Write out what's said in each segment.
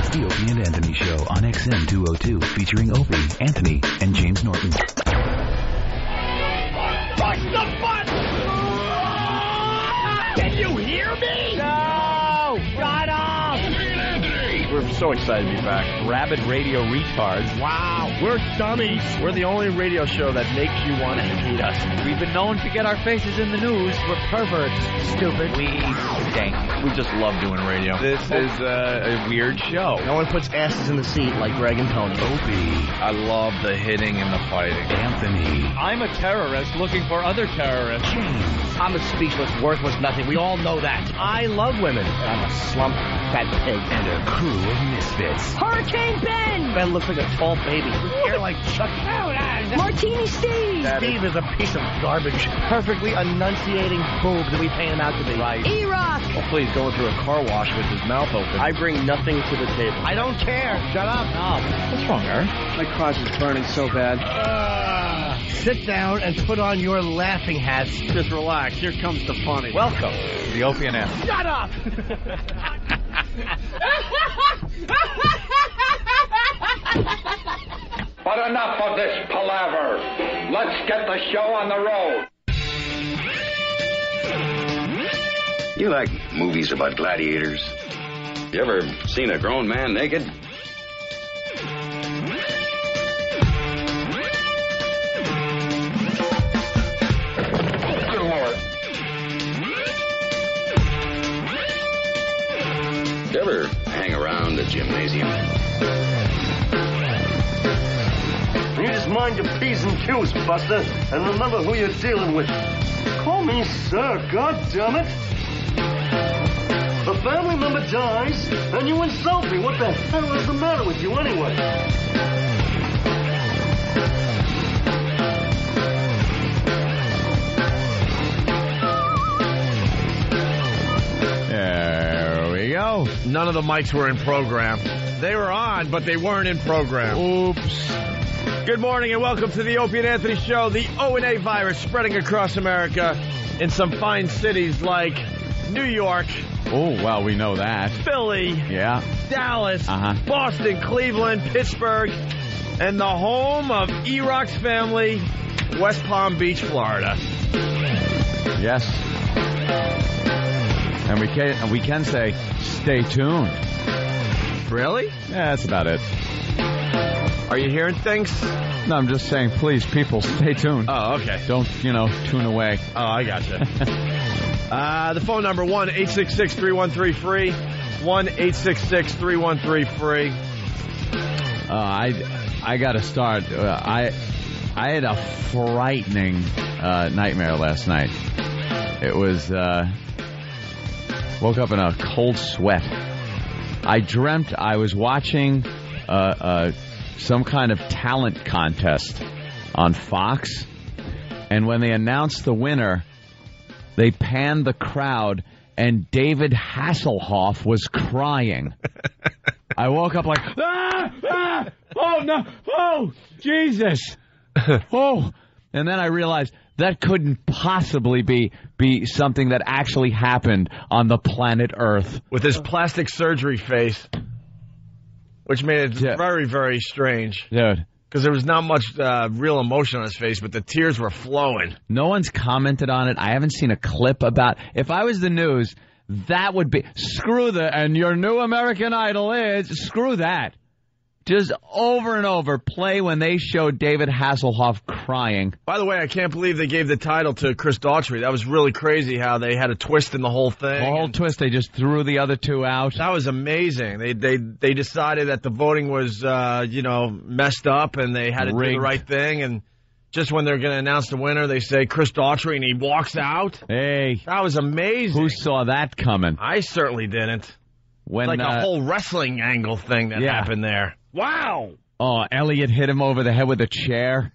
It's the Opie and Anthony Show on XM 202, featuring Opie, Anthony, and James Norton. Push the button! Can you hear me? No! Shut up! We're so excited to be back. Rabid radio retards. Wow, we're dummies. We're the only radio show that makes you want to hate us. We've been known to get our faces in the news. We're perverts. Stupid. We stink. We just love doing radio. This is a weird show. No one puts asses in the seat like Greg and Tony. Opie, I love the hitting and the fighting. Anthony, I'm a terrorist looking for other terrorists. James, I'm a speechless, worthless nothing. We all know that. I love women. I'm a slump fat pig. and a crew of misfits. Hurricane Ben! Ben looks like a tall baby. His hair like Chucky. Martini Steve! Steve is a piece of garbage. Perfectly enunciating boob that we pay him out to be. Right. E-Rock! Well, please, going through a car wash with his mouth open. I bring nothing to the table. I don't care. Shut up. No. What's wrong, Aaron? My crotch is burning so bad. Sit down and put on your laughing hats. Just relax. Here comes the funny. Welcome to the Opie and Anthony. Shut up! But enough of this palaver. Let's get the show on the road. You like movies about gladiators? You ever seen a grown man naked? Good Lord. You ever hang around the gymnasium? You just mind your P's and Q's, Buster, and remember who you're dealing with. Call me sir, goddammit. A family member dies, and you insult me. What the hell is the matter with you anyway? There we go. None of the mics were in program. They were on, but they weren't in program. Oops. Good morning and welcome to the Opie and Anthony Show. The O&A virus spreading across America in some fine cities like New York, Oh, well, we know that. Philly, Yeah. Dallas, Uh-huh. Boston, Cleveland, Pittsburgh, and the home of E-Rock's family, West Palm Beach, Florida. Yes. And we can say, stay tuned. Really? Yeah, that's about it. Are you hearing things? No, I'm just saying, please, people, stay tuned. Oh, okay. Don't, tune away. Oh, I gotcha. The phone number, 1-866-313-FREE, 1-866-313-FREE. I got to start. I had a frightening nightmare last night. It was, woke up in a cold sweat. I dreamt I was watching some kind of talent contest on Fox, and when they announced the winner, they panned the crowd, and David Hasselhoff was crying. I woke up like, oh, no, oh, Jesus, oh. And then I realized that couldn't possibly be something that actually happened on the planet Earth. With his plastic surgery face, which made it very, very strange. Dude. Because there was not much real emotion on his face, but the tears were flowing. No one's commented on it. I haven't seen a clip about. If I was the news, that would be and your new American Idol is screw that. Just over and over play when they showed David Hasselhoff crying. By the way, I can't believe they gave the title to Chris Daughtry. That was really crazy how they had a twist in the whole thing. The whole twist, they just threw the other two out. That was amazing. They decided that the voting was messed up and they had to do the right thing. And just when they're going to announce the winner, they say Chris Daughtry and he walks out. Hey, that was amazing. Who saw that coming? I certainly didn't. When like a whole wrestling angle thing that happened there. Wow. Oh, Elliot hit him over the head with a chair.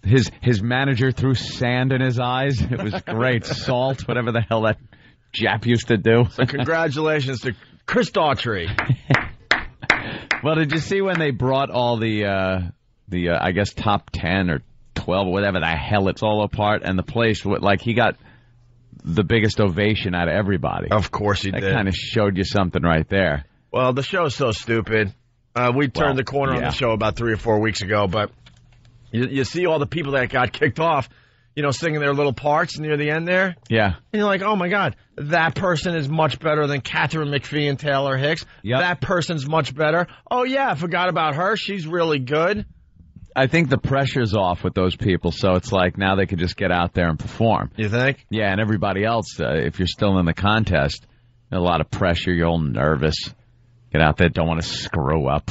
His manager threw sand in his eyes. It was great. Salt, whatever the hell that Jap used to do. So congratulations to Chris Daughtry. Well, did you see when they brought all the I guess top 10 or 12 or whatever the hell it's all apart, and the place like he got the biggest ovation out of everybody. Of course he did. That kind of showed you something right there. Well, the show's so stupid. We turned the corner on the show about 3 or 4 weeks ago, but you see all the people that got kicked off, singing their little parts near the end there. Yeah. And you're like, oh, my God, that person is much better than Catherine McPhee and Taylor Hicks. Yep. That person's much better. Oh, yeah, I forgot about her. She's really good. I think the pressure's off with those people, so it's like now they could just get out there and perform. You think? Yeah, and everybody else, if you're still in the contest, a lot of pressure, you're all nervous. Get out there, don't want to screw up.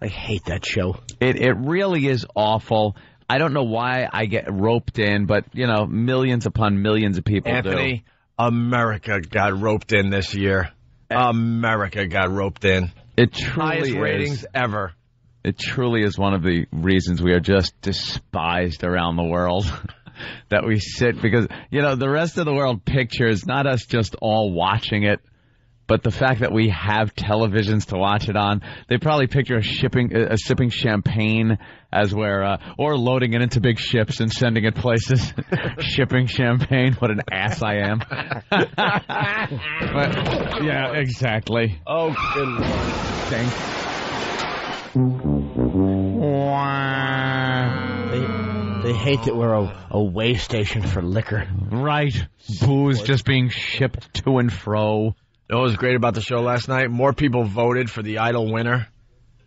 I hate that show. It really is awful. I don't know why I get roped in, but, millions upon millions of people Anthony, America got roped in this year. America got roped in. It truly Highest is. ratings ever. It truly is one of the reasons we are just despised around the world. That we sit because, the rest of the world pictures not us just all watching it, but the fact that we have televisions to watch it on. They probably picture sipping champagne as we're, or loading it into big ships and sending it places. Shipping champagne. What an ass I am. But, yeah, exactly. Oh, good Lord. Thanks. They hate that we're a way station for liquor. Right. Booze just being shipped to and fro. You know what was great about the show last night? More people voted for the Idol winner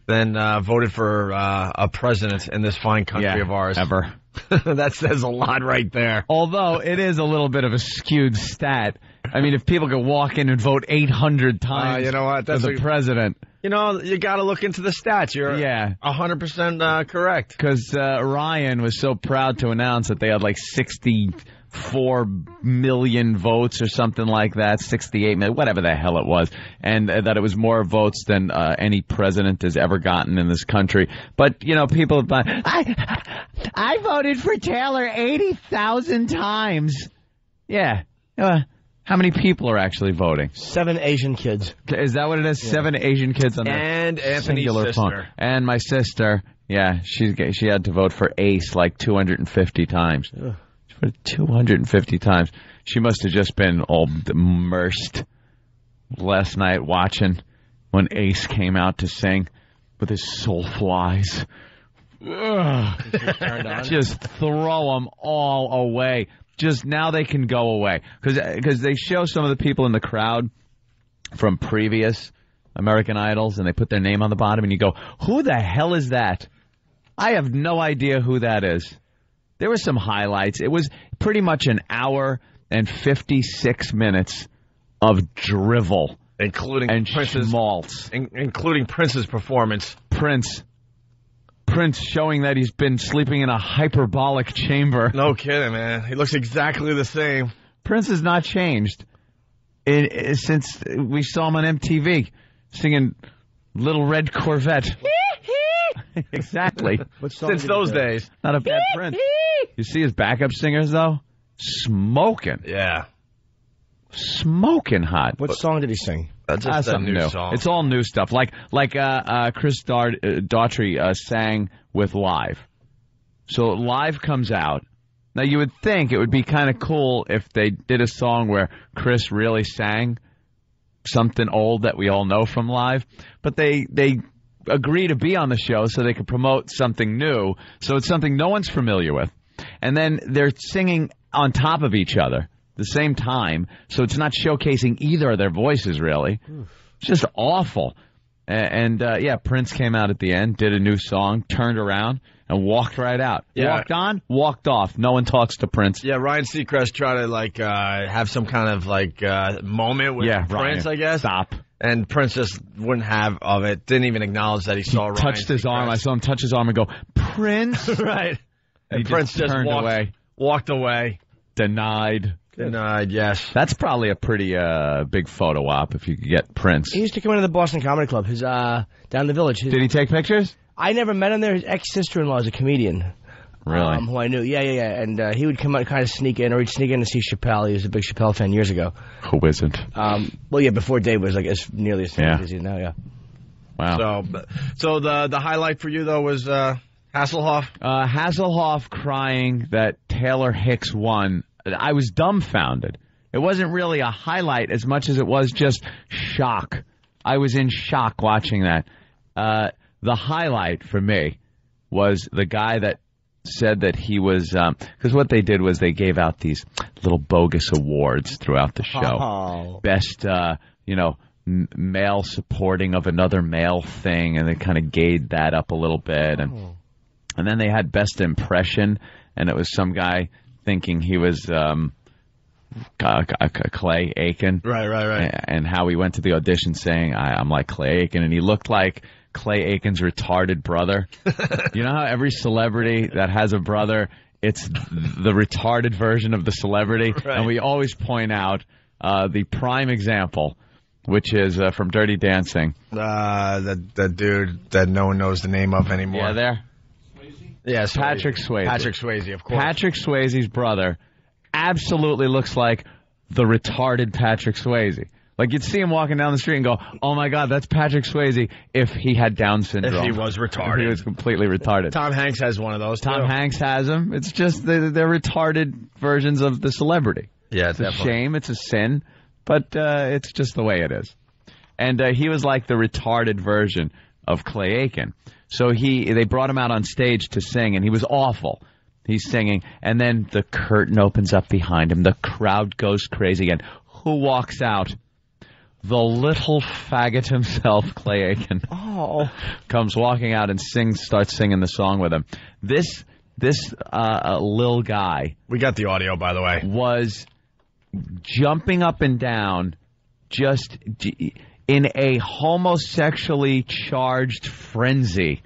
than voted for a president in this fine country of ours. Ever. That says a lot right there. Although it is a little bit of a skewed stat. I mean, if people could walk in and vote 800 times you know what? for the president. You got to look into the stats. You're 100% correct. Because Ryan was so proud to announce that they had like 64 million votes or something like that, 68 million, whatever the hell it was, and that it was more votes than any president has ever gotten in this country. But, people have I voted for Taylor 80,000 times. Yeah. How many people are actually voting? 7 Asian kids. Is that what it is? Yeah. 7 Asian kids on and the Anthony's singular sister. phone. And my sister, she had to vote for Ace like 250 times. Ugh. 250 times. She must have just been all immersed last night watching when Ace came out to sing with his Soulflies. Just throw them all away. Just now they can go away. Because they show some of the people in the crowd from previous American Idols, and they put their name on the bottom, and you go, who the hell is that? I have no idea who that is. There were some highlights. It was pretty much an hour and 56 minutes of drivel. Including schmaltz. Including Prince's performance. Prince showing that he's been sleeping in a hyperbolic chamber. No kidding, man. He looks exactly the same. Prince has not changed since we saw him on MTV singing Little Red Corvette. Exactly. Since those days. Not a bad Prince. You see his backup singers, though? Smoking. Yeah. Smoking hot. What song did he sing? That's just a new song. It's all new stuff. Like Chris Daughtry sang with Live. So Live comes out. Now, you would think it would be kind of cool if they did a song where Chris really sang something old that we all know from Live. But they agree to be on the show so they could promote something new. So it's something no one's familiar with. And then they're singing on top of each other the same time, so it's not showcasing either of their voices, really. It's just awful. And Prince came out at the end, did a new song, turned around, and walked right out. Yeah. Walked on, walked off. No one talks to Prince. Yeah, Ryan Seacrest tried to, have some kind of, moment with Prince, Ryan, I guess. Stop. And Prince just wouldn't have of it. Didn't even acknowledge that he saw Ryan touched his arm. I saw him touch his arm and go, Prince? Right. And Prince just turned away. Walked away. Denied, yes. That's probably a pretty big photo op if you could get Prince. He used to come into the Boston Comedy Club. His down in the Village. Did he take pictures? I never met him there. His ex-sister-in-law is a comedian. Really? Who I knew. Yeah. And he would come out, kind of sneak in, or he'd sneak in to see Chappelle. He was a big Chappelle fan years ago. Who isn't? Before Dave was as nearly as famous as he is now, yeah. Wow. So the highlight for you, though, was Hasselhoff? Hasselhoff crying that Taylor Hicks won. I was dumbfounded. It wasn't really a highlight as much as it was just shock I was in shock watching that. The highlight for me was the guy that said that he was, because what they did was they gave out these little bogus awards throughout the show. Oh. Best, male supporting of another male thing, and they kind of gauge that up a little bit. And then they had best impression, and it was some guy thinking he was Clay Aiken. Right. And how he went to the audition saying, I'm like Clay Aiken, and he looked like Clay Aiken's retarded brother. You know how every celebrity that has a brother, it's the retarded version of the celebrity? Right. And we always point out the prime example, which is from Dirty Dancing. That dude that no one knows the name of anymore. Yeah, there? Yeah, Patrick Swayze. Patrick Swayze, of course. Patrick Swayze's brother absolutely looks like the retarded Patrick Swayze. Like, you'd see him walking down the street and go, oh, my God, that's Patrick Swayze if he had Down syndrome. If he was retarded. If he was completely retarded. Tom Hanks has one of those, Tom Hanks has them. It's just they're retarded versions of the celebrity. Yeah, it's a shame. It's a sin. But it's just the way it is. And he was like the retarded version of Clay Aiken. So they brought him out on stage to sing, and he was awful. He's singing, and then the curtain opens up behind him. The crowd goes crazy again. Who walks out? The little faggot himself, Clay Aiken, comes walking out and starts singing the song with him. This little guy, we got the audio, by the way, was jumping up and down, just in a homosexually charged frenzy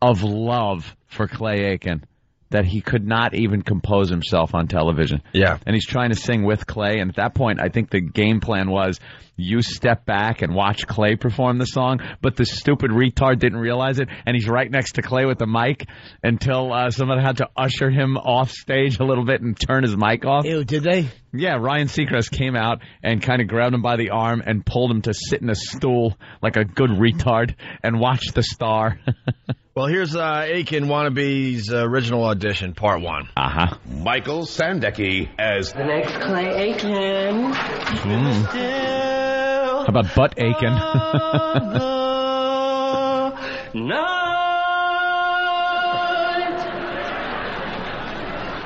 of love for Clay Aiken, that he could not even compose himself on television. Yeah. And he's trying to sing with Clay, and at that point, I think the game plan was you step back and watch Clay perform the song, but the stupid retard didn't realize it, and he's right next to Clay with the mic until someone had to usher him off stage a little bit and turn his mic off. Ew, did they? Yeah, Ryan Seacrest came out and kind of grabbed him by the arm and pulled him to sit in a stool like a good retard and watch the star. Well, here's Aiken Wannabe's original audition, part 1. Uh-huh. Michael Sandecki as The next Clay Aiken. How about Butt Aiken?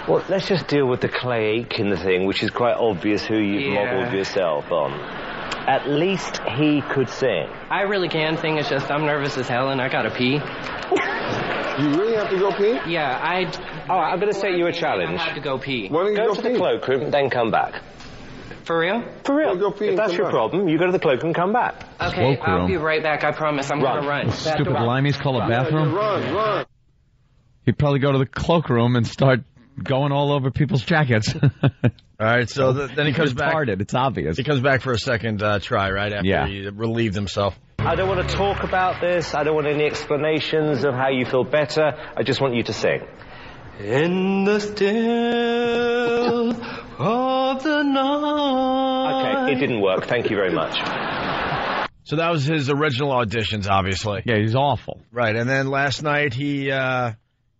Well, let's just deal with the Clay Aiken thing, which is quite obvious who you've modelled yourself on. At least he could sing. I really can sing, it's just I'm nervous as hell and I gotta pee. You really have to go pee? Yeah, I'm going to set you a challenge. I have to go pee. Why don't you go go to the cloakroom, then come back. For real? For real. Go pee if that's your problem, you go to the cloakroom, come back. Okay, I'll be right back, I promise. I'm gonna run. Stupid limeys call a bathroom? Run. He'd probably go to the cloakroom and start going all over people's jackets. All right, so then he comes back. It's obvious. He comes back for a second try, right, after he relieved himself. I don't want to talk about this. I don't want any explanations of how you feel better. I just want you to sing. In the still of the night. Okay, it didn't work. Thank you very much. So that was his original auditions, obviously. Yeah, he's awful. Right, and then last night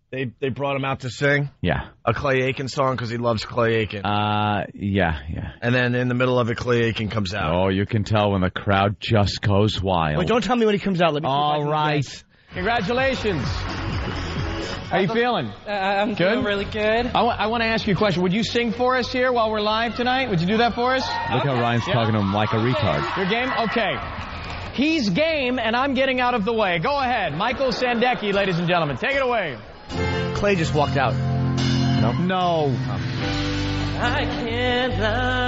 they brought him out to sing. Yeah. A Clay Aiken song because he loves Clay Aiken. Yeah. And then in the middle of it, Clay Aiken comes out. Oh, you can tell when the crowd just goes wild. Wait, don't tell me when he comes out. Let me all right. Congratulations. How you feeling? I'm feeling really good. I want to ask you a question. Would you sing for us here while we're live tonight? Would you do that for us? Look how Ryan's talking to him like a retard. Your game? Okay. He's game, and I'm getting out of the way. Go ahead. Michael Sandecki, ladies and gentlemen. Take it away. Clay just walked out. No. I can't lie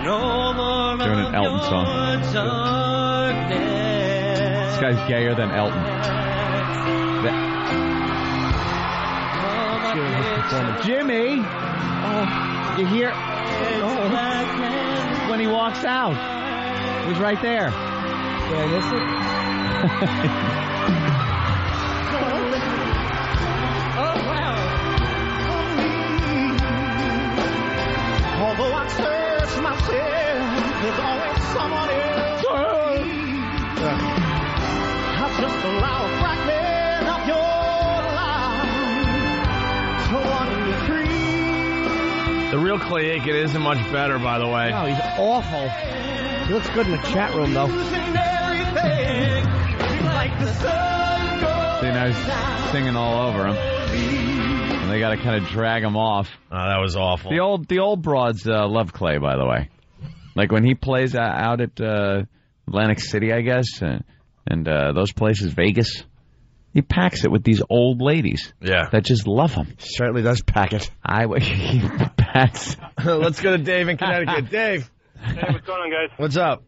no more. Doing an Elton song. Darkness. This guy's gayer than Elton. Jimmy! Oh, you hear? Oh. When he walks out. He was right there. Did I miss it? Although I search myself, there's always someone else. I just allow a fragment of your life to wander free. The real Clay Aiken isn't much better, by the way. No, he's awful. He looks good in the chat room, though. See, now he's singing all over him. And they got to kind of drag him off. Oh, that was awful. The old broads love Clay, by the way. Like when he plays out at Atlantic City, I guess, and those places, Vegas, he packs it with these old ladies. Yeah. That just love him. Certainly does pack it. He packs. Let's go to Dave in Connecticut. Dave. Hey, what's going on, guys? What's up?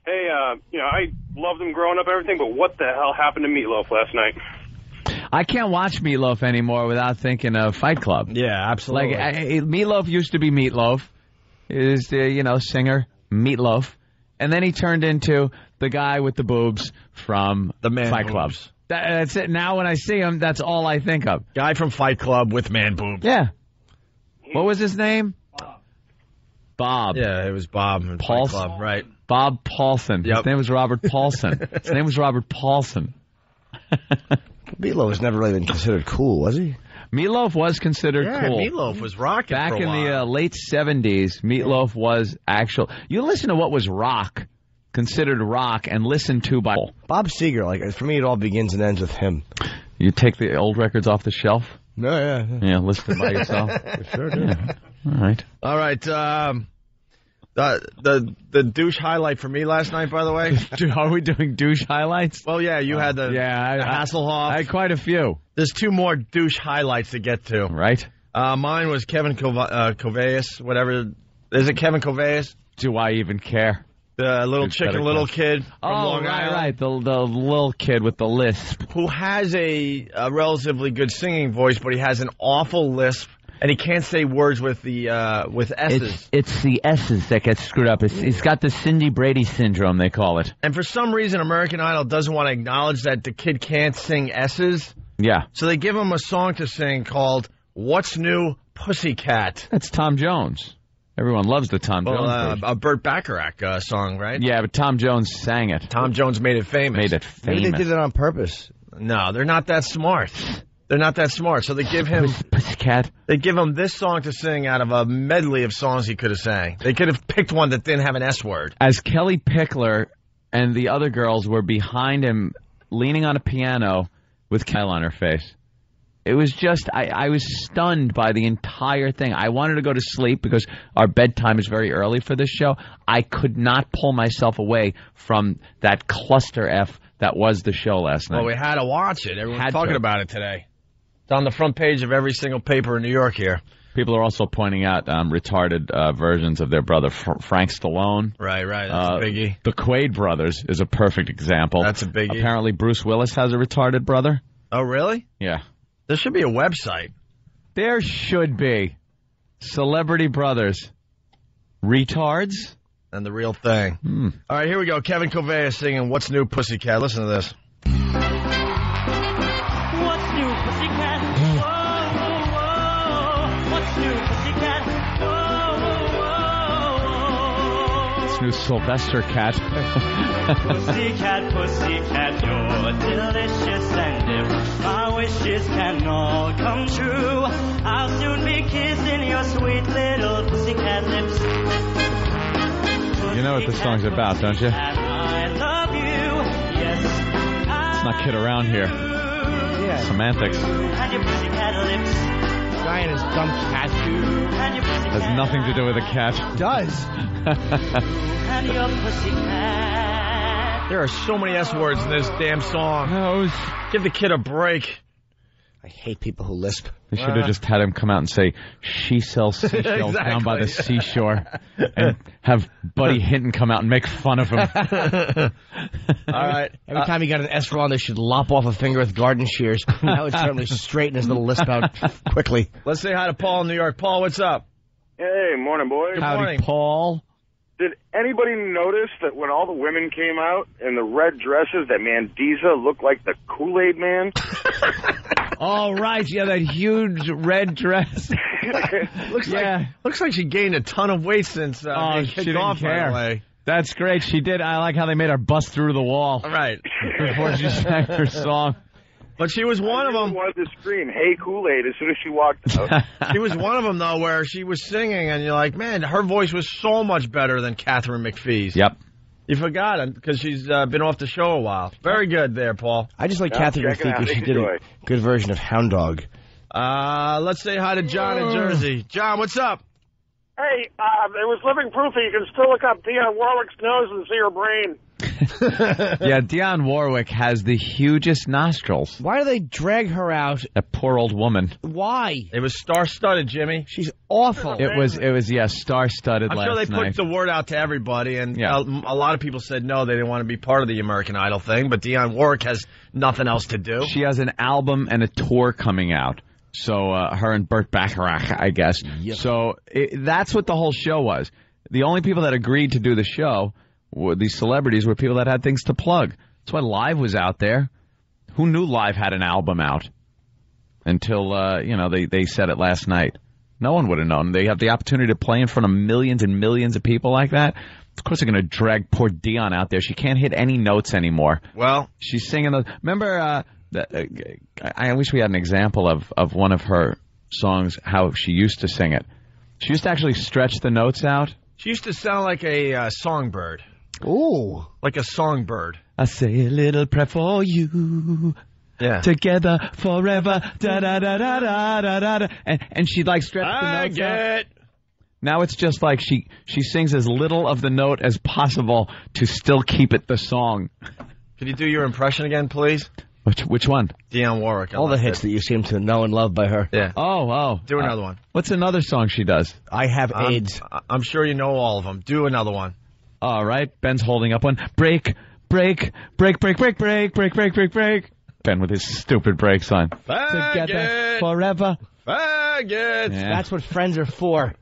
Hey, I loved him growing up and everything, but what the hell happened to Meatloaf last night? I can't watch Meatloaf anymore without thinking of Fight Club. Yeah, absolutely. Like Meatloaf used to be Meatloaf, is the singer Meatloaf, and then he turned into the guy with the boobs from the Man Fight boobs. Club. That's it. Now when I see him, that's all I think of. Guy from Fight Club with man boobs. Yeah. What was his name? Bob. Yeah, it was Bob in Fight Club, right? Bob Paulson. Yep. His name was Robert Paulson. His name was Robert Paulson. Meatloaf was never really been considered cool, was he? Meatloaf was considered cool. Meatloaf was rocking back for a in while. the late 70s. Meatloaf was actual. You listen to what was rock, considered rock, and listened to by Bob Seger. Like for me, it all begins and ends with him. You take the old records off the shelf. No, yeah. Yeah, listen by yourself. Sure do. Yeah. All right. All right. The douche highlight for me last night, by the way. Are we doing douche highlights? Well, yeah, you had the Hasselhoff. I had quite a few. There's two more douche highlights to get to. Right. Mine was Kevin Kovacs, whatever. Is it Kevin Kovacs? Do I even care? The little little kid from Long Island. Right. The little kid with the lisp. Who has a relatively good singing voice, but he has an awful lisp. And he can't say words with the S's. It's the S's that get screwed up. It's got the Cindy Brady syndrome, they call it. And for some reason, American Idol doesn't want to acknowledge that the kid can't sing S's. Yeah. So they give him a song to sing called "What's New, Pussycat." That's Tom Jones. Everyone loves the Tom Jones version. A Burt Bacharach song, right? Yeah, but Tom Jones sang it. Tom Jones made it famous. Maybe they did it on purpose. No, they're not that smart. They're not that smart, so they give him Pussycat. They give him this song to sing out of a medley of songs he could have sang. They could have picked one that didn't have an S word. As Kelly Pickler and the other girls were behind him, leaning on a piano with Kyle on her face, it was just I was stunned by the entire thing. I wanted to go to sleep because our bedtime is very early for this show. I could not pull myself away from that cluster F that was the show last night. Well, we had to watch it. Everyone's talking about it today. It's on the front page of every single paper in New York here. People are also pointing out retarded versions of their brother Frank Stallone. Right. That's a biggie. The Quaid brothers is a perfect example. That's a biggie. Apparently Bruce Willis has a retarded brother. Oh, really? Yeah. There should be a website. There should be. Celebrity Brothers. Retards? And the real thing. All right, here we go. Kevin Kovacs singing "What's New, Pussycat." Listen to this. What's new, pussycat? Whoa, whoa, whoa. What's new, pussycat? Whoa, whoa, whoa. It's new Sylvester Cat. Pussycat, pussycat, you're delicious, and if my wishes can all come true, I'll soon be kissing your sweet little pussycat lips. You know what this song's about, don't you? I love you, yes. Let's not kid around here. Yeah. Semantics. And your pussycat lips. Guy in his dumb cat. And your pussycat. Has nothing to do with a cat. Does. And your pussycat. There are so many S words in this damn song. Give the kid a break. I hate people who lisp. They should have just had him come out and say, "She sells seashells down by the seashore," and have Buddy Hinton come out and make fun of him. All right. Every time you got an S wrong, they should lop off a finger with garden shears. That would certainly straighten his little lisp out quickly. Let's say hi to Paul in New York. Paul, what's up? Hey, morning, boys. Howdy, morning. Paul. Did anybody notice that when all the women came out in the red dresses, that Mandiza looked like the Kool-Aid Man? Oh, right. Yeah, that huge red dress. Looks like she gained a ton of weight since being she kicked didn't off, care. by the way. That's great. She did. I like how they made her bust through the wall. All right. Before she sang her song. But she was one of them. I wanted to scream, "Hey, Kool-Aid," as soon as she walked out. She was one of them, though, where she was singing, and you're like, man, her voice was so much better than Catherine McPhee's. Yep. You forgot it because she's been off the show a while. Very good there, Paul. I just like Kathy Rafiki. She did a good version of Hound Dog. Let's say hi to John in Jersey. John, what's up? Hey, it was living proof that you can still look up Dionne Warwick's nose and see her brain. Yeah, Dionne Warwick has the hugest nostrils. Why do they drag her out? That poor old woman. Why? It was star-studded, Jimmy. She's awful. It was star-studded I'm last sure they night. put the word out to everybody, and a lot of people said no, they didn't want to be part of the American Idol thing, but Dionne Warwick has nothing else to do. She has an album and a tour coming out. So her and Burt Bacharach, I guess. Yep. So that's what the whole show was. The only people that agreed to do the show, these celebrities, were people that had things to plug. That's why Live was out there. Who knew Live had an album out until they said it last night? No one would have known. They have the opportunity to play in front of millions and millions of people like that. Of course, they're going to drag poor Dionne out there. She can't hit any notes anymore. Well, she's singing those. Remember? I wish we had an example of one of her songs, how she used to sing it. She used to actually stretch the notes out. She used to sound like a songbird. Ooh. Like a songbird. I say a little prayer for you. Yeah. Together forever. Da da da da da da da. And she'd like stretch the notes out. Now it's just like she sings as little of the note as possible to still keep it the song. Can you do your impression again, please? Which one? Dionne Warwick. All the hits that you seem to know and love by her. Yeah. Oh. Do another one. What's another song she does? I Have AIDS. I'm sure you know all of them. Do another one. All right. Ben's holding up one. Break, break, break, break, break, break, break, break, break, break. Ben with his stupid brakes on. Together forever. Faggots. Yeah. That's what friends are for.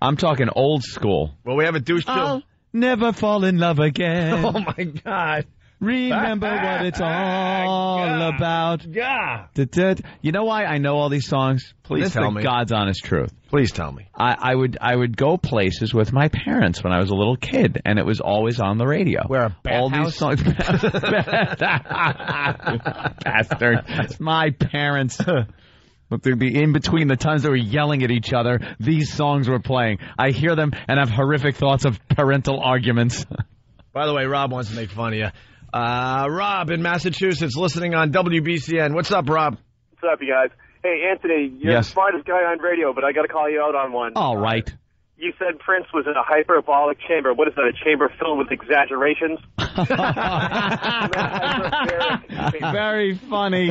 I'm talking old school. Well, we have a douche I'll never fall in love again. Oh, my God. Remember what it's all about. Yeah. You know why I know all these songs? Please tell me. God's honest truth. Please tell me. I would go places with my parents when I was a little kid, and it was always on the radio. Where a all bathhouse? These songs. Bastard. It's my parents. But they'd be in between the times they were yelling at each other, these songs were playing. I hear them and have horrific thoughts of parental arguments. By the way, Rob wants to make fun of you. Rob in Massachusetts listening on WBCN. What's up, Rob? What's up, you guys? Hey, Anthony, you're the smartest guy on radio, but I got to call you out on one. All right. You said Prince was in a hyperbolic chamber. What is that, a chamber filled with exaggerations? Very funny.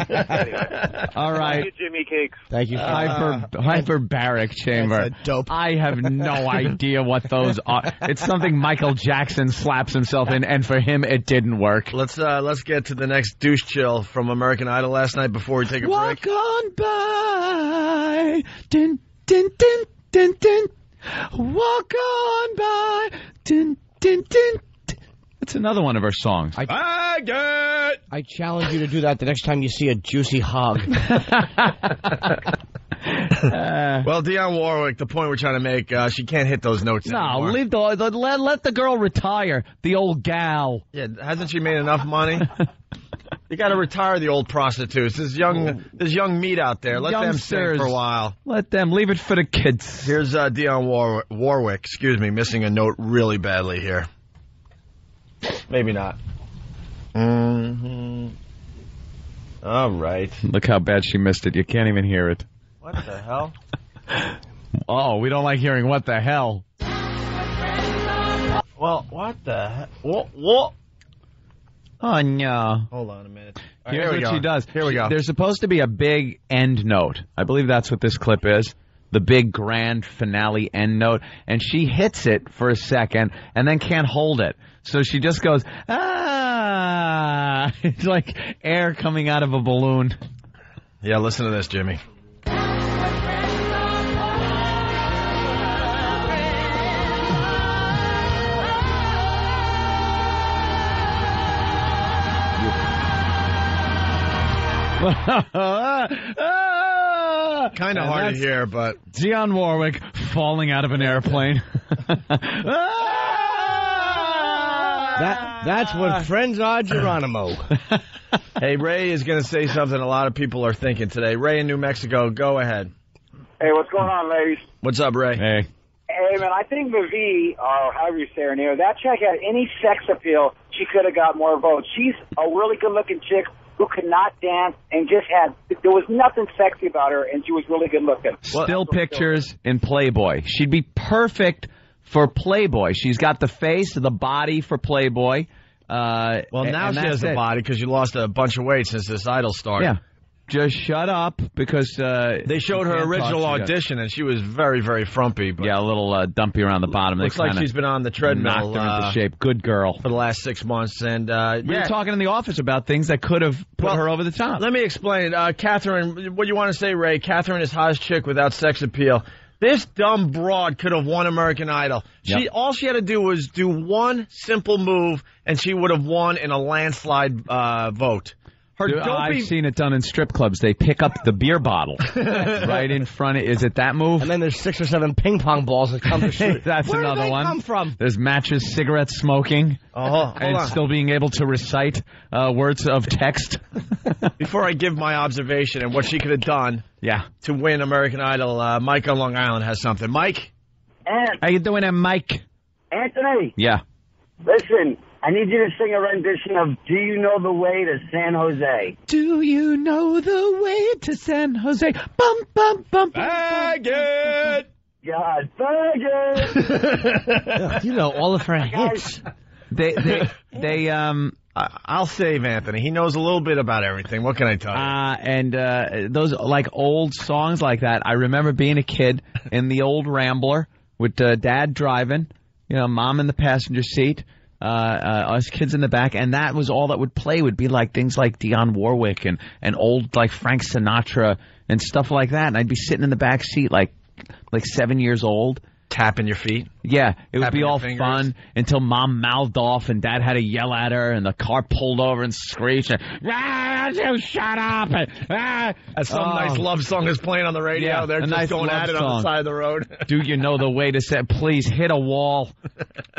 All right. Thank you, Jimmy Cakes. Thank you. Hyperbaric chamber. That's a dope. I have no idea what those are. It's something Michael Jackson slaps himself in, and for him, it didn't work. Let's get to the next douche chill from American Idol last night before we take a break. Walk on by. Din, din, din, din, din. Walk on by. Din, din, din. That's another one of her songs. I challenge you to do that the next time you see a juicy hog. Well, Dionne Warwick, the point we're trying to make, she can't hit those notes anymore. Let the girl retire, the old gal. Yeah, hasn't she made enough money? You got to retire the old prostitutes. There's young meat out there. Let them sing for a while. Let them. Leave it for the kids. Here's Dionne Warwick, missing a note really badly here. Maybe not. Mm-hmm. All right. Look how bad she missed it. You can't even hear it. What the hell? Oh, we don't like hearing what the hell. Well, what the hell? What? Oh, no. Hold on a minute. Here's what she does. Here we go. There's supposed to be a big end note. I believe that's what this clip is. The big grand finale end note. And she hits it for a second and then can't hold it. So she just goes, ah. It's like air coming out of a balloon. Yeah, listen to this, Jimmy. Kind of hard to hear, but Dionne Warwick falling out of an airplane. That's what friends are, Geronimo. Hey, Ray is going to say something a lot of people are thinking today. Ray in New Mexico, go ahead. Hey, what's going on, ladies? What's up, Ray? Hey. Hey, Hey, man, I think Mavi, or however you say her name, that chick had any sex appeal, she could have got more votes. She's a really good-looking chick who could not dance and just there was nothing sexy about her, and she was really good-looking. Still pictures in Playboy. She'd be perfect for Playboy. She's got the face, the body for Playboy. Now she has a body because you lost a bunch of weight since this Idol started. Yeah. Just shut up because they showed her original audition and she was very, very frumpy. But yeah, a little dumpy around the bottom. Looks like she's been on the treadmill. Knocked her into shape. Good girl. For the last 6 months. And we were talking in the office about things that could have put her over the top. Let me explain. Catherine, what you want to say, Ray? Catherine is hottest chick without sex appeal. This dumb broad could have won American Idol. All she had to do was do one simple move, and she would have won in a landslide vote. I've seen it done in strip clubs. They pick up the beer bottle right in front. Is it that move? And then there's 6 or 7 ping pong balls that come to shoot. That's Where another do they one. Come from? There's matches, cigarettes, smoking, and still being able to recite words of text. Before I give my observation and what she could have done, to win American Idol, Mike on Long Island has something. Mike, how you doing, Mike? Anthony. Yeah. Listen. I need you to sing a rendition of Do You Know the Way to San Jose? Do you know the way to San Jose? Bum, bum, bum, bag it! God, bag it! You know all of her hits. I'll save Anthony. He knows a little bit about everything. What can I tell you? And those, like, old songs like that, I remember being a kid in the old Rambler with Dad driving, Mom in the passenger seat. Us kids in the back, and that was all that would play, would be like things like Dionne Warwick and old like Frank Sinatra and stuff like that, and I'd be sitting in the back seat like 7 years old. Tapping your feet? Yeah, it would be all fingers. fun until Mom mouthed off and Dad had to yell at her and the car pulled over and screeched. And, shut up! As some nice love song is playing on the radio, yeah, they're just nice going at it on the side of the road. Do you know the way to say, please hit a wall.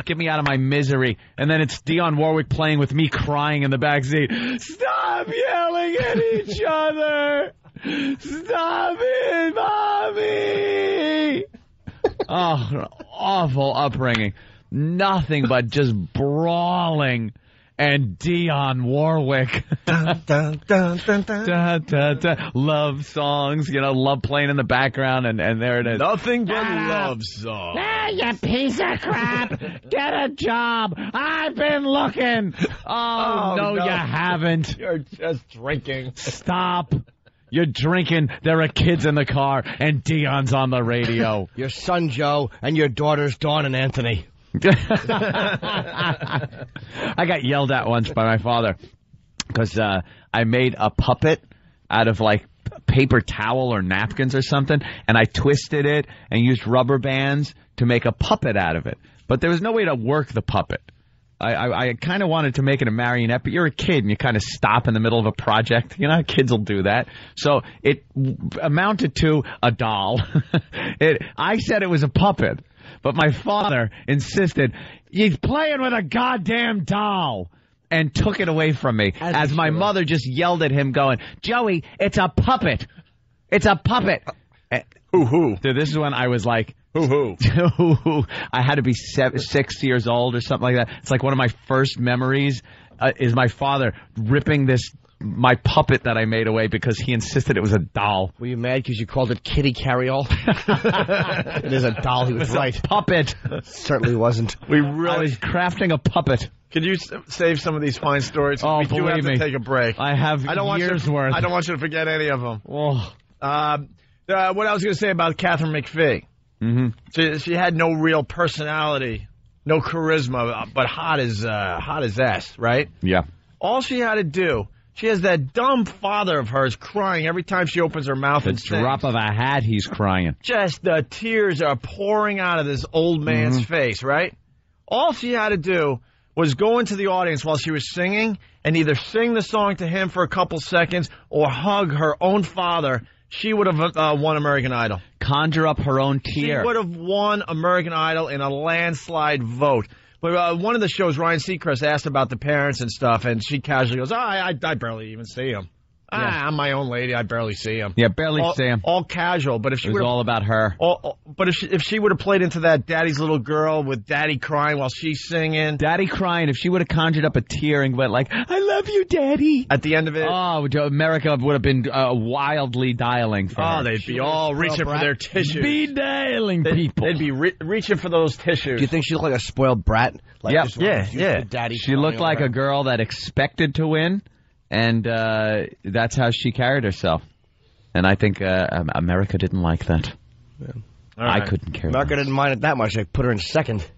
Get me out of my misery. And then it's Dionne Warwick playing with me crying in the back seat. Stop yelling at each other! Stop it, Mommy! Oh, awful upbringing. Nothing but just brawling and Dionne Warwick. Dun, dun, dun, dun, dun. Da, da, da. Love songs, love playing in the background, and there it is. Nothing but love songs. Ah, you piece of crap. Get a job. I've been looking. Oh, no, you haven't. You're just drinking. Stop. You're drinking, there are kids in the car, and Dion's on the radio. Your son, Joe, and your daughters, Dawn and Anthony. I got yelled at once by my father because I made a puppet out of, like, paper towel or napkins or something, and I twisted it and used rubber bands to make a puppet out of it. But there was no way to work the puppet. I kind of wanted to make it a marionette, but you're a kid and you kind of stop in the middle of a project. Kids will do that. So it amounted to a doll. I said it was a puppet, but my father insisted, he's playing with a goddamn doll, and took it away from me as my mother just yelled at him going, Joey, it's a puppet. It's a puppet. Hoo-hoo. So this is when I was like, hoo-hoo. I had to be 6 years old or something like that. It's like one of my first memories is my father ripping my puppet that I made away because he insisted it was a doll. Were you mad because you called it Kitty Carryall? It is a doll. He was right. A puppet. Certainly wasn't. I was crafting a puppet. Could you save some of these fine stories? Oh, we do have to take a break. I have years worth. I don't want you to forget any of them. Oh. What I was going to say about Katharine McPhee. Mm-hmm. She had no real personality, no charisma, but hot as S, right? Yeah. All she had to do, she has that dumb father of hers crying every time she opens her mouth and sings. Drop of a hat, he's crying. Just the tears are pouring out of this old man's face, right? All she had to do was go into the audience while she was singing and either sing the song to him for a couple seconds or hug her own father. She would have won American Idol. Conjure up her own tear. She would have won American Idol in a landslide vote. But one of the shows, Ryan Seacrest asked about the parents and stuff, and she casually goes, I barely even see them. I'm my own lady. I barely see him. Yeah, barely see him. All casual. But if she it was all about her. But if she would have played into that daddy's little girl with daddy crying while she's singing. Daddy crying, if she would have conjured up a tear and went like, I love you, Daddy. At the end of it. Oh, America would have been wildly dialing for her. Oh, they'd be all reaching for their tissues. Be dialing people. They'd be reaching for those tissues. Do you think she looked like a spoiled brat? Like yeah. Daddy she looked like a girl that expected to win. And that's how she carried herself. And I think America didn't like that. Yeah. I couldn't care. America didn't mind it that much. They put her in second.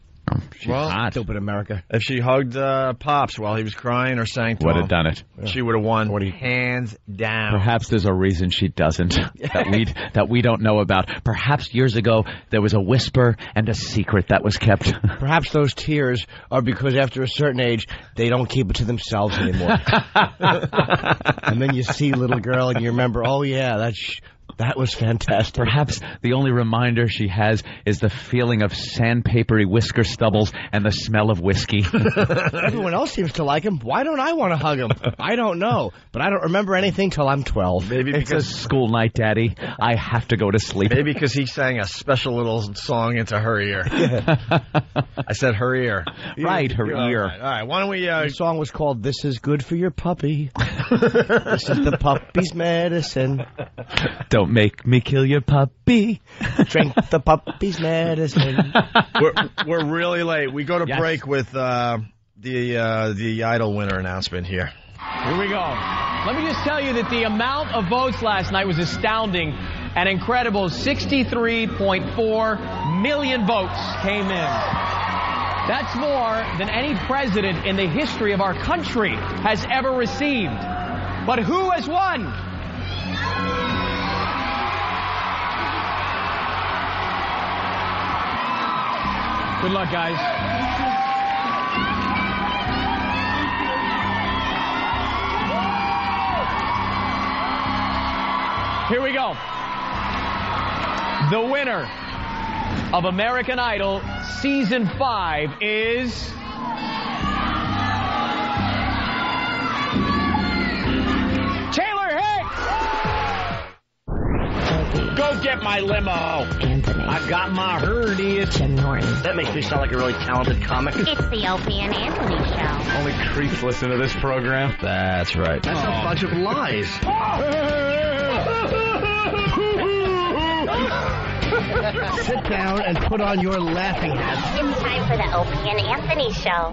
She's hot. Stupid America. If she hugged Pops while he was crying or sang to him, would have done it. She would have won. Hands down. Perhaps there's a reason she doesn't that we don't know about. Perhaps years ago there was a whisper and a secret that was kept. Perhaps those tears are because after a certain age they don't keep it to themselves anymore. And then you see little girl and you remember, oh yeah, that was fantastic. Perhaps the only reminder she has is the feeling of sandpapery whisker stubbles and the smell of whiskey. Everyone else seems to like him. Why don't I want to hug him? I don't know. But I don't remember anything till I'm 12. Maybe because it's a school night, Daddy. I have to go to sleep. Maybe because he sang a special little song into her ear. I said her ear. Right, her ear. All right. Why don't we... The song was called This Is Good for Your Puppy. This is the puppy's medicine. Don't make me kill your puppy. Drink the puppy's medicine. We're really late. We go to break with the Idol winner announcement here. Here we go. Let me just tell you that the amount of votes last night was astounding. An incredible 63.4 million votes came in. That's more than any president in the history of our country has ever received. But who has won? Good luck, guys. Here we go. The winner of American Idol Season 5 is... Taylor Hicks! Go get my limo. Anthony. I've got my hurdy. Jim Norton. That makes me sound like a really talented comic. It's the Opie and Anthony Show. Only creeps listen to this program. That's right. That's a bunch of lies. Sit down and put on your laughing hat. It's time for the Opie and Anthony Show.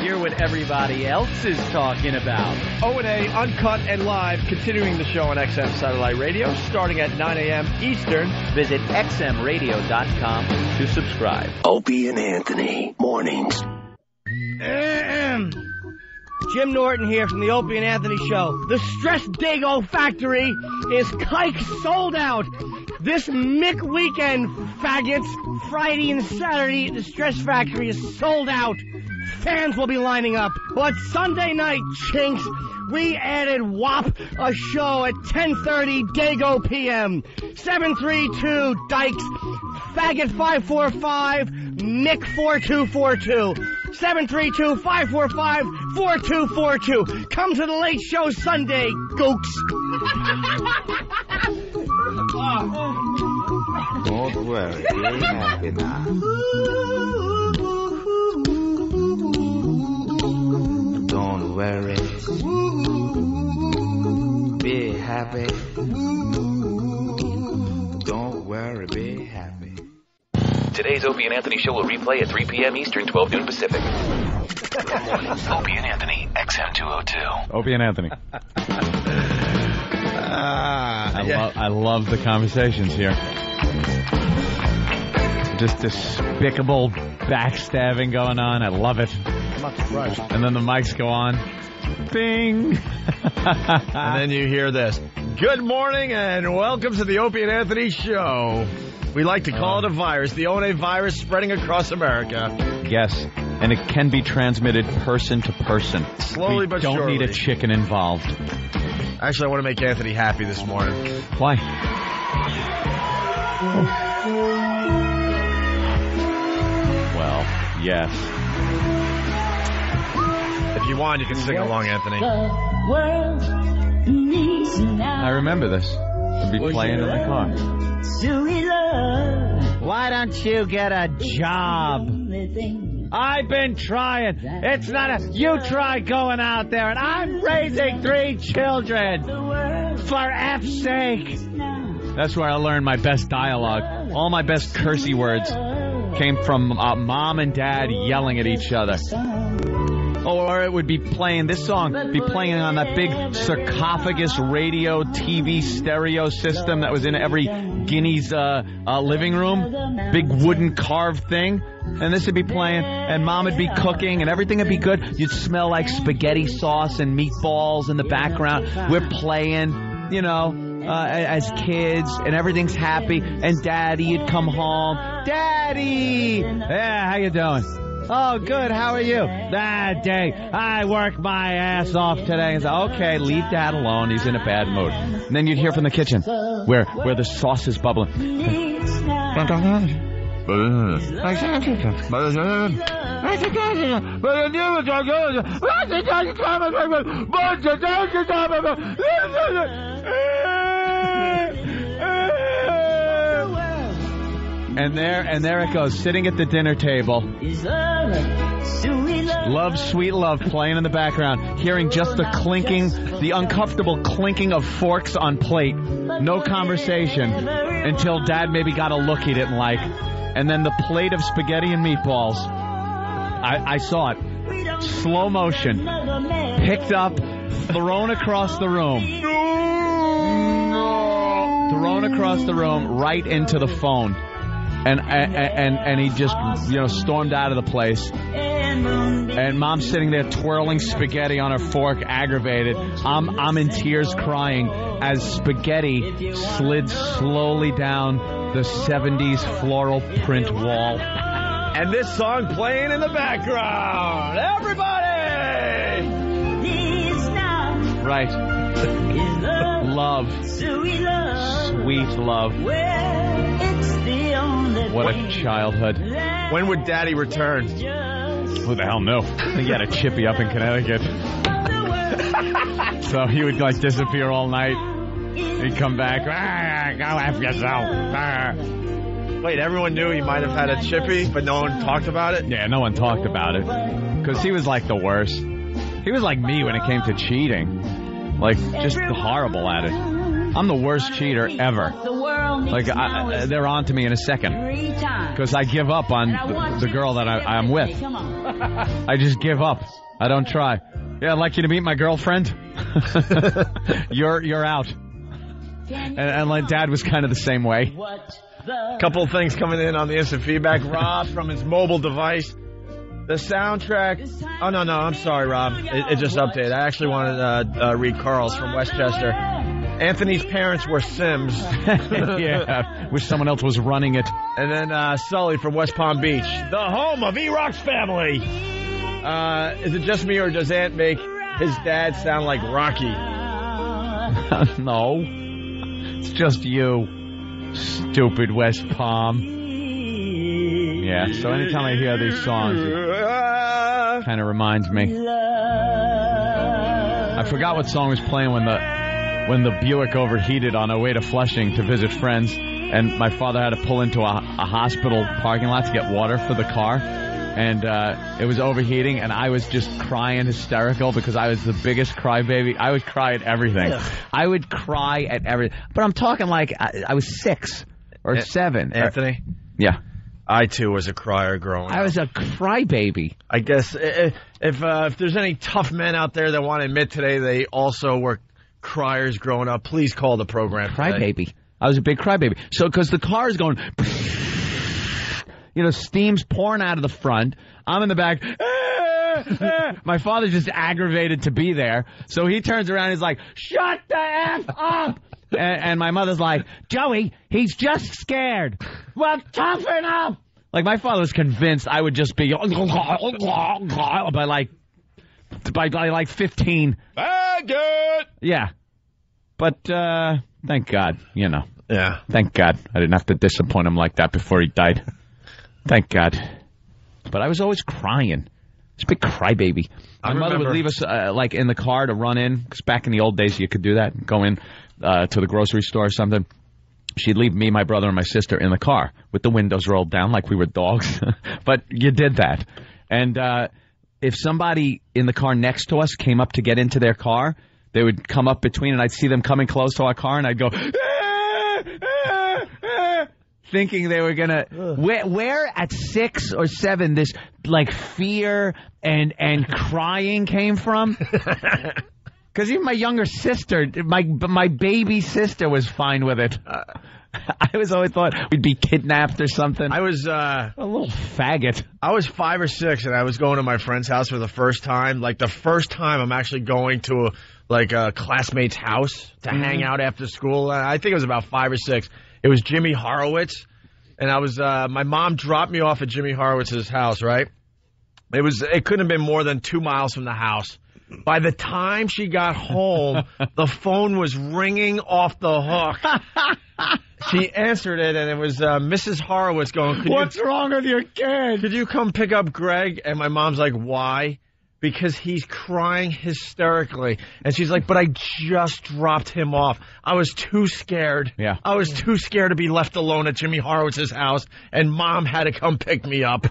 Hear what everybody else is talking about. O&A, uncut and live, continuing the show on XM Satellite Radio, starting at 9 a.m. Eastern. Visit xmradio.com to subscribe. Opie and Anthony, mornings. Jim Norton here from the Opie and Anthony Show. The Stress Dago Factory is kike sold out. This Mick weekend, faggots, Friday and Saturday, the Stress Factory is sold out. Fans will be lining up. But Sunday night, chinks, we added WAP, a show at 10:30 Dago PM. 732 Dykes, Faggot 545, Mick 4242. 732-545-4242. Come to the Late Show Sunday, gooks. Don't worry, be happy now. Don't worry, be happy. Don't worry, be happy. Today's Opie and Anthony show will replay at 3 p.m. Eastern, 12 noon Pacific. Opie and Anthony, XM202. Opie and Anthony. I love the conversations here. Just despicable backstabbing going on. I love it. I'm not surprised. And then the mics go on. Bing! And then you hear this. Good morning and welcome to the Opie and Anthony show. We like to call it a virus, the O&A virus spreading across America. Yes, and it can be transmitted person to person. Slowly but surely. We don't need a chicken involved. Actually, I want to make Anthony happy this morning. Why? Well, yes. If you want, you can sing along, Anthony. I remember this. I'd be playing in the car. Why don't you get a job? I've been trying. It's not a... You try going out there, and I'm raising 3 children. For F's sake. That's where I learned my best dialogue. All my best cursey words came from mom and dad yelling at each other. Or it would be playing, this song, be playing on that big sarcophagus radio, TV, stereo system that was in every Guinea's living room. Big wooden carved thing. And this would be playing, and Mom would be cooking, and everything would be good. You'd smell like spaghetti sauce and meatballs in the background. We're playing, you know, as kids, and everything's happy. And Daddy would come home. Daddy! Yeah, how you doing? Oh, good. How are you? That day, I worked my ass off today. And say, okay, leave Dad alone. He's in a bad mood. And then you'd hear from the kitchen where the sauce is bubbling. And there it goes, sitting at the dinner table. Love, Sweet Love playing in the background, hearing just the clinking, the uncomfortable clinking of forks on plate. No conversation until Dad maybe got a look he didn't like. And then the plate of spaghetti and meatballs. I saw it. Slow motion. Picked up, thrown across the room. Thrown across the room right into the phone. And he just, stormed out of the place. And Mom's sitting there twirling spaghetti on her fork, aggravated. I'm in tears crying as spaghetti slid slowly down the 70s floral print wall. And this song playing in the background. Everybody! Right. Love. Sweet love. What a childhood. When would Daddy return? Who the hell knew? I think he had a chippy up in Connecticut. So he would disappear all night. He'd come back. Go F yourself. Wait, everyone knew he might have had a chippy, but no one talked about it? Yeah, no one talked about it. Because he was like the worst. He was like me when it came to cheating. Like, just horrible at it. I'm the worst cheater ever. Like, they're on to me in a second. Because I give up on the girl that I'm with. I just give up. I don't try. Yeah, I'd like you to meet my girlfriend. You're out. And like Dad was kind of the same way. Couple of things coming in on the instant feedback. Rob from his mobile device. The soundtrack. Oh, no, I'm sorry, Rob. It just updated. I actually wanted to read Carl's from Westchester. Anthony's parents were Sims. Yeah, wish someone else was running it. And then Sully from West Palm Beach, the home of E-Rock's family. Is it just me, or does Ant make his dad sound like Rocky? No, it's just you, stupid West Palm. Yeah, so anytime I hear these songs, it kind of reminds me. I forgot what song was playing when the Buick overheated on our way to Flushing to visit friends, and my father had to pull into a hospital parking lot to get water for the car, and it was overheating, and I was just crying hysterical because I was the biggest crybaby. I would cry at everything. I would cry at everything. But I'm talking like I was 6 or 7. Anthony? Yeah. I, too, was a crier growing up. I was a crybaby. I guess if there's any tough men out there that want to admit today they also were criers growing up, please call the program. Crybaby. I was a big crybaby. So, because the car is going, steam's pouring out of the front. I'm in the back. My father's just aggravated to be there. So he turns around and he's like, shut the F up. And my mother's like, Joey, he's just scared. Well, toughen up. Like, my father was convinced I would just be by like 15. Good. Yeah. But thank God, Yeah. Thank God I didn't have to disappoint him like that before he died. Thank God. But I was always crying. She's a big crybaby. My mother would leave us like in the car to run in, because back in the old days you could do that, go in to the grocery store or something. She'd leave me, my brother, and my sister in the car with the windows rolled down like we were dogs. But you did that. And if somebody in the car next to us came up to get into their car, they would come up between, and I'd see them coming close to our car, and I'd go, thinking they were going to... Where at 6 or 7 this, like, fear and crying came from? Because even my younger sister, my baby sister was fine with it. I always thought we'd be kidnapped or something. I was a little faggot. I was 5 or 6, and I was going to my friend's house for the first time. Like the first time I'm actually going to a classmate's house to hang out after school. I think it was about 5 or 6. It was Jimmy Horowitz, and I was my mom dropped me off at Jimmy Horowitz's house. Right, it couldn't have been more than 2 miles from the house. By the time she got home, the phone was ringing off the hook. She answered it, and it was Mrs. Horowitz going, What's wrong with your kid? Could you come pick up Greg? And my mom's like, why? Because he's crying hysterically. And she's like, but I just dropped him off. I was too scared. Yeah. I was too scared to be left alone at Jimmy Horowitz's house, and Mom had to come pick me up.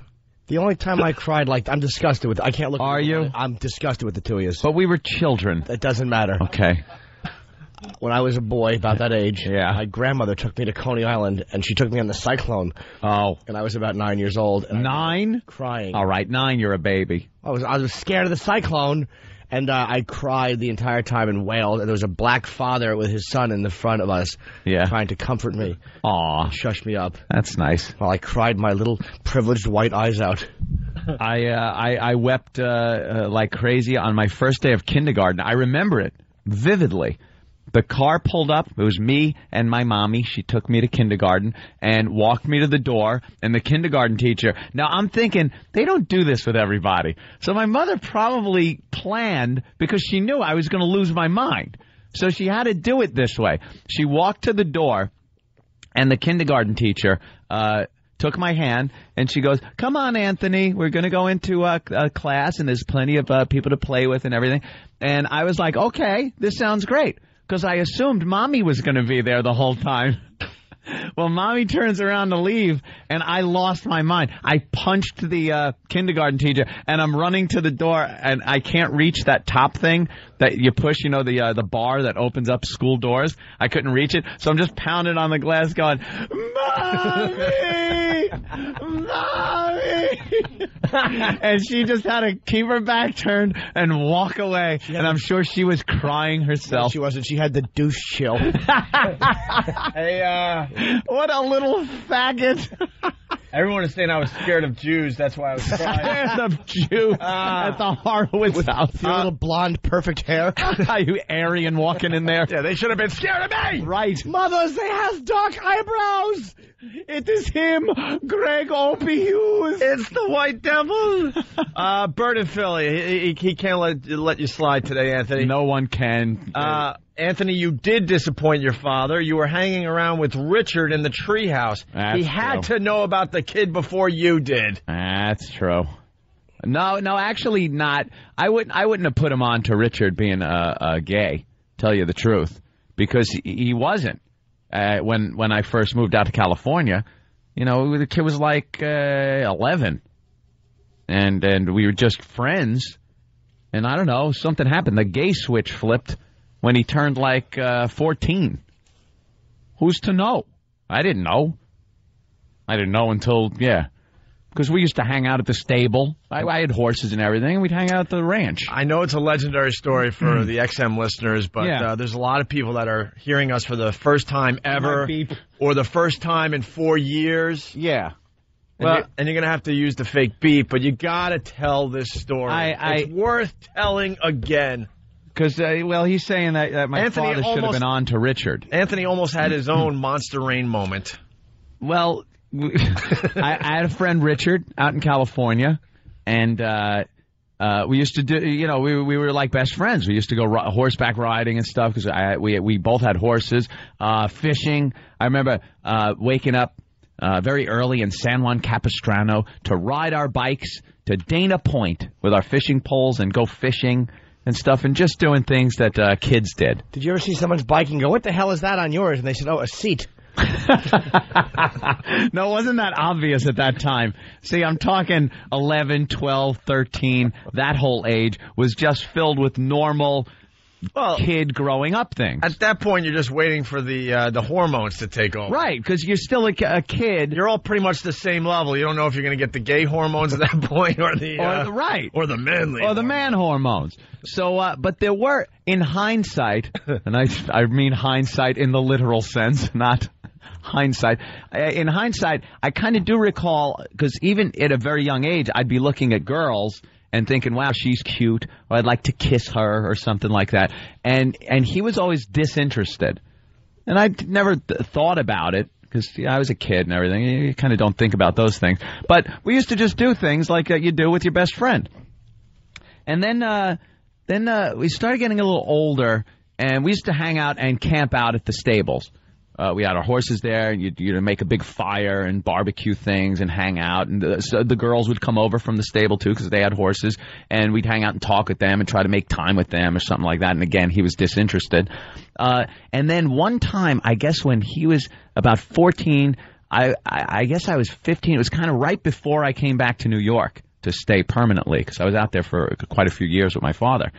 The only time I cried, I'm disgusted with it. I can't look. Are you? I'm disgusted with the two of you. But we were children. It doesn't matter. Okay. When I was a boy, about that age, yeah, my grandmother took me to Coney Island, and she took me on the Cyclone. Oh. And I was about 9 years old. 9? Crying. All right, 9, you're a baby. I was scared of the cyclone, and I cried the entire time and wailed. And there was a black father with his son in the front of us, trying to comfort me. Aw. Shush me up. That's nice. While I cried my little privileged white eyes out. I wept like crazy on my first day of kindergarten. I remember it vividly. The car pulled up. It was me and my mommy. She took me to kindergarten and walked me to the door. And the kindergarten teacher. Now, I'm thinking, they don't do this with everybody. So my mother probably planned, because she knew I was going to lose my mind. So she had to do it this way. She walked to the door, and the kindergarten teacher took my hand, and she goes, come on, Anthony, we're going to go into a class, and there's plenty of people to play with and everything. And I was like, okay, this sounds great, because I assumed Mommy was going to be there the whole time. Well, Mommy turns around to leave, and I lost my mind. I punched the kindergarten teacher, and I'm running to the door, and I can't reach that top thing that you push, the bar that opens up school doors. I couldn't reach it, so I'm just pounding on the glass going, Mommy! Mommy! And she just had to keep her back turned and walk away, and I'm sure she was crying herself. No, she wasn't. She had the douche chill. Hey, what a little faggot. Everyone is saying I was scared of Jews. That's why I was crying. Scared of Jew at the Horowitz house. Your little blonde, perfect hair. You Aryan walking in there. Yeah, they should have been scared of me. Right. Mother, they has dark eyebrows. It is him, Greg Opie Hughes. It's the White Devil. Bert in Philly. He can't let you slide today, Anthony. No one can. Anthony, you did disappoint your father. You were hanging around with Richard in the treehouse. He had to know about the kid before you did. That's true. No, actually not. I wouldn't have put him on to Richard being gay, tell you the truth, because he wasn't. When I first moved out to California, the kid was like 11, and we were just friends. And I don't know, something happened. The gay switch flipped when he turned like 14. Who's to know? I didn't know. I didn't know until, because we used to hang out at the stable. I had horses and everything, and we'd hang out at the ranch. I know it's a legendary story for the XM listeners, but there's a lot of people that are hearing us for the first time ever, or the first time in 4 years. Yeah. And you're going to have to use the fake beep, but you got to tell this story. It's worth telling again. Because, he's saying that my father should have been on to Richard. Anthony almost had his own Monster Rain moment. Well, I had a friend, Richard, out in California, and we used to do, we were like best friends. We used to go horseback riding and stuff because we both had horses, fishing. I remember waking up very early in San Juan Capistrano to ride our bikes to Dana Point with our fishing poles and go fishing and stuff and just doing things that kids did. Did you ever see someone's bike and go, what the hell is that on yours? And they said, oh, a seat. No, it wasn't that obvious at that time. See, I'm talking 11, 12, 13. That whole age was just filled with normal kid growing up things. At that point, you're just waiting for the hormones to take over. Right, because you're still a kid. You're all pretty much the same level. You don't know if you're going to get the gay hormones at that point or the or the manly or the man hormones. So, but there were, in hindsight, and I mean hindsight in the literal sense, not hindsight. In hindsight, I kind of do recall, because even at a very young age, I'd be looking at girls and thinking, wow, she's cute, or I'd like to kiss her, or something like that. And he was always disinterested. And I never thought about it, because I was a kid and everything. You kind of don't think about those things. But we used to just do things like you do with your best friend. And then we started getting a little older, and we used to hang out and camp out at the stables. We had our horses there, and you'd make a big fire and barbecue things and hang out. And so the girls would come over from the stable, too, because they had horses. And we'd hang out and talk with them and try to make time with them or something like that. And, again, he was disinterested. And then one time, I guess when he was about 14, I guess I was 15. It was kind of right before I came back to New York to stay permanently, because I was out there for quite a few years with my father.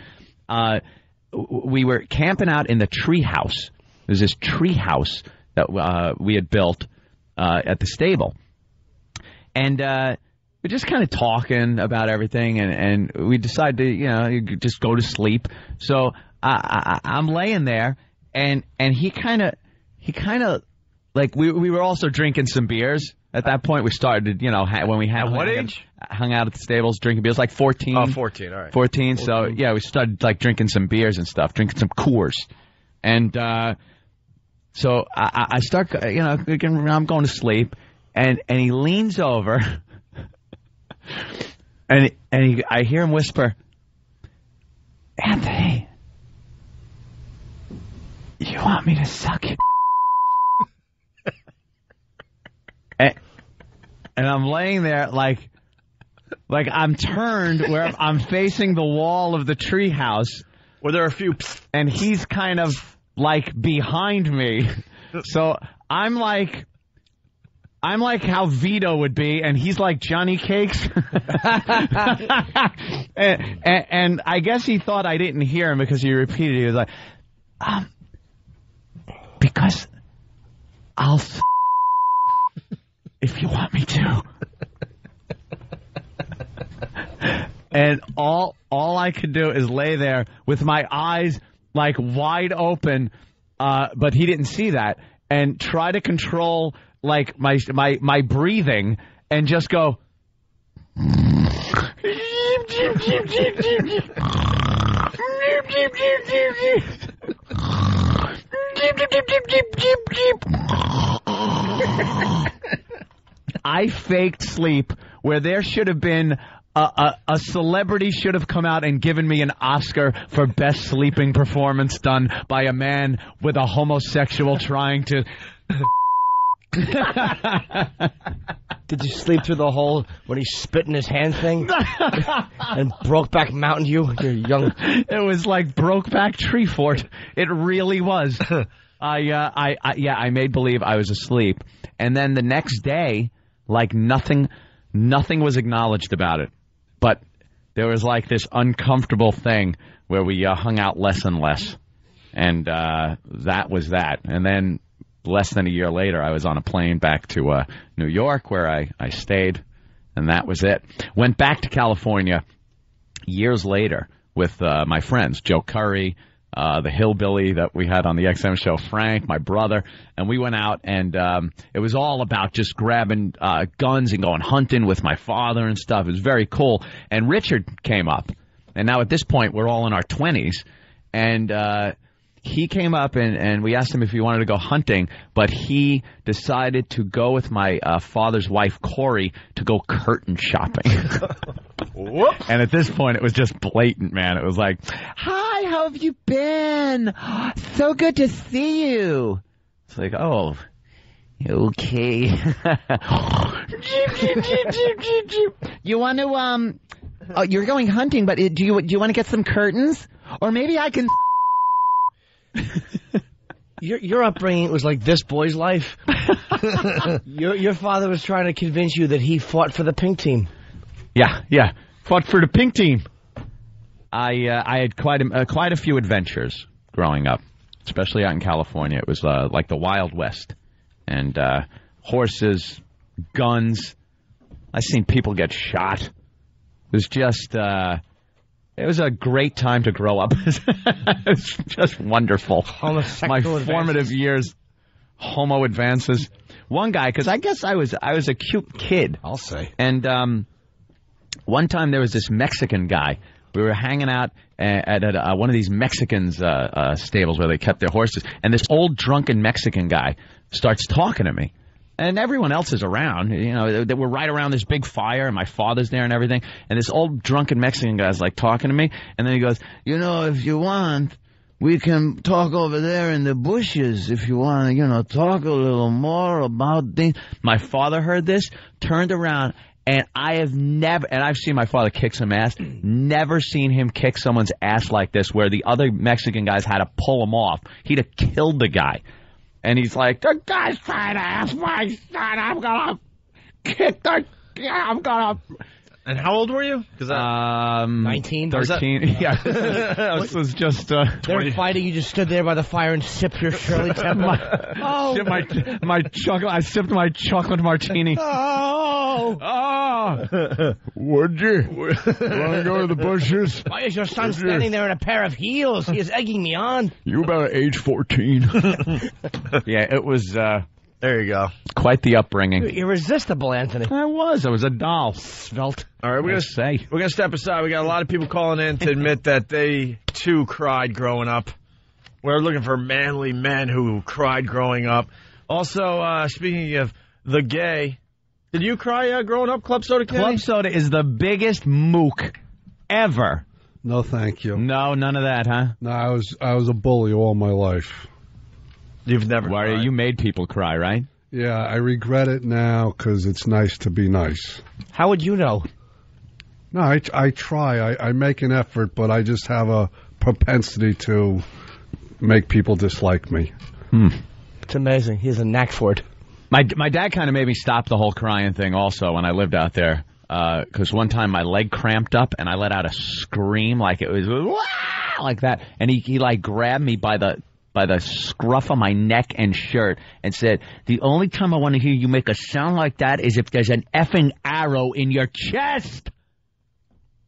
We were camping out in the tree house. There's this tree house that we had built at the stable. And we're just kind of talking about everything, and we decided to, just go to sleep. So I'm laying there, and he kind of, like, we were also drinking some beers. At that point, we started, when we had... At what age? Hung out at the stables, drinking beers, like 14. Oh, 14, all right. 14, so, yeah, we started, like, drinking some beers and stuff, drinking some Coors. And... So I start, I'm going to sleep, and he leans over, and I hear him whisper, Anthony, you want me to suck it? and I'm laying there like I'm turned where I'm facing the wall of the treehouse, where there are a few, and he's kind of like behind me. So I'm like how Vito would be, and he's like Johnny Cakes. and I guess he thought I didn't hear him because he repeated. He was like, because I'll if you want me to. And all I could do is lay there with my eyes like wide open, but he didn't see that, and try to control like my breathing and just go. I faked sleep where there should have been a celebrity should have come out and given me an Oscar for best sleeping performance done by a man with a homosexual trying to... Did you sleep through the whole when he spit in his hand thing? And Brokeback Mountain you? You're young. It was like Brokeback Tree Fort. It really was. I made believe I was asleep. And then the next day, like nothing was acknowledged about it. But there was like this uncomfortable thing where we hung out less and less. And that was that. And then less than a year later, I was on a plane back to New York where I stayed. And that was it. Went back to California years later with my friends, Joe Curry, the hillbilly that we had on the XM show, Frank, my brother, and we went out, and it was all about just grabbing guns and going hunting with my father and stuff. It was very cool. And Richard came up, and now at this point we're all in our 20s, and he came up, and we asked him if he wanted to go hunting, but he decided to go with my father's wife, Corey, to go curtain shopping. Whoops. And at this point, it was just blatant, man. It was like, hi, how have you been? So good to see you. It's like, oh, Okay. You want to, oh, you're going hunting, but do you want to get some curtains? Or maybe I can... Your upbringing was like this boy's life. Your father was trying to convince you that he fought for the pink team. Yeah. Fought for the pink team. I had quite a few adventures growing up, especially out in California. It was like the Wild West. And horses, guns. I've seen people get shot. It was just... it was a great time to grow up. It was just wonderful. My formative years, homo advances. One guy, because I guess I was a cute kid. I'll say. And one time there was this Mexican guy. We were hanging out at one of these Mexicans' stables where they kept their horses. And this old drunken Mexican guy starts talking to me. And everyone else is around, you know, they were right around this big fire, and my father's there and everything. And this old drunken Mexican guy's like talking to me, and then he goes, you know, if you want, we can talk over there in the bushes if you want to, you know, talk a little more about things. My father heard this, turned around, and I have never, and I've seen my father kick some ass, never seen him kick someone's ass like this, where the other Mexican guys had to pull him off. He'd have killed the guy. And he's like, the guy's trying to ask my son, I'm going to kick the... I'm going to... And how old were you? 19? 13. Yeah. This was just... They were fighting, you just stood there by the fire and sipped your Shirley Temple. my chocolate... I sipped my chocolate martini. Would you? Want to go to the bushes? Why is your son standing there in a pair of heels? He is egging me on. You about age 14. Yeah, it was... there you go. Quite the upbringing. You're irresistible, Anthony. I was a doll. Svelte. All right, we're gonna step aside. We got a lot of people calling in to admit that they too cried growing up. We're looking for manly men who cried growing up. Also, speaking of the gay, did you cry growing up, Club Soda Kenny? Club Soda is the biggest mook ever. No, thank you. No, none of that, huh? No, I was a bully all my life. You've never cried. You made people cry, right? Yeah, I regret it now because it's nice to be nice. How would you know? No, I try. I make an effort, but I just have a propensity to make people dislike me. It's amazing. He has a knack for it. My dad kind of made me stop the whole crying thing also when I lived out there. Because one time my leg cramped up and I let out a scream like it was Wah! Like that. And he like grabbed me by the scruff of my neck and shirt and said, the only time I want to hear you make a sound like that is if there's an effing arrow in your chest.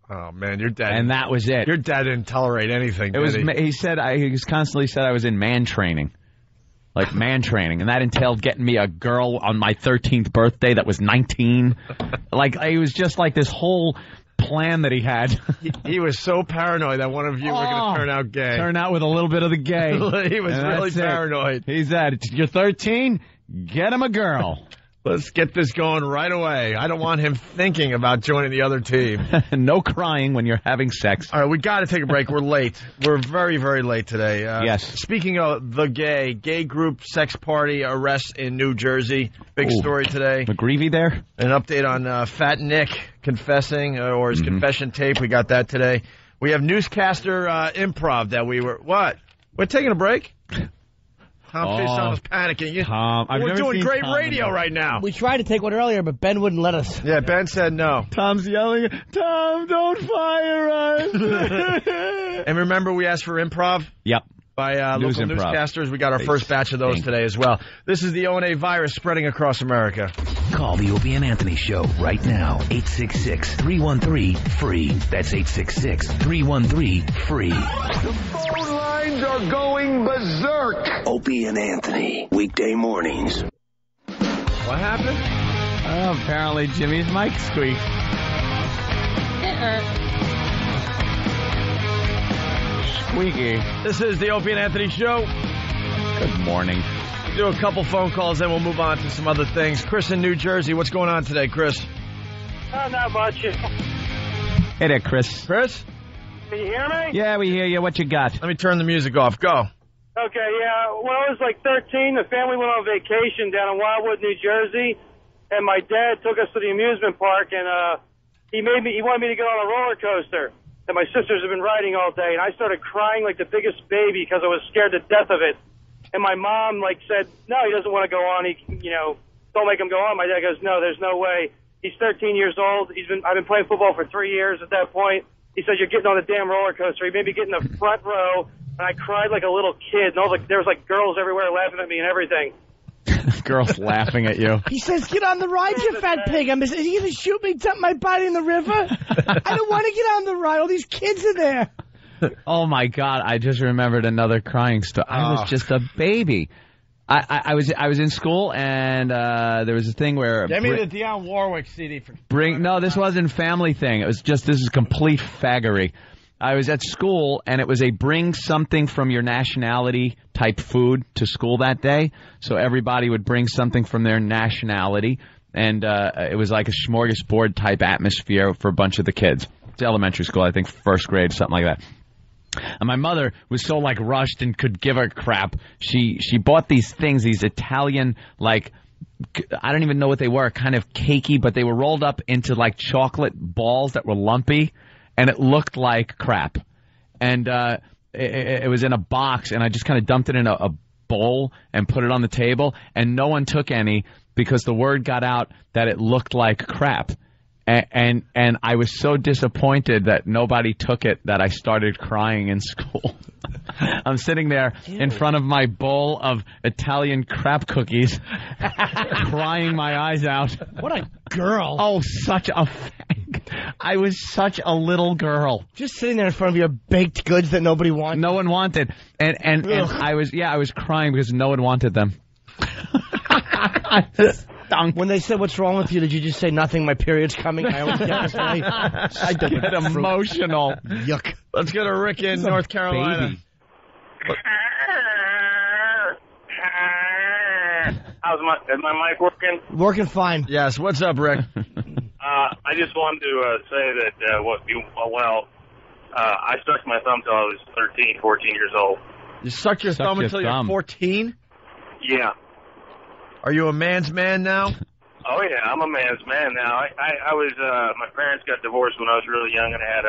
Oh, man, your dad... And that was it. Your dad didn't tolerate anything, He said, he constantly said I was in man training. Like man training. And that entailed getting me a girl on my 13th birthday that was 19. Like, it was just like this whole... plan that he had. He was so paranoid that one of you were going to turn out gay. Turn out with a little bit of the gay. He was really paranoid. He said, you're 13, get him a girl. Let's get this going right away. I don't want him thinking about joining the other team. No crying when you're having sex. All right, we got to take a break. We're late. We're very, very late today. Yes. Speaking of the gay group sex party arrests in New Jersey. Big story today. McGreevy there? An update on Fat Nick confessing, or his confession tape. We got that today. We have newscaster improv that we were... What? We're taking a break? Tom Faison was panicking. Tom, we're doing great radio right now. We tried to take one earlier, but Ben wouldn't let us. Yeah, Ben said no. Tom's yelling, Tom, don't fire us. And remember we asked for improv? Yep. By local newscasters. We got our first batch of those today as well. This is the O&A virus spreading across America. Call the Opie and Anthony Show right now. 866-313-FREE. That's 866-313-FREE. The phone lines are going berserk. Opie and Anthony, weekday mornings. What happened? Oh, apparently Jimmy's mic squeaked. Squeaky. This is the Opie and Anthony Show. Good morning. Do a couple phone calls, then we'll move on to some other things. Chris in New Jersey, what's going on today, Chris? Not much. Hey there, Chris. Chris? Can you hear me? Yeah, we hear you. What you got? Let me turn the music off. Go. Okay, yeah. When I was like 13, the family went on vacation down in Wildwood, New Jersey, and my dad took us to the amusement park, and he wanted me to get on a roller coaster that my sisters have been riding all day, and I started crying like the biggest baby because I was scared to death of it. And my mom said, no, he doesn't want to go on. Don't make him go on. My dad goes, no, there's no way. He's 13 years old. I've been playing football for 3 years at that point. He said, you're getting on the damn roller coaster. He made me get in the front row. And I cried like a little kid. And there was girls everywhere laughing at me and everything. Girls laughing at you. He says, get on the ride, you fat pig. Is he going to shoot me, dump my body in the river? I don't want to get on the ride. All these kids are there. Oh, my God. I just remembered another crying story. I was just a baby. I was in school, and there was a thing where... Give me the Dionne Warwick CD. No, this wasn't family thing. It was just, this is complete faggery. I was at school, and it was a bring something from your nationality type food to school that day. So everybody would bring something from their nationality, and it was like a smorgasbord type atmosphere for a bunch of the kids. It's elementary school, I think first grade, something like that. And my mother was so rushed and could give a crap. She bought these things, these Italian, I don't even know what they were, kind of cakey, but they were rolled up into chocolate balls that were lumpy. And it looked like crap. And it was in a box, and I just kind of dumped it in a bowl and put it on the table. And no one took any because the word got out that it looked like crap. And I was so disappointed that nobody took it that I started crying in school. I'm sitting there in front of my bowl of Italian crap cookies, crying my eyes out. What a girl. Oh, such a fag. I was such a little girl. Just sitting there in front of your baked goods that nobody wanted. No one wanted. And I was crying because no one wanted them. When they said, what's wrong with you, did you just say nothing? My period's coming. I always get this way. I get emotional. Yuck. Let's go to Rick in North Carolina. Baby. Is my mic working? Working fine. Yes. What's up, Rick? I just wanted to say that, I stuck my thumb till I was 13, 14 years old. You sucked your thumb until you're 14? Yeah. Are you a man's man now? Oh, yeah, I'm a man's man now. I was, my parents got divorced when I was really young, and I had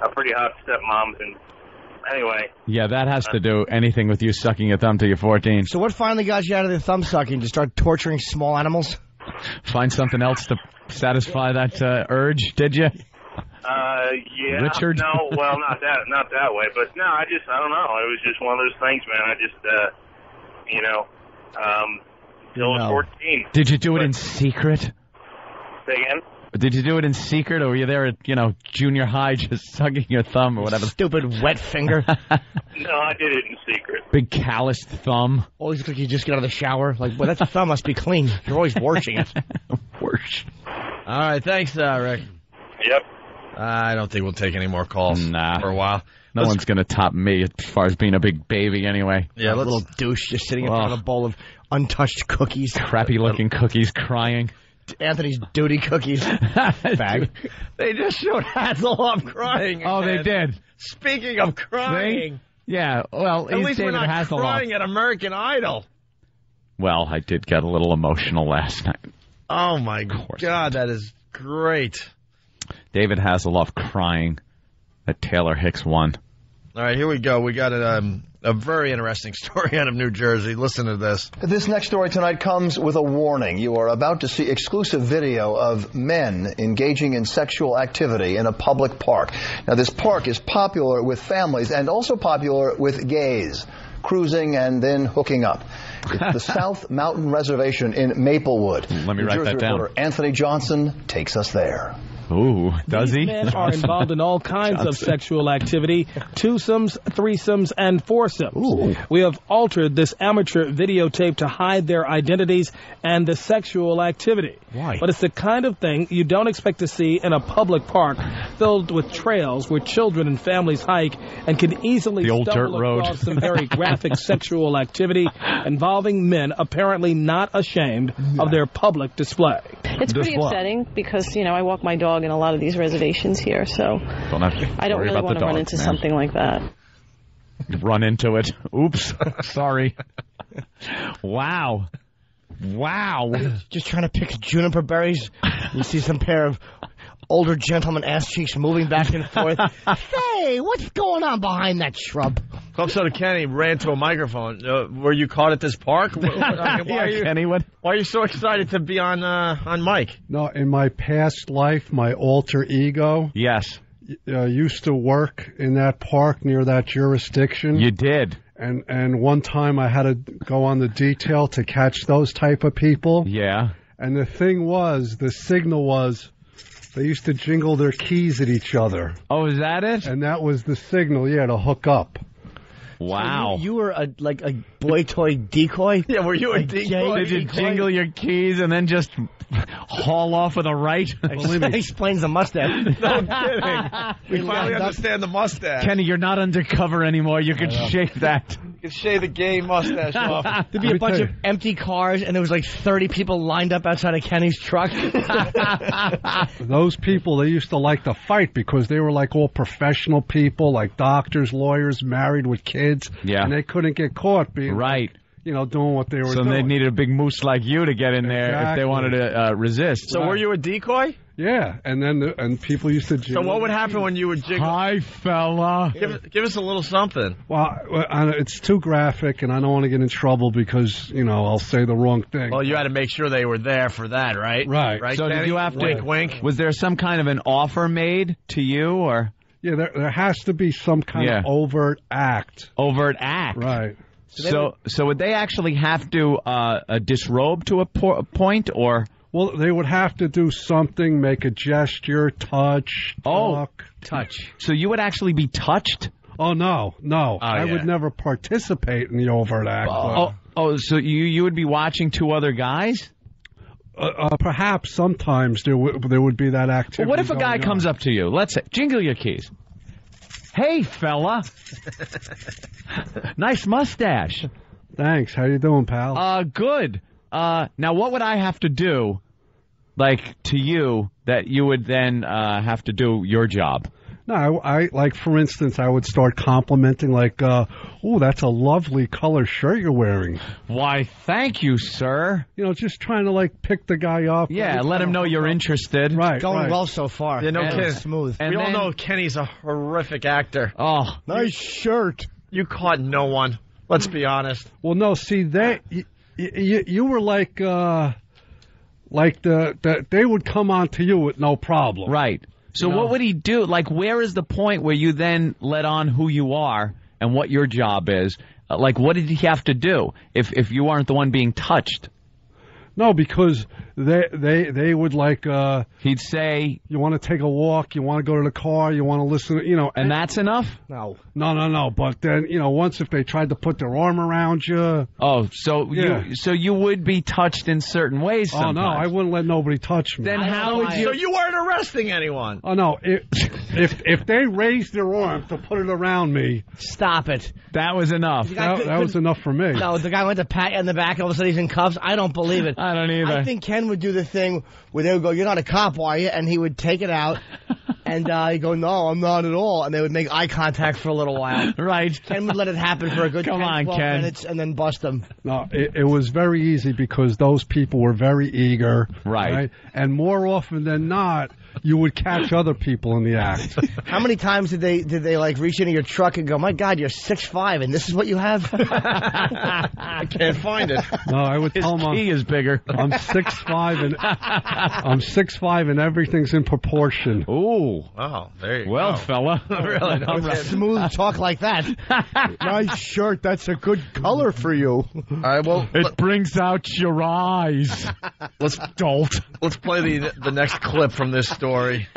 a pretty hot stepmom, and anyway. Yeah, that has to do anything with you sucking your thumb till you're 14. So what finally got you out of the thumb sucking? To start torturing small animals? Find something else to satisfy that urge, did you? Yeah. Richard? No, well, not that way, but no, I don't know. It was just one of those things, man. I just, till I was 14. Did you do it in secret? Say again? Did you do it in secret, or were you there at, junior high just sucking your thumb or whatever? Stupid wet finger. No, I did it in secret. Big calloused thumb. Always looks like you just get out of the shower. That thumb must be clean. You're always washing it. Wash. All right, thanks, Rick. Yep. I don't think we'll take any more calls for a while. No one's going to top me as far as being a big baby anyway. Yeah, little douche just sitting in front of a bowl of untouched cookies. Crappy-looking cookies crying. Anthony's duty cookies. Fag. They just showed Hasselhoff crying. Oh, again. they did. Speaking of crying. Yeah, well, at least David we're not Hasselhoff. crying at American Idol. Well, I did get a little emotional last night. Oh, my God, that is great. David Hasselhoff crying that Taylor Hicks won. All right, here we go. We got a very interesting story out of New Jersey. Listen to this. This next story tonight comes with a warning. You are about to see exclusive video of men engaging in sexual activity in a public park. Now, this park is popular with families and also popular with gays, cruising and then hooking up. It's the South Mountain Reservation in Maplewood. Let me write that down. Reporter Anthony Johnson takes us there. Ooh, does he? These men are involved in all kinds of sexual activity, twosomes, threesomes, and foursomes. Ooh. We have altered this amateur videotape to hide their identities and the sexual activity. Why? But it's the kind of thing you don't expect to see in a public park filled with trails where children and families hike and can easily The old stumble dirt road. across some very graphic sexual activity involving men apparently not ashamed of their public display. It's pretty upsetting because, I walk my dog in a lot of these reservations here, so I don't really want to run into something like that. run into it. Oops. Sorry. Wow. Just trying to pick juniper berries. You see some pair of older gentleman ass cheeks moving back and forth. Hey, what's going on behind that shrub? Club Soda Kenny ran to a microphone. Were you caught at this park? Kenny, what? Why are you so excited to be on mic? No, in my past life, my alter ego. Yes. Used to work in that park near that jurisdiction. You did. And one time I had to go on the detail to catch those type of people. Yeah. And the signal was, they used to jingle their keys at each other. Oh, is that it? And that was the signal, to hook up. Wow. So you were a boy toy decoy? Yeah, were you a decoy? Did you jingle your keys and then just haul off with a right? That explains the mustache. No kidding. We finally understand the mustache. Kenny, you're not undercover anymore. You can shave that. You can shave the gay mustache off. There'd be a bunch of empty cars, and there was 30 people lined up outside of Kenny's truck. Those people, they used to like to fight because they were all professional people, like doctors, lawyers, married with kids. Yeah. And they couldn't get caught being doing what they were doing. So they needed a big moose like you to get in there if they wanted to resist. So were you a decoy? Yeah, and then people used to jingle. So what would happen when you would jingle? Hi, fella. Give us a little something. Well, it's too graphic, and I don't want to get in trouble because, I'll say the wrong thing. Well, you had to make sure they were there for that, right? Right. So Kenny? did you have to... Wink, wink. Was there some kind of an offer made to you, or... Yeah, there has to be some kind of overt act. Overt act. Right. So would they actually have to disrobe to a point, or? Well, they would have to do something, make a gesture, touch, talk. Touch. So you would actually be touched? Oh, no. I would never participate in the overt act. So you would be watching two other guys? Perhaps sometimes there would be that activity. Well, what if a guy comes up to you? Let's say, jingle your keys. Hey, fella. Nice mustache. Thanks. How you doing, pal? Good. Now, what would I have to do, to you, that you would then have to do your job? No, I for instance, I would start complimenting, oh, that's a lovely color shirt you're wearing. Why, thank you, sir. Just trying to, pick the guy up. Yeah, let him know you're interested. Right. Going well so far. Yeah, no kidding. Smooth. We all know Kenny's a horrific actor. Oh. Nice shirt. You caught no one. Let's be honest. Well, no, see, you were they would come on to you with no problem. Right. So what would he do? Where is the point where you then let on who you are and what your job is? What did he have to do if you aren't the one being touched? No, because they would he'd say, you want to take a walk, you want to go to the car, you want to listen, and that's enough? No. But then, once if they tried to put their arm around you. Oh, so you would be touched in certain ways sometimes. Oh, no, I wouldn't let nobody touch me. Then how would you? So you weren't arresting anyone? Oh, no. If they raised their arm to put it around me. Stop it. That was enough. That was enough for me. No, the guy went to pat you in the back and all of a sudden he's in cuffs. I don't believe it. I don't either. I think Ken would do the thing where they would go, "You're not a cop, are you?" And he would take it out, and he'd go, "No, I'm not at all." And they would make eye contact for a little while. Right. Ken would let it happen for a good 10, 12 minutes and then bust them. No, it was very easy because those people were very eager. Right. And more often than not, you would catch other people in the act. How many times did they reach into your truck and go, "My God, you're 6'5", and this is what you have"? I can't find it. No, I would tell them key is bigger. I'm 6'5", and everything's in proportion. Ooh. Oh, there you go. Fella. Really? No, smooth talk like that. Nice shirt. That's a good color for you. All right, well, it brings out your eyes. Let's play the next clip from this story.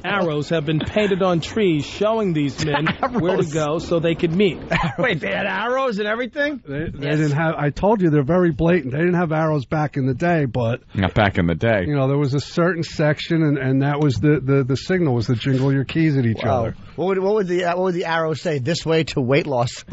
Arrows have been painted on trees showing these men where to go so they could meet. Wait, they had arrows and everything? They didn't have. I told you they're very blatant. They didn't have arrows back in the day, but not back in the day. There was a certain section, and that was the signal was to jingle your keys at each other. What would the arrow say? This way to weight loss.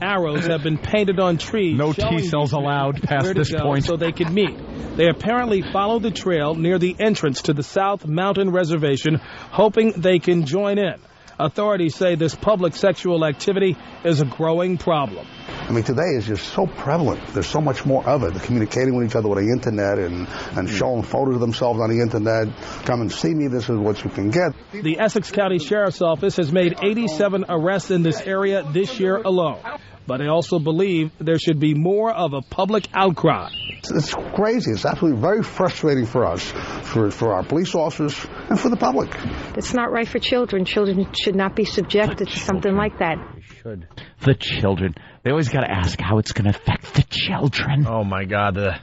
Arrows have been painted on trees. No T-cells allowed past this point. So they could meet. They apparently followed the trail near the entrance to the South Mountain Reservation, hoping they can join in. Authorities say this public sexual activity is a growing problem. I mean, today is just so prevalent. There's so much more of it. They're communicating with each other with the internet and showing photos of themselves on the internet. Come and see me. This is what you can get. The Essex County Sheriff's Office has made 87 arrests in this area this year alone. But they also believe there should be more of a public outcry. It's crazy. It's absolutely very frustrating for us, for our police officers, and for the public. It's not right for children. Children should not be subjected to something like that. Should. The children. They always got to ask how it's going to affect the children. Oh, my God. The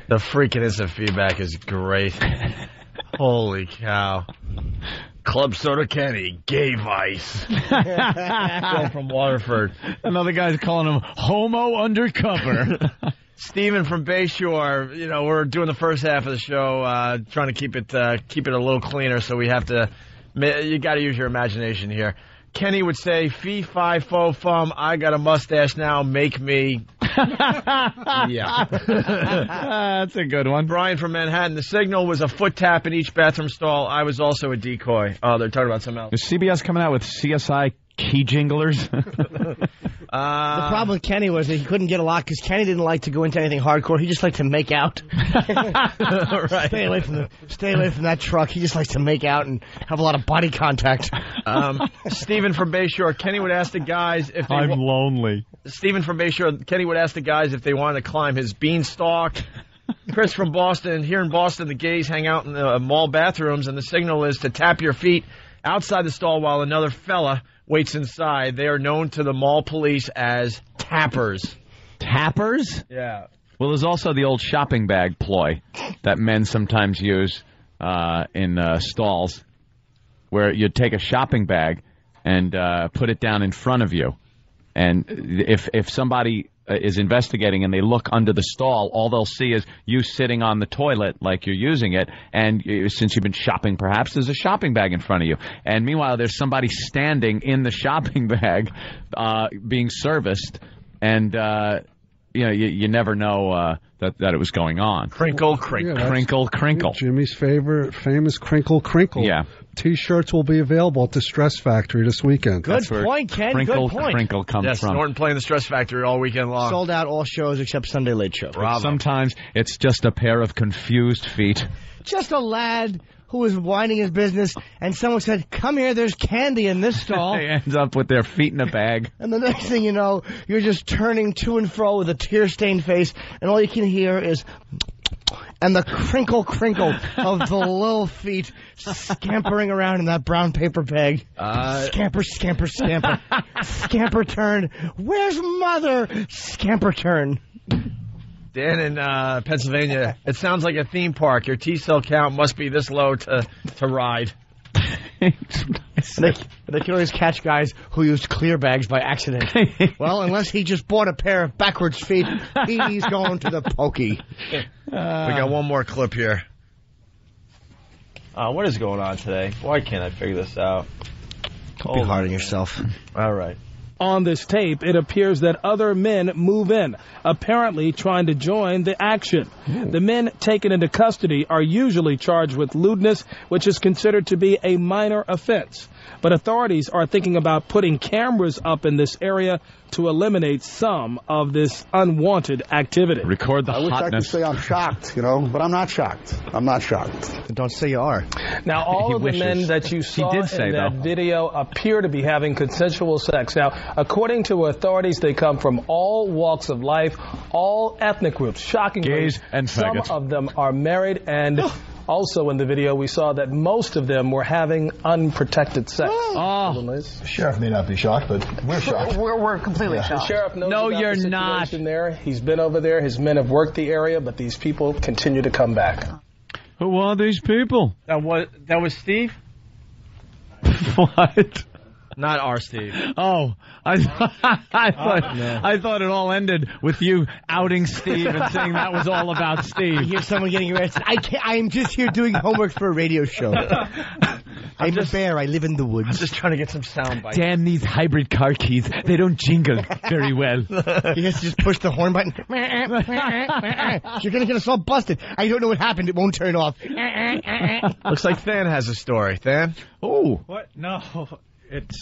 freaking instant feedback is great. Holy cow. Club Soda Kenny, gay vice. Bill from Waterford. Another guy's calling him homo undercover. Stephen from Bayshore. You know, we're doing the first half of the show, trying to keep it a little cleaner, so we have to. You got to use your imagination here. Kenny would say, "Fee, fi, fo, fum. I got a mustache now. Make me." Yeah. That's a good one. Brian from Manhattan. The signal was a foot tap in each bathroom stall. I was also a decoy. Oh, they're talking about something else. Is CBS coming out with CSI key jinglers? The problem with Kenny was that he couldn't get a lot because Kenny didn't like to go into anything hardcore. He just liked to make out. Right. Stay away from that truck. He just likes to make out and have a lot of body contact. Stephen from Bayshore. Kenny would ask the guys if they I'm lonely. Stephen from Bayshore. Kenny would ask the guys if they wanted to climb his beanstalk. Chris from Boston. Here in Boston, the gays hang out in the mall bathrooms, and the signal is to tap your feet outside the stall while another fella waits inside. They are known to the mall police as tappers. Tappers? Yeah. Well, there's also the old shopping bag ploy that men sometimes use in stalls, where you take a shopping bag and put it down in front of you. And if somebody is investigating and they look under the stall, all they'll see is you sitting on the toilet like you're using it, and since you've been shopping, perhaps there's a shopping bag in front of you. And meanwhile, there's somebody standing in the shopping bag being serviced, and you never know that it was going on. Crinkle, crinkle. Yeah, crinkle, crinkle. Jimmy's famous crinkle, crinkle. Yeah. T-shirts will be available at the Stress Factory this weekend. Good point, Ken. Crinkle, Good point. crinkle comes from. Norton playing the Stress Factory all weekend long. Sold out all shows except Sunday Late Show. Bravo. Sometimes it's just a pair of confused feet. Just a lad who was winding his business, and someone said, "Come here, there's candy in this stall." They ends up with their feet in a bag. And the next thing you know, you're just turning to and fro with a tear-stained face, and all you can hear is... and the crinkle, crinkle of the little feet scampering around in that brown paper bag. Scamper, scamper, scamper. Scamper turn. Where's mother? Scamper turn. Dan in Pennsylvania, it sounds like a theme park. Your T-cell count must be this low to ride. They can always catch guys who used clear bags by accident. Well, unless he just bought a pair of backwards feet, he's going to the pokey. We got one more clip here. What is going on today? Why can't I figure this out? Don't be hard on yourself. All right. On this tape, it appears that other men move in, apparently trying to join the action. The men taken into custody are usually charged with lewdness, which is considered to be a minor offense. But authorities are thinking about putting cameras up in this area to eliminate some of this unwanted activity. Record the I wish I could hotness. say I'm shocked, but I'm not shocked. I'm not shocked. Don't say you are. Now, all He of the wishes. men that you saw did say, in that though. video appear to be having consensual sex. Now, according to authorities, they come from all walks of life, all ethnic groups. Shockingly, Gays and some faggots. of them are married, and also in the video we saw that most of them were having unprotected sex. The sheriff may not be shocked, but we're shocked. We're completely The shocked. sheriff knows No, about you're the not. situation there. He's been over there. His men have worked the area, but these people continue to come back. Who are these people? That was Steve? What? Not our Steve. Oh, I thought it all ended with you outing Steve and saying that was all about Steve. You hear someone getting arrested. I'm just here doing homework for a radio show. I'm a bear. I live in the woods. I'm just trying to get some sound bites. Damn these hybrid car keys. They don't jingle very well. You have to just push the horn button. You're going to get us all busted. I don't know what happened. It won't turn off. Looks like Than has a story. Than? Oh. What? No.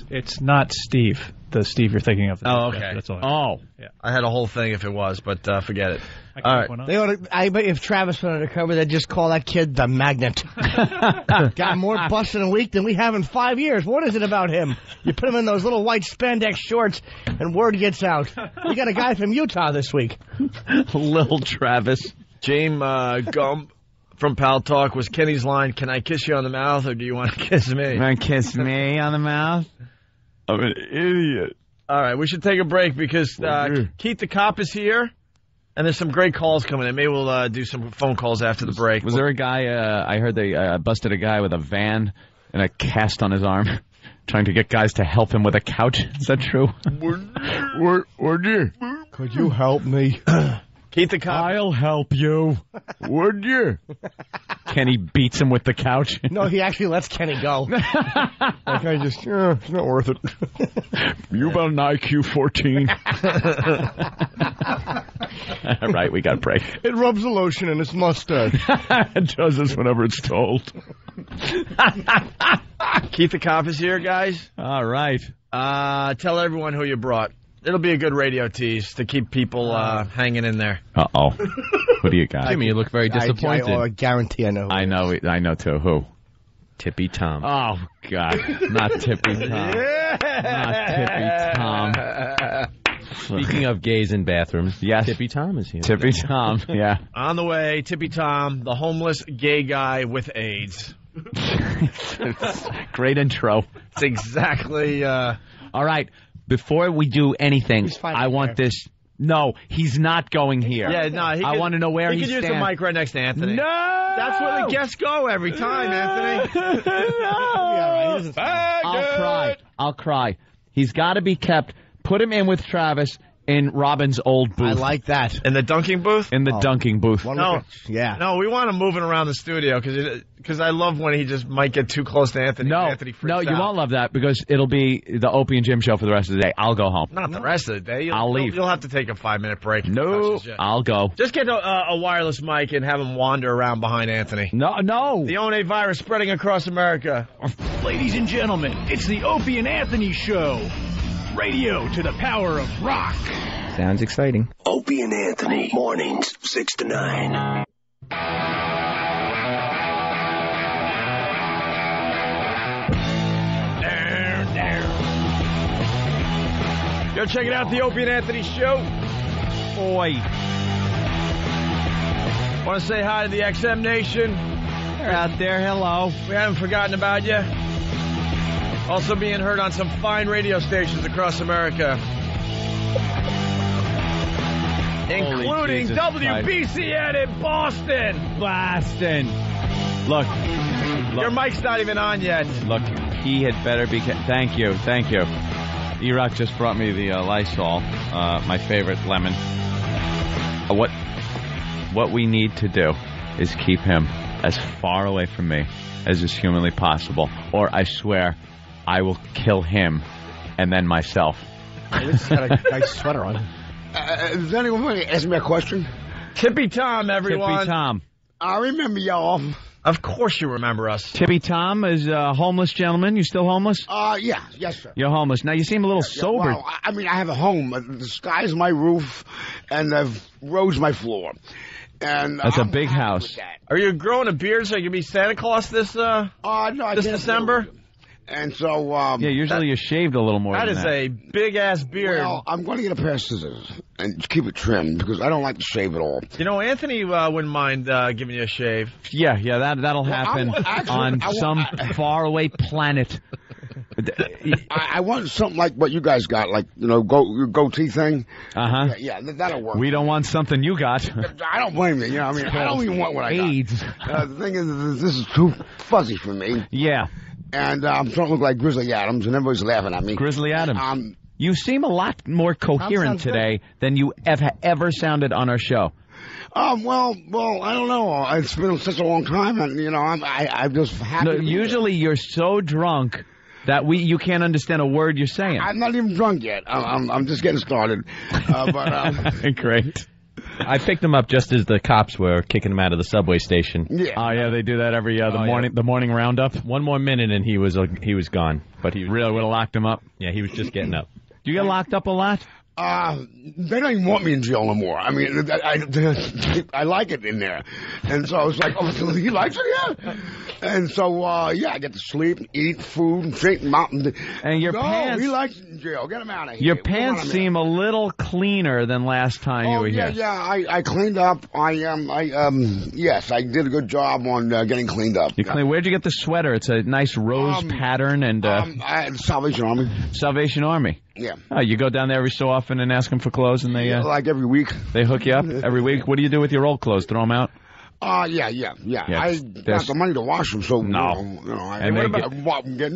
It's not Steve. The Steve you're thinking of. Oh, okay. That's all. Oh, yeah. I had a whole thing if it was, but forget it. All right. They ought to, I bet if Travis went undercover, they'd just call that kid the Magnet. Got more busts in a week than we have in 5 years. What is it about him? You put him in those little white spandex shorts, and word gets out. We got a guy from Utah this week. Little Travis. James Gump from Pal Talk was Kenny's line, "Can I kiss you on the mouth, or do you want to kiss me?" Want to kiss me on the mouth? I'm an idiot. All right, we should take a break because Keith the Cop is here, and there's some great calls coming in. Maybe we'll do some phone calls after the break. Was there a guy, I heard they busted a guy with a van and a cast on his arm, trying to get guys to help him with a couch? Is that true? Would you? Could you help me? Keith the Cop. I'll help you. Would you? Kenny beats him with the couch. No, he actually lets Kenny go. Like I just, it's not worth it. You about an IQ 14. All right, we got a break. It rubs the lotion in his mustache. It does this whenever it's told. Keith the Cop is here, guys. All right. Tell everyone who you brought. It'll be a good radio tease to keep people hanging in there. Uh-oh. What do you got? Jimmy, you look very disappointed. I guarantee I know. I know too. Who? Tippy Tom. Oh, God. Not Tippy Tom. Not Tippy Tom. Speaking of gays in bathrooms, yes. Tippy Tom is here. Tippy Tom, yeah. On the way, Tippy Tom, the homeless gay guy with AIDS. Great intro. It's exactly... All right. Before we do anything, I want this. No, he's not going here. Yeah, no. I want to know where he stands. He could use the mic right next to Anthony. No! That's where the guests go every time, Anthony. No! I'll cry. He's got to be kept. Put him in with Travis in Robin's old booth. I like that. In the dunking booth? In the dunking booth. No, we want him moving around the studio because I love when he just might get too close to Anthony. No, Anthony freaks out. You won't love that because it'll be the Opie and Jim show for the rest of the day. I'll go home. Not the rest of the day. I'll leave. You'll have to take a 5-minute break. No, I'll go. Just get a wireless mic and have him wander around behind Anthony. No. The ONA virus spreading across America. Ladies and gentlemen, it's the Opie and Anthony Show. Radio to the power of rock. Sounds exciting. Opie and Anthony, mornings 6 to 9. Go check it out, the Opie and Anthony Show. Boy. Want to say hi to the XM Nation. They're out there. Hello. We haven't forgotten about you. Also being heard on some fine radio stations across America. Including WBCN in Boston. Look. Your mic's not even on yet. Look, he had better be... Thank you. E-Rock just brought me the Lysol, my favorite lemon. What we need to do is keep him as far away from me as is humanly possible, or I swear I will kill him and then myself. He's got a nice sweater on. Does anyone want to ask me a question? Tippy Tom, everyone. Tippy Tom. I remember y'all. Of course you remember us. Tippy Tom is a homeless gentleman. You still homeless? Yes, sir. You're homeless. Now, you seem a little sober. Well, I mean, I have a home. The sky's my roof, and the road's my floor. And that's a big house. Are you growing a beard so you can be Santa Claus this December? And so, yeah, usually you're shaved a little more. That is a big ass beard. Well, I'm going to get a pair of scissors and keep it trimmed because I don't like to shave at all. You know, Anthony wouldn't mind giving you a shave. Yeah, that'll happen on some faraway planet. I want something like what you guys got, like goatee thing. Yeah, that'll work. We don't want something you got. I don't blame you. You know, I mean, I don't even want what I got. AIDS. The thing is, this is too fuzzy for me. Yeah. And I'm starting to look like Grizzly Adams, and everybody's laughing at me. Grizzly Adams. You seem a lot more coherent today than you ever sounded on our show. Well, I don't know. It's been such a long time, and I'm just happy. No, usually you're so drunk that you can't understand a word you're saying. I'm not even drunk yet. I'm just getting started. Great. I picked him up just as the cops were kicking him out of the subway station. Yeah. Oh yeah, they do that every the morning roundup. One more minute and he was gone. But he really would have locked him up. Yeah, he was just getting up. Do you get locked up a lot? They don't even want me in jail no more. I mean, I like it in there. And so I was like, oh, he likes it here? And so, I get to sleep, eat food, and drink mountain. And your pants... he likes it in jail. Get him out of here. Your pants seem a little cleaner than last time you were here. Yeah, I cleaned up. Yes, I did a good job on getting cleaned up. Where'd you get the sweater? It's a nice rose pattern and... Salvation Army. Salvation Army. Yeah. Oh, you go down there every so often and ask them for clothes, and they like every week. They hook you up every week. What do you do with your old clothes? Throw them out? Yeah. I got the money to wash them, so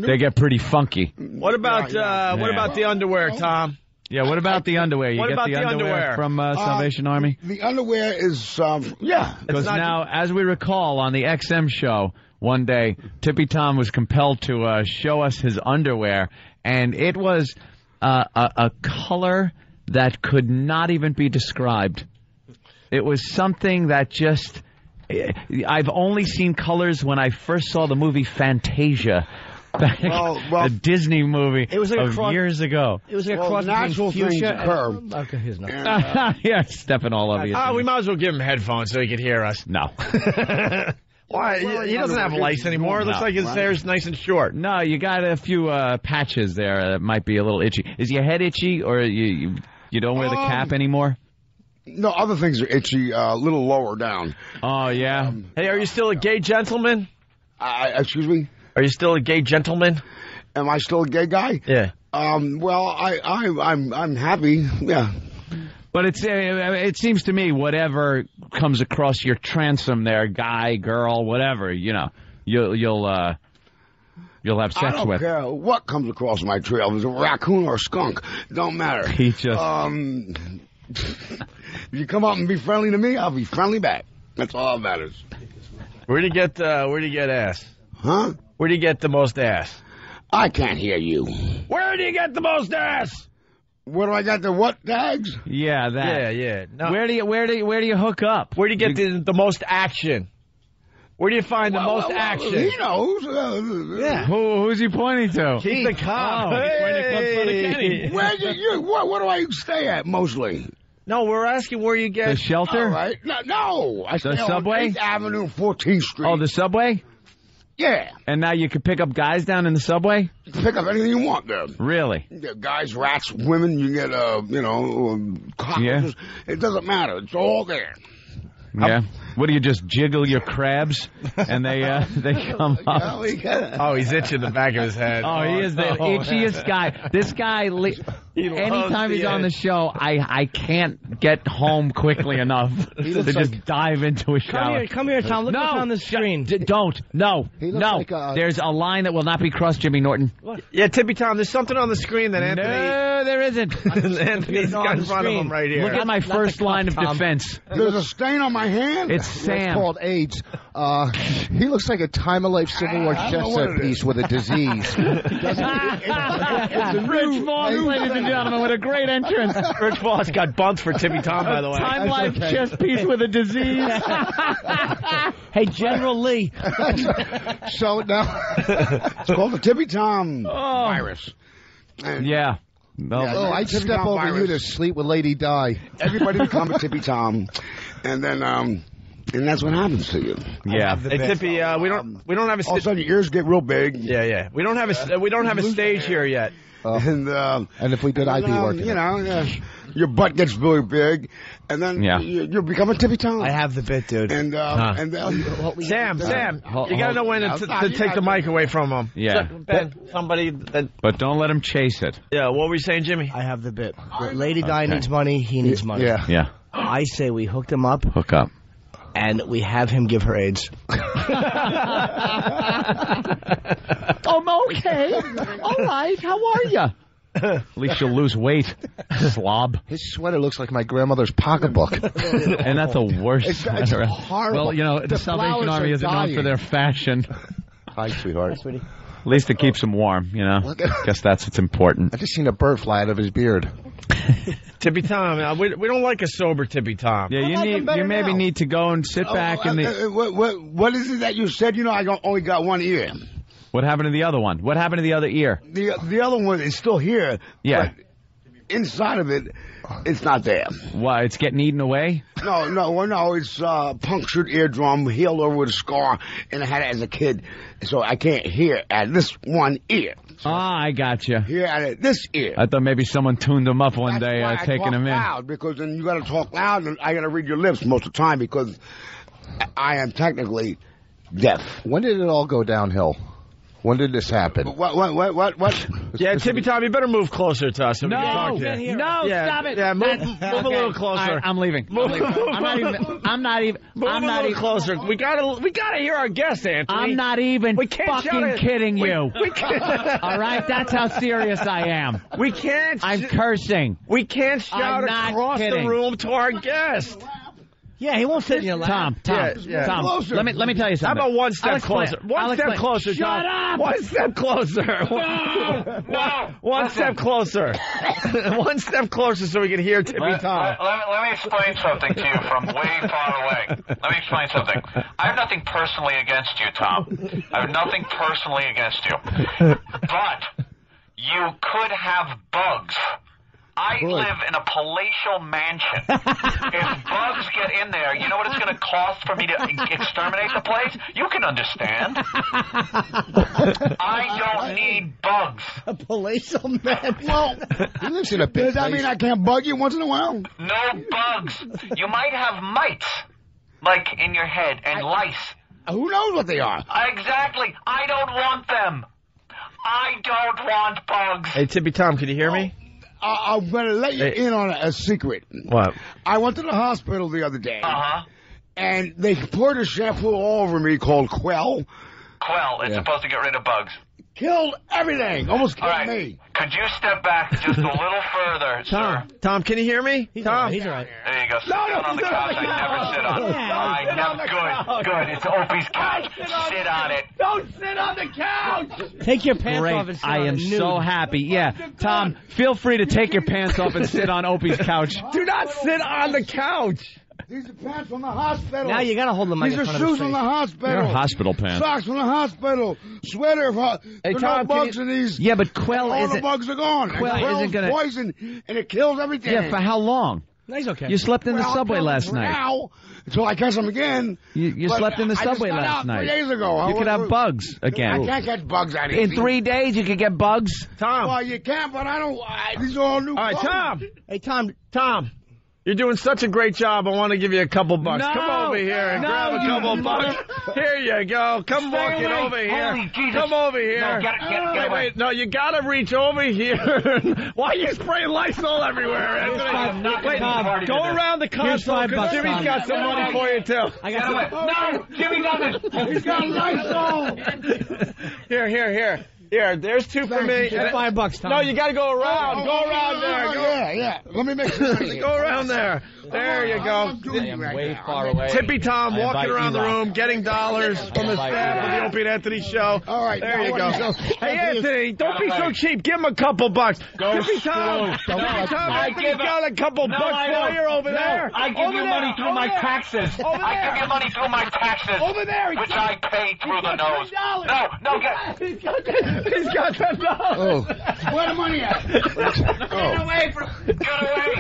they get pretty funky. What about the underwear, Tom? Yeah, what about the underwear? You what get about the underwear from Salvation Army? The underwear is because now, as we recall on the XM show one day, Tippy Tom was compelled to show us his underwear, and it was a color that could not even be described. It was something that just... I've only seen colors when I first saw the movie Fantasia. A Disney movie years ago. It was like a cross between fuchsia and... Okay, here's no. Yeah, stepping all over you. We might as well give him headphones so he can hear us. No. Why? He doesn't have lice anymore. It looks like his hair's nice and short. No, you got a few patches there that might be a little itchy. Is your head itchy, or you don't wear the cap anymore? No, other things are itchy, a little lower down. Oh, yeah. Hey, are you still a gay gentleman? Excuse me? Are you still a gay gentleman? Am I still a gay guy? Yeah. Well, I'm happy. Yeah. But it seems to me whatever comes across your transom there, guy, girl, whatever, you'll have sex with. I don't care what comes across my trail. If it's a raccoon or a skunk, don't matter. He just... if you come up and be friendly to me, I'll be friendly back. That's all that matters. Where do you get ass? Huh? Where do you get the most ass? I can't hear you. Where do you get the most ass? Where do I get the what tags? Yeah, that. Yeah. No. Where do you hook up? Where do you get the most action? Where do you find the most action? He knows. Yeah. Who's he pointing to? Keith the cop. Hey. Where do I stay at mostly? No, we're asking where you get the shelter. All right. No. I stay the subway? on 8th Avenue and 14th Street. Oh, the subway? Yeah. And now you can pick up guys down in the subway? You can pick up anything you want there. Really? You get guys, rats, women, you get, cockroaches. Yeah. It doesn't matter. It's all there. Yeah. What do you just jiggle your crabs and they come up? Oh, he's itching the back of his head. Oh, he is the itchiest guy. This guy, anytime he's on the show, I can't get home quickly enough to just dive into a shower. Come here, Tom. Look what's on the screen. Don't. No. There's a line that will not be crossed, Jimmy Norton. What? Yeah, Tippy Tom, there's something on the screen that Anthony... No, there isn't. Anthony's got in front of him right here. Look at my first line of defense. There's a stain on my hand? It's Sam. It's called AIDS. He looks like a time-of-life Civil War chess set piece with a disease. Rich Voss, ladies and gentlemen, with a great entrance. Rich Voss got bumped for Tippy Tom, by the way. Time-life chess piece with a disease. Hey, General Lee. So now, it's called the Tippy Tom virus. And yeah. I'd step over you to sleep with Lady Di. Everybody become a Tippy Tom. And then, and that's what happens to you. Yeah. Hey, Tippy, we don't have a... All of a sudden, your ears get real big. Yeah. We don't have a stage here yet. And if we did, I'd be working. Your butt gets really big, and then you become a Tippy Tom. I have the bit, dude. And Sam, you gotta know when to take the mic away from him. Yeah. Ben, somebody that... But don't let him chase it. Yeah, what were you saying, Jimmy? I have the bit. Lady Di needs money, he needs money. Yeah. I say we hooked him up. Hook up. And we have him give her AIDS. Okay. All right. How are you? At least you'll lose weight, slob. His sweater looks like my grandmother's pocketbook. And that's the worst sweater. It's horrible. Well, the Salvation Army is known for their fashion. Hi, sweetheart. Hi, sweetie. At least it keeps him warm, you know. Guess that's what's important. I just seen a bird fly out of his beard. Tippy Tom, we don't like a sober Tippy Tom. Yeah, you maybe need to go and sit back in the... What is it that you said? You know, I only got one ear. What happened to the other one? What happened to the other ear? The other one is still here. Yeah. But inside of it, it's not there. Why? It's getting eaten away? No. It's punctured eardrum, healed over with a scar, and I had it as a kid, so I can't hear at this one ear. I got you. Hear at this ear. I thought maybe someone tuned him up one day, That's why taking him in. Loud, because then you got to talk loud, and I got to read your lips most of the time because I am technically deaf. When did it all go downhill? When did this happen? What? Yeah, Tippy Tom, you better move closer to us so we can talk to you. Stop it. Yeah, move a little closer. All right, I'm leaving. I'm not even closer. We gotta hear our guest, Anthony. I'm not even fucking kidding you. We can't. All right, that's how serious I am. We can't. I'm cursing. We can't shout across the room to our guest. Yeah, he won't sit in your lap. Tom. Let me tell you something. How about one step closer? One step closer, Tom. Shut up! One step closer. One step closer. One step closer so we can hear Tippy Tom. Let me explain something to you from way far away. Let me explain something. I have nothing personally against you, Tom. I have nothing personally against you. But you could have bugs. I live in a palatial mansion. If bugs get in there, you know what it's going to cost for me to exterminate the place? You can understand. I don't need bugs. A palatial mansion? Well, he lives in a big Does that mean I can't bug you once in a while? No bugs. You might have mites, like in your head, and lice. Who knows what they are? Exactly. I don't want them. I don't want bugs. Hey, Tippy Tom, can you hear me? I'm going to let you in on a secret. What? I went to the hospital the other day. Uh-huh. And they poured a shampoo all over me called Quell. Quell, it's supposed to get rid of bugs. Killed everything. Almost killed me. Could you step back just a little further, sir? Tom, can you hear me? Tom? He's all right. There you go. Sit down on the couch. I never sit on. Good. It's Opie's couch. Sit on it. Don't sit on the couch! Take your pants off and sit I on am it nude. so happy. Yeah, Tom, feel free to take your pants off and sit on Opie's couch. Do not sit on the couch. These are pants from the hospital. Now you got to hold the mic These in are front of his shoes from the face. hospital. They're hospital pants. Socks from the hospital. Sweater. Hey, There's Tom, no bugs in these. Yeah, but Quell all isn't... the bugs are gone. Quell isn't going to... poison, and it kills everything. Yeah, for how long? No, he's okay. You slept in the subway last night. Now, until I catch them again. You But slept in the subway I just got last out night. 3 days ago. You could have bugs again. I can't catch bugs out of In these. 3 days, you could get bugs. Tom. Well, you can, but I don't. These are all new. All right, bugs. Tom. Hey, Tom. You're doing such a great job. I want to give you a couple bucks. No, Come over here and grab a couple bucks. Here you go. Come walking over here. Holy Jesus. Come over here. No, get away. No, you gotta reach over here. Why are you spraying Lysol everywhere, Anthony? Wait, go around the console $5, because Jimmy's Tom. got some money for you too. I got No, Jimmy doesn't. He's got Lysol. Here. Here, there's two for me. It's $5, Tom. No, you got to go around. Go around there. Yeah. Let me make sure. Go around there. There you go. I am way far away. Tippy Tom I walking invite around the E-Rock. room, getting dollars from the staff of the Opie and Anthony show. All right. There now you go. what is- Hey, Anthony, don't be so cheap. Give him a couple bucks. Tippy Tom. Don't Tippy Tom, I Anthony's give got a couple bucks for you over there. I give you money through my taxes. I give you money through my taxes. Over there. Which I pay through the nose. No, get. He's got $10. Oh. Where the money at? Get away from. Get away.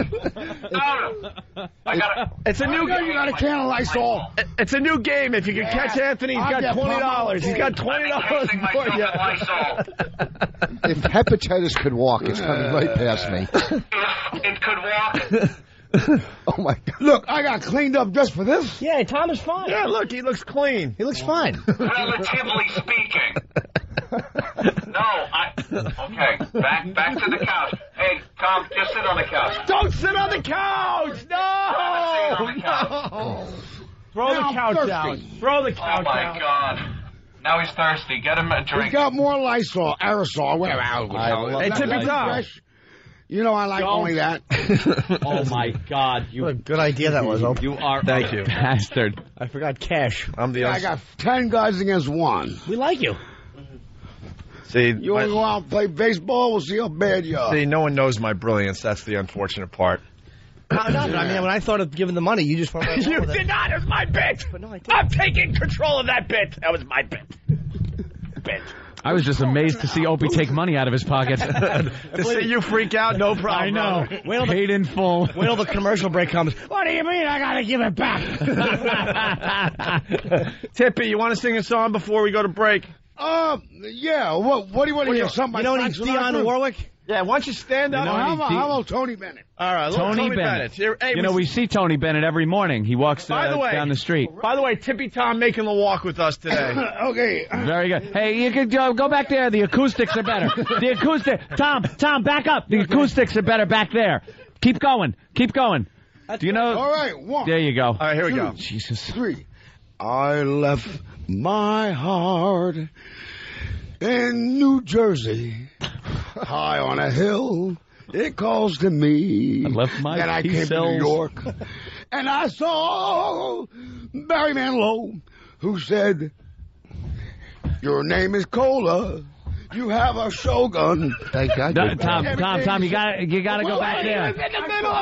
No. I got It's a new You got a can of Lysol. It's a new game. If you can catch Anthony, he's I'll got get $20. He's got $20 for you. If hepatitis could walk, it's coming right past me. If it could walk. Oh, my God. Look, I got cleaned up just for this. Yeah, Tom is fine. Yeah, look, he looks clean. He looks fine. Relatively speaking. Okay, back to the couch. Hey, Tom, just sit on the couch. Don't sit on the couch! No! No! Throw the couch out. Throw the couch Oh, my out. God. Now he's thirsty. Get him a We drink. got more Lysol, aerosol, whatever. Hey, Tippy Tom. Fresh. You know I like only that. Oh, my God. What a good idea that was, Opie. You are Thank you. Bastard. I forgot cash. I'm the I got 10 guys against one. We like you. See, You want to go out and play baseball? We'll see how bad you are. See, no one knows my brilliance. That's the unfortunate part. No, but I mean, when I thought of giving the money, you just went right You with it. did not. It was my bit. But no, I didn't. I'm taking control of that bit. That was my bit. I was just amazed to see Opie take money out of his pocket. To see you freak out, no problem. I know. Wait Paid in full. Wait till the commercial break comes. What do you mean I gotta give it back? Tippy, you want to sing a song before we go to break? Yeah. What do you want to hear? Something You know like any Frank Dionne Sinatra? Warwick? Yeah, why don't you stand up? How about Tony Bennett? All right, Tony Bennett. Here, hey, You know, we see Tony Bennett every morning. He walks By the way, down the street. By the way, Tippy Tom making the walk with us today. Okay. Very good. Hey, you can go back there. The acoustics are better. The acoustic. Tom, back up. The acoustics are better back there. Keep going. Keep going. Do you know? All right, one. There you go. All right, here we go. Jesus. 3. I left my heart in New Jersey, high on a hill. It calls to me. I left my and I came to New York, and I saw Barry Manilow, who said, "Your name is Cola. You have a Shogun." Thank God. No, Tom, you gotta go back there.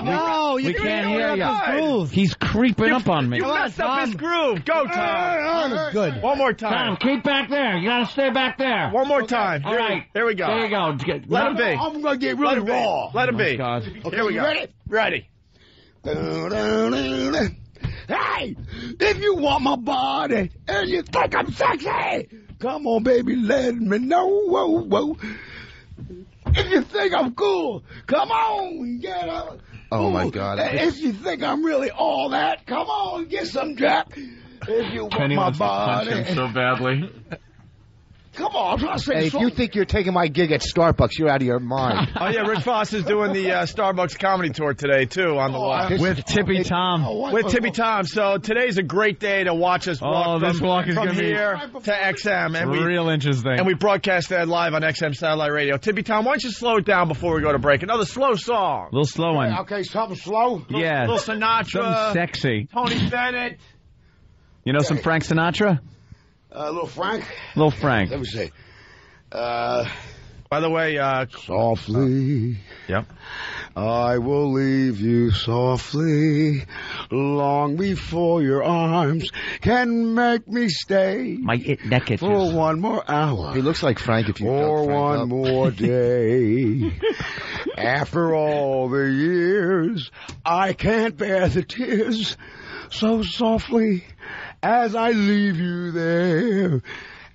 No, We can't hear you. Groove. He's creeping up on me. You messed up his groove. Go, Tom. Good. One more time. Tom, keep back there. You gotta stay back there. One more time. All right. Here we go. There you go. Let him be. I'm going to get really raw. Let him be. God. Okay, Here we you go. ready? Ready. Hey, if you want my body and you think I'm sexy, come on, baby, let me know. Whoa, whoa. If you think I'm cool, come on, get up. Oh, my God. If you think I'm really all that, come on, get some jack. If you want Penny my wants to punch body, him so badly. come on, I'm trying to say Hey, if you think you're taking my gig at Starbucks, you're out of your mind. Oh, yeah, Rich Voss is doing the Starbucks comedy tour today, too, on the walk. With Tippy Tom. With Tippy Tom. So today's a great day to watch us walk this walk is from gonna be here to XM. And real interesting. And we broadcast that live on XM Satellite Radio. Tippy Tom, why don't you slow it down before we go to break? Another slow song. Little slow one. Okay, something slow. Yeah. Little Sinatra. Something sexy. Tony Bennett. You know some Frank Sinatra? Little Frank. Little Frank. Let me see. By the way, softly. Yep. I will leave you softly, long before your arms can make me stay. My neck itches. For one more hour. He looks like Frank if you Or dug Frank one up. more day. After all the years, I can't bear the tears. So softly, as I leave you there.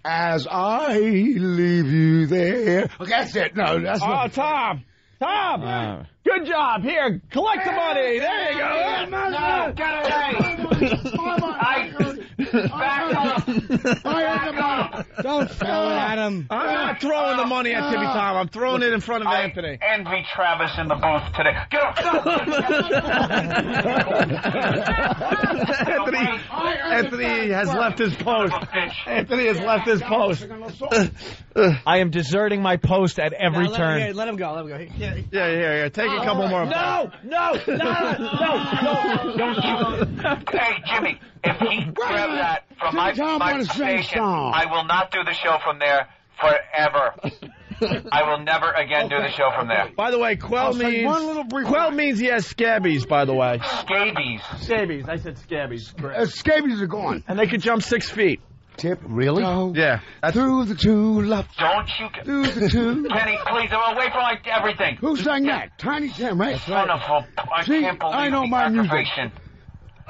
As I leave you there. Okay, that's it. No, that's not. Tom. Tom. Good job. Here, collect the money. There you go. No, get it. Back up. Don't throw it at him. I'm not throwing the money at Tippy Tom. I'm throwing it in front of Anthony. Envy Travis in the booth today. Get up. Anthony has left his post. Anthony has left his post. I am deserting my post at every turn. Here, let him go. Let him go. Yeah. Take a couple more. No. Hey, Jimmy, if he grabbed that from my station, I will not do the show from there forever. I will never again do the show from there. By the way, Quell means he has scabies, by the way. Scabies. Scabies. I said scabies. Scabies are gone. And they could jump 6 feet. Tip. Really? Yeah. Through the tulips. Don't you... Through the tulips. Kenny, please, I'm away from like everything. Who sang that? Tiny Tim, right? Son of a... I See, can't believe I know the my music. aggravation.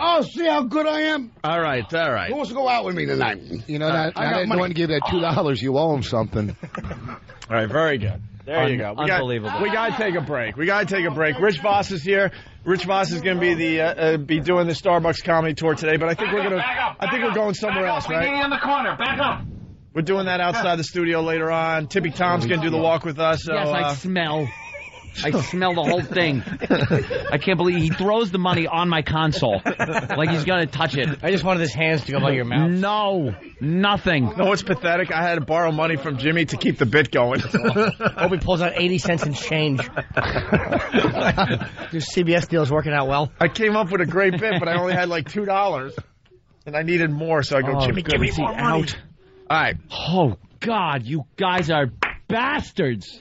Oh, see how good I am? All right. Who wants to go out with me tonight? You know, now that no one gave that $2, you owe him something. All right, very good. There you go. Unbelievable. We got to take a break. Rich Voss is here. Rich Voss is going to be be doing the Starbucks comedy tour today, but I think we're going somewhere else, right? We need in the corner. Back up. We're doing that outside the studio later on. Tippy Tom's going to do the walk with us. So, Yes, I smell. I smell the whole thing. I can't believe he throws the money on my console like he's going to touch it. I just wanted his hands to go by your mouth. No, nothing. No, it's pathetic. I had to borrow money from Jimmy to keep the bit going. Hope he pulls out 80 cents in change. Your CBS deal is working out well. I came up with a great bit, but I only had like $2. And I needed more, so I go, Jimmy, give me more money. All right. Oh, God, you guys are bastards.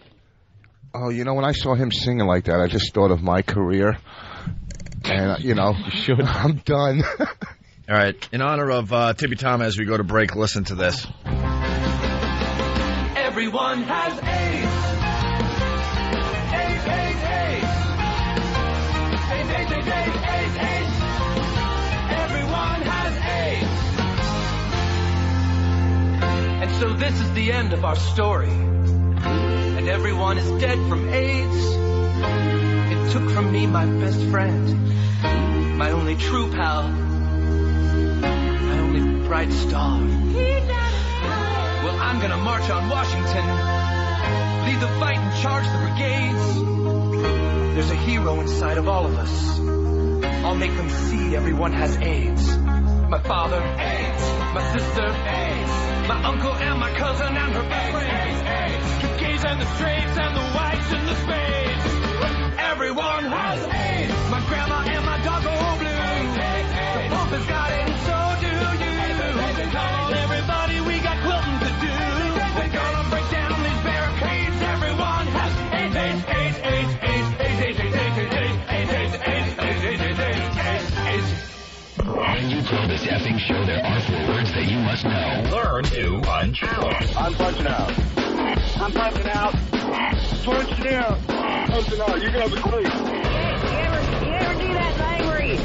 Oh, you know, when I saw him singing like that, I just thought of my career. And, you know, I'm done. All right. In honor of Tippy Tom, as we go to break, listen to this. Everyone has AIDS. AIDS, AIDS, AIDS. AIDS, AIDS, AIDS, AIDS, AIDS, AIDS. Everyone has AIDS. And so this is the end of our story. And everyone is dead from AIDS. It took from me my best friend, my only true pal, my only bright star. Well, I'm gonna march on Washington, lead the fight and charge the brigades. There's a hero inside of all of us. I'll make them see everyone has AIDS. My father, AIDS. My sister, AIDS. My uncle and my cousin and her best friend, AIDS. The gays and the straights and the whites and the spades. Everyone has AIDS. My grandma and my dog go blue. The Pope has got it and so do you. Come on everybody, we got quilting to do. We're gonna break down these barricades. Everyone has AIDS, AIDS, AIDS, AIDS, AIDS, AIDS, AIDS, AIDS, AIDS, AIDS, AIDS, AIDS, AIDS, AIDS. When you throw this effing show, there are 4 words that you must know. Learn to punch out. I'm punching out. I'm punching out. Punching out. Punching out. You're gonna be quick. You ever do that thing where you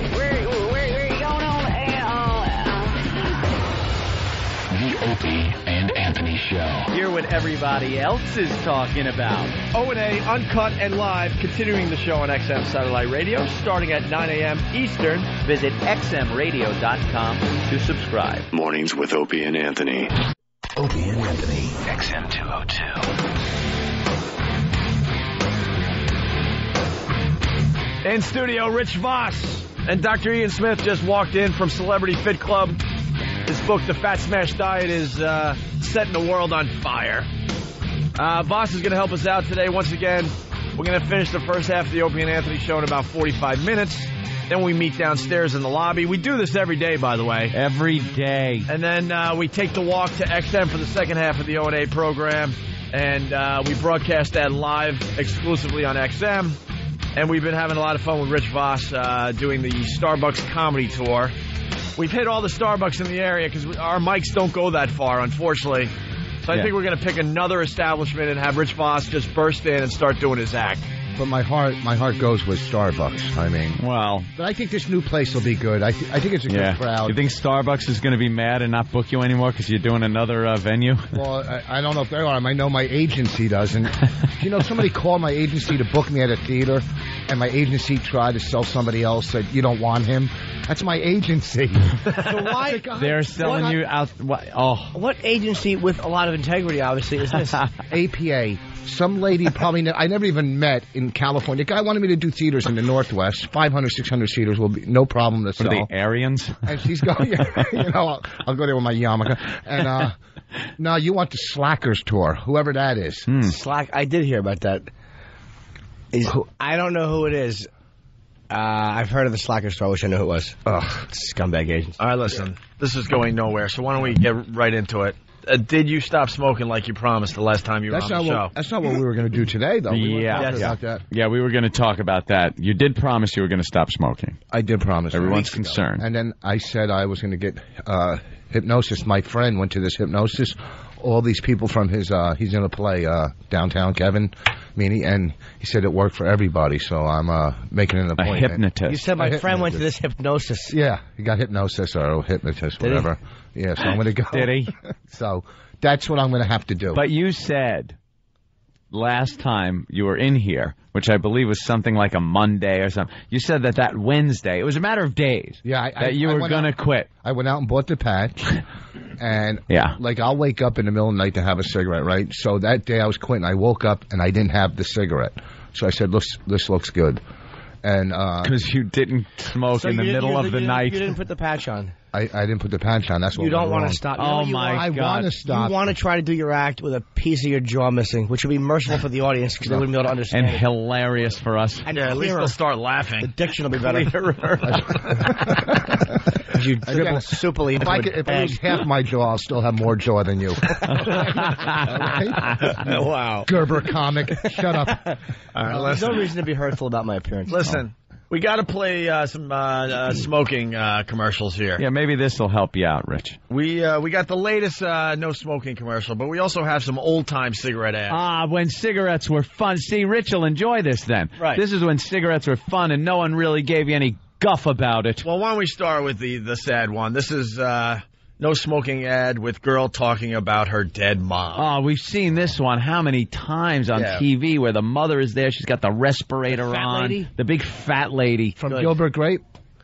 going on The Opie and Anthony Show. Hear what everybody else is talking about. O&A, uncut and live, continuing the show on XM Satellite Radio, starting at 9 a.m. Eastern. Visit xmradio.com to subscribe. Mornings with Opie and Anthony. Opie and Anthony. XM 202. In studio, Rich Voss and Dr. Ian Smith just walked in from Celebrity Fit Club. His book, The Fat Smash Diet, is setting the world on fire. Voss is going to help us out today. Once again, we're going to finish the first half of the Opie and Anthony show in about 45 minutes. Then we meet downstairs in the lobby. We do this every day, by the way. Every day. And then we take the walk to XM for the second half of the O&A program. And we broadcast that live exclusively on XM. And we've been having a lot of fun with Rich Voss doing the Starbucks comedy tour. We've hit all the Starbucks in the area because our mics don't go that far, unfortunately. So I think we're going to pick another establishment and have Rich Voss just burst in and start doing his act. But my heart goes with Starbucks. I mean, well, but I think this new place will be good. I think it's a good crowd. You think Starbucks is going to be mad and not book you anymore because you're doing another venue? Well, I don't know if they are. I know my agency doesn't. You know, somebody called my agency to book me at a theater, and my agency tried to sell somebody else that you don't want him. That's my agency. So why? They're selling you out. What agency with a lot of integrity, obviously, is this? APA. Some lady probably I never even met in California. The guy wanted me to do theaters in the Northwest. 500, 600 seaters will be no problem to sell. Are they Aryans? And she's going, you know, I'll go there with my yarmulke. And no, you want the Slackers tour, whoever that is. Slack. I did hear about that. I don't know who it is. I've heard of the Slackers tour. I wish I knew who it was. Ugh, scumbag agents. All right, listen. This is going nowhere, so why don't we get right into it? Did you stop smoking like you promised the last time you were on the show? That's not what we were going to do today, though. We about that. Yeah, we were going to talk about that. You did promise you were going to stop smoking. I did promise. Everyone's concerned. And then I said I was going to get hypnosis. My friend went to this hypnosis. All these people from his, he's in a play, downtown, Kevin Meaney, and he said it worked for everybody, so I'm making an appointment. A hypnotist. You said my friend went to this hypnosis. Yeah, he got hypnosis or hypnotist, whatever. Yeah, so I'm going to go. Did he? So that's what I'm going to have to do. But you said last time you were in here, which I believe was something like a Monday or something, you said that Wednesday, it was a matter of days, that you were going to quit. I went out and bought the patch, and like I'll wake up in the middle of the night to have a cigarette, right? So that day I was quitting, I woke up and I didn't have the cigarette. So I said, this looks good. And because you didn't smoke in the middle of the night. You didn't put the patch on. I didn't put the patch on. That's what you don't want to stop. Oh my God! I want to stop. You want to try to do your act with a piece of your jaw missing, which would be merciful for the audience because they wouldn't be able to understand. And hilarious for us. And at least they'll start laughing. The diction will be better. as you dribble soupily If into I a lose bag. half my jaw, I'll still have more jaw than you. Wow. Gerber comic. Shut up. All right, There's no listen. reason to be hurtful about my appearance. Listen, we got to play some smoking commercials here. Yeah, maybe this will help you out, Rich. We got the latest no smoking commercial, but we also have some old time cigarette ads. Ah, when cigarettes were fun. See, Rich will enjoy this then. Right. This is when cigarettes were fun and no one really gave you any guff about it. Well, why don't we start with the sad one? This is no smoking ad with girl talking about her dead mom. Oh, we've seen this one how many times on Yeah. TV where the mother is there. She's got the respirator The fat on. lady? The big fat lady. From Gilbert Grape?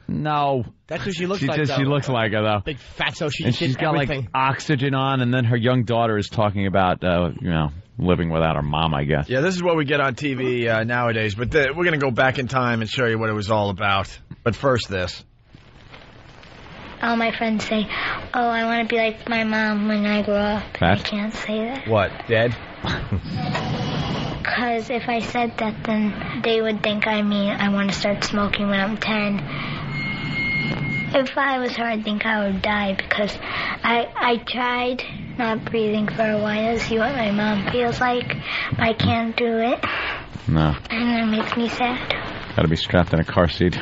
No. That's who she looks She like. just, she though. looks like her, though. Big fatso. She And just did she's got everything. like oxygen on, and then her young daughter is talking about, living without her mom, I guess. Yeah, this is what we get on TV nowadays, but we're going to go back in time and show you what it was all about. But first, this. All my friends say, oh, I want to be like my mom when I grow up. Fat? I can't say that. What, dead? Because if I said that, then they would think I mean I want to start smoking when I'm 10. If I was her, I'd think I would die because I tried not breathing for a while to see what my mom feels like, but I can't do it, No. and that makes me sad. Got to be strapped in a car seat.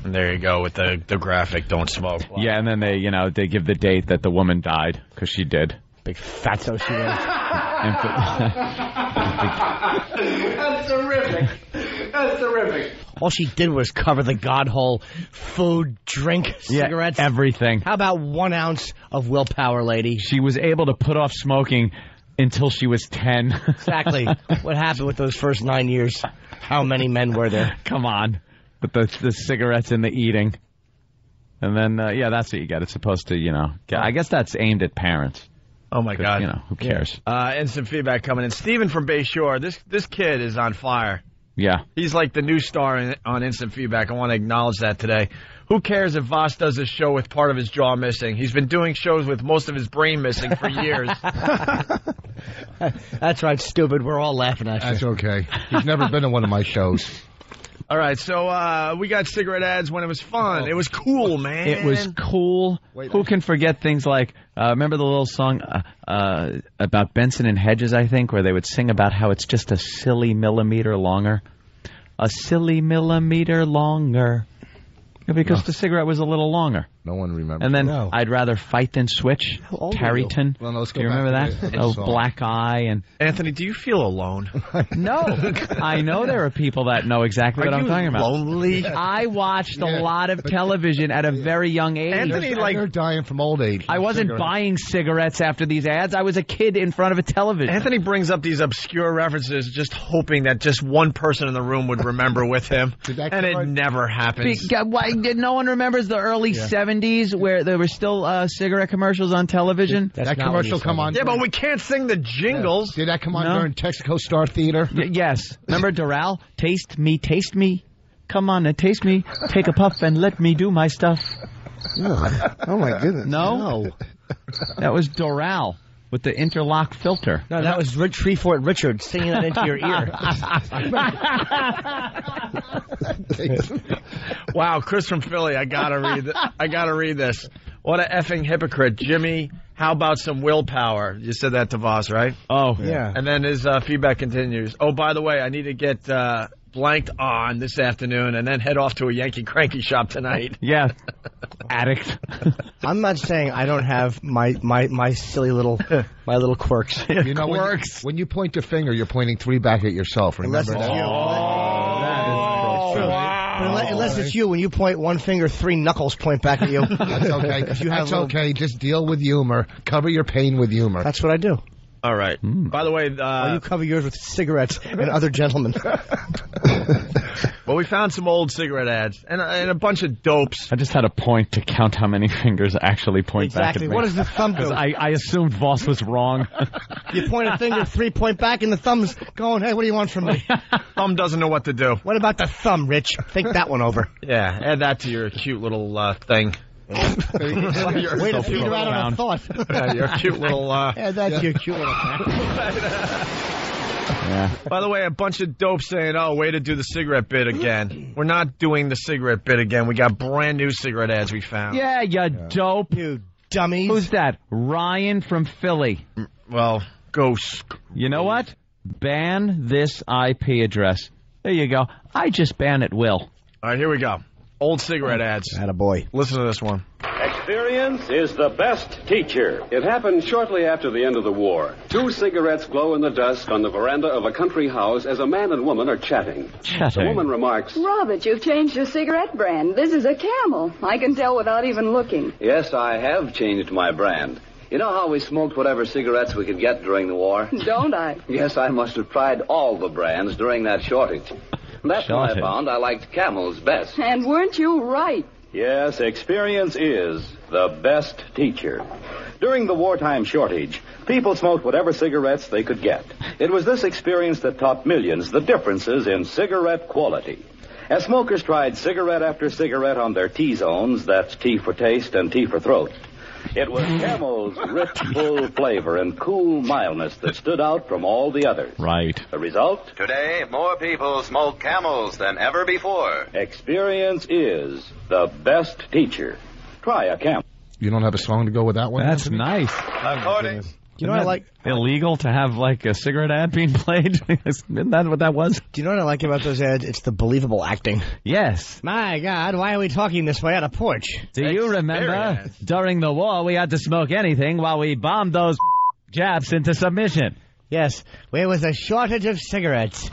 And there you go with the graphic, don't smoke. Yeah, and then they give the date that the woman died, because she did. Big fatso she was. That's terrific. That's terrific. All she did was cover the godhole, food, drink, cigarettes. Everything. How about 1 ounce of willpower, lady? She was able to put off smoking until she was 10. Exactly. What happened with those first 9 years? How many men were there? Come on. With the cigarettes and the eating. And then, that's what you get. It's supposed to, I guess that's aimed at parents. Oh, my God. Who cares? And some feedback coming in. Stephen from Bay Shore, this kid is on fire. Yeah. He's like the new star on Instant Feedback. I want to acknowledge that today. Who cares if Voss does a show with part of his jaw missing? He's been doing shows with most of his brain missing for years. That's right, stupid. We're all laughing at you. That's okay. He's never been in one of my shows. All right, so we got cigarette ads when it was fun. It was cool, man. It was cool. Who can forget things like, remember the little song about Benson and Hedges, I think, where they would sing about how it's just a silly millimeter longer? A silly millimeter longer. Because the cigarette was a little longer. No one remembers. And then I'd rather fight than switch. old are Tarryton. you? Well, let's go do you back remember to that? the Oh, song. Black Eye and Anthony, do you feel alone? No, I know there are people that know exactly what I'm talking about. Lonely? I watched a lot of television at a very young age. Anthony, They're dying from old age. I wasn't buying cigarettes after these ads. I was a kid in front of a television. Anthony brings up these obscure references just hoping that just one person in the room would remember with him. And it never happens. Why did no one remembers the early 70s where there were still cigarette commercials on television? That commercial come on. Yeah, but we can't sing the jingles. Did that come on No. during Texaco Star Theater? Yes. Remember Doral? Taste me, taste me. Come on and taste me. Take a puff and let me do my stuff. Oh, my goodness. No? That was Doral with the interlock filter. No, that was Rich Treefort Richard singing that into your ear. Wow, Chris from Philly, I gotta read this. What a effing hypocrite, Jimmy. How about some willpower? You said that to Voss, right? Oh, yeah. And then his feedback continues. Oh, by the way, I need to get blanked on this afternoon and then head off to a Yankee Cranky shop tonight. Yeah. Addict. I'm not saying I don't have my silly little quirks. You know, when you point your finger, you're pointing 3 back at yourself. Remember Unless it's that? Unless it's you, when you point one finger, 3 knuckles point back at you. That's okay. If you have That's okay. Just deal with humor. Cover your pain with humor. That's what I do. All right. By the way, Or you cover yours with cigarettes and other gentlemen. well, we found some old cigarette ads and a bunch of dopes. I just had a point to count how many fingers actually point back at me. Exactly. What does the thumb do? I assumed Voss was wrong. You point a finger, 3 point back, and the thumb's going, hey, what do you want from me? Thumb doesn't know what to do. What about the thumb, Rich? Think that one over. Yeah, add that to your cute little thing. Way to feed around on a thought. Yeah, your cute little... Add that to your cute little Yeah. By the way, a bunch of dope saying, "Oh, way to do the cigarette bit again." We're not doing the cigarette bit again. We got brand new cigarette ads we found. Yeah, you dope. You dummies. Who's that? Ryan from Philly. Well, go. You know what? Ban this IP address. There you go. I just ban at will. All right, here we go. Old cigarette ads. Attaboy. Listen to this one. Experience is the best teacher. It happened shortly after the end of the war. 2 cigarettes glow in the dusk on the veranda of a country house as a man and woman are chatting. The woman remarks, Robert, you've changed your cigarette brand. This is a Camel. I can tell without even looking. Yes, I have changed my brand. You know how we smoked whatever cigarettes we could get during the war? Don't I? Yes, I must have tried all the brands during that shortage. That's when I found I liked Camels best. And weren't you right? Yes, experience is the best teacher. During the wartime shortage, people smoked whatever cigarettes they could get. It was this experience that taught millions the differences in cigarette quality. As smokers tried cigarette after cigarette on their T-zones, that's T for taste and T for throat, it was Camel's rich, full flavor and cool mildness that stood out from all the others. Right. The result? Today, more people smoke Camels than ever before. Experience is the best teacher. Try a Camel. You don't have a song to go with that one? That's nice. According... You know what I like? Illegal to have, like, a cigarette ad being played? Isn't that what that was? Do you know what I like about those ads? It's the believable acting. Yes. My God, why are we talking this way on a porch? Do you remember during the war we had to smoke anything while we bombed those Japs into submission? Yes, there was a shortage of cigarettes.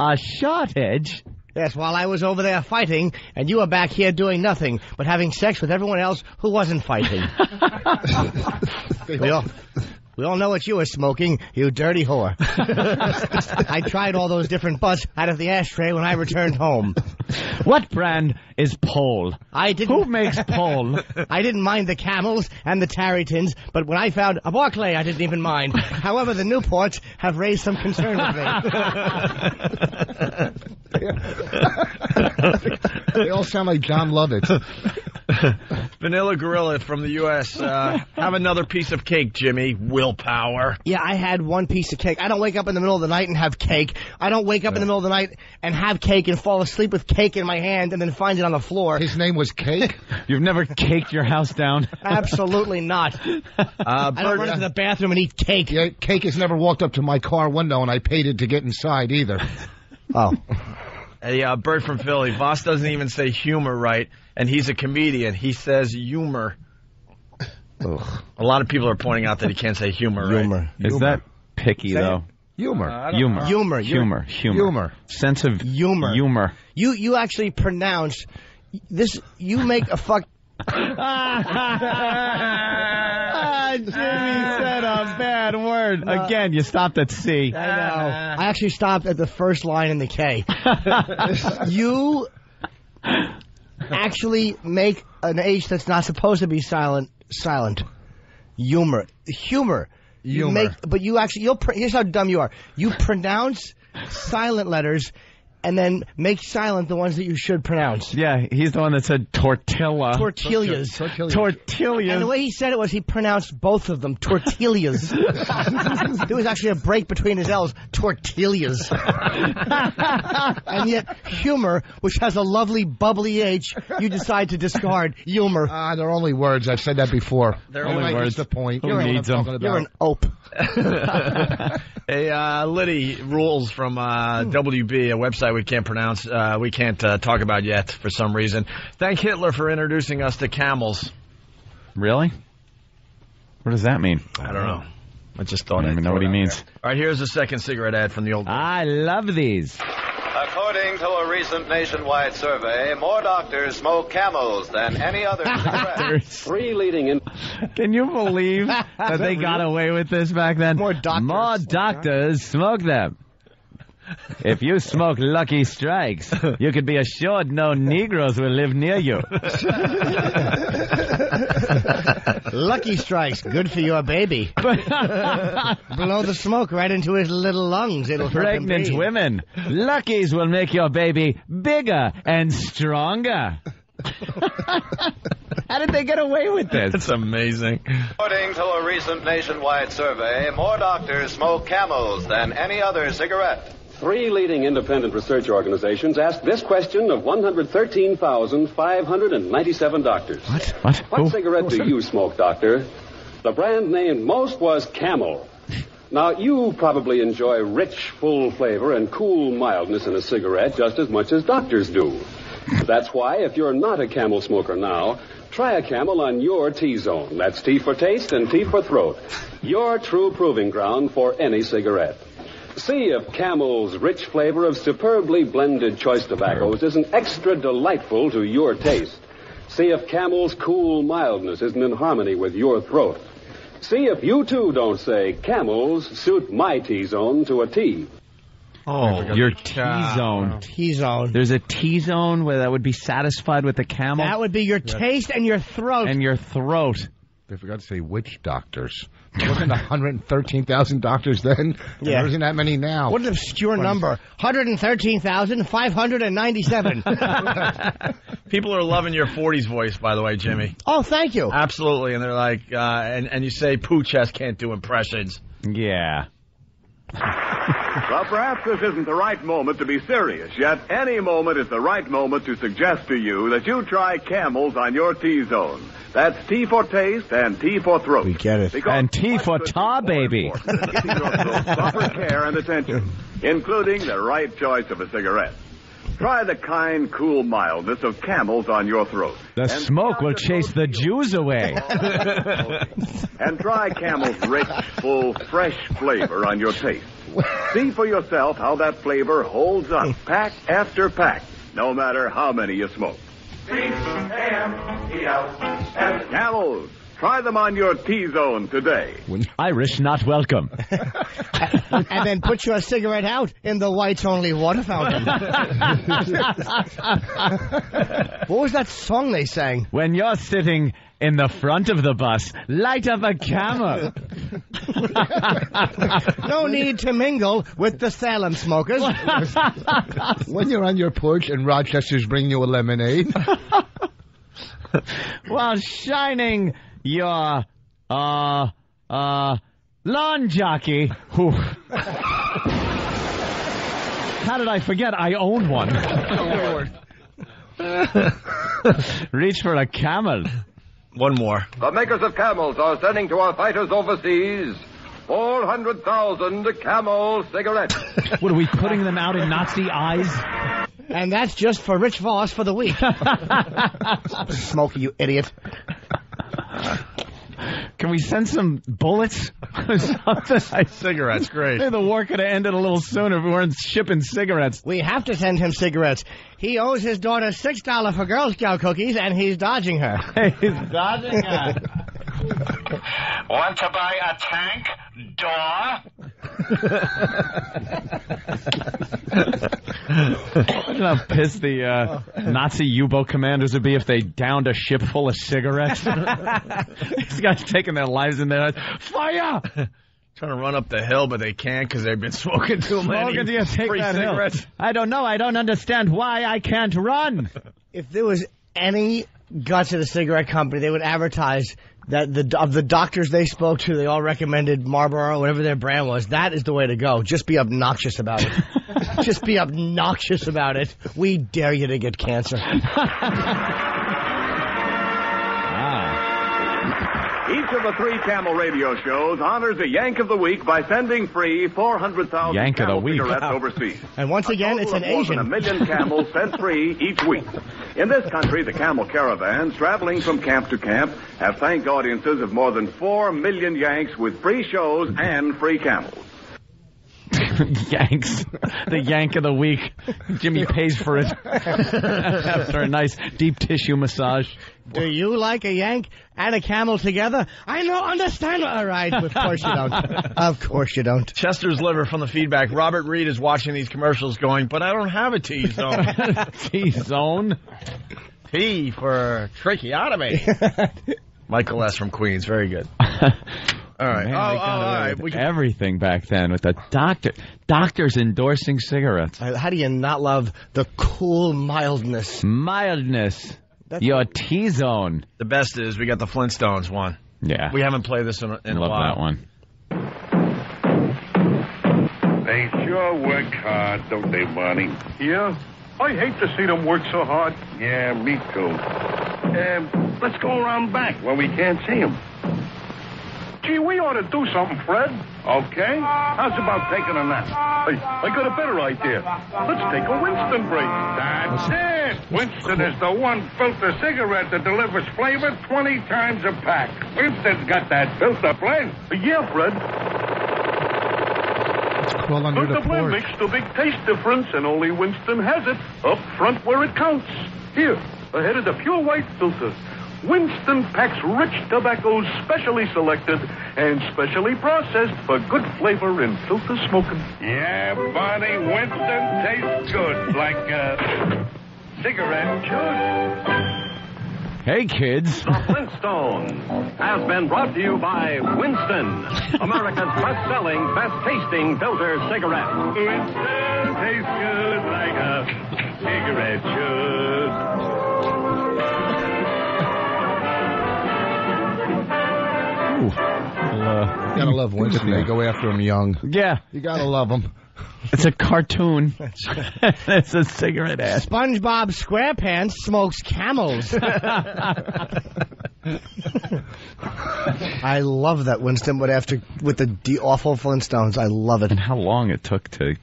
A shortage? Yes, while I was over there fighting, and you were back here doing nothing but having sex with everyone else who wasn't fighting. We all know what you were smoking, you dirty whore. I tried all those different butts out of the ashtray when I returned home. What brand is Pole? Who makes Pole? I didn't mind the Camels and the Tarrytons, but when I found a Barclay, I didn't even mind. However, the Newports have raised some concern with me. They all sound like John Lovitz. Vanilla Gorilla from the U.S. Have another piece of cake, Jimmy. Willpower. Yeah, I had one piece of cake. I don't wake up in the middle of the night and have cake. I don't wake up in the middle of the night and have cake and fall asleep with cake in my hand and then find it on the floor. His name was Cake? You've never caked your house down? Absolutely not. I don't run into the bathroom and eat cake. Yeah, Cake has never walked up to my car window and I paid it to get inside either. Oh. Hey, Bert from Philly. Voss doesn't even say humor right, and he's a comedian. He says humor. Ugh. A lot of people are pointing out that he can't say humor, right? Is that picky, though? Humor. Humor. Sense of humor. You actually pronounce this. You make a fuck. Jimmy said a bad word. Again, you stopped at C. I know. I actually stopped at the first line in the K. You actually make an H that's not supposed to be silent. Humor. You make, but you actually, here's how dumb you are. You pronounce silent letters and then make silent the ones that you should pronounce. Yeah, he's the one that said tortilla. Tortillas. Tortillas. And the way he said it was he pronounced both of them. Tortillas. There was actually a break between his L's. Tortillas. And yet, humor, which has a lovely bubbly H, you decide to discard. Humor. They're only words. I've said that before. They're only words. The point. Who needs them? You're an ope. Hey, Liddy Rules from WB, a website we can't pronounce, we can't talk about yet for some reason. Thank Hitler for introducing us to camels. Really? What does that mean? I don't know. I just thought I don't even know what he means. All right, here's a second cigarette ad from the old... I love these. According to a recent nationwide survey, more doctors smoke Camels than any other cigarette. Three leading in... Can you believe that they got away with this back then? More doctors smoke them. If you smoke Lucky Strikes, you could be assured no Negroes will live near you. Lucky Strikes, good for your baby. Blow the smoke right into his little lungs. It'll Pregnant women, Luckies will make your baby bigger and stronger. How did they get away with this? That's amazing. According to a recent nationwide survey, more doctors smoke Camels than any other cigarette. 3 leading independent research organizations asked this question of 113,597 doctors. What cigarette do you smoke, doctor? The brand named most was Camel. Now, you probably enjoy rich, full flavor and cool mildness in a cigarette just as much as doctors do. That's why, if you're not a Camel smoker now, try a Camel on your T-Zone. That's T for taste and T for throat. Your true proving ground for any cigarette. See if Camel's rich flavor of superbly blended choice tobaccos isn't extra delightful to your taste. See if Camel's cool mildness isn't in harmony with your throat. See if you, too, don't say, Camels suit my T-Zone to a T. Oh, your T-Zone. T-Zone. There's a T-Zone where that would be satisfied with the Camel? That would be your taste and your throat. And your throat. They forgot to say which doctors. There wasn't 113,000 doctors then. Yeah. There isn't that many now. What an obscure number. 113,597. People are loving your 40s voice, by the way, Jimmy. Oh, thank you. Absolutely. And they're like, and you say Poochess can't do impressions. Yeah. Well, perhaps this isn't the right moment to be serious, yet any moment is the right moment to suggest to you that you try Camels on your T-Zone. That's T for taste and T for throat. We get it. And T for tar, baby. Giving your throat proper care and attention, including the right choice of a cigarette. Try the kind, cool mildness of Camels on your throat. The smoke will chase the Jews away. And try Camel's rich, full, fresh flavor on your taste. See for yourself how that flavor holds up, pack after pack, no matter how many you smoke. Camels. Try them on your T-Zone today. Irish not welcome. And then put your cigarette out in the whites-only water fountain. What was that song they sang? When you're sitting in the front of the bus, light up a Camel. No need to mingle with the Salem smokers. When you're on your porch and Rochester's bring you a lemonade. While shining your lawn jockey. Who? How did I forget I owned one? Reach for a Camel. One more. The makers of Camels are sending to our fighters overseas 400,000 Camel cigarettes. What, are we putting them out in Nazi eyes? And that's just for Rich Voss for the week. Smokey, you idiot. Can we send some bullets? Cigarettes, great. Maybe the war could have ended a little sooner if we weren't shipping cigarettes. We have to send him cigarettes. He owes his daughter $6 for Girl Scout cookies, and he's dodging her. He's dodging her. Want to buy a tank? Door? Imagine how pissed the Nazi U-boat commanders would be if they downed a ship full of cigarettes. These guys taking their lives in their hands. Fire! Trying to run up the hill, but they can't because they've been smoking too many free cigarettes. Hill. I don't know. I don't understand why I can't run. If there was any guts at a cigarette company, they would advertise that of the doctors they spoke to, they all recommended Marlboro, whatever their brand was. That is the way to go. Just be obnoxious about it. Just be obnoxious about it. We dare you to get cancer. Each of the 3 Camel radio shows honors a Yank of the Week by sending free 400,000 Yank of the Camel Week. cigarettes overseas. And once again, it's an Asian. More than 1 million Camels sent free each week. In this country, the Camel caravans traveling from camp to camp have thanked audiences of more than 4 million Yanks with free shows and free Camels. Yanks. The Yank of the Week. Jimmy pays for it after a nice deep tissue massage. Do you like a Yank and a Camel together? I don't understand. All right. Of course you don't. Of course you don't. Chester's liver from the feedback. Robert Reed is watching these commercials going, but I don't have a T-zone. T-zone? T for tracheotomy. Michael S. from Queens. Very good. All right. Man, all right. We everything back then with the doctors endorsing cigarettes. How do you not love the cool mildness? Mildness. Your T-Zone. The best is we got the Flintstones one. Yeah. We haven't played this in a Love while. that one. They sure work hard, don't they, Barney? Yeah? I hate to see them work so hard. Yeah, me too. Let's go around back where we can't see them. Gee, we ought to do something, Fred. Okay. How's about taking a nap? Hey, I got a better idea. Let's take a Winston break. That's it. Winston is the one filter cigarette that delivers flavor 20 times a pack. Winston's got that filter blend. Yeah, Fred. Crawl under Filter the blend porch. makes the big taste difference, and only Winston has it up front where it counts. Here, ahead of the pure white filter. Winston packs rich tobaccos specially selected and specially processed for good flavor in filter smoking. Yeah, Barney, Winston tastes good, like cigarette should. Hey, kids. The Flintstones has been brought to you by Winston, America's best-selling, best-tasting filter cigarette. Winston tastes good like a cigarette should. You gotta love Winston. They go after him young. Yeah. You gotta love him. It's a cartoon. It's a cigarette ad. SpongeBob SquarePants smokes camels. I love that Winston, but with the awful Flintstones, I love it. And how long it took to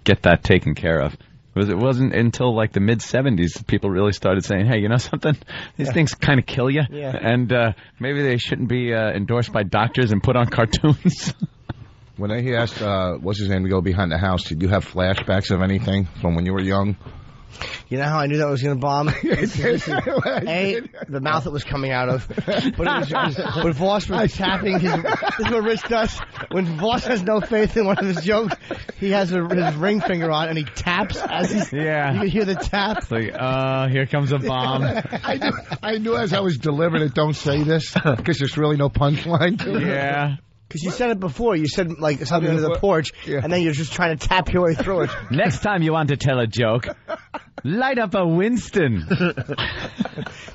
get that taken care of. It wasn't until the mid-'70s that people really started saying, hey, you know something? These things kind of kill you. Yeah. And maybe they shouldn't be endorsed by doctors and put on cartoons. When he asked, what's his name, to go behind the house, did you have flashbacks of anything from when you were young? You know how I knew that was going to bomb? A, the mouth it was coming out of. But it was when Voss was tapping his... This is what Rich does. When Voss has no faith in one of his jokes, he has his ring finger on and he taps as he's... Yeah. You can hear the tap. It's like, here comes a bomb. I knew as I was delivering it, don't say this, because there's really no punchline to it. Yeah. Because you said it before. You said something under the porch, and then you're just trying to tap your way through it. Next time you want to tell a joke, light up a Winston.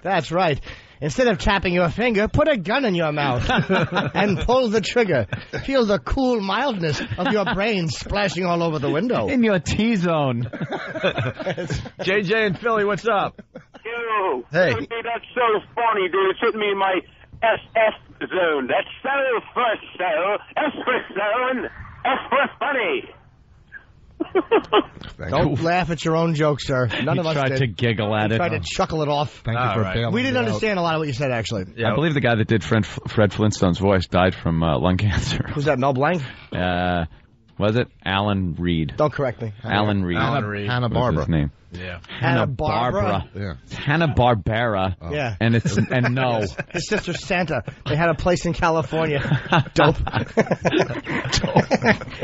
That's right. Instead of tapping your finger, put a gun in your mouth and pull the trigger. Feel the cool mildness of your brain splashing all over the window. In your T-zone. JJ and Philly, what's up? Yo, Hey. Dude, that's so funny, dude. It's hitting me in my SF zone. That's so first so. S for zone. S for funny. Don't laugh at your own joke, sir. None of us tried did. to giggle at He it. tried to chuckle it off. Thank you for bailing We didn't me out. understand a lot of what you said, actually. I believe the guy that did Fred Flintstone's voice died from lung cancer. Who's that, Mel Blanc? Was it Alan Reed? Don't correct me. Alan Reed. Hanna-Barbera. His name. Yeah. Hanna-Barbera. Yeah. It's Hanna-Barbera. Oh. Yeah. And no. His sister Santa. They had a place in California. Dope.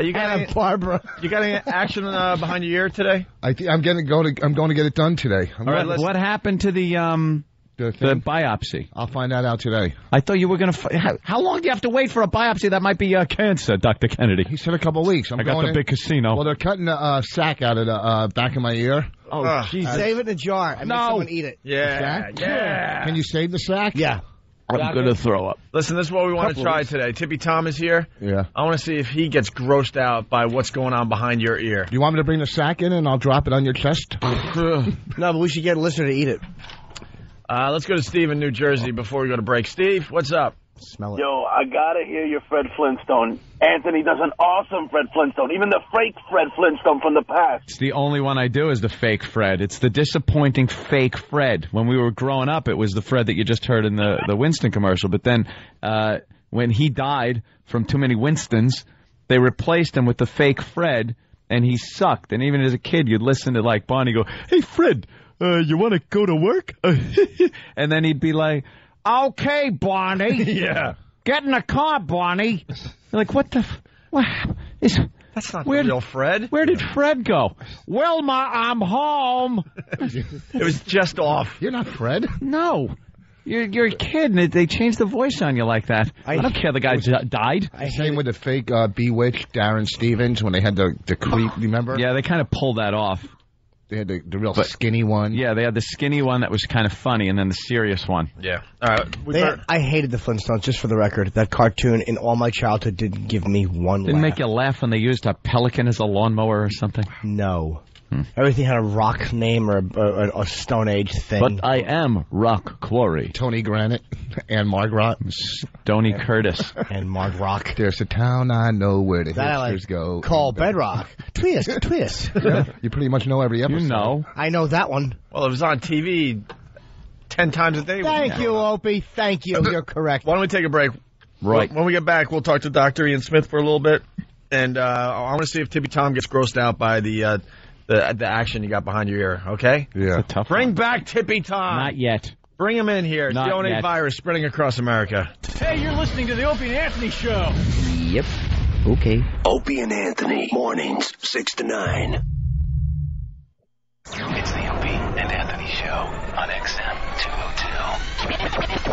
You got any, Barbara. You got any action behind your ear today? I'm going to get it done today. All right, what happened to the biopsy? I'll find that out today. I thought you were going to... How long do you have to wait for a biopsy that might be cancer, Dr. Kennedy? He said a couple of weeks. I got the big casino. Well, they're cutting the sack out of the back of my ear. Oh, Jesus. Save it in a jar and make someone eat it. Yeah. Can you save the sack? Yeah. I'm going to throw up. Listen, this is what we want to try today. Tippy Tom is here. Yeah. I want to see if he gets grossed out by what's going on behind your ear. Do you want me to bring the sack in and I'll drop it on your chest? No, but we should get a listener to eat it. Let's go to Steve in New Jersey before we go to break. Steve, what's up? Smell it. Yo, I gotta hear your Fred Flintstone. Anthony does an awesome Fred Flintstone. Even the fake Fred Flintstone from the past. It's the only one I do is the fake Fred. It's the disappointing fake Fred. When we were growing up, it was the Fred that you just heard in the Winston commercial. But then when he died from too many Winstons, they replaced him with the fake Fred, and he sucked. And even as a kid, you'd listen to Barney go, "Hey, Fred, you want to go to work?" And then he'd be like, "Okay, Barney." Yeah. Get in the car, Barney. You're like, what the... What is... That's not the real Fred. Where did Fred go? Wilma, I'm home. It was just off. You're not Fred. No. You're a kid, and they changed the voice on you like that. I don't care the guy died. Same with the fake Bewitched Darren Stevens when they had the creep, remember? Yeah, they kind of pulled that off. They had the real skinny one. Yeah, they had the skinny one that was kind of funny, and then the serious one. Yeah. All right. I hated the Flintstones, just for the record. That cartoon in all my childhood didn't give me one Didn't laugh. make you laugh when they used a pelican as a lawnmower or something? No. Everything had a rock name or a Stone Age thing. But I am Rock Quarry. Tony Granite and Mark Rock. Stoney Curtis. And Mark Rock. There's a town I know where the That I hipsters go. Call Bedrock. Twist, twist. Yeah, you pretty much know every episode. You know. I know that one. Well, it was on TV 10 times a day. Thank you, Opie. Thank you. You're correct. Why don't we take a break? Right. When we get back, we'll talk to Dr. Ian Smith for a little bit. And I want to see if Tippy Tom gets grossed out by the action you got behind your ear, okay? Yeah. Bring back Tippy Tom. Not yet. Bring him in here. Not Stone Age yet. virus spreading across America. Hey, you're listening to the Opie and Anthony Show. Yep. Okay. Opie and Anthony, mornings 6 to 9. It's the Opie and Anthony Show on XM 202.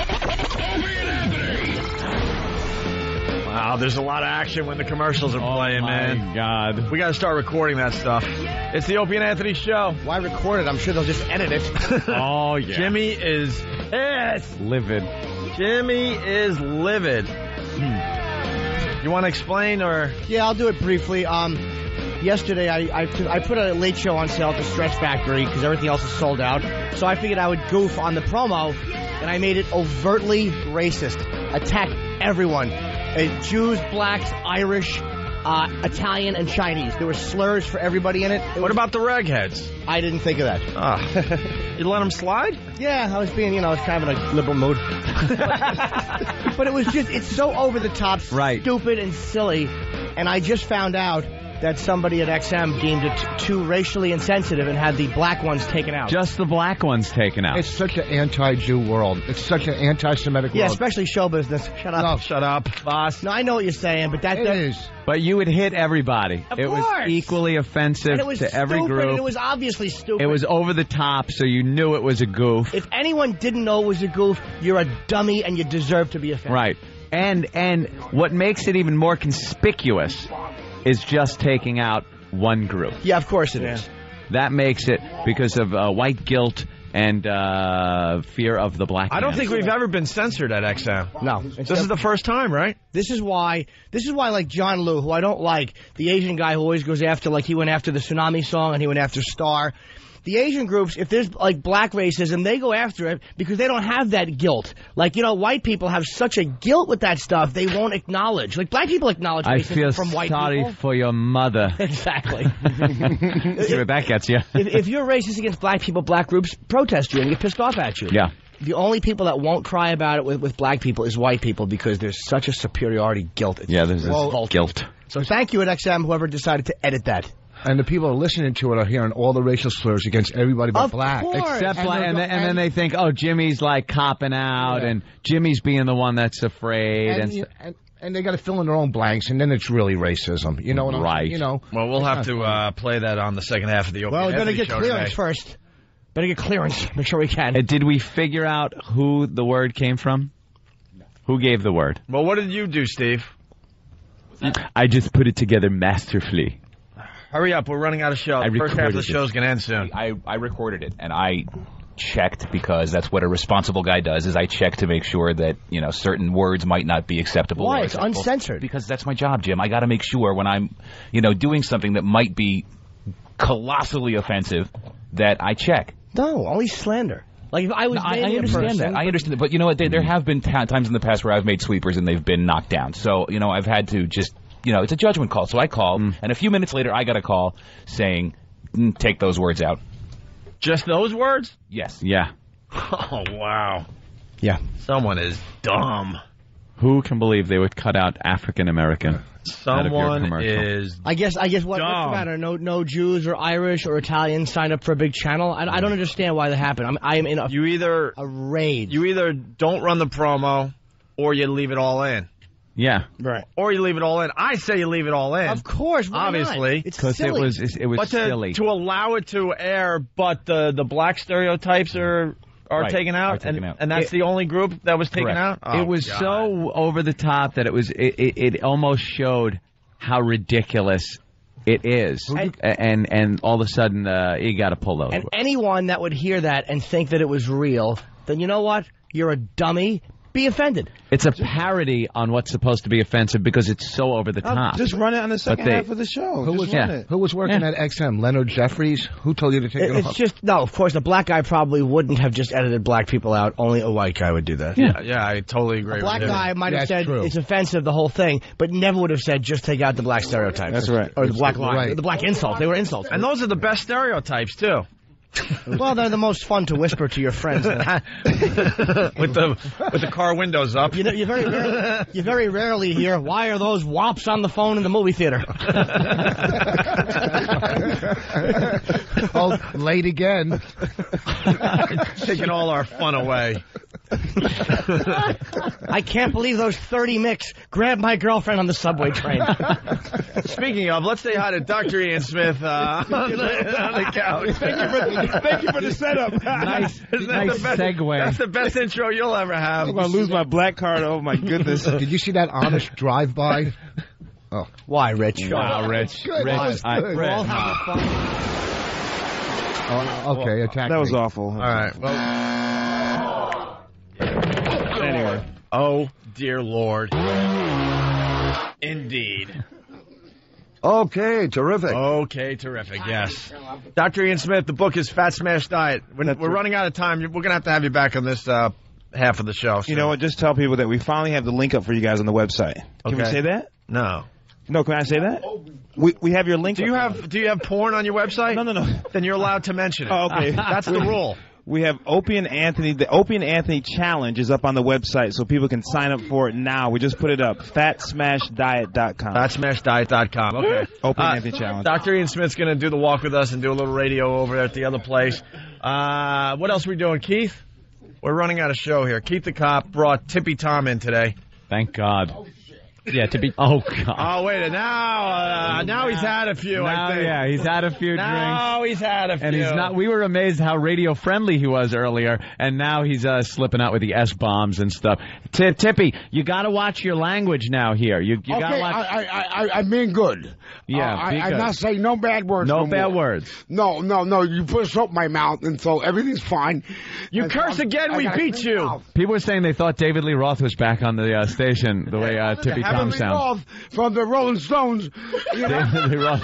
Wow, there's a lot of action when the commercials are playing, man. My God. We got to start recording that stuff. It's the Opie and Anthony Show. Why record it? I'm sure they'll just edit it. Oh, yeah. Jimmy is pissed. Livid. Jimmy is livid. You want to explain or? Yeah, I'll do it briefly. Yesterday, I put a late show on sale at the Stretch Factory because everything else is sold out. So I figured I would goof on the promo, and I made it overtly racist. Attack everyone. Jews, blacks, Irish, Italian, and Chinese. There were slurs for everybody in it. What about the ragheads? I didn't think of that. You let them slide? Yeah, I was being, I was kind of in a liberal mood. But it was just, it's so over the top, stupid and silly. And I just found out that somebody at XM deemed it too racially insensitive and had the black ones taken out. Just the black ones taken out. It's such an anti-Jew world. It's such an anti-Semitic world. Yeah, especially show business. Shut up. No. Shut up, boss. No, I know what you're saying, but that is. But you would hit everybody. Of it course. was equally offensive and it was to every stupid, group. And it was obviously stupid. It was over the top, so you knew it was a goof. If anyone didn't know it was a goof, you're a dummy and you deserve to be offended. Right. And what makes it even more conspicuous is just taking out one group. Yeah, of course it is. That makes it because of white guilt and fear of the black I don't man. think we've ever been censored at XM. No. This is the first time, right? This is why, like, John Liu, who I don't like, the Asian guy who always goes after, like, he went after the Tsunami song and he went after Star. The Asian groups, if there's, like, black racism, they go after it because they don't have that guilt. Like, white people have such a guilt with that stuff they won't acknowledge. Like, black people acknowledge I racism feel from white sorry people. for your mother. Exactly. See what that gets you. if you're racist against black people, black groups protest you and get pissed off at you. Yeah. The only people that won't cry about it with black people is white people because there's such a superiority guilt. It's Yeah, there's this guilt. So thank you at XM, whoever decided to edit that. And the people listening to it are hearing all the racial slurs against everybody but Of black. course. Except black. And then they think, oh, Jimmy's like copping out, and Jimmy's being the one that's afraid. And they got to fill in their own blanks, and then it's really racism. You know what Right. Well, we'll have to play that on the second half of the Opie Well, we and better Anthony get show clearance today. first. Better get clearance. Make sure we can. Did we figure out who the word came from? Who gave the word? Well, what did you do, Steve? I just put it together masterfully. Hurry up, we're running out of show. The first half of the show's going to end soon. I recorded it, and I checked because that's what a responsible guy does, is I check to make sure that, certain words might not be acceptable. Why? or It's acceptable. uncensored. Because that's my job, Jim. I got to make sure when I'm, doing something that might be colossally offensive that I check. No, only slander. Like if I was I naming a understand person, that. I understand that. But you know what? There have been times in the past where I've made sweepers and they've been knocked down. So, I've had to just, it's a judgment call. So I call, and a few minutes later I got a call saying, take those words out. Just those words? Yes. Yeah. Oh, wow. Yeah. Someone is dumb. Who can believe they would cut out African American? Someone is I guess what's the dumb. matter? No Jews or Irish or Italians signed up for a big channel. I don't understand why that happened. I'm in a rage. You either don't run the promo or you leave it all in. Yeah. Right. Or you leave it all in. I say you leave it all in. Of course, why obviously, not? It's because it was but silly to allow it to air, but the black stereotypes are Right, taken out, are taken out. and that's the only group that was taken Correct. out. It was so over the top that it almost showed how ridiculous it is. And all of a sudden, you got to pull those. And anyone that would hear that and think that it was real, then you know what? You're a dummy. Be offended. It's a parody on what's supposed to be offensive because it's so over the top. Just run it on the second half of the show. Who was working at XM? Leonard Jeffries? Who told you to take it off? It's just, no, of course, the black guy probably wouldn't have just edited black people out. Only a white guy would do that. Yeah, I totally agree. A black with guy might have That's said true. it's offensive, the whole thing, but never would have said just take out the black stereotypes. That's right. Or the black line. Right. The black insult. They were insults. And those are the best stereotypes, too. Well, they're the most fun to whisper to your friends. with the car windows up. You know, you very rarely hear, why are those wops on the phone in the movie theater? Oh, late again. Taking all our fun away. I can't believe those 30 micks grabbed my girlfriend on the subway train. Speaking of, let's say hi to Dr. Ian Smith on the couch. Thank you for the setup. Nice segue. That's the best intro you'll ever have. I'm going to lose my black card. Oh, my goodness. Did you see that honest drive-by? Oh. Why, Rich? Wow, Rich. Good. Rich. We're all having fun. Oh, okay, attack That me. was awful. All right, well. Anyway. Oh, dear Lord. Indeed. Okay, terrific. Okay, terrific, yes. Dr. Ian Smith, the book is Fat Smash Diet. We're running out of time. We're going to have you back on this half of the show. So. You know what? Just tell people that we finally have the link up for you guys on the website. Can we Okay. say that? No. No, can I say that? We have your link. Do you have porn on your website? No. Then you're allowed to mention it. Oh, okay. That's the rule. We have Opie and Anthony. The Opie and Anthony Challenge is up on the website, so people can sign up for it now. We just put it up. FatSmashDiet.com. FatSmashDiet.com. Okay. Opie and Anthony Challenge. Dr. Ian Smith's going to do the walk with us and do a little radio over there at the other place. What else are we doing, Keith? We're running out of show here. Keith the Cop brought Tippy Tom in today. Thank God. Yeah, to be. Oh God. Oh wait, now he's had a few. I think. Yeah, he's had a few drinks. Now he's had a few. And he's not. We were amazed how radio friendly he was earlier, and now he's slipping out with the S-bombs and stuff. Tippy, you got to watch your language now. Here, you got to Okay, watch. I'm being good. Yeah, be I'm good. not saying no bad words. No bad more. words. No. You put soap in my mouth, and so everything's fine. You And curse so again, I we got a beat clean you. mouth. People were saying they thought David Lee Roth was back on the station the way Tippy Tom Heavenly sounds. Roth from the Rolling Stones. You know? David Lee Roth.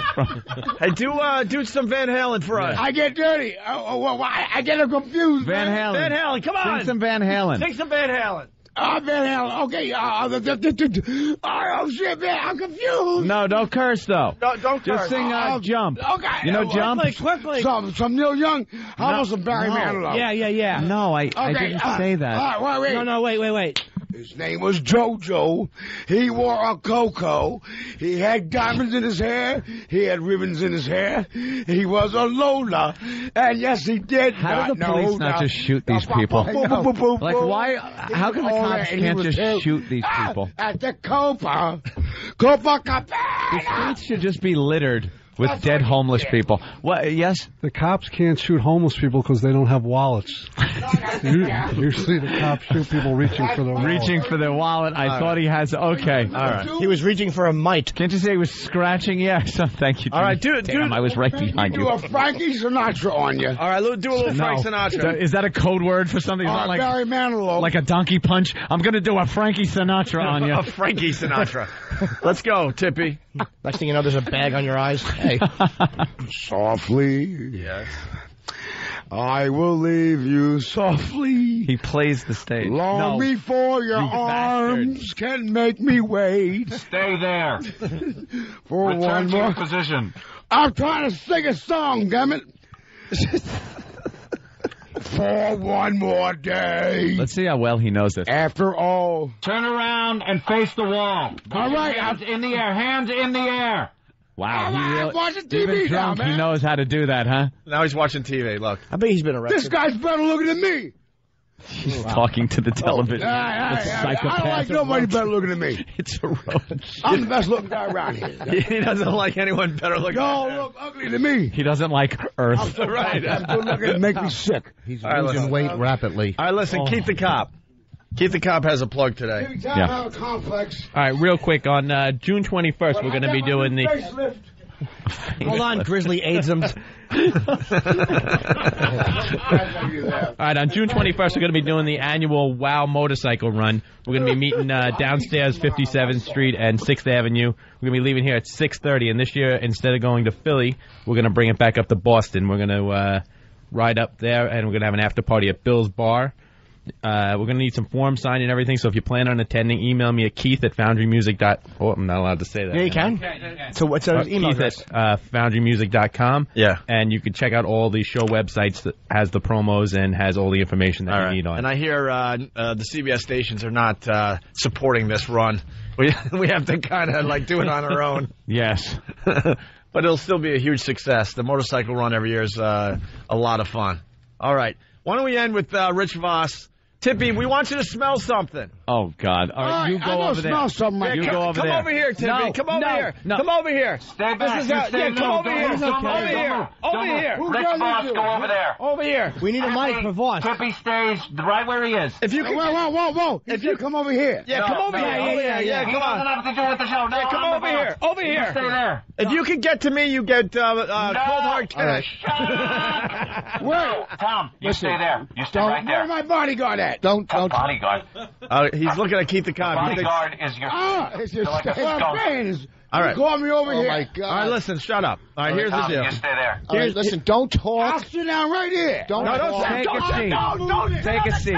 Hey, do some Van Halen for us. I get dirty. I get confused. Van Halen. Van Halen, come on. Sing some Van Halen. Sing some Van Halen. Van Halen. Okay. Oh shit, man! I'm confused. No, don't curse though. No, don't curse. Just sing Jump. Okay. You know Jump? Quickly. Some Neil Young. How about some Barry Manilow? Yeah. No, I didn't say that. Wait. No, wait. His name was JoJo. He wore a cocoa. He had diamonds in his hair. He had ribbons in his hair. He was a Lola. And yes, he did. How do the police not just shoot these people? Like, why? How come the cops can't just shoot these people? At the Copa The streets should just be littered with dead homeless people. What? Yes? The cops can't shoot homeless people because they don't have wallets. Usually the cops shoot people reaching for their wallet. Reaching for their wallet. I thought he has. Okay. All right. He was reaching for a mite. Can't you say he was scratching? Yeah. So thank you. All right, dude. Damn, I was right behind Do you. a Frankie Sinatra on you. All right, do a little Frank Sinatra. Is that a code word for something? Is that like Barry Manilow. like a donkey punch? I'm going to do a Frankie Sinatra on you. A Frankie Sinatra. Let's go, Tippy. Next thing you know, there's a bag on your eyes. Hey. Softly. Yes. I will leave you softly. He plays the stage. Long No. before your You arms can make me wait. Stay there. For Return one to your more. position. I'm trying to sing a song, damn it. For one more day. Let's see how well he knows this. After all. Turn around and face the wall. All right. Hands in the air. Hands in the air. Wow, I'm he really, watching even TV now, drunk, he man. knows how to do that, huh? Now he's watching TV. Look. I bet he's been arrested. This guy's better looking than me. He's talking to the television. I don't like nobody better looking than me. It's a roach. I'm the best looking guy around here. He doesn't like anyone better looking. Y'all look ugly to me. He doesn't like Earth. Right. I'm good looking and make me sick. He's All right, losing listen. weight rapidly. All right, listen, Keith the Cop. Keith the Cop has a plug today. Every time I have a complex. All right, real quick. On June 21st, we're going to be doing the... Facelift. Hold on, Grizzly Aidsums. All right, on June 21st, we're going to be doing the annual WOW motorcycle run. We're going to be meeting downstairs 57th Street and 6th Avenue. We're going to be leaving here at 6:30, and this year, instead of going to Philly, we're going to bring it back up to Boston. We're going to ride up there, and we're going to have an after party at Bill's Bar. We're going to need some forms signed and everything, so if you plan on attending, email me at keith@foundrymusic. Oh, I'm not allowed to say that. Yeah, you can. So what's our email address? Keith@foundrymusic.com. Yeah. And you can check out all the show websites that has the promos and has all the information that you need on. And I hear the CBS stations are not supporting this run. We have to kind of like do it on our own. Yes. But it'll still be a huge success. The motorcycle run every year is a lot of fun. All right. Why don't we end with Rich Voss? Tippy, we want you to smell something. Oh, God. All right, you go over there. Smell something like you go over come there. over here, Tippy. No, come over here. No. Come over here. Stay back. Come over here. Over here. Over here. Rich Voss, go over there. Over here. We need a mic for Voss. Tippy stays right where he is. If you can, whoa. If you come over here. Yeah, come over here. Yeah, come on. He doesn't have to do with the show. No, Yeah, come over here. Over here. Stay there. If you can get to me, you get cold hard cash. Where? Tom, you stay there. You stay right Where's there. my bodyguard at? Don't. Bodyguard. He's looking at Keith the Cop. Bodyguard is your. It's your like a what I'm skunk. saying is, All right. you call me over here. My God. All right, listen, shut up. All right, here's the Tom, deal. you stay there. All right, listen, don't talk. I'll sit down right here. Don't No, talk. Take a seat. Don't Take a seat.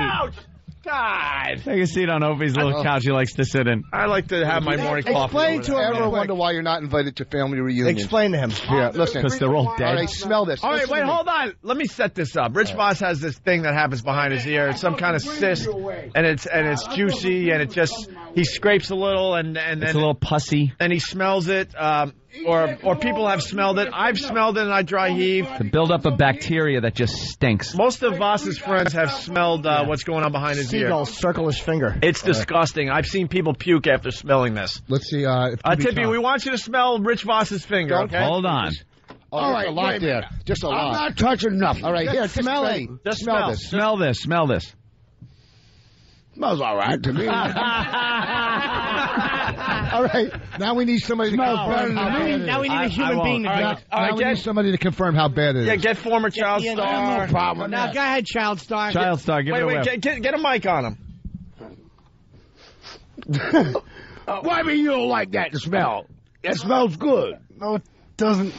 God. Take a seat on Opie's little couch he likes to sit in. I like to have my morning coffee. Explain to him. Ever wonder why you're not invited to family reunions? Explain to him. Here, listen. Because they're all dead. All right, smell this. All right, Listen wait, to me. hold on. Let me set this up. Rich Voss has this thing that happens behind his ear. It's some kind of cyst, and it's juicy, and it just he scrapes a little, and then It's a little pussy. and he smells it. Or people have smelled it. I've smelled it, and I dry heave. To build up a bacteria that just stinks. Most of Voss's friends have smelled what's going on behind his ear. Seagull circle his finger. It's disgusting. I've seen people puke after smelling this. Let's see. Tippy, we want you to smell Rich Voss's finger, okay? Hold on. All right, a lot there. Just a I'm lot. not touching nothing. All right, here, Smell it. Just smell this. Smell this. Smell this. Smells all right to me. All right, now we need somebody to Smells confirm better how than bad me. it is. Now we need a human being to All drink right, it. now we need somebody to confirm how bad it is. Yeah, get former child Yeah, star. No problem. Now, go ahead, Child Star. Child star, give it a whiff. Get a mic on him. Why do you don't like that smell? That smells good. No, it doesn't. He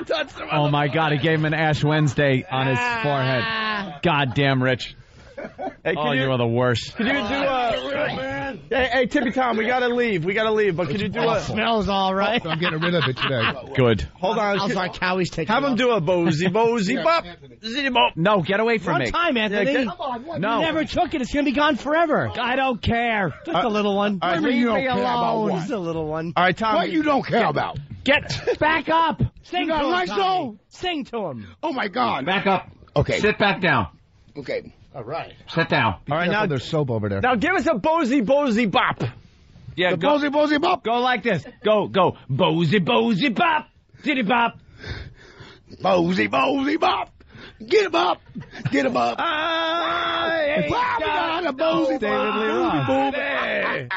touched him. Oh, my God. He gave him an Ash Wednesday on his forehead. God damn, Rich. Hey, Oh, you are the worst. Could you do Hey, Tippy Tom, we gotta leave. But could you do a? Smells all right. I'm getting rid of it today. Good. Hold on. How's our cowies taking Have him do a bosey bop. Zitty bop. No, get away from One me. time, Anthony. Yeah, No. You never took it. It's going to be gone forever. I don't care. Just a little one. all right, Leave you don't me care about alone. what? Just a little one. All right, Tom. What you don't care about? Get back up. Sing You to got him, lights Tommy. on? Sing to him. Oh my God. Back up. Okay. Sit back down. Okay. All right. Sit down. All right, now There's soap over there. now give us a bosey bop. Yeah, The bosey bop. go like this. Go. Bosey bop. Diddy bop. Bosey bop. Get him up. Get him up. Hey, Bobby got a bosey David Lee bop. Roth. Hey.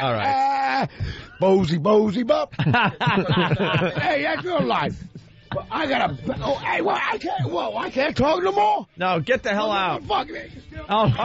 All right. Bosey bop. Hey, that's your life. But I gotta. Oh, hey, well, I can't. Well, I can't talk no more. No, get the hell out. Fuck it. Oh, He's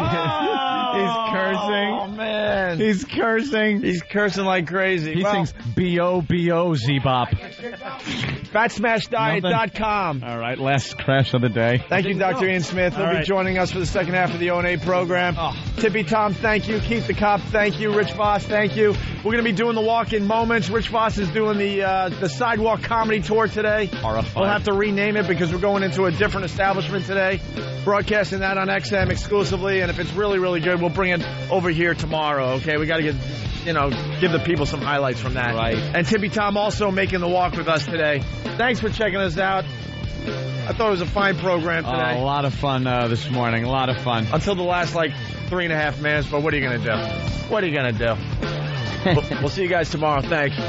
cursing. Oh man, He's cursing. he's cursing like crazy. He sings B-O-B-O-Z-Bop. FatSmashDiet.com. All right, last crash of the day. Thank you, Dr. Ian Smith. He'll be joining us for the second half of the O&A program. Tippy Tom, thank you. Keith the Cop, thank you. Rich Voss, thank you. We're going to be doing the walk-in moments. Rich Voss is doing the Sidewalk Comedy Tour today. Horrified. We'll have to rename it because we're going into a different establishment today. Broadcasting that on XM exclusively, and if it's really, really good, we'll bring it over here tomorrow, okay? We got to give the people some highlights from that. Right. And Tippy Tom also making the walk with us today. Thanks for checking us out. I thought it was a fine program today. A lot of fun this morning. A lot of fun. Until the last, 3.5 minutes, but what are you going to do? What are you going to do? We'll see you guys tomorrow. Thanks. See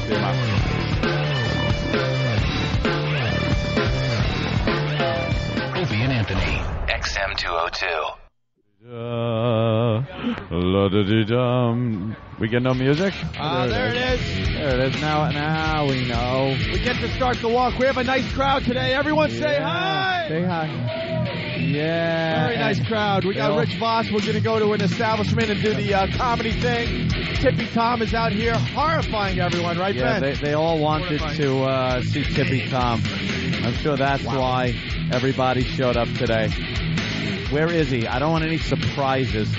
you tomorrow. Opie and Anthony, XM 202. La-da-dee-dum. We get no music? There it is. There it is. Now we know. We get to start the walk. We have a nice crowd today. Everyone say hi. Say hi. Yeah. Very nice crowd. We got Rich Voss. We're going to go to an establishment and do the comedy thing. Tippy Tom is out here horrifying everyone, right, Ben? Yeah, they all wanted to see Tippy Tom. I'm sure that's why everybody showed up today. Where is he? I don't want any surprises.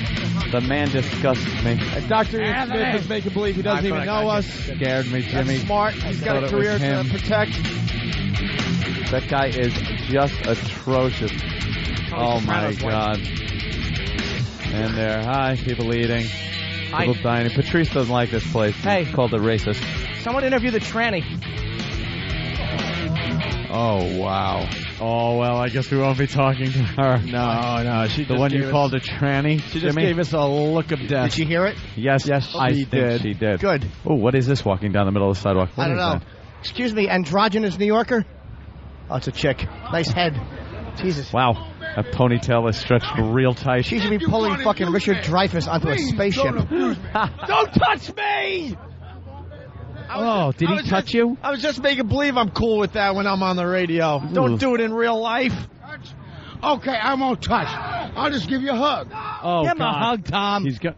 The man disgusts me. Dr. Ian Smith is making believe he doesn't even know us. Scared me, Jimmy. That's smart. He's got a career to protect. That guy is just atrocious. Oh, my God. And there. Hi, people eating. People dining. Patrice doesn't like this place. Hey. He's called it racist. Someone interview the tranny. Oh, wow. Oh, well, I guess we won't be talking to her. No. She the one you called a tranny? She just gave us a look of death. Did she hear it? Yes, I think she did. Good. Oh, what is this walking down the middle of the sidewalk? I don't know. Excuse me, androgynous New Yorker? Oh, it's a chick. Nice head. Jesus. Wow. That ponytail is stretched real tight. She should be pulling fucking Richard Dreyfuss onto a spaceship. Don't touch me! Oh, did he touch you? I was just making believe I'm cool with that when I'm on the radio. Ooh. Don't do it in real life. Okay, I won't touch. I'll just give you a hug. Oh, Give him a hug, Tom. He's got.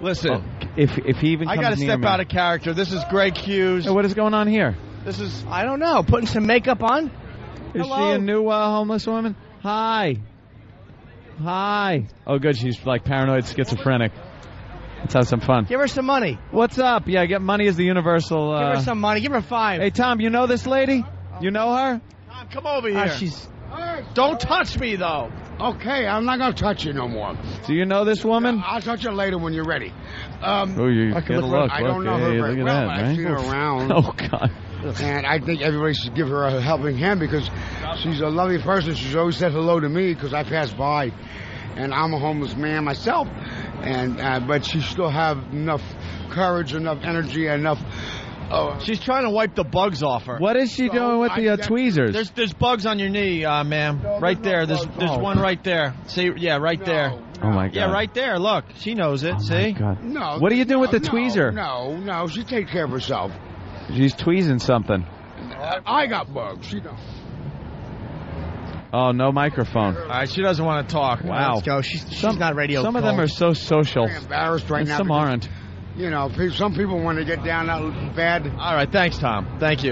Listen, if he even I comes got to near step me. out of character. This is Greg Hughes. Hey, what is going on here? This is I don't know. Putting some makeup on? Is Hello? she a new homeless woman? Hi. Oh, good. She's like paranoid schizophrenic. Let's have some fun. Give her some money. What's up? Yeah, get money is the universal. Give her some money. Give her $5. Hey, Tom, you know this lady? You know her? Tom, come over here. She's. Don't touch me, though. Okay, I'm not going to touch you no more. Do you know this woman? I'll touch you later when you're ready. Oh, you get a look. I don't know her Hey, very look at well, that, but I've seen her around. Oh, God. And I think everybody should give her a helping hand because she's a lovely person. She's always said hello to me because I pass by. And I'm a homeless man myself. But she still have enough courage, enough energy, enough... She's trying to wipe the bugs off her. What is she doing with the tweezers? There's bugs on your knee, ma'am. Right there. There's one right there. See? Yeah, right there. Oh, my God. Yeah, right there. Look. She knows it. See? God. No. What are you doing with the tweezer? No. She takes care of herself. She's tweezing something. I got bugs. She don't. Oh, no microphone. All right, she doesn't want to talk. Wow. Let's go. She's not radio. Some of them are so social. I'm embarrassed right and now. Some aren't. You know, some people want to get down that bad. All right, thanks, Tom. Thank you.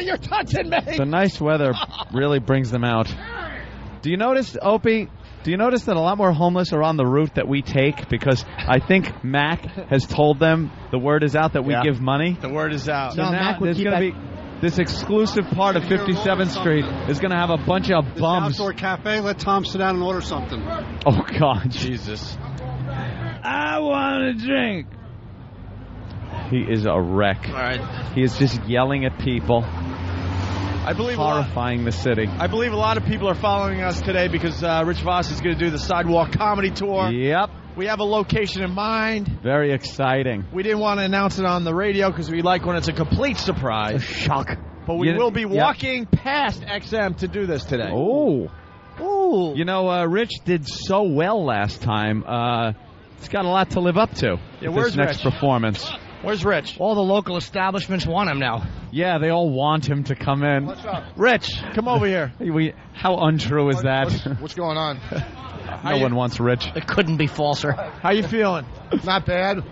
You're touching me. The nice weather really brings them out. Do you notice, Opie? Do you notice that a lot more homeless are on the route that we take? Because I think Mac has told them the word is out that we give money. The word is out. So now there's going to be this exclusive part of 57th Street is going to have a bunch of bums. Outdoor cafe. Let Tom sit down and order something. Oh, God. Jesus. I want a drink. He is a wreck. All right. He is just yelling at people. I believe horrifying the city. I believe a lot of people are following us today because Rich Voss is going to do the Sidewalk Comedy Tour. Yep. We have a location in mind. Very exciting. We didn't want to announce it on the radio because we like when it's a complete surprise. A shock. But we will be walking past XM to do this today. Oh. Ooh. You know, Rich did so well last time. He's got a lot to live up to. Yeah, with where's this next Rich? Performance. Where's Rich? All the local establishments want him now. Yeah, they all want him to come in. What's up? Rich, come over here. How untrue is that? What's going on? No one wants Rich. It couldn't be falser. How you feeling? Not bad.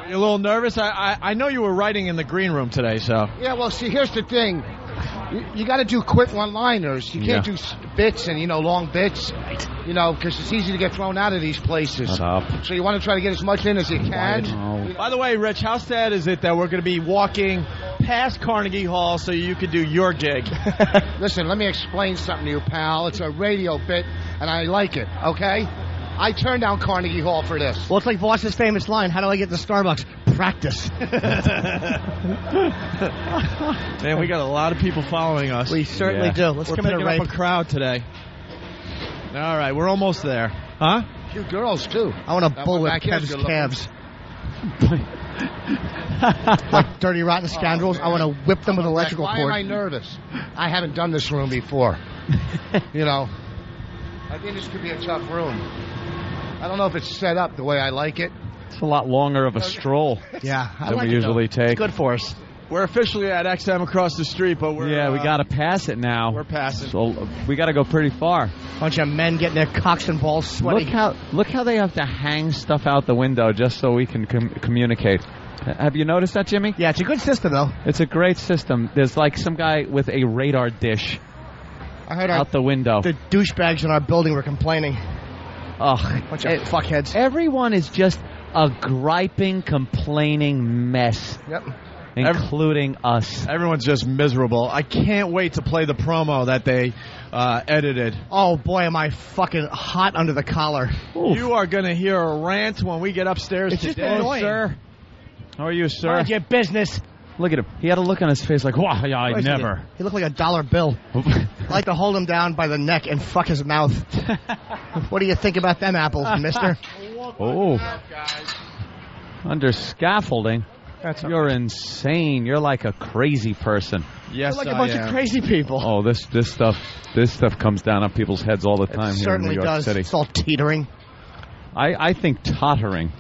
You a little nervous? I know you were writing in the green room today, so. Yeah, well, see, here's the thing. You got to do quick one-liners. You can't do bits and, long bits, because it's easy to get thrown out of these places. Shut up. So you want to try to get as much in as you can. Oh. By the way, Rich, how sad is it that we're going to be walking past Carnegie Hall so you could do your gig? Listen, let me explain something to you, pal. It's a radio bit, and I like it, okay? I turned down Carnegie Hall for this. Well, it's like Voss's famous line, how do I get to Starbucks? Practice. Man, we got a lot of people following us. We certainly do. Let's we're come in picking and up a crowd today. All right, we're almost there. Huh? Cute girls, too. I want to bull with Kev's calves. Like dirty, rotten scoundrels. I want to whip them with an electrical cord. Why am I nervous? I haven't done this room before. I think this could be a tough room. I don't know if it's set up the way I like it. It's a lot longer of a stroll. Yeah, I than like we usually it, though. take. It's good for us. We're officially at XM across the street, but we're... we got to pass it now. We're passing. So we got to go pretty far. Bunch of men getting their cocks and balls sweaty. Look how they have to hang stuff out the window just so we can communicate. Have you noticed that, Jimmy? Yeah, it's a good system, though. It's a great system. There's like some guy with a radar dish I heard out the window. The douchebags in our building were complaining. Ugh. Bunch of fuckheads. Everyone is just a griping, complaining mess. Yep. Including us. Everyone's just miserable. I can't wait to play the promo that they edited. Oh, boy, am I fucking hot under the collar. Oof. You are going to hear a rant when we get upstairs it's today. Just annoying. Sir. How are you, sir? Mind your business. Look at him. He had a look on his face like, wow, yeah, I never. He looked like a dollar bill. I'd like to hold him down by the neck and fuck his mouth. What do you think about them apples, mister? Oh. Under scaffolding? You're insane. You're like a crazy person. Yes, You're like a bunch of crazy people. Oh, this stuff comes down on people's heads all the time here in New York City. It's all teetering. I think tottering.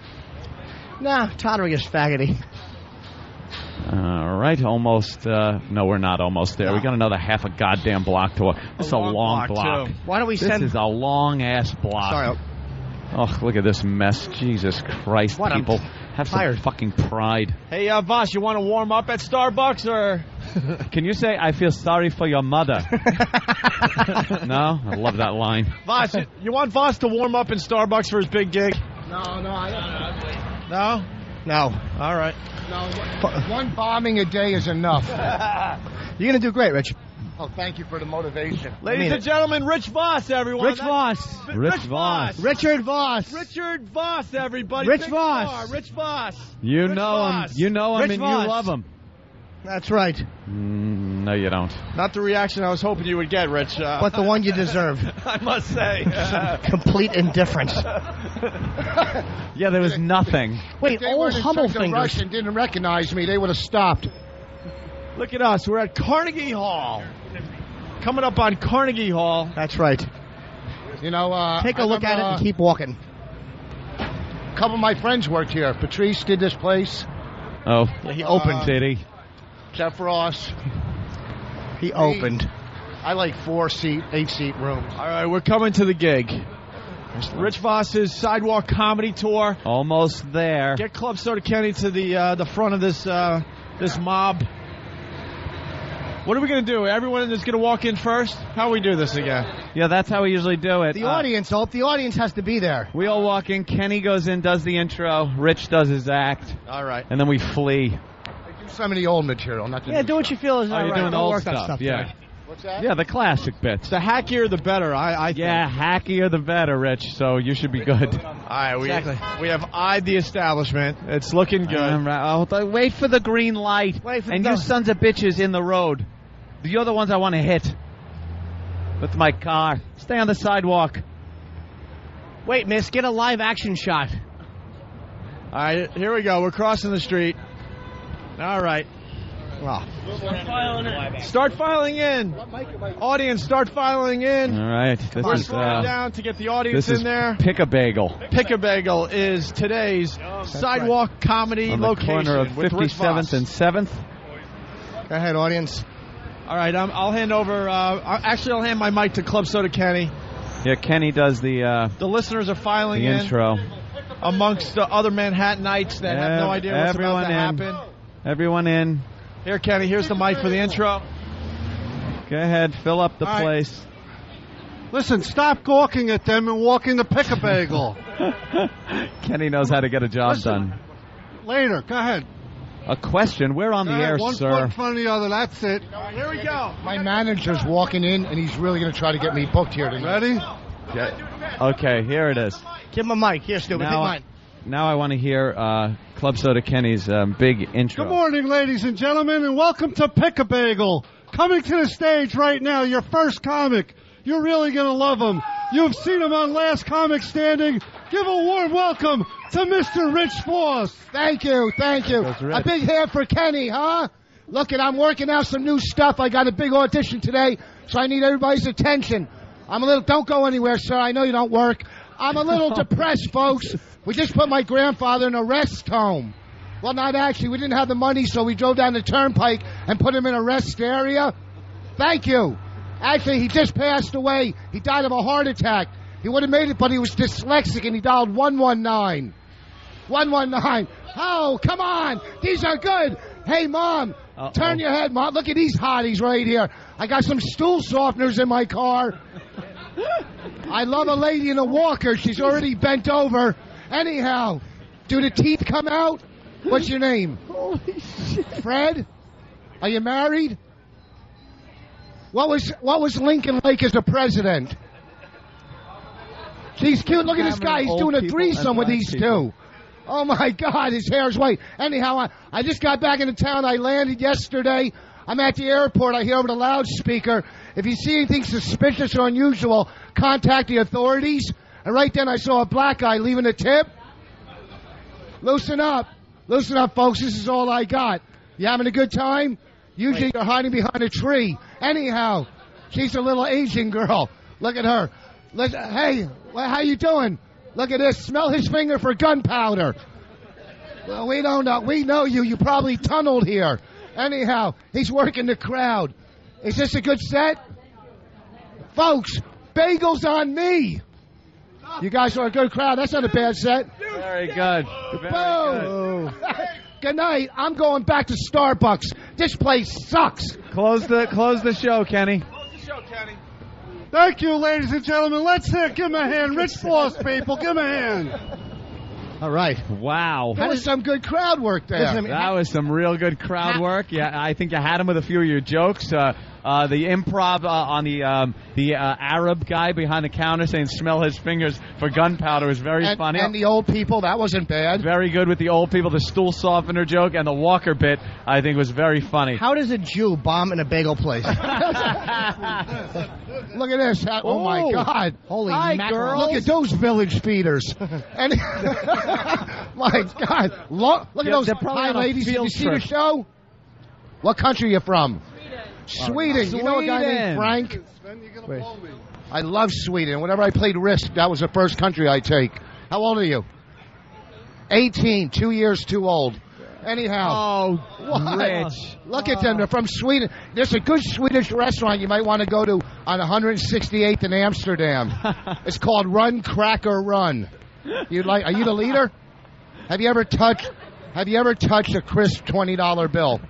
Nah, tottering is faggoty. All right, almost. No, we're not almost there. No. We got another half a goddamn block to walk. This is a long block. Why don't we send... This is a long-ass block. Sorry. Oh, look at this mess. Jesus Christ, what, people. Have some fucking pride. Hey, Voss, you want to warm up at Starbucks, or... Can you say, I feel sorry for your mother? No? I love that line. Voss, you want Voss to warm up in Starbucks for his big gig? No, I don't. No? No. All right. No, one bombing a day is enough. You're going to do great, Rich. Oh, thank you for the motivation. Ladies and gentlemen, Rich Voss, everyone. Rich Voss. Rich Voss. Richard Voss. Richard Voss, everybody. Rich Voss. Rich Voss. You know him. You know him, and you love him. That's right. No, you don't. Not the reaction I was hoping you would get, Rich. But the one you deserve. I must say. Complete indifference. Yeah, there was nothing. Wait, old humble fingers. Rush and didn't recognize me, they would have stopped. Look at us. We're at Carnegie Hall. Coming up on Carnegie Hall. That's right. You know, take a look at it and keep walking. A couple of my friends worked here. Patrice did this place. Oh, yeah, he opened. Did he? Jeff Ross. He opened. I like 8-seat rooms. All right, we're coming to the gig. Rich Voss's Sidewalk Comedy Tour. Almost there. Get Club Soda Kenny to the front of this mob. What are we going to do? Everyone is going to walk in first? How do we do this again? Yeah, that's how we usually do it. The audience, Hope. The audience has to be there. We all walk in. Kenny goes in, does the intro. Rich does his act. All right. And then we flee. I do some of the old material. Not the do what you feel is right. You're doing Don't old work stuff. That stuff yeah. today. What's that? Yeah, the classic bits. The hackier, the better, I think. Yeah, hackier, the better, Rich. So you should be good. All right, we have eyed the establishment. It's looking good. Wait for the green light. And you sons of bitches in the road. You're the ones I want to hit with my car. Stay on the sidewalk. Wait, miss, get a live action shot. All right, here we go. We're crossing the street. All right. Wow. Start filing in. Audience, start filing in. All right. We're slowing down to get the audience in there. Pick a Bagel. Pick a Bagel is today's sidewalk comedy on the location. Corner of 57th and 7th. Go ahead, audience. All right, I'll hand over. Actually, I'll hand my mic to Club Soda Kenny. Yeah, Kenny does the. The listeners are filing in. The intro. Amongst the other Manhattanites that have no idea what's about to happen. Everyone in. Here, Kenny. Here's the mic for the intro. Go ahead, fill up the place. Listen, stop gawking at them and walk in to pick a bagel. Kenny knows how to get a job done. Later, go ahead. A question. We're on the air, one sir. One foot in front of the other. That's it. Here we go. My manager's walking in, and he's really going to try to get me booked here tonight. Ready? Yeah. Okay, here it is. Give him a mic. Here, stupid. Hit mine. Now I want to hear Club Soda Kenny's big intro. Good morning, ladies and gentlemen, and welcome to Pick a Bagel. Coming to the stage right now, your first comic. You're really going to love him. You've seen him on Last Comic Standing. Give a warm welcome to Mr. Rich Voss. Thank you, thank you. A big hand for Kenny, huh? Look, I'm working out some new stuff. I got a big audition today, so I need everybody's attention. Don't go anywhere, sir. I know you don't work. I'm a little depressed, folks. We just put my grandfather in a rest home. Well, not actually. We didn't have the money, so we drove down the turnpike and put him in a rest area. Thank you. Actually, he just passed away. He died of a heart attack. He would have made it, but he was dyslexic, and he dialed 119. 119. Oh, come on. These are good. Hey, Mom, turn your head, Mom. Look at these hotties right here. I got some stool softeners in my car. I love a lady in a walker. She's already bent over. Anyhow, do the teeth come out? What's your name? Holy shit. Fred? Are you married? What was Lincoln like as a president? She's cute. Look at this guy. He's doing a threesome with these two. Oh, my God. His hair's white. Anyhow, I just got back into town. I landed yesterday. I'm at the airport. I hear over the loudspeaker, if you see anything suspicious or unusual, contact the authorities. And right then I saw a black guy leaving a tip. Loosen up. Loosen up, folks. This is all I got. You having a good time? Usually you're hiding behind a tree. Anyhow, she's a little Asian girl. Look at her. Hey, how you doing? Look at this. Smell his finger for gunpowder. Well, we don't know. We know you. You probably tunneled here. Anyhow, he's working the crowd. Is this a good set? Folks, bagels on me. You guys are a good crowd. That's not a bad set. Very good. Boom. Good night. I'm going back to Starbucks. This place sucks. Close the show, Kenny. Thank you, ladies and gentlemen. Let's give him a hand. Rich Voss, people. Give him a hand. All right. Wow. That was some good crowd work there. That was some real good crowd work. Yeah, I think you had him with a few of your jokes. The improv on the Arab guy behind the counter saying smell his fingers for gunpowder was very funny. And the old people, that wasn't bad. Very good with the old people. The stool softener joke and the Walker bit, I think, was very funny. How does a Jew bomb in a bagel place? Look at this. Oh, my God. Holy mackerel. Look at those village feeders. And my God. Look at those high ladies. Did you see the show? What country are you from? Sweden. You know a guy named Frank? Wait. I love Sweden. Whenever I played Risk, that was the first country I take. How old are you? 18. 2 years too old. Anyhow. Oh, Rich. Look at them. They're from Sweden. There's a good Swedish restaurant you might want to go to on 168th in Amsterdam. It's called Run Cracker Run. Are you the leader? Have you ever touched a crisp $20 bill?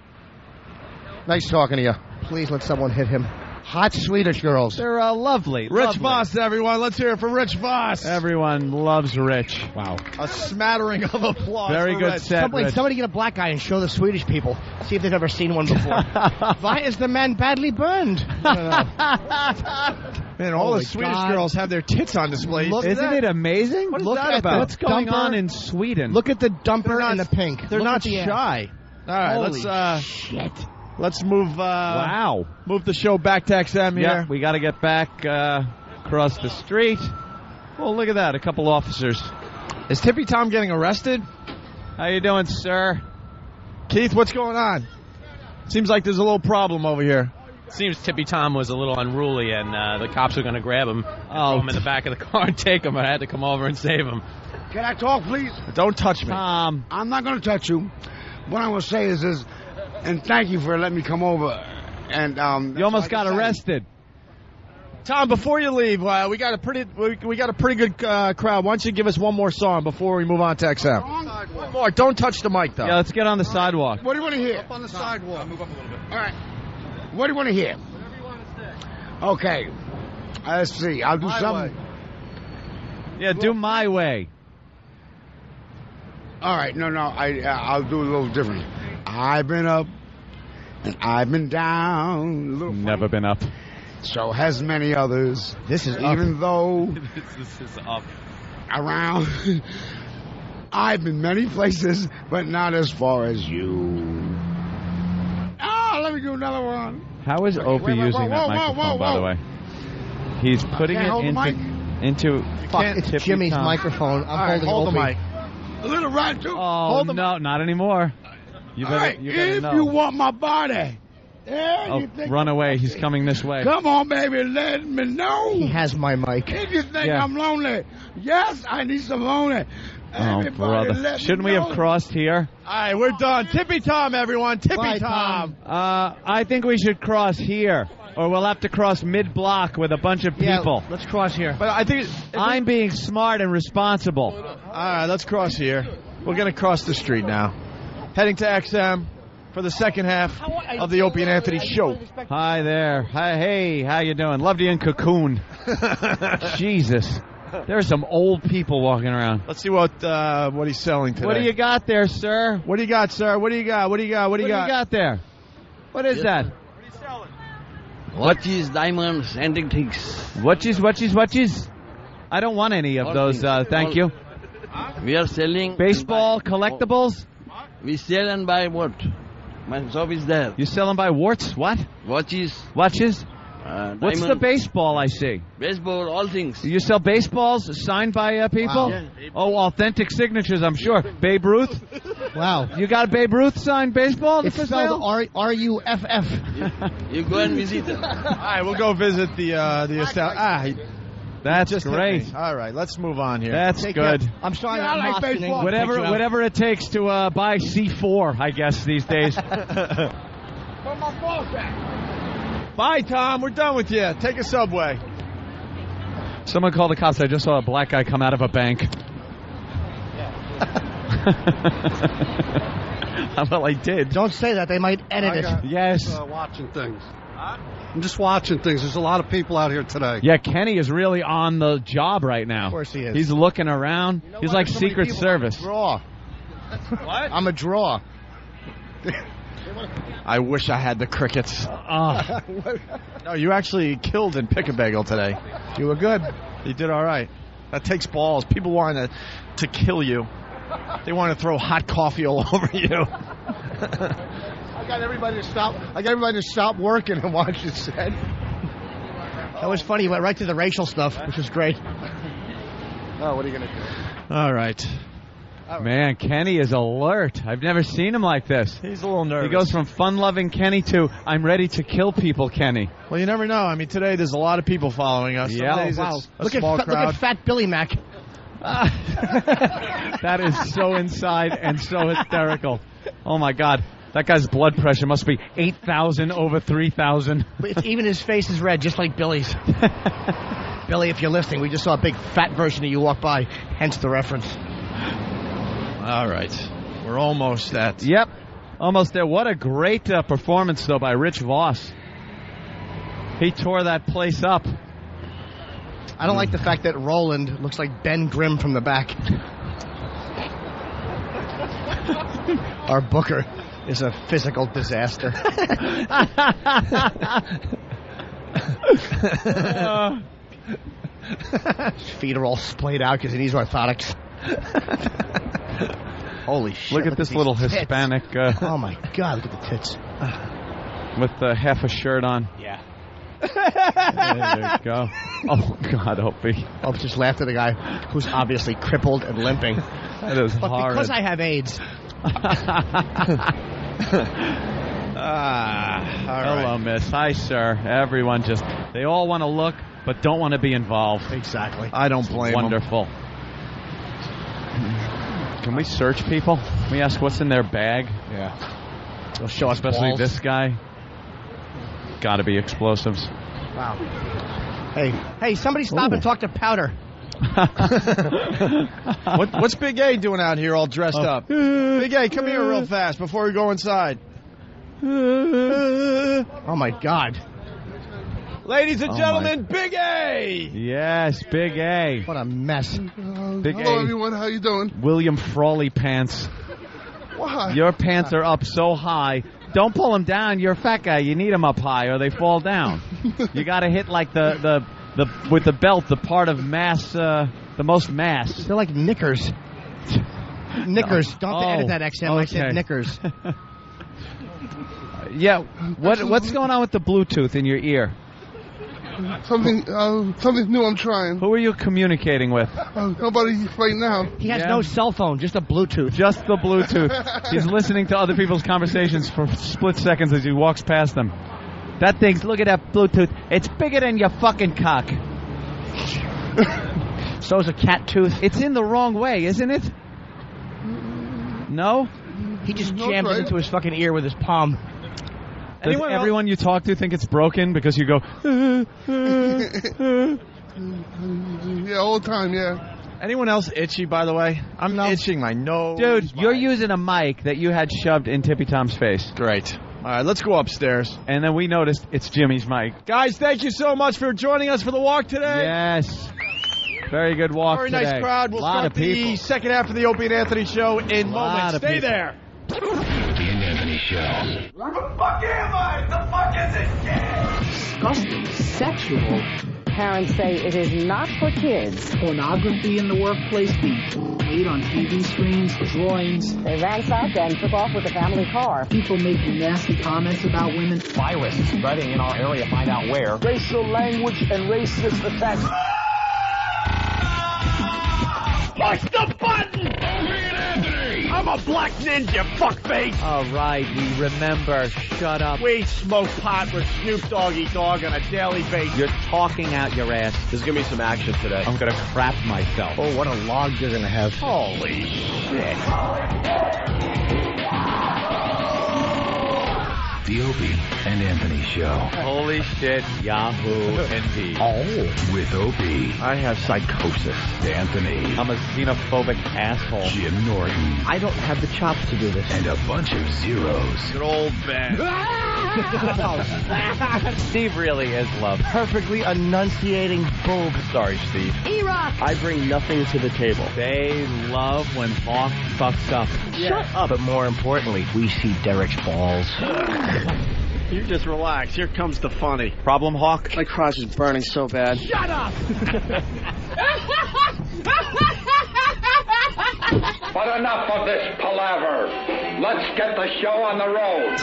Nice talking to you. Please let someone hit him. Hot Swedish girls. They're lovely. Rich Voss, everyone. Let's hear it for Rich Voss. Everyone loves Rich. Wow. A smattering of applause. Very good Rich. set, Rich. Somebody get a black guy and show the Swedish people. See if they've ever seen one before. Why is the man badly burned? Man, all the Swedish girls have their tits on display. Isn't it amazing? What is that about? What's going on in Sweden? Look at the dumper and the pink. They're Look not at the shy. All right, Holy shit. Let's move. Move the show back to XM here. Yeah, we got to get back across the street. Oh, look at that! A couple officers. Is Tippy Tom getting arrested? How you doing, sir? Keith, what's going on? Seems like there's a little problem over here. Seems Tippy Tom was a little unruly, and the cops were going to grab him, throw him in the back of the car and take him. I had to come over and save him. Can I talk, please? Don't touch me. Tom. I'm not going to touch you. What I will say is, and thank you for letting me come over. And you almost got arrested. Tom, before you leave, we got a pretty good crowd. Why don't you give us one more song before we move on to XM? One more. Don't touch the mic, though. Yeah, let's get on the sidewalk. What do you want to hear? Up on the sidewalk. Move up a little bit. All right. What do you want to hear? Whatever you want to say. Okay. Let's see. I'll do something. Yeah, do My Way. All right. No. I'll do a little different. I've been up and I've been down. Never been up. So has many others. This is even up. Though this is up. Around. I've been many places, but not as far as you. Oh, let me do another one. How is Opie using that microphone, by the way? He's putting it into it's Jimmy's microphone. I'm holding the mic. A little right, too. Oh, no, not anymore. You better, right, you better if know. you want my body, Yeah, Oh, you think run away. He's coming this way. Come on, baby, let me know. He has my mic. If you think Yeah. I'm lonely, yes, I need some lonely. Oh, Everybody brother. let me Shouldn't we know. have crossed here? All right, we're done. Tippy Tom, everyone. Tippy Bye, Tom. I think we should cross here, or we'll have to cross mid-block with a bunch of people. Yeah, let's cross here. But I think I'm being smart and responsible. all right, let's cross here. We're going to cross the street now. Heading to XM for the second half of the Opie and Anthony show. Hi there. Hi, hey, how you doing? Loved you in Cocoon. Jesus. There's some old people walking around. Let's see what he's selling today. What do you got there, sir? What do you got, sir? What do you got? What do you got? What do you got? There? What is that? What is diamonds and things? Watches? I don't want any of All those, things. thank you. We are selling. Baseball collectibles? We sell and buy what? My shop is there. You sell them by warts? What? Watches. Watches? What's the diamond, baseball I see? baseball, all things. You sell baseballs signed by people? Wow. Oh, authentic signatures, I'm sure. Babe Ruth? Wow. You got a Babe Ruth signed baseball It's for spelled sale? R-U-F-F. You go and visit them. All right, we'll go visit the That's just hit great. me. All right, let's move on here. That's good. I'm sorry. Yeah, I I'm like not baseball. Whatever it takes to buy C4, I guess, these days. Where my boss at? Bye, Tom. We're done with you. Take a subway. Someone called the cops. I just saw a black guy come out of a bank. Well, I did. Don't say that. They might edit it. Yes. Watching things. I'm just watching things. There's a lot of people out here today. Yeah, Kenny is really on the job right now. Of course he is. He's looking around. He's like Secret Service. Draw. What? I'm a draw. I wish I had the crickets. No, you actually killed in Pick-a-Bagel today. You were good. You did all right. That takes balls. People want to kill you. They want to throw hot coffee all over you. I got everybody to stop working and watch it said. That was funny. You went right to the racial stuff, which was great. Oh, what are you going to do? All right. Man, Kenny is alert. I've never seen him like this. He's a little nervous. He goes from fun-loving Kenny to I'm ready to kill people Kenny. Well, you never know. I mean, today there's a lot of people following us. Some Yeah. days Wow. it's a Look small at crowd. Fat Billy Mac. That is so inside and so hysterical. Oh, my God. That guy's blood pressure must be 8,000 over 3,000. Even his face is red, just like Billy's. Billy, if you're listening, we just saw a big fat version of you walk by, hence the reference. All right. We're almost at... Yep. Almost there. What a great performance, though, by Rich Voss. He tore that place up. I don't like the fact that Roland looks like Ben Grimm from the back. Our booker is a physical disaster. His feet are all splayed out because he needs orthotics. Holy shit. Look at this little these tits. Hispanic Oh, my God. Look at the tits. with half a shirt on. Yeah. There you go. Oh, God, Opie. Oh, just laughed at the guy who's obviously crippled and limping. That is But horrid. because I have AIDS. all Hello, right. miss. Hi, sir. Everyone just, they all want to look, but don't want to be involved. Exactly. I don't blame him. Wonderful. Can we search people? Can we ask what's in their bag? Yeah. They'll show us Especially balls. this guy. Got to be explosives. Wow. Hey, somebody stop and talk to Powder. What's Big A doing out here all dressed up? Big A, come here real fast before we go inside. Oh, my God. Ladies and Oh, gentlemen, Big A! Yes, Big A. What a mess. Big Hello, A. everyone. How you doing? William Frawley pants. Why? Your pants are up so high. Don't pull them down. You're a fat guy. You need them up high or they fall down. You got to hit like the with the belt, the part of mass, the most mass. They're like knickers. Knickers. Don't have to edit that XM. I said okay. knickers. Yeah. What's going on with the Bluetooth in your ear? Something new I'm trying. Who are you communicating with? Nobody right now. He has no cell phone, just a Bluetooth. Just the Bluetooth. He's listening to other people's conversations for split seconds as he walks past them. That thing's, look at that Bluetooth. It's bigger than your fucking cock. So's a cat tooth. It's in the wrong way, isn't it? No? He just jammed it into his fucking ear with his palm. Does everyone you talk to think it's broken because you go, Yeah, all the time, yeah. Anyone else itchy, by the way? I'm itching my nose. Dude, you're using a mic that you had shoved in Tippy Tom's face. Great. All right, let's go upstairs. And then we noticed it's Jimmy's mic. Guys, thank you so much for joining us for the walk today. Yes. Very good walk Very today. nice crowd. We'll start the second half of the Opie and Anthony show in moments. Stay there. The Opie and Anthony Show. Where the fuck am I? The fuck is this shit? Disgusting. Sexual. Parents say it is not for kids. Pornography in the workplace being played on TV screens, drawings. They ransacked and took off with the family car. People making nasty comments about women. Virus spreading in our area, find out where. Racial language and racist attacks. Push the button! I'm a black ninja, fuckface! All right, we remember. Shut up. We smoke pot with Snoop Doggy Dogg on a daily basis. You're talking out your ass. There's going to be some action today. I'm going to crap myself. Oh, what a log you're going to have. Holy shit. The Opie and Anthony Show. Holy shit, Yahoo, indeed. Oh. With Opie. I have psychosis. Anthony. I'm a xenophobic asshole. Jim Norton. I don't have the chops to do this. And a bunch of zeros. Good old Ben. Steve really is love. Perfectly enunciating boob. Sorry, Steve. E-Rock. I bring nothing to the table. They love when Hawk fucks up. Shut up. But more importantly, we see Derek's balls. You just relax. Here comes the funny. Problem, Hawk? My crotch is burning so bad. Shut up! But enough of this palaver. Let's get the show on the road.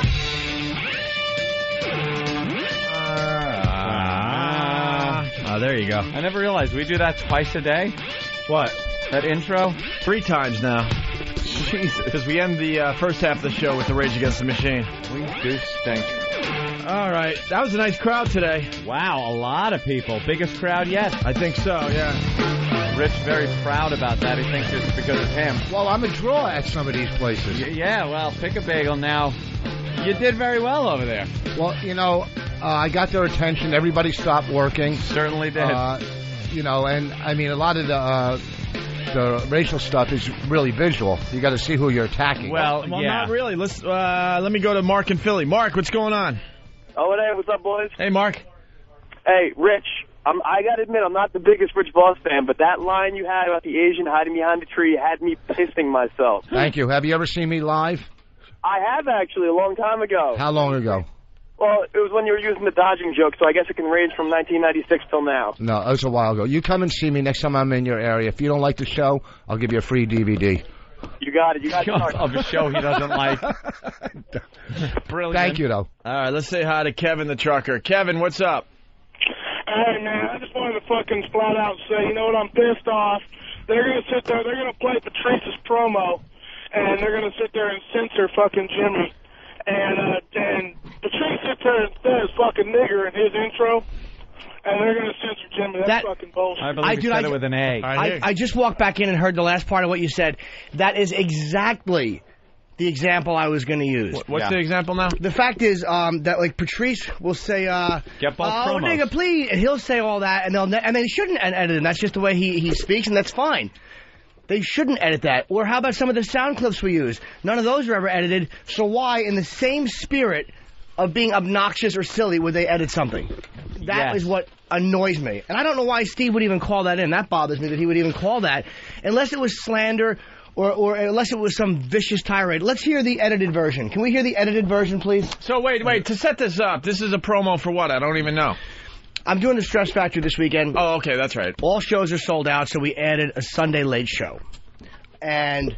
There you go. I never realized we do that twice a day. What? That intro? 3 times now. Jesus. Because we end the first half of the show with the Rage Against the Machine. We do stink. All right. That was a nice crowd today. Wow, a lot of people. Biggest crowd yet. I think so, yeah. Rich very proud about that. He thinks it's because of him. Well, I'm a draw at some of these places. Yeah, well, pick a bagel now. You did very well over there. Well, you know, I got their attention. Everybody stopped working. Certainly did. You know, and I mean, a lot of the racial stuff is really visual. You got to see who you're attacking. Well, yeah. Not really. Let me go to Mark in Philly. Mark, what's going on? Oh, hey, what's up, boys? Hey, Mark. Hey, Rich. I got to admit, I'm not the biggest Rich Voss fan, but that line you had about the Asian hiding behind the tree had me pissing myself. Thank you. Have you ever seen me live? I have, actually, a long time ago. How long ago? Well, it was when you were using the dodging joke, so I guess it can range from 1996 till now. No, it was a while ago. You come and see me next time I'm in your area. If you don't like the show, I'll give you a free DVD. You got it. You got it. Of a show he doesn't like. Brilliant. Thank you, though. All right, let's say hi to Kevin the trucker. Kevin, what's up? Hey, man, I just wanted to fucking flat out say, you know what, I'm pissed off. They're going to sit there, they're going to play Patrice's promo, and they're going to sit there and censor fucking Jimmy. And Patrice sits there and says fucking nigger in his intro, and they're going to censor Jimmy. That's fucking bullshit. I believe you said it with an A. I just walked back in and heard the last part of what you said. That is exactly the example I was going to use. What's the example now? The fact is that, like, Patrice will say, get both oh, promos. nigga, please, and he'll say all that, and they shouldn't edit it. That's just the way he speaks, and that's fine. They shouldn't edit that. Or how about some of the sound clips we use? None of those are ever edited, so why, in the same spirit of being obnoxious or silly, would they edit something? That is what annoys me. And I don't know why Steve would even call that in. That bothers me that he would even call that. Unless it was slander or unless it was some vicious tirade. Let's hear the edited version. Can we hear the edited version, please? So wait, to set this up, this is a promo for what? I don't even know. I'm doing the Stress Factory this weekend. Oh, okay, that's right. All shows are sold out, so we added a Sunday late show. And,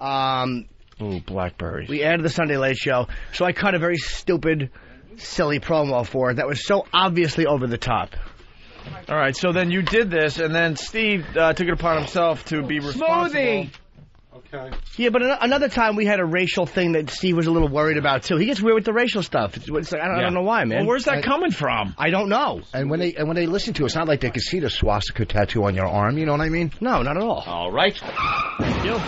ooh, blackberries. We added the Sunday late show, so I cut a very stupid silly promo for it that was so obviously over the top. All right, so then you did this, and then Steve took it upon himself to be responsible. Smoothie! Okay. Yeah, but another time we had a racial thing that Steve was a little worried about, too. He gets weird with the racial stuff. It's like, I don't know why, man. Well, where's that coming from? I don't know. And when they listen to it, it's not like they can see the swastika tattoo on your arm, you know what I mean? No, not at all. All right. Thank you.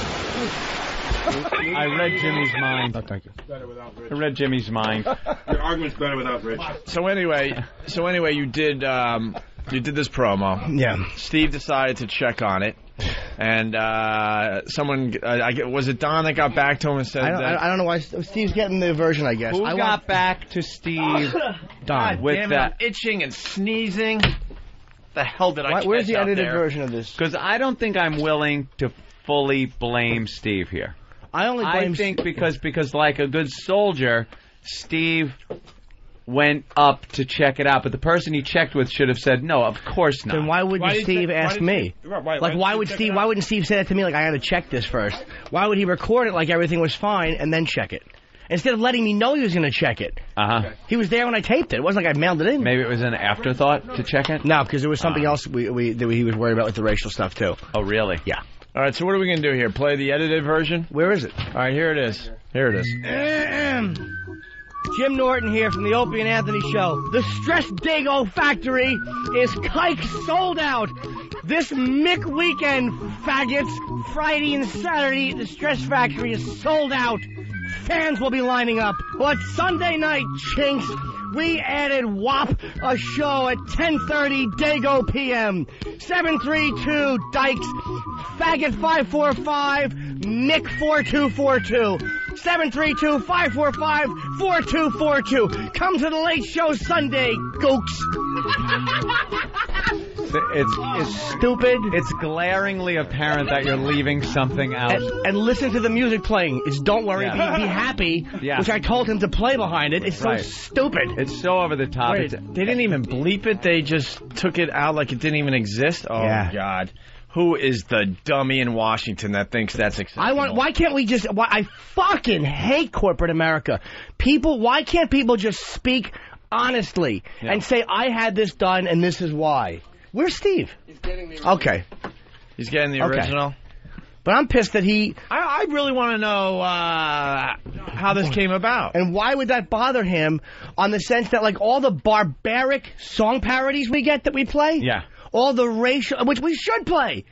I read Jimmy's mind. Oh, thank you. I read Jimmy's mind. Your argument's better without Rich. So anyway, you did this promo. Yeah. Steve decided to check on it, and someone, was it Don that got back to him and said I don't know why Steve's getting the version, I guess. Who got back to Steve? Don. With Damn that. I'm itching and sneezing. The hell did I catch Where's the out edited there? version of this? Because I don't think I'm willing to fully blame Steve here. I think because like a good soldier, Steve went up to check it out, but the person he checked with should have said, no, of course not. Then why wouldn't Steve ask me? Why wouldn't Steve say that to me like I had to check this first? Why would he record it like everything was fine and then check it? Instead of letting me know he was going to check it. He was there when I taped it. It wasn't like I mailed it in. Maybe it was an afterthought to check it? No, because there was something else that he was worried about with the racial stuff, too. Oh, really? Yeah. All right, so what are we going to do here? Play the edited version? Where is it? All right, here it is. Here it is. Jim Norton here from the Opie and Anthony Show. The Stress Dago Factory is kike sold out. This Mick weekend, faggots, Friday and Saturday, the Stress Factory is sold out. Fans will be lining up. But Sunday night, chinks, we added WAP, a show at 10:30 Dago PM. 732 Dykes, Faggot 545, Mick 4242. 732-545-4242. Come to the Late Show Sunday, gooks. It's stupid. It's glaringly apparent that you're leaving something out. And listen to the music playing. It's Don't Worry, Be Happy, which I told him to play behind it. It's so stupid. It's so over the top. Wait, they didn't even bleep it. They just took it out like it didn't even exist. Oh, God. Who is the dummy in Washington that thinks that's acceptable? Why can't we just... I fucking hate corporate America. Why can't people just speak honestly and say, I had this done and this is why? Where's Steve? He's getting the original. Okay. He's getting the original. But I'm pissed that he... I really want to know how this came about. And why would that bother him on the sense that, like, all the barbaric song parodies we get that we play... Yeah. All the racial, which we should play.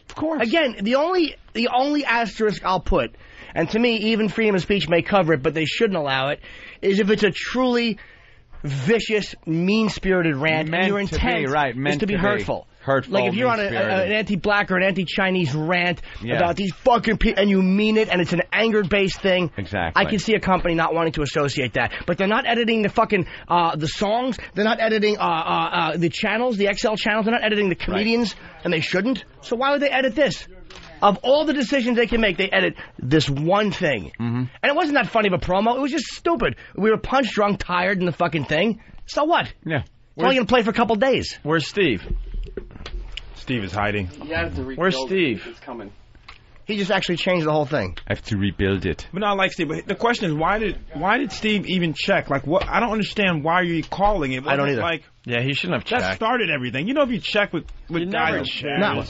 Of course. Again, the only asterisk I'll put, and to me, even freedom of speech may cover it, but they shouldn't allow it, is if it's a truly vicious, mean-spirited rant, and your intent is to be hurtful. Like if you're on an anti-black or an anti-Chinese rant about these fucking people, and you mean it, and it's an anger-based thing. Exactly. I can see a company not wanting to associate that, but they're not editing the fucking the songs. They're not editing the channels, the XL channels. They're not editing the comedians, and they shouldn't. So why would they edit this? Of all the decisions they can make, they edit this one thing. And it wasn't that funny of a promo. It was just stupid. We were punch drunk, tired in the fucking thing. So what? Yeah. We're only going to play for a couple days. Where's Steve? Steve is hiding. Where's Steve? It's coming. He just actually changed the whole thing. I have to rebuild it. But not like Steve. But the question is, why did Steve even check? Like, what? I don't understand why you're calling it. I don't either. Like, yeah, he shouldn't have checked. That started everything. You know, if you check with guys, never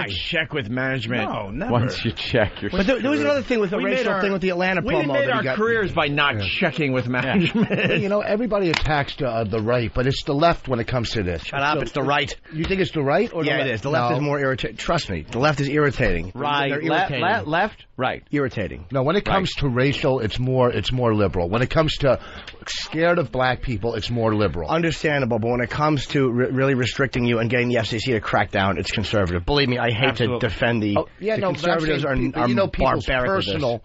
check with management. No, never. Once you check, you're. But there was another thing with the racial thing with the Atlanta promo. We made our careers by not checking with management. You know, everybody attacks the right, but it's the left when it comes to this. Shut up! It's the right. You think it's the right? Or it is. The left is more irritating. Trust me, the left is irritating. Right. They're irritating. Left. Right. Irritating. No, when it comes to racial, it's more liberal. When it comes to scared of black people, it's more liberal. Understandable, but when it comes to really restricting you and getting the FCC to crack down, it's conservative. Believe me, I hate to defend the conservatives are people's barbaric personal.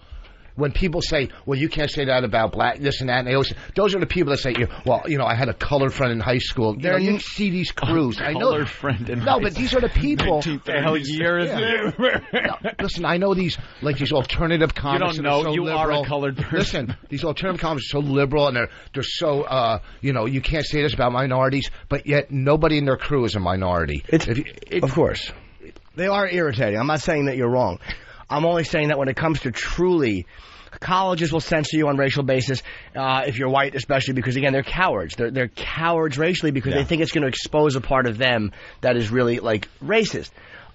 When people say, well, you can't say that about black, this and that, and they always say, those are the people that say, well, you know, I had a colored friend in high school. You see these crews. I know. Colored friend in high school. No, but these are the people. What the hell year is it? No, listen, I know these alternative comics. You don't know. So you liberal. are a colored person. Listen, these alternative comics are so liberal, and they're so, you can't say this about minorities, but yet nobody in their crew is a minority. Of course. They are irritating. I'm not saying that you're wrong. I'm only saying that when it comes to truly Colleges will censor you on racial basis if you're white, especially because, again, they're cowards. They're cowards racially because they think it's going to expose a part of them that is really, like, racist.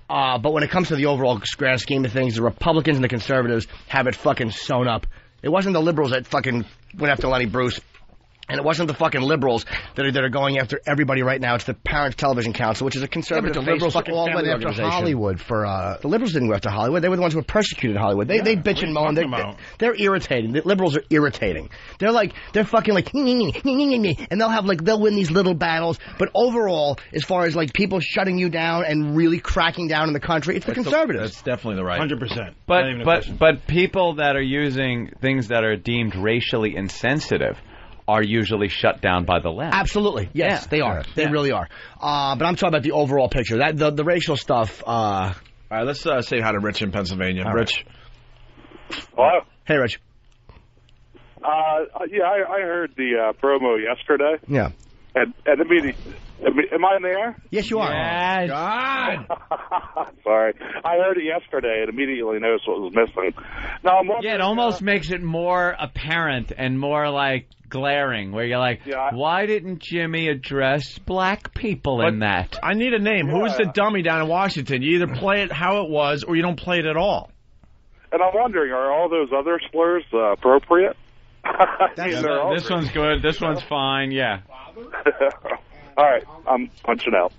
But when it comes to the overall grand scheme of things, the Republicans and the conservatives have it fucking sewn up. It wasn't the liberals that fucking went after Lenny Bruce. And it wasn't the fucking liberals that are going after everybody right now. It's the Parents Television Council, which is a conservative. Yeah, but the liberals all went after Hollywood for. The liberals didn't go after Hollywood. They were the ones who were persecuted Hollywood. They bitch and moan. They're irritating. The liberals are irritating. They're fucking like, and they'll win these little battles. But overall, as far as like people shutting you down and really cracking down in the country, it's the conservatives. That's definitely the right. 100%. But people that are using things that are deemed racially insensitive are usually shut down by the left. Absolutely. Yes, they are. They really are. But I'm talking about the overall picture. That the racial stuff. All right, let's say hi to Rich in Pennsylvania. Rich. Hello? Hey, Rich. Yeah, I heard the promo yesterday. Yeah. And am I in the air? Yes, you are. Yes. God. Sorry. I heard it yesterday and immediately noticed what was missing. Now, I'm wondering, it almost makes it more apparent and more like glaring, where you're like, why didn't Jimmy address black people in that? I need a name. Who's the dummy down in Washington? You either play it how it was or you don't play it at all. And I'm wondering, are all those other slurs appropriate? This one's good. This one's fine. Yeah. All right. I'm punching out.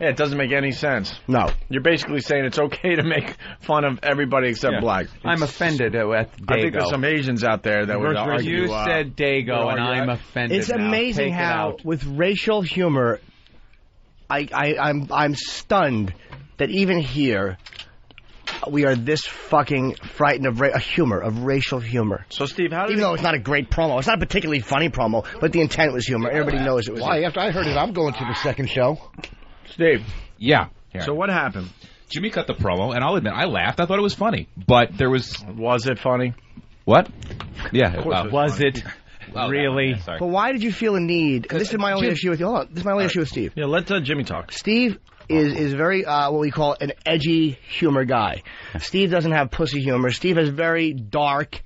Yeah, it doesn't make any sense. No. You're basically saying it's okay to make fun of everybody except black. I'm offended at Dago. I think there's some Asians out there that would argue. You said Dago, and I'm offended. It's amazing how, with racial humor, I'm stunned that even here we are this fucking frightened of racial humor. So, Steve, even though it's not a great promo, it's not a particularly funny promo, but the intent was humor. Everybody knows it was. Why? After I heard it, I'm going to the second show. Steve. Yeah. So what happened? Jimmy cut the promo, and I'll admit, I laughed. I thought it was funny, but there was. Was it funny? What? Yeah. Was it? Really? Sorry. But why did you feel a need? This is my only issue with you. Hold on. This is my only issue with Steve. Yeah, let Jimmy talk. Steve is very what we call an edgy humor guy. Steve doesn't have pussy humor. Steve has very dark,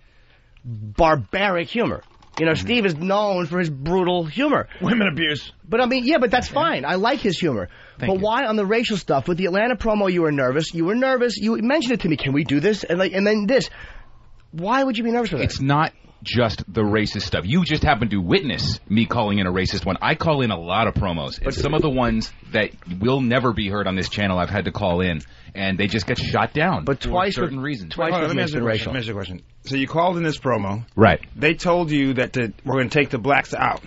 barbaric humor. You know, Steve is known for his brutal humor. Women abuse. But I mean, yeah, but that's fine. I like his humor. But why on the racial stuff? With the Atlanta promo, you were nervous. You mentioned it to me. Can we do this? And then this. Why would you be nervous with that? It's not just the racist stuff. You just happen to witness me calling in a racist one. I call in a lot of promos, but some of the ones that will never be heard on this channel I've had to call in, and they just get shot down. But for certain reasons. Let me ask you a question. So you called in this promo. Right. They told you that we're going to take the blacks out.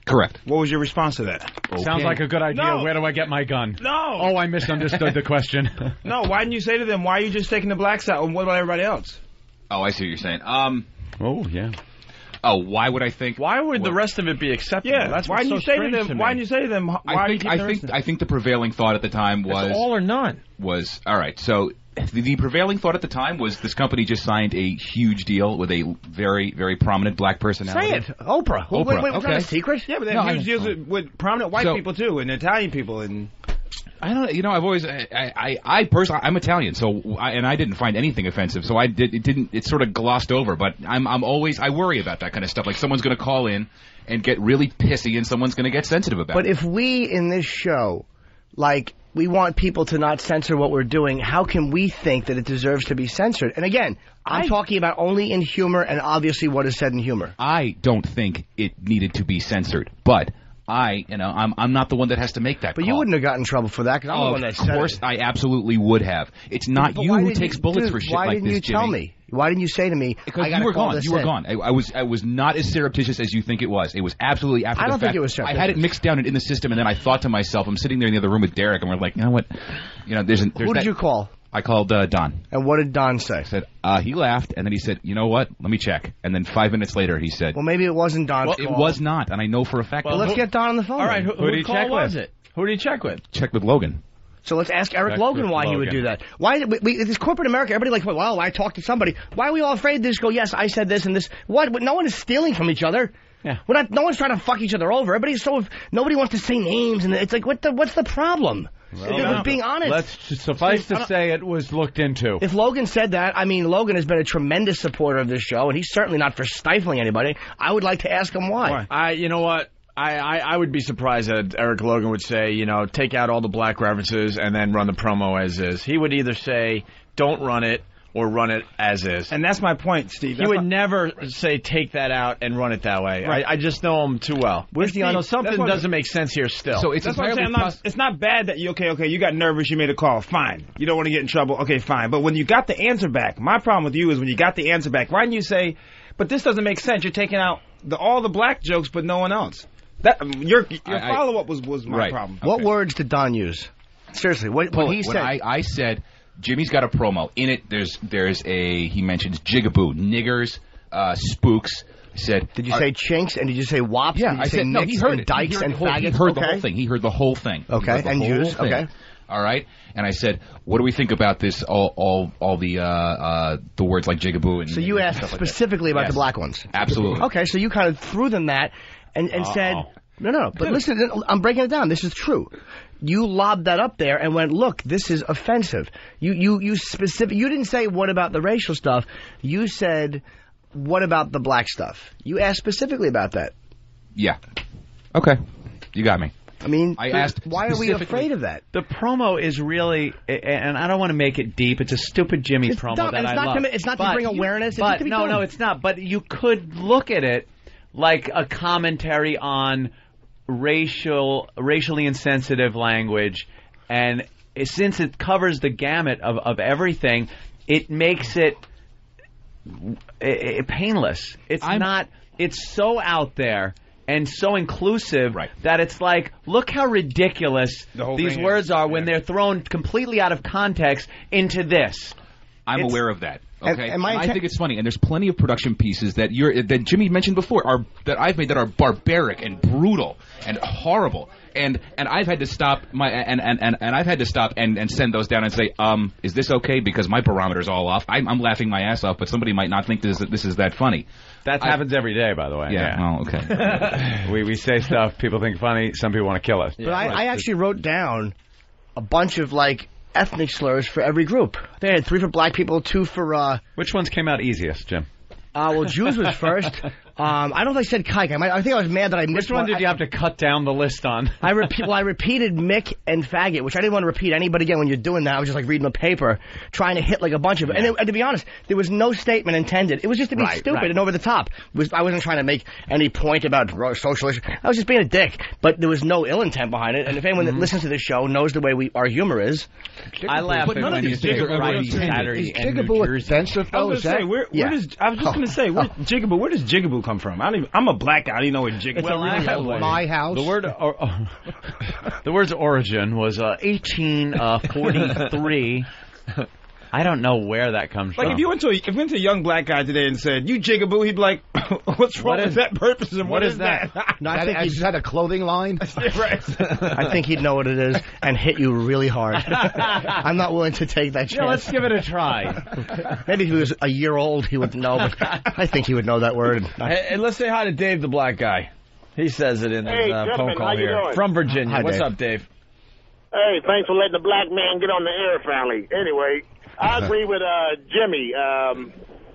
Correct. What was your response to that? Okay. Sounds like a good idea. No. Where do I get my gun? No. Oh, I misunderstood the question. No, why didn't you say to them, why are you just taking the blacks out, and what about everybody else? Oh, I see what you're saying. Oh, yeah. Oh, why would I think? Why would the rest of it be acceptable? Yeah, that's why didn't you say to them? Why didn't you say to them? I think the prevailing thought at the time was it's all or none. Was all right. So the prevailing thought at the time was this company just signed a huge deal with a very, very prominent black personality. Say it, Oprah. Wait, was that a secret? Yeah, but they have huge deals with prominent white people too, and Italian people, and. I don't. You know, I've always. I personally, I'm Italian, so I didn't find anything offensive. So it didn't. It sort of glossed over. But I'm always. I worry about that kind of stuff. Like someone's going to call in and get really pissy, and someone's going to get sensitive about it. But if we in this show, like, we want people to not censor what we're doing, how can we think that it deserves to be censored? And again, I'm talking about only in humor and obviously what is said in humor. I don't think it needed to be censored, but. I'm not the one that has to make that call. But you wouldn't have gotten in trouble for that, because I'm the one that said it. Of course, I absolutely would have. It's not you who takes bullets for shit like this, Jimmy. Why didn't you tell me? Why didn't you say to me, because you were gone. You were gone. I was not as surreptitious as you think it was. It was absolutely after the fact. I don't think it was surreptitious. I had it mixed down in the system, and then I thought to myself, I'm sitting there in the other room with Derek, and we're like, you know what? There's Who did you call? I called Don. And what did Don say? I said, he laughed, and then he said, you know what? Let me check. And then 5 minutes later, he said... Well, maybe it wasn't Don's call. It was not, and I know for a fact... Well, let's get Don on the phone. All right, who did he check with? Who did he check with? Checked with Logan. So let's ask Eric Logan why he would do that. Why this corporate America, everybody like, well, I talked to somebody. Why are we all afraid to just go, yes, I said this and this? What? No one is stealing from each other. Yeah. No one's trying to fuck each other over. Nobody wants to say names, and it's like, what's the problem? Well, It was being honest. Let's suffice to say it was looked into. If Logan said that, I mean, Logan has been a tremendous supporter of this show, and he's certainly not for stifling anybody. I would like to ask him why. You know what? I would be surprised that Eric Logan would say, you know, take out all the black references and then run the promo as is. He would either say, don't run it, or run it as is. And that's my point, Steve. He would never say take that out and run it that way. Right. I just know him too well. Where's the something doesn't make sense here still. So it's That's what I'm saying. It's not bad that you you got nervous, you made a call. Fine. You don't want to get in trouble. Okay, fine. But when you got the answer back, my problem with you is when you got the answer back, why didn't you say, but this doesn't make sense. You're taking out all the black jokes, but no one else. That your follow up was my problem. What words did Don use? Seriously, what he said? I said Jimmy's got a promo in it. He mentions jigaboo, niggers, spooks. I said, did you say chinks and did you say wops? Yeah, did you I say said no. He heard it. Dykes and faggots. He heard the whole thing. He heard the whole thing. Okay, and Jews. Okay. All right, and I said, "What do we think about this? All the words like jigaboo and." So you asked specifically about the black ones. Absolutely. Okay, so you kind of threw them that and said, no. But listen, I'm breaking it down. This is true. You lobbed that up there and went, look, this is offensive. You didn't say what about the racial stuff. You said, what about the black stuff? You asked specifically about that. Yeah. Okay. You got me. I mean, I asked why are we afraid of that? The promo is really, and I don't want to make it deep. It's a stupid Jimmy promo dumb. that I love. It's not to bring awareness. But no, it's not. But you could look at it like a commentary on racially insensitive language, and since it covers the gamut of everything, it makes it painless. It's so out there and so inclusive that it's like, look how ridiculous these words are when they're thrown completely out of context into this. I'm aware of that. Okay, and I think it's funny, and there's plenty of production pieces that Jimmy mentioned before that I've made that are barbaric and brutal and horrible, and I've had to stop I've had to stop and send those down and say, is this okay? Because my barometer's all off. I'm laughing my ass off, but somebody might not think this is that funny. That happens every day, by the way. Yeah. Well, okay. we say stuff people think funny. Some people want to kill us. But I actually wrote down a bunch of ethnic slurs for every group. They had 3 for black people, 2 for... Which ones came out easiest, Jim? Well, Jews was first. I don't know if I said kike. I think I was mad that I missed one. Which one did you have to cut down the list on? I repeated Mick and faggot, which I didn't want to repeat anybody again when you're doing that. I was just reading the paper, trying to hit a bunch of it. Yeah. And to be honest, there was no statement intended. It was just to be stupid and over the top. I wasn't trying to make any point about social issues. I was just being a dick. But there was no ill intent behind it. And if anyone that listens to this show knows the way our humor is... I laugh at when you say Friday, Saturday, and New Jersey. I was going to say, where does jigaboo come from? I'm a black guy. I didn't know what jigaboo was. My house. The word's origin was 1843. I don't know where that comes from. If you went to a young black guy today and said, you jigaboo, he'd be like, what's wrong with that purpose and what is that? No, I think he's had a clothing line. Right. I think he'd know what it is and hit you really hard. I'm not willing to take that chance. Yeah, let's give it a try. Maybe if he was a year old, he would know, but I think he would know that word. Hey, let's say hi to Dave the black guy. He says it in his phone call here. From Virginia. Hi, What's Dave. up, Dave? Hey, thanks for letting the black man get on the air, family. Anyway, I agree with Jimmy.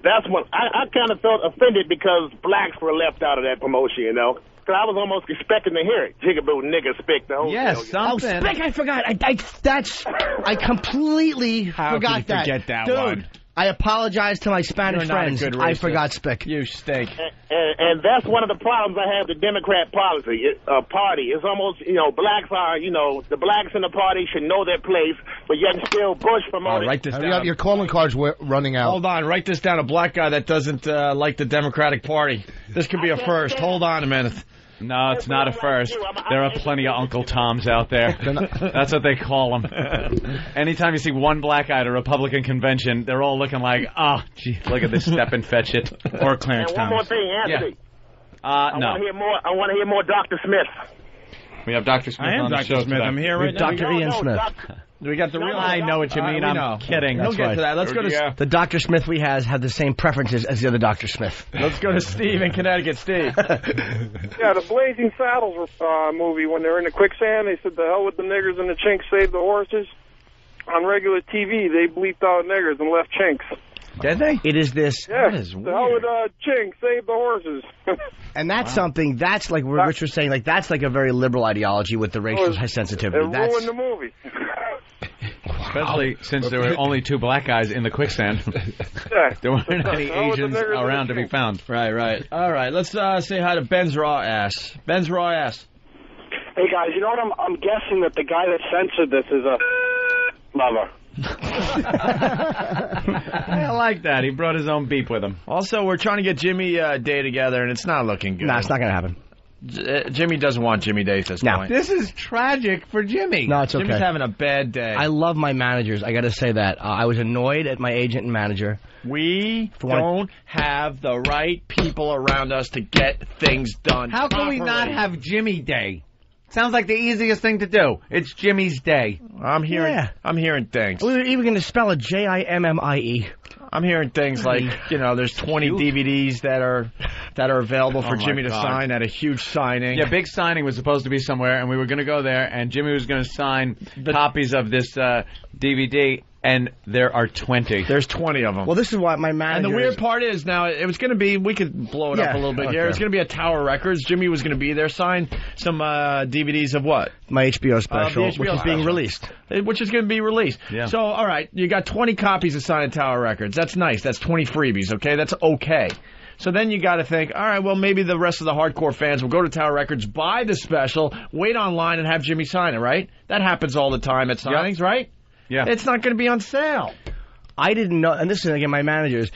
That's what I kind of felt offended because blacks were left out of that promotion, you know. Because I was almost expecting to hear it. Jigaboo, nigga, spick, the whole Yes, deal, something. Oh, spick, I forgot. I completely forgot could you forget that Dude, one? I apologize to my Spanish You're not a friends. good I racist. forgot spick. You steak. And that's one of the problems I have with the Democrat party. It's almost, blacks are, the blacks in the party should know their place, but yet still Bush promoting. Write this Hurry down. up, your calling cards were running out. Hold on, write this down. A black guy that doesn't like the Democratic Party. This could be a first. Hold on a minute. No, it's not a first. There are plenty of Uncle Toms out there. That's what they call them. Anytime you see one black guy at a Republican convention, they're all looking like, oh, gee, look at this step and fetch it. Or Clarence And one more Thomas. thing, Anthony. No. I want to hear more Dr. Smith. We have Dr. Smith I am on the Dr. show Smith. today. I'm here right now. Dr. Ian Smith. We got the real. I know what you mean. I'm kidding. We'll get to that. Let's go to The Dr. Smith we have the same preferences as the other Dr. Smith. Let's go to Steve in Connecticut. Steve. Yeah, the Blazing Saddles movie, when they're in the quicksand, they said, the hell with the niggers and the chinks, save the horses. On regular TV, they bleeped out niggers and left chinks. Did they? It is this. Yeah, that is the hell with chinks, save the horses. And that's something, that's like what Rich was saying, like that's like a very liberal ideology with the racial sensitivity. It ruined the movie. Especially since there were only 2 black guys in the quicksand. There weren't any Asians around to be found. Right. All right, let's say hi to Ben's Raw Ass. Ben's Raw Ass. Hey, guys, you know what? I'm guessing that the guy that censored this is a lover. I like that. He brought his own beep with him. Also, we're trying to get Jimmy Day together, and it's not looking good. No, it's not going to happen. Jimmy doesn't want Jimmy Day at this point. This is tragic for Jimmy. No, it's okay. Jimmy's having a bad day. I love my managers. I got to say that. I was annoyed at my agent and manager. We don't have the right people around us to get things done. How can we not have Jimmy Day? Sounds like the easiest thing to do. It's Jimmy's Day. I'm hearing things. We were even going to spell it Jimmie. I'm hearing things like, there's 20 DVDs that are available for Jimmy to sign at a huge signing. Yeah, big signing was supposed to be somewhere, and we were going to go there, and Jimmy was going to sign copies of this DVD, and there are 20. There's 20 of them. Well, this is what my manager... And the weird part is now, it was going to be, we could blow it up a little bit here. It's going to be at Tower Records. Jimmy was going to be there, sign some DVDs of what? My HBO special, which is being released. Which is going to be released. Yeah. So, all right, you got 20 copies to sign at Tower Records. That's nice. That's 20 freebies, okay? That's okay. So then you got to think, all right, well, maybe the rest of the hardcore fans will go to Tower Records, buy the special, wait online, and have Jimmy sign it, right? That happens all the time at signings, right? Yeah. It's not going to be on sale. I didn't know, and this is, again, my managers.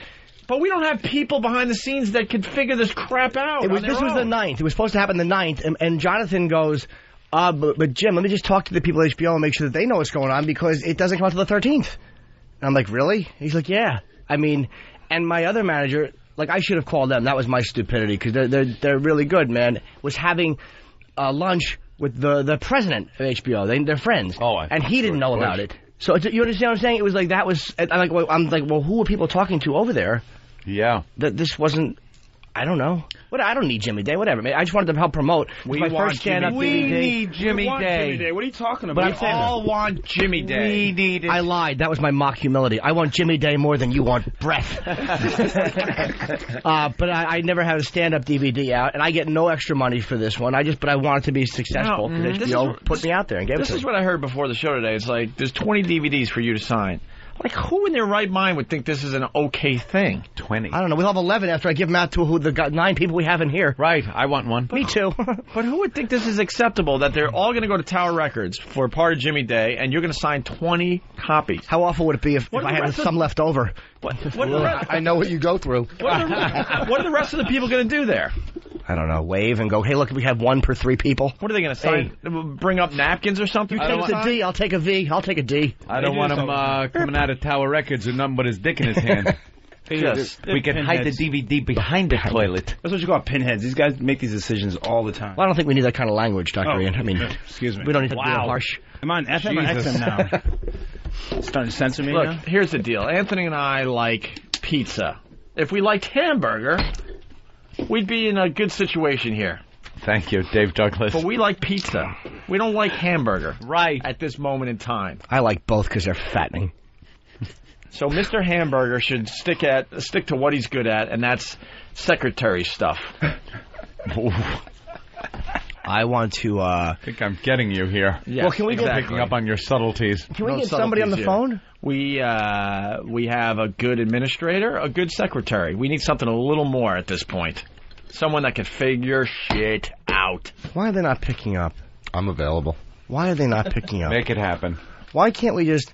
But we don't have people behind the scenes that could figure this crap out. This was the 9th. It was supposed to happen the 9th, and Jonathan goes, but Jim, let me just talk to the people at HBO and make sure that they know what's going on because it doesn't come out until the 13th. And I'm like, really? He's like, yeah. I mean, and my other manager, like, I should have called them. That was my stupidity because they're really good, man. Was having lunch with the president of HBO. They're friends. And he didn't know about it. So you understand what I'm saying? It was like that was. I'm like, well, who are people talking to over there? Yeah. That this wasn't. I don't know. I don't need Jimmy Day. Whatever. I just wanted to help promote. We need Jimmy Day. What are you talking about? We all want Jimmy Day. We need it. I lied. That was my mock humility. I want Jimmy Day more than you want breath. But I never had a stand-up DVD out, and I get no extra money for this one. But I want it to be successful. HBO put me out there and gave it to me. This is what I heard before the show today. It's like there's 20 DVDs for you to sign. Like, who in their right mind would think this is an okay thing? 20. I don't know. We'll have 11 after I give them out to the 9 people we have in here. Right. I want one. Me too. But who would think this is acceptable, that they're all going to go to Tower Records for part of Jimmy Day, and you're going to sign 20 copies? How awful would it be if I had some left over? I know what you go through. What are the rest of the people going to do there? I don't know, wave and go, hey, look, we have 1 per 3 people. What are they going to sign? Bring up napkins or something? You take the D, I'll take a V, I'll take a D. I don't want him coming out of Tower Records with nothing but his dick in his hand. We can hide the DVD behind the toilet. That's what you call pinheads. These guys make these decisions all the time. Well, I don't think we need that kind of language, Dr. Ian. I mean, excuse me. We don't need to be harsh. I'm on FM or XM now. Starting to censor me now? now? Look, here's the deal. Anthony and I like pizza. If we liked hamburger, we'd be in a good situation here. Thank you, Dave Douglas. But we like pizza. We don't like hamburger. Right. At this moment in time. I like both because they're fattening. So Mr. Hamburger should stick to what he's good at, and that's secretary stuff. I want to... I think I'm getting you here. Yeah, well, can we get picking up on your subtleties? Can we get somebody on the phone? We have a good administrator, a good secretary. We need something a little more at this point. Someone that can figure shit out. Why are they not picking up? I'm available. Why are they not picking up? Make it happen. Why can't we just...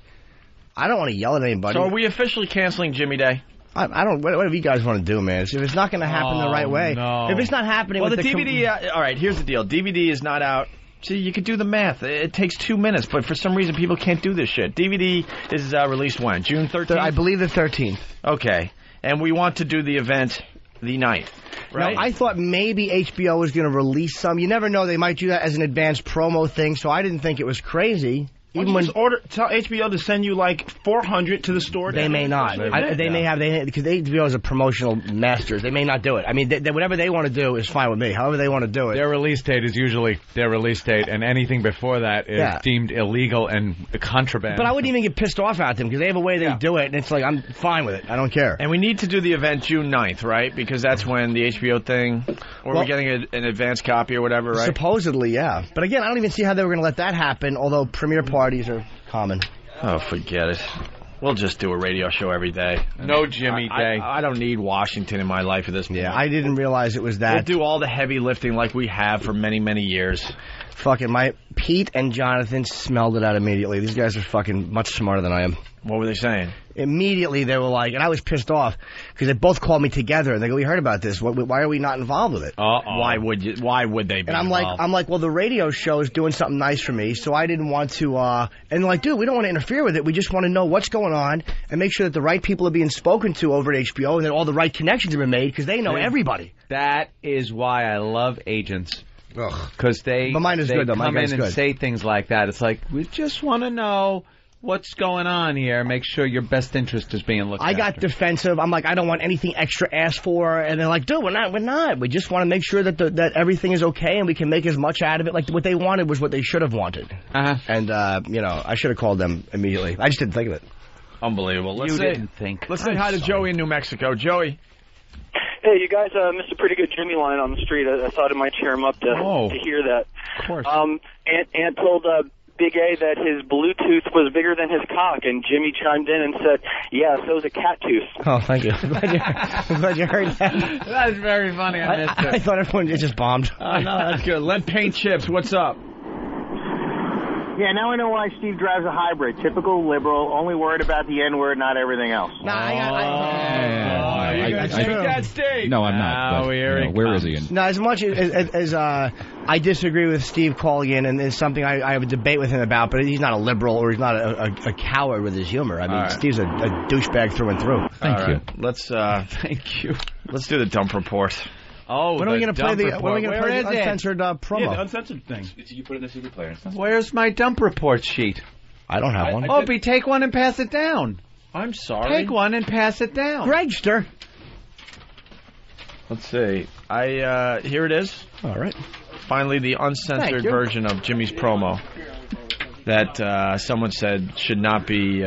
I don't want to yell at anybody. So are we officially canceling Jimmy Day? I don't... Whatever you guys want to do, man. If it's not going to happen the right way... No. If it's not happening... Well, with the DVD... all right, here's the deal. DVD is not out. See, you could do the math. It takes 2 minutes, but for some reason people can't do this shit. DVD is released when? June 13th? I believe the 13th. Okay. And we want to do the event the 9th, right? No, I thought maybe HBO was going to release some. You never know. They might do that as an advanced promo thing, so I didn't think it was crazy. Even when tell HBO to send you like 400 to the store. They may not. They may have because HBO is a promotional masters. They may not do it. I mean, whatever they want to do is fine with me. However they want to do it. Their release date is usually their release date, and anything before that is deemed illegal and contraband. But I wouldn't even get pissed off at them because they have a way they do it, and it's like I'm fine with it. I don't care. And we need to do the event June 9th, right? Because that's when the HBO thing, or we're getting an advance copy or whatever, right? Supposedly, yeah. But again, I don't even see how they were going to let that happen. Although premiere parties are common. Oh, forget it. We'll just do a radio show every day. No Jimmy Day. I don't need Washington in my life at this point. Yeah, I didn't realize it was that. We'll do all the heavy lifting like we have for many, many years. Fucking Pete and Jonathan smelled it out immediately. These guys are fucking much smarter than I am. What were they saying? Immediately they were like, and I was pissed off because they both called me together and they go, "We heard about this. Why are we not involved with it?" Why would they be? And I'm involved? like, well, the radio show is doing something nice for me, so I didn't want to. And they're like, dude, we don't want to interfere with it. We just want to know what's going on and make sure that the right people are being spoken to over at HBO and that all the right connections have been made because they know everybody. That is why I love agents. Because they but mine is good, though. come in and say things like that. It's like, we just want to know what's going on here. Make sure your best interest is being looked I got after. defensive. I'm like, I don't want anything extra asked for. And they're like, dude, we're not. We just want to make sure that that everything is okay and we can make as much out of it. Like, what they wanted was what they should have wanted. And, I should have called them immediately. I just didn't think of it. Unbelievable. Let's say hi to Joey in New Mexico. Joey. Hey, you guys missed a pretty good Jimmy line on the street. I thought it might cheer him up to hear that. Of course. Aunt told Big A that his Bluetooth was bigger than his cock, and Jimmy chimed in and said, yeah, so is a cat tooth. Oh, thank you. I'm glad you heard that. That is very funny. I missed it. I thought everyone just bombed. Oh, no, that's good. Lead Paint Chips, what's up? Yeah, now I know why Steve drives a hybrid. Typical liberal, only worried about the N-word, not everything else. Nah, I that Steve. No, I'm not. But, where is he? No, as much as I disagree with Steve calling in, and it's something I have a debate with him about, but he's not a liberal or he's not a coward with his humor. I mean, Steve's a douchebag through and through. Thank you. Let's thank you. Let's do the dump report. Oh, when are we going to play the uncensored promo? Yeah, the uncensored thing. You put it in the CD player. Where's my dump report sheet? I don't have one. Opie, take one and pass it down. I'm sorry. Take one and pass it down. Gregster. Let's see. Here it is. All right. Finally, the uncensored version of Jimmy's promo that someone said should not be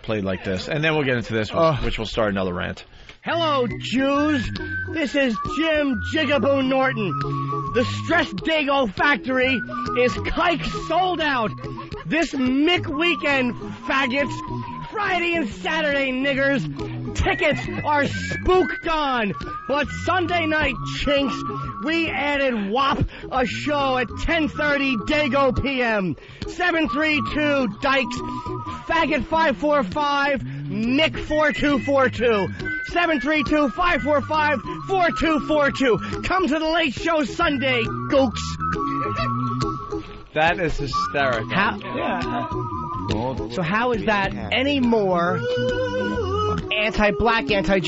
played like this. And then we'll get into this, which will start another rant. Hello, Jews. This is Jim Jigaboo Norton. The Stress Dago factory is kike sold out. This Mick weekend, faggots. Friday and Saturday, niggers. Tickets are spook gone. But Sunday night, chinks, we added WAP, a show at 10:30 Dago PM. 732 Dykes, Faggot 545, Mick 4242. 732-545-4242. Come to the late show Sunday, gooks. That is hysterical. So how is that any more anti-black,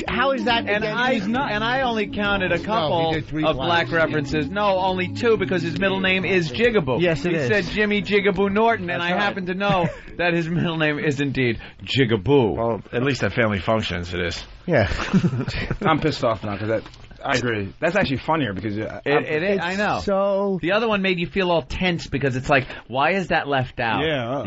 how is that? And I only counted a couple of black references. No, only two, because his middle name is Jigaboo. Yes, it is. He said Jimmy Jigaboo Norton, and I happen to know that his middle name is indeed Jigaboo. Well, at least at family functions it is. Yeah. I'm pissed off now because I agree. That's actually funnier because it is. I know. So the other one made you feel all tense because it's like, why is that left out? Yeah.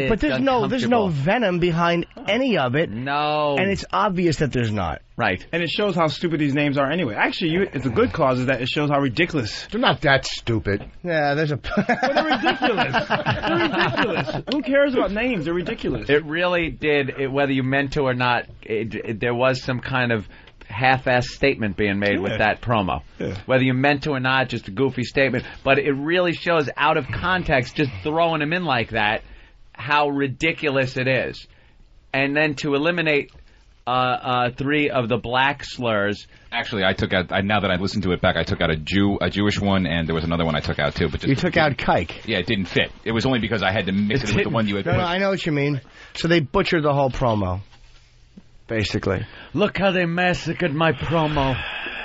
But there's no venom behind any of it. No. And it's obvious that there's not. Right. And it shows how stupid these names are anyway. Actually, it's a good cause is that it shows how ridiculous. They're not that stupid. Yeah, there's a... But they're ridiculous. They're ridiculous. Who cares about names? They're ridiculous. It really did, whether you meant to or not, there was some kind of half-assed statement being made with that promo. Yeah. Whether you meant to or not, just a goofy statement. But it really shows out of context, just throwing him in like that, how ridiculous it is. And then to eliminate... three of the black slurs. Actually, I took out. Now that I listened to it back, I took out a Jewish one, and there was another one I took out too. But you took out kike. Yeah, it didn't fit. It was only because I had to mix it with the one you had. No, I know what you mean. So they butchered the whole promo, basically. Look how they massacred my promo.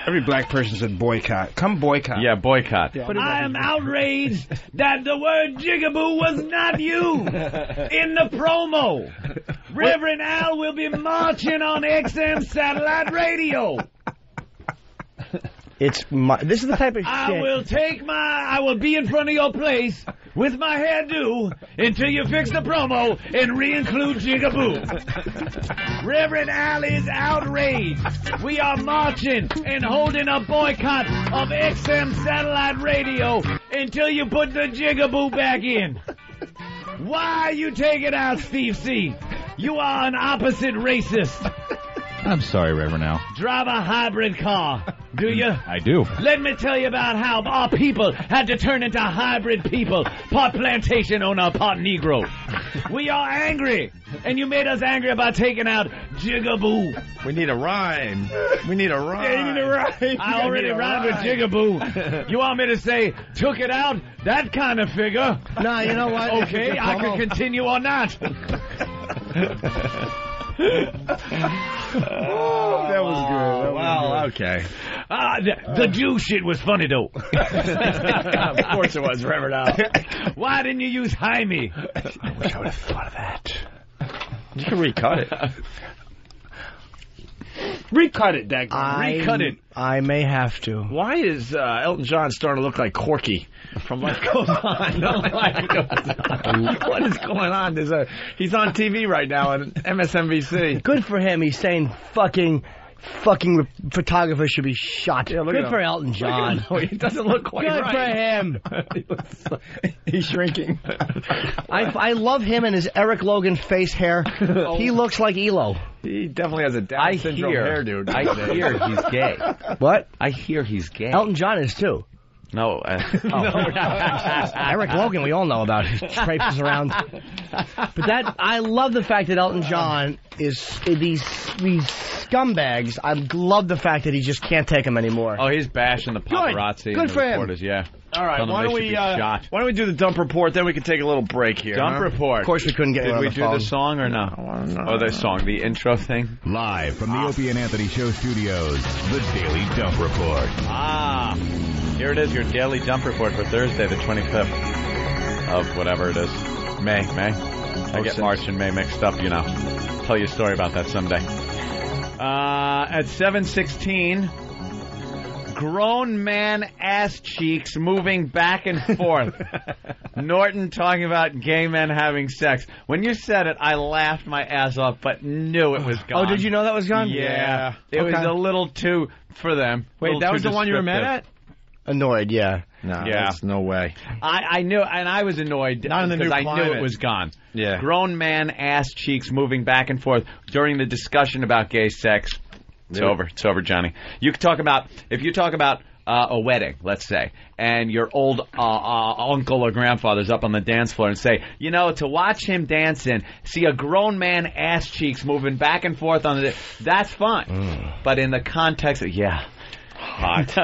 Every black person said boycott. Come boycott. Yeah, boycott. Yeah. I am outraged that the word jigaboo was not used in the promo. Reverend Al will be marching on XM satellite radio. This is the type of shit. I will be in front of your place with my hairdo until you fix the promo and re-include jigaboo. Reverend Al is outraged. We are marching and holding a boycott of XM satellite radio until you put the jigaboo back in. Why you take it out, Steve C? You are an opposite racist. I'm sorry, Reverend Al. Drive a hybrid car, do you? I do. Let me tell you about how our people had to turn into hybrid people. Part plantation owner, part Negro. We are angry, and you made us angry about taking out jigaboo. We need a rhyme. We need a rhyme. Yeah, you need a rhyme. I already rhymed with jigaboo. You want me to say, took it out? That kind of figure. No, you know what? Okay, I could continue or not. That was good. Well, okay. The Jew shit was funny, though. Of course it was, Reverend Al. Why didn't you use Jaime? I wish I would have thought of that. You can recut it. Recut it, Dagmar. Recut it. I may have to. Why is Elton John starting to look like Corky from Life Goes On? Life Goes On. What is going on? He's on TV right now on MSNBC. Good for him. He's saying fucking photographers should be shot. Yeah, Good for Elton John. No, he doesn't look quite Good right. for him. He's shrinking. I love him and his Eric Logan face hair. He looks like ELO. He definitely has a Down syndrome hairdo. I hear he's gay. What? I hear he's gay. Elton John is too. No. Eric Logan, we all know about. He traipses around. But I love the fact that Elton John is these scumbags. I love the fact that he just can't take them anymore. Oh, he's bashing the paparazzi. Good and the for him. reporters, yeah. All right, why don't we do the dump report, then we can take a little break here. Dump report. Of course we couldn't get Did one we on the do phone. the song or no? Oh, the song, the intro thing? Live from the Opie and Anthony Show studios, the Daily Dump Report. Here it is, your daily dump report for Thursday, the 25th of whatever it is. May. I get March and May mixed up, you know. Tell you a story about that someday. At 7:16, grown man ass cheeks moving back and forth. Norton talking about gay men having sex. When you said it, I laughed my ass off, but knew it was gone. Oh, did you know that was gone? Yeah. It was a little too for them. Wait, that was the one you were mad at? Annoyed, yeah. No, there's no way. I knew, and I was annoyed Not in the new because I climate. knew it was gone. Yeah. Grown man ass cheeks moving back and forth during the discussion about gay sex. It's over. It's over, Johnny. You can talk about, if you talk about a wedding, let's say, and your old uncle or grandfather's up on the dance floor and say, you know, to watch him dancing, see a grown man ass cheeks moving back and forth on the, that's fun. But in the context of, hot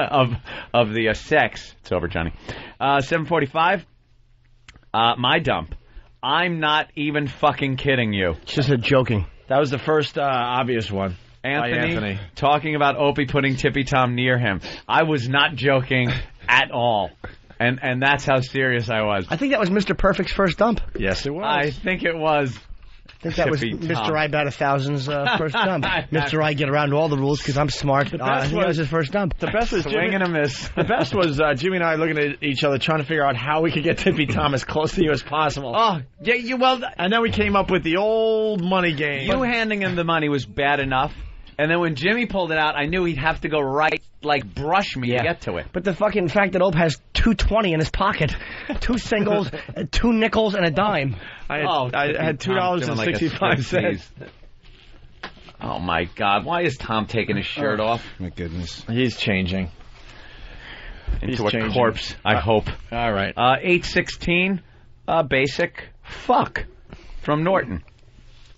of the sex, it's over, Johnny. 7:45. My dump. I'm not even fucking kidding you. It's just a joking. That was the first obvious one. Anthony talking about Opie putting Tippy Tom near him. I was not joking at all. And that's how serious I was. I think that was Mr. Perfect's first dump. Yes, it was. I think it was. I think that was Tippy Mr. Tom. I Bet 1,000's first dump. Mr. I get around to all the rules because I'm smart. I think that was his first dump. The best was Swing and a miss. The best was Jimmy and I looking at each other trying to figure out how we could get Tippy Tom as close to you as possible. Oh, yeah, and then we came up with the old money game. You handing him the money was bad enough. And then when Jimmy pulled it out, I knew he'd have to go right, like brush me to get to it. But the fucking fact that Ope has $2.20 in his pocket, 2 singles, 2 nickels, and a dime. I had $2.65. Oh my God! Why is Tom taking his shirt off? My goodness, he's changing into a corpse. I hope. All right. 8:16. Basic fuck from Norton.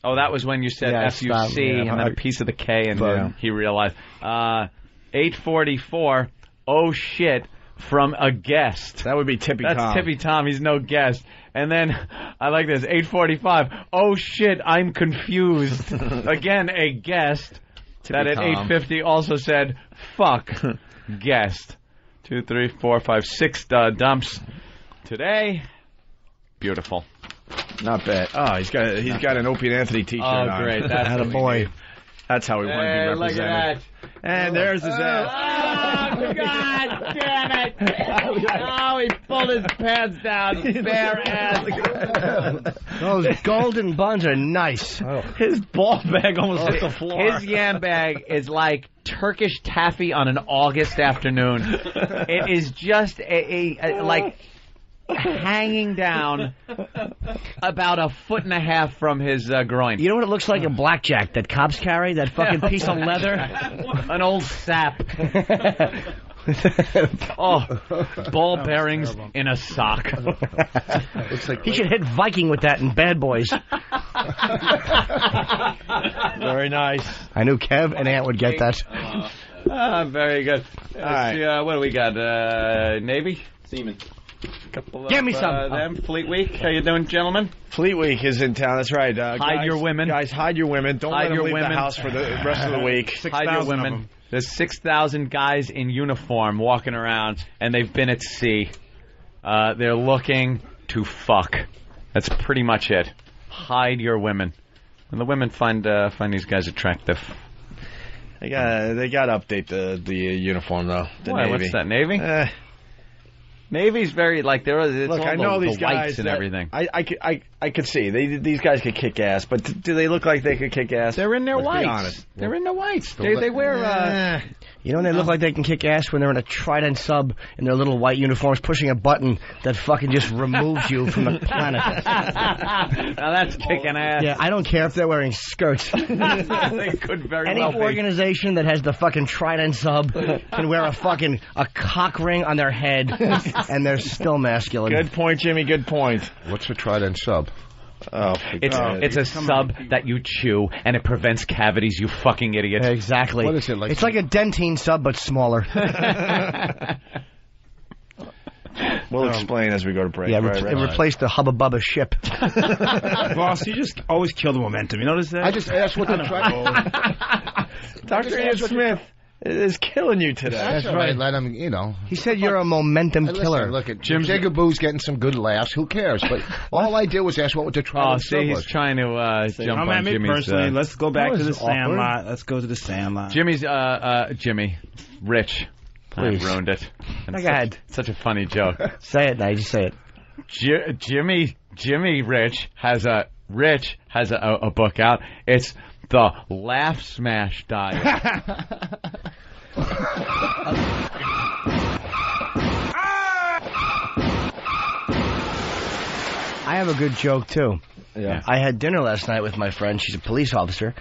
Oh, that was when you said FUC and then a piece of the K, and then he realized. 8:44. Oh shit! From a guest. That would be Tippy Tom. That's Tippy Tom. He's no guest. And then I like this. 8:45. Oh shit! I'm confused. Again, a guest. that at 8:50 also said, fuck, guest. 2, 3, 4, 5, 6 dumps today. Beautiful. Not bad. Oh, he's got an Opie and Anthony T-shirt on. Oh, great. That's a boy. That's how we want to be represented. Look at that. And there's his ass. Oh, God damn it. Oh, he pulled his pants down. Bare ass. Those golden buns are nice. His ball bag almost hit the floor. His yam bag is like Turkish taffy on an August afternoon. It is just like hanging down about 1.5 feet from his groin. You know what it looks like? A blackjack that cops carry? That fucking piece of leather? An old sap. Ball bearings in a sock. Looks like he should hit Viking with that in Bad Boys. Very nice. I knew Kev and Ant would get that. Very good. All right. What do we got? Navy? Seaman. Get me some. Them. Fleet Week. How you doing, gentlemen? Fleet Week is in town. That's right. Hide your women. Guys, hide your women. Don't let them leave the house for the rest of the week. Hide your women. There's 6,000 guys in uniform walking around, and they've been at sea. They're looking to fuck. That's pretty much it. Hide your women. And the women find these guys attractive. They got to update the uniform though. The Navy. What's that, Navy? Navy's very like there. Look, I know these guys and everything. I could see these guys could kick ass, but do they look like they could kick ass? They're in their Let's whites. Be honest. They're in their whites. They wear. You know when they look like they can kick ass when they're in a Trident sub in their little white uniforms, pushing a button that fucking just removes you from the planet. Now that's kicking ass. Yeah, I don't care if they're wearing skirts. They could very Any well be. organization that has the fucking Trident sub can wear a cock ring on their head, and they're still masculine. Good point, Jimmy. Good point. What's a Trident sub? Oh, it's a sub that you chew and it prevents cavities. You fucking idiot. Exactly. What is it like? It's like a Dentine sub but smaller. We'll explain as we go to break. Yeah, right. it replaced the Hubba Bubba ship. Boss, you just always kill the momentum. You notice that? I just asked what the Trident. Dr. Ian Smith is killing you today. That's right. Let him, He said you're a momentum killer. Look at Jigaboo's getting some good laughs. Who cares? But all I did was ask what the Trident sub was. He's trying to jump on Jimmy's. Personally, let's go back to the Sandlot. Let's go to the Sandlot. Jimmy's, Rich. Please. I ruined it. Go ahead. Such a funny joke. Say it, now. Just say it. Rich has a book out. It's the Laugh Smash Diet. I have a good joke, too. Yeah. I had dinner last night with my friend. She's a police officer.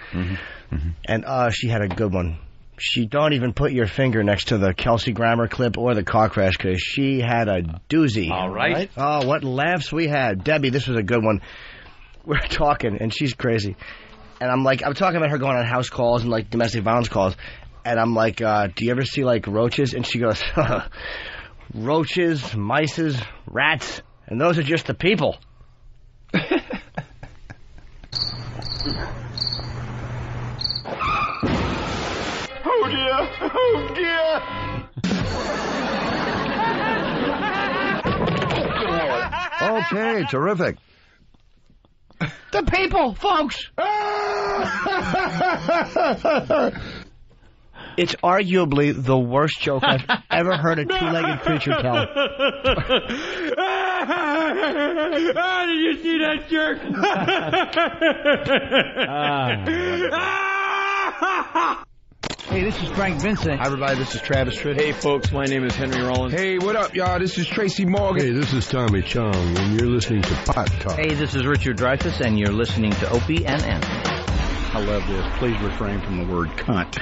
And she had a good one. She don't even put your finger next to the Kelsey Grammer clip or the car crash because she had a doozy. All right. Oh, what laughs we had. Debbie, this was a good one. We're talking, and she's crazy. And I'm talking about her going on house calls and, like, domestic violence calls. And I'm like, do you ever see, like, roaches? And she goes, roaches, mices, rats, and those are just the people. Oh dear! Oh dear! Okay, terrific. The people, folks! It's arguably the worst joke I've ever heard a two-legged creature tell. Did you see that jerk? Hey, this is Frank Vincent. Hi, everybody. This is Travis Tritt. Hey, folks. My name is Henry Rollins. Hey, what up, y'all? This is Tracy Morgan. Hey, this is Tommy Chong, and you're listening to Pot Talk. Hey, this is Richard Dreyfuss, and you're listening to Opie and Anthony. I love this. Please refrain from the word cunt.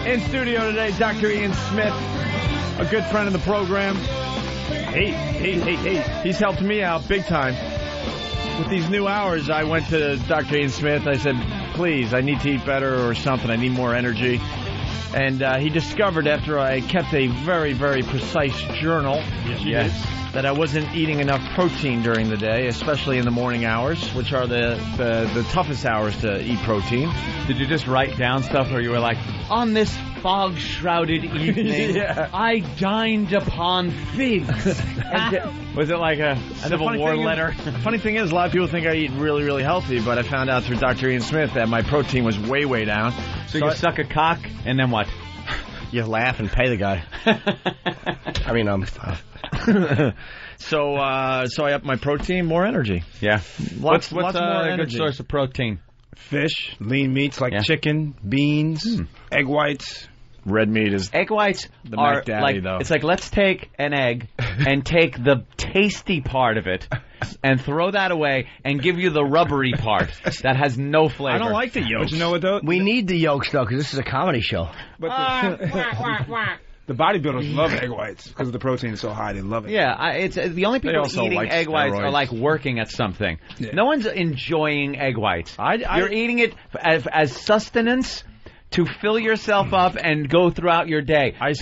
In studio today, Dr. Ian Smith, a good friend of the program. Hey. He's helped me out big time. With these new hours, I went to Dr. Ian Smith. I said, please, I need to eat better or something. I need more energy. And he discovered after I kept a very, very precise journal that I wasn't eating enough protein during the day, especially in the morning hours, which are the toughest hours to eat protein. Did you just write down stuff where you were like, on this fog-shrouded evening, I dined upon figs? Was it like a Civil War letter? The funny thing is, a lot of people think I eat really, really healthy, but I found out through Dr. Ian Smith that my protein was way, way down. So you suck a cock, and then what? You laugh and pay the guy. I mean, So I up my protein, more energy. Yeah. What's more a good source of protein? Fish, lean meats like chicken, beans, egg whites. Red meat is egg whites the are Mac Daddy, like though. It's like, let's take an egg and take the tasty part of it and throw that away and give you the rubbery part that has no flavor. I don't like the yolks. But you know what though? we need the yolks though, because this is a comedy show. But the bodybuilders love egg whites because the protein is so high. They love it. Yeah, it's the only people also eating like egg whites steroids. are like working at something. Yeah. No one's enjoying egg whites. You're eating it as sustenance to fill yourself up and go throughout your day. I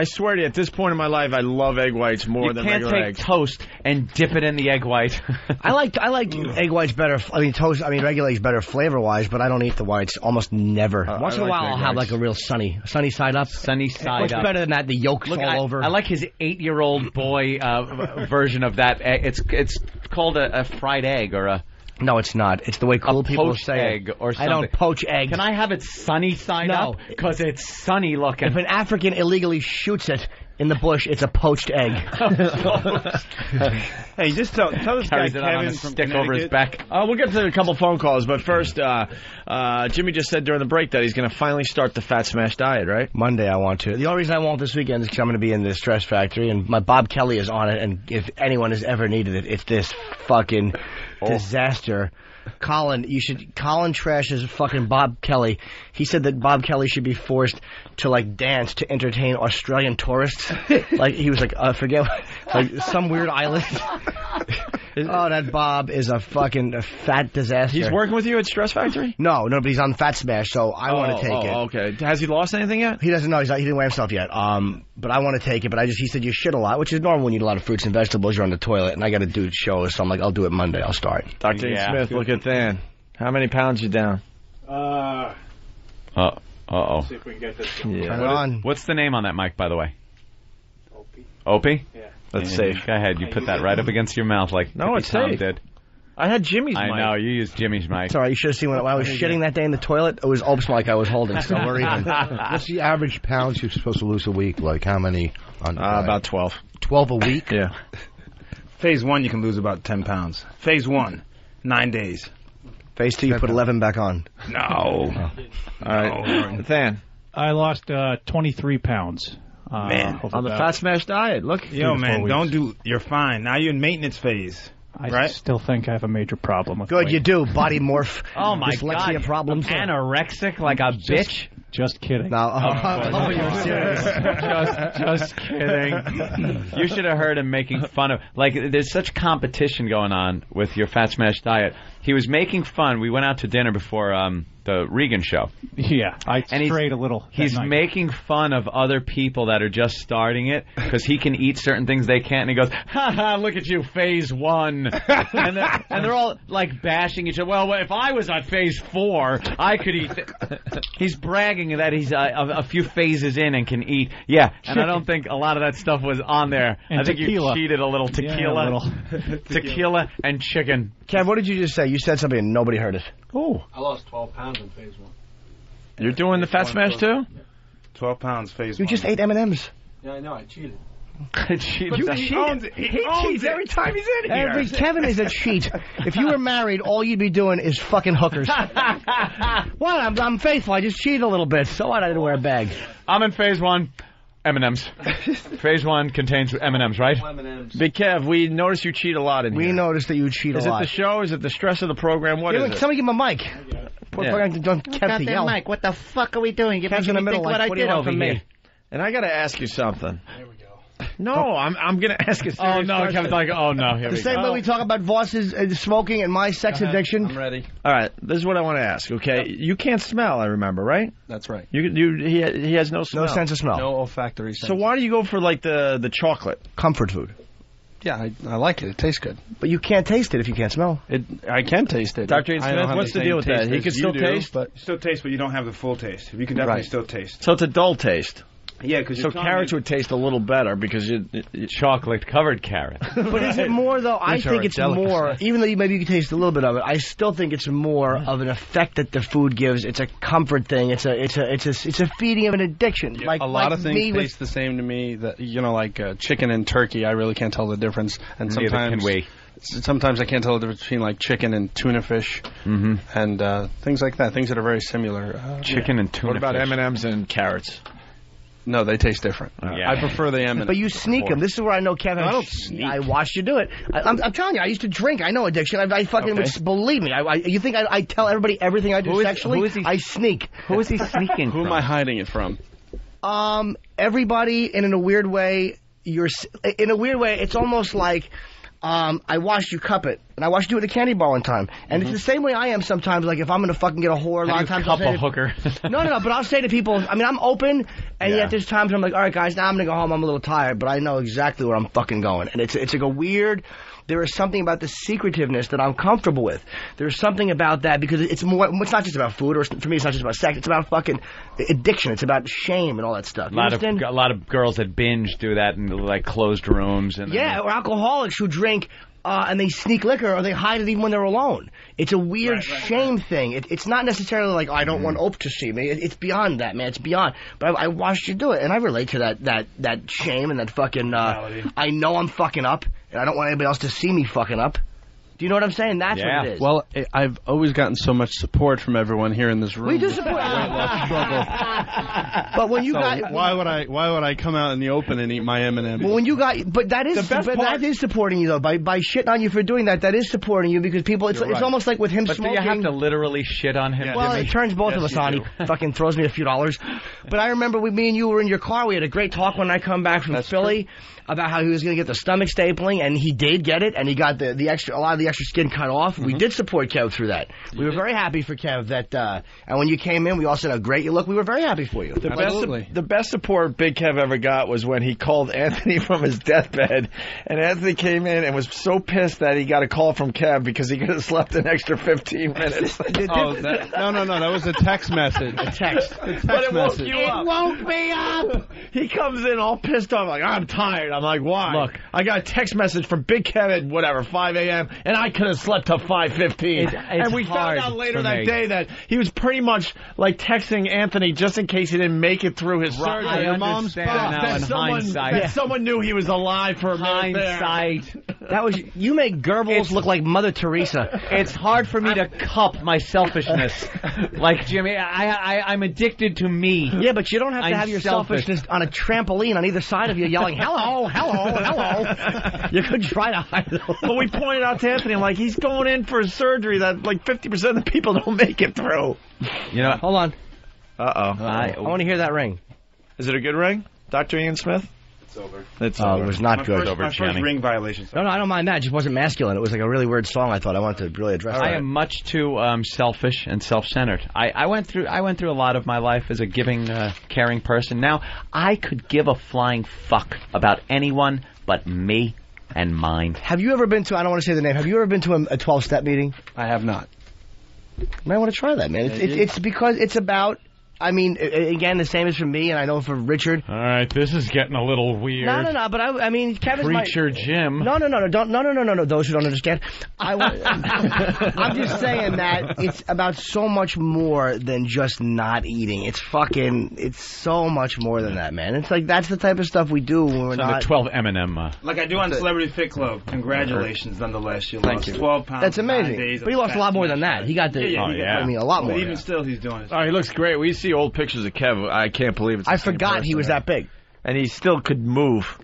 swear to you, at this point in my life, I love egg whites more than regular You can't eggs. take toast and dip it in the egg white. I like egg whites better. I mean, regular eggs better flavor-wise, but I don't eat the whites almost never. Once in a while, I'll have like a real sunny side up. Sunny side What's up. better than that? The yolks all over. I like his 8-year-old boy version of that. It's called a fried egg or a... No, it's not. It's the way cool people poached say egg it. or something. I don't poach eggs. Can I have it sunny side up? Because it's sunny looking. If an African illegally shoots it in the bush, it's a poached egg. Hey, just tell this guy Carries it on Kevin a from stick over his Connecticut. back. We'll get to a couple phone calls, but first, Jimmy just said during the break that he's going to finally start the Fat Smash diet, right? Monday I want to. The only reason I won't this weekend is because I'm going to be in the Stress Factory, and my Bob Kelly is on it, and if anyone has ever needed it, it's this fucking disaster. Colin trashes fucking Bob Kelly. He said that Bob Kelly should be forced to like dance to entertain Australian tourists. Like he was like, forget, like some weird island. Oh, that Bob is a fat disaster. He's working with you at Stress Factory? No, but he's on Fat Smash, so I want to take it. Okay. Has he lost anything yet? He doesn't know. He didn't weigh himself yet. But I want to take it. But he said you shit a lot, which is normal when you eat a lot of fruits and vegetables. You're on the toilet, and I got to do shows, so I'm like, I'll do it Monday. I'll start. Dr. Smith, look at Dan. How many pounds you down? Uh-oh. See if we can get this. Yeah. What's the name on that mic, by the way? Opie? Yeah. That's safe. Go ahead. You put that right up against your mouth like No, it's Tom safe. did. I had Jimmy's mic. I know. You used Jimmy's mic. It's all right. You should have seen when I was shitting that day in the toilet. It was Opes mic I was holding, so we're even. What's the average pounds you're supposed to lose a week? Like how many? About 12. 12 a week? Yeah. Phase 1, you can lose about 10 pounds. Phase 1, 9 days. Phase 2, you put 11 back on. No. All right. Nathan. I lost 23 pounds. Man. On the Fat Smash diet. Look. Yo, man, you're fine. Now you're in maintenance phase. I still think I have a major problem with Good, weight. you do. Body morph. Oh, my dyslexia God. problems. Anorexic like a bitch? Just kidding. No, you're serious. Just kidding. You should have heard him making fun of... Like, there's such competition going on with your Fat Smash diet. He was making fun. We went out to dinner before the Regan show. Yeah, I strayed a little. He's making fun of other people that are just starting it because he can eat certain things they can't. And he goes, "Ha ha! Look at you, phase 1," and they're all like bashing each other. Well, if I was on phase 4, I could eat. He's bragging that he's a few phases in and can eat. Yeah, and I don't think a lot of that stuff was on there. And I think tequila. you cheated a little. Tequila and chicken. Kev, what did you just say? You said something and nobody heard it. Oh. I lost 12 pounds in phase 1. You're doing the Fat Smash too? 12 pounds, phase You 1. just ate M&M's. Yeah, I know. I cheated. He cheats every time he's in here. Kevin is a cheat. If you were married, all you'd be doing is fucking hookers. What? I'm faithful. I just cheated a little bit. So what? I didn't wear a bag. I'm in phase 1. M&M's. Phase 1 contains M&M's, right? Big Kev, we noticed you cheat a lot in here. We noticed that you cheat a lot. Is it the show? Is it the stress of the program? What is it? Somebody give him a mic. Poor fucking Kev to yell. Mike, what the fuck are we doing? Kev's in the middle. What Like, I what do you did want over from here. me? And I got to ask you something. There we go. No, I'm going to ask a serious Oh, no, question. Kevin's like, oh, no, here The we same go. way we talk about Voss's smoking and my sex addiction. I'm ready. All right, this is what I want to ask, okay? You can't smell, I remember, right? That's right. He has no smell. No sense of smell. No olfactory sense. So why do you go for, like, the chocolate? Comfort food. Yeah, I like it. It tastes good. But you can't taste it if you can't smell. I can taste it. Dr. Ian I don't Smith, have what's the same deal with that? taste He as can you still do, taste? but Still taste, but you don't have the full taste. You can definitely still taste. So it's a dull taste. Yeah, because So carrots would taste a little better because chocolate-covered carrot. But is it more, though? I Which are think a it's delicacy. more, even though maybe you can taste a little bit of it, I still think it's more of an effect that the food gives. It's a comfort thing. It's a feeding of an addiction. Like a lot of me things with- taste the same to me. That like chicken and turkey, I really can't tell the difference. And Neither sometimes can we. Sometimes I can't tell the difference between like chicken and tuna fish, and things like that. Things that are very similar. Chicken and tuna What about fish? M&Ms and carrots? No, they taste different. Yeah. I prefer the M&Ms. But you sneak them. This is where I know Kevin. I don't sneak. I watched you do it. I'm telling you, I used to drink. I know addiction. I fucking would believe me. You think I tell everybody everything I do sexually? who is he- I sneak. Who is he sneaking Who from? am I hiding it from? Everybody, and in a weird way, it's almost like. I watched you cup it, and I watched you do it at a candy bar one time. And it's the same way I am sometimes. Like, if I'm going to fucking get a whore, a lot of times I'll cup say a hooker. No, but I'll say to people, I mean, I'm open, and yet there's times I'm like, all right, guys, now I'm going to go home. I'm a little tired, but I know exactly where I'm fucking going. And it's like a weird. There is something about the secretiveness that I'm comfortable with. There's something about that because it's not just about food, or for me, it's not just about sex. It's about fucking addiction. It's about shame and all that stuff. A You understand? lot of girls that binge do that in like closed rooms and Yeah, or alcoholics who drink and they sneak liquor or they hide it even when they're alone. It's a weird shame thing. It's not necessarily like, oh, I don't want Ope to see me. It's beyond that, man. It's beyond. But I watched you do it, and I relate to that shame and that fucking, I know I'm fucking up, and I don't want anybody else to see me fucking up. Do you know what I'm saying? That's what it is. Well, I've always gotten so much support from everyone here in this room. We do support. But when you got, why would I come out in the open and eat my M&Ms? Well, when you got, but that is that is supporting you though. By shitting on you for doing that, that is supporting you because people. It's right. almost like with him But smoking. do you have to literally shit on him? Well, Jimmy? it turns both of us on. He fucking throws me a few dollars. But I remember me and you were in your car. We had a great talk when I come back from Philly about how he was going to get the stomach stapling, and he did get it, and he got a lot of the extra skin cut off. We did support Kev through that. We were very happy for Kev that, and when you came in, we all said how great you look. We were very happy for you. The best support Big Kev ever got was when he called Anthony from his deathbed, and Anthony came in and was so pissed that he got a call from Kev because he could have slept an extra 15 minutes. No, that was a text message. A text. But it woke you up. It woke me up. He comes in all pissed off, like, I'm tired. I'm like, why? Look. I got a text message from Big Kev at, 5 a.m., and I could have slept till 5:15. And we found out later that day that he was pretty much, like, texting Anthony just in case he didn't make it through his surgery. I Your mom's understand now in hindsight. That someone knew he was alive for a minute there. Hindsight. That was you make Goebbels look like Mother Teresa. It's hard for me to cup my selfishness. Like, Jimmy, I'm addicted to me. Yeah, but you don't have to I'm have your selfish. selfishness on a trampoline on either side of you yelling, hello, hello, hello. You could try to hide it. But we pointed out to Anthony, like, he's going in for a surgery that, like, 50% of the people don't make it through. You know, Hold on. Uh-oh. I want to hear that ring. Is it a good ring, Dr. Ian Smith? It's over. It's Oh, it was not good. My first ring violation. No, I don't mind that. It just wasn't masculine. It was like a really weird song. I thought I wanted to really address I that. am much too selfish and self-centered. I went through a lot of my life as a giving, caring person. Now I could give a flying fuck about anyone but me and mine. Have you ever been to, I don't want to say the name, have you ever been to a 12-step meeting? I have not. You might want to try that, man. It's because it's about, I mean, again, the same as for me, and I know for Richard. All right, this is getting a little weird. No, but I mean, Kevin's Preacher Jim. No, those who don't understand. I'm just saying that it's about so much more than just not eating. It's so much more than that, man. It's like, that's the type of stuff we do when we're So not. the 12 M&M. Like I do on Celebrity Fit Club. Congratulations, nonetheless. You Thank lost you. 12 pounds. That's in 9 amazing. days But he of lost a lot fat more than loss. that. He got the, Yeah. I mean, a lot But more. even still, he's doing it. Oh, he looks great. We see old pictures of Kev. I can't believe it's the I same forgot he person. was that big. And he still could move.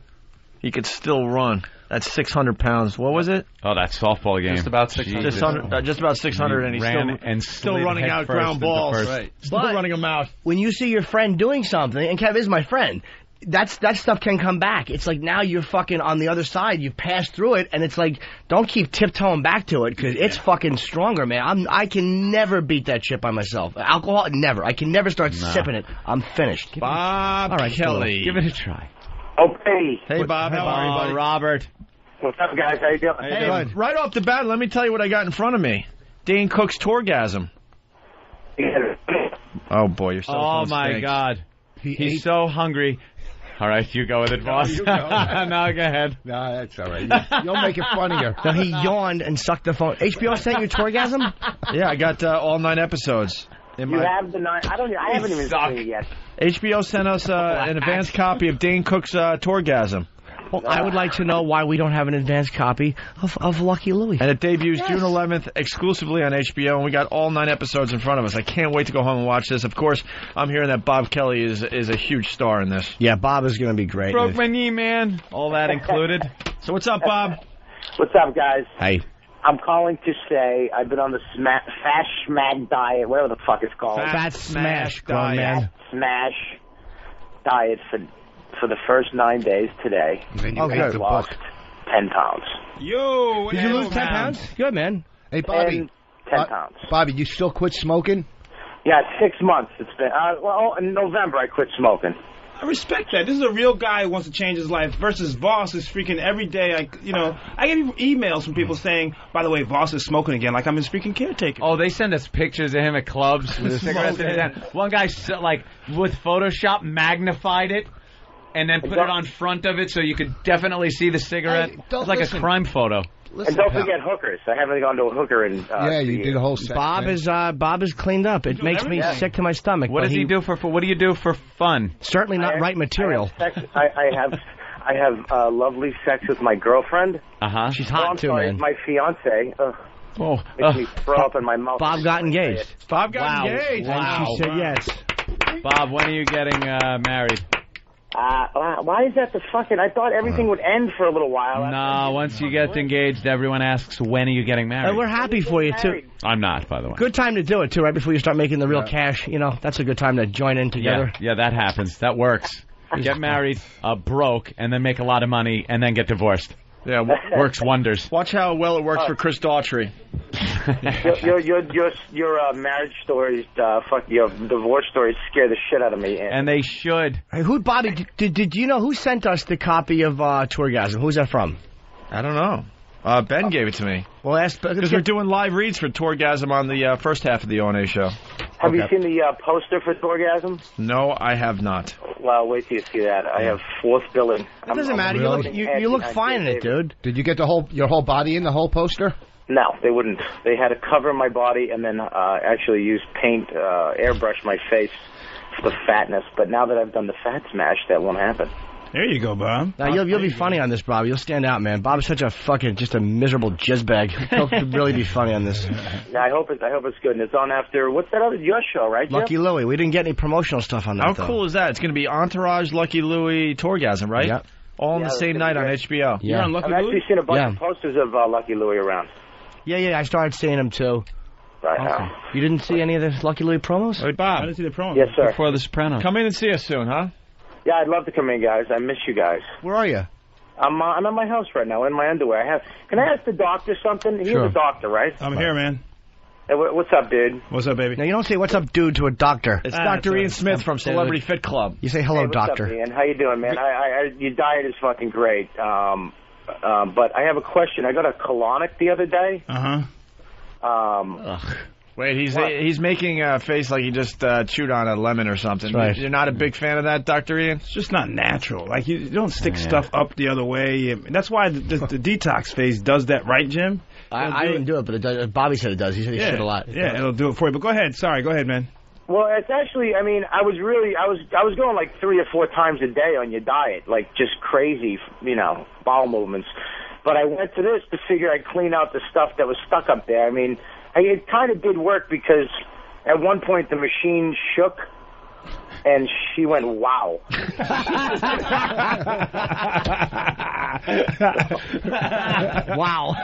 He could still run. That's 600 pounds. What was it? Oh, that softball game. Just about 600. Just about 600, and he's ran still, and still slid running head out first ground into balls. first. Right. Still But- running them out. When you see your friend doing something, and Kev is my friend, that stuff can come back. It's like now you're fucking on the other side. You've passed through it, and it's like don't keep tiptoeing back to it because it's fucking stronger, man. I can never beat that shit by myself. Alcohol, never. I can never start sipping it. I'm finished. Bob All right, Kelly. Give it a try. Okay. Hey, Bob. How are you, buddy? Robert. What's up, guys? How you doing? Hey, right off the bat, let me tell you what I got in front of me. Dane Cook's Tourgasm. Oh, boy, your cell phone my stinks. God. He's so hungry. All right, you go with it, boss. you go. No, go ahead. No, that's all right. You'll make it funnier. No, he yawned and sucked the phone. HBO sent you Tourgasm? Yeah, I got all 9 episodes. You have the 9. I haven't even seen it yet. HBO sent us an advanced copy of Dane Cook's Tourgasm. Well, I would like to know why we don't have an advanced copy of Lucky Louie. And it debuts June 11th exclusively on HBO, and we got all 9 episodes in front of us. I can't wait to go home and watch this. Of course, I'm hearing that Bob Kelly is a huge star in this. Yeah, Bob is going to be great. Broke my knee, man. All that included. So what's up, Bob? What's up, guys? Hey. I'm calling to say I've been on the Fast Schmag diet, whatever the fuck it's called. Fat Smash, grown man. Fat Smash diet for the first 9 days today. Then I've lost 10 pounds. Yo, Did you lose 10 pounds? Good, man. Hey, Bobby. 10 pounds. Bobby, you still quit smoking? Yeah, 6 months it's been. Well, in November I quit smoking. I respect that. This is a real guy who wants to change his life versus Voss is freaking every day. I get emails from people saying, by the way, Voss is smoking again, like I'm his freaking caretaker. Oh, they send us pictures of him at clubs with cigarettes in his hand. One guy, with Photoshop, magnified it and then put it on front of it so you could definitely see the cigarette. Hey, it's like a crime photo. And don't forget hookers. I haven't gone to a hooker in. Yeah, you did a whole set. Bob is cleaned up. It makes me sick to my stomach. What does he do for? What do you do for fun? Certainly not right material. I have lovely sex with my girlfriend. She's hot too, man. My fiance. Makes me throw up in my mouth. Bob got engaged. Bob got engaged. And she said yes. Bob, when are you getting married? Why is that the fucking... I thought everything would end for a little while. No, once you get engaged, everyone asks, when are you getting married? We're happy for you, too. I'm not, by the way. Good time to do it, too, right before you start making the real cash. You know, that's a good time to join in together. Yeah, that happens. That works. Get married, broke, and then make a lot of money, and then get divorced. Yeah, works wonders. Watch how well it works for Chris Daughtry. Your marriage stories, your divorce stories scare the shit out of me. And they should. Hey, Bobby, did you know who sent us the copy of Tourgasm? Who's that from? I don't know. Ben gave it to me. Well, ask because we're doing live reads for Tourgasm on the first half of the O&A show. Have you seen the poster for Tourgasm? No, I have not. Well, wait till you see that. I have fourth billing. It doesn't matter. You look fine in it, dude. Did you get your whole body in the whole poster? No, they wouldn't. They had to cover my body and then actually use paint, airbrush my face for the fatness. But now that I've done the fat smash, that won't happen. There you go, Bob. Now, you'll be funny on this, Bob. You'll stand out, man. Bob's such a just a miserable jizzbag. He'll really be funny on this. Yeah, I hope it's good. And it's on after, what's that other, your show, right, Jeff? Lucky Louie. We didn't get any promotional stuff on that, How cool is that? It's going to be Entourage, Lucky Louie, Tourgasm, right? Yeah. All on the same night on HBO. Yeah. You're on Lucky I've Louie? actually seen a bunch of posters of Lucky Louie around. Yeah, I started seeing them, too. Right now. You didn't see any of the Lucky Louie promos? Wait, Bob. I didn't see the promo. Yes, sir. Before The Sopranos. Come in and see us soon, huh? Yeah, I'd love to come in, guys. I miss you guys. Where are you? I'm at my house right now in my underwear. Can I ask the doctor something? He's Sure. a doctor, right? I'm here, man. Hey, what's up, dude? What's up, baby? Now, you don't say, what's up, dude, to a doctor. It's Dr. Ian Smith from Celebrity Fit Club. You say, hello, Hey, what's doctor. up, Ian? How you doing, man? Your diet is fucking great. But I have a question. I got a colonic the other day. Wait, he's making a face like he just chewed on a lemon or something. That's right. You're not a big fan of that, Dr. Ian? It's just not natural. Like, you don't stick stuff up the other way. That's why the detox phase does that, right, Jim? I didn't do it, but it does. Bobby said it does. He said he shit a lot. Yeah, it'll do it for you. But go ahead. Sorry, go ahead, man. Well, it's actually, I mean, I was going like 3 or 4 times a day on your diet, like just crazy, bowel movements. But I went to this to figure I'd clean out the stuff that was stuck up there. I mean, it kind of did work because at one point the machine shook and she went, wow. Wow.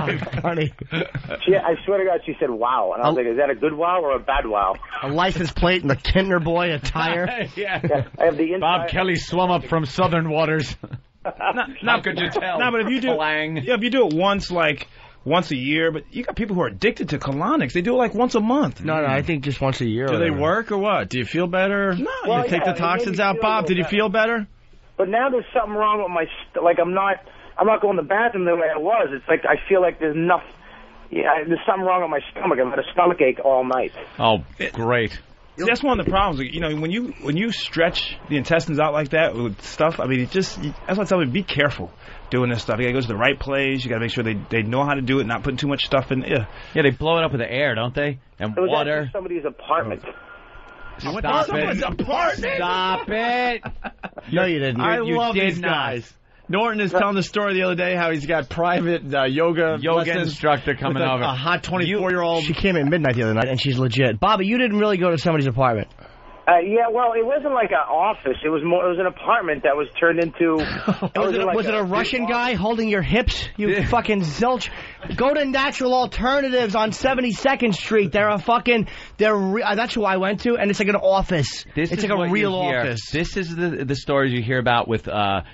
Very funny. I swear to God, she said wow. And I was like, is that a good wow or a bad wow? A license plate and the Kinder Boy attire. Yeah, I have the Bob Kelly swum up from southern waters. How could you tell? No, but if you do, if you do it once a year, but you got people who are addicted to colonics. They do it like once a month. No, I think just once a year. Do they work or what? Do you feel better? No. Well, you take the toxins out, Bob? Did you feel better? But now there's something wrong with my I'm not going to the bathroom the way I was. It's like I feel like there's nothing. Yeah, there's something wrong with my stomach. I've had a stomach ache all night. Oh, great. That's one of the problems. You know, when you stretch the intestines out like that with stuff, I mean, that's why I tell you, be careful doing this stuff. You got to go to the right place. You got to make sure they know how to do it, not putting too much stuff in. Yeah, they blow it up with the air, don't they? And it was water. At somebody's apartment. Stop it! Stop it! No, you didn't. I love these guys. Norton is telling the story the other day how he's got private yoga instructor coming over. A hot 24-year-old. She came in midnight the other night, and she's legit. Bobby, you didn't really go to somebody's apartment. Yeah, well, it wasn't like an office. It was an apartment that was turned into. Was it a Russian guy holding your hips? You fucking zilch. Go to Natural Alternatives on 72nd Street. They're a fucking. That's who I went to, and it's like an office. It's like a real office. This is the stories you hear about with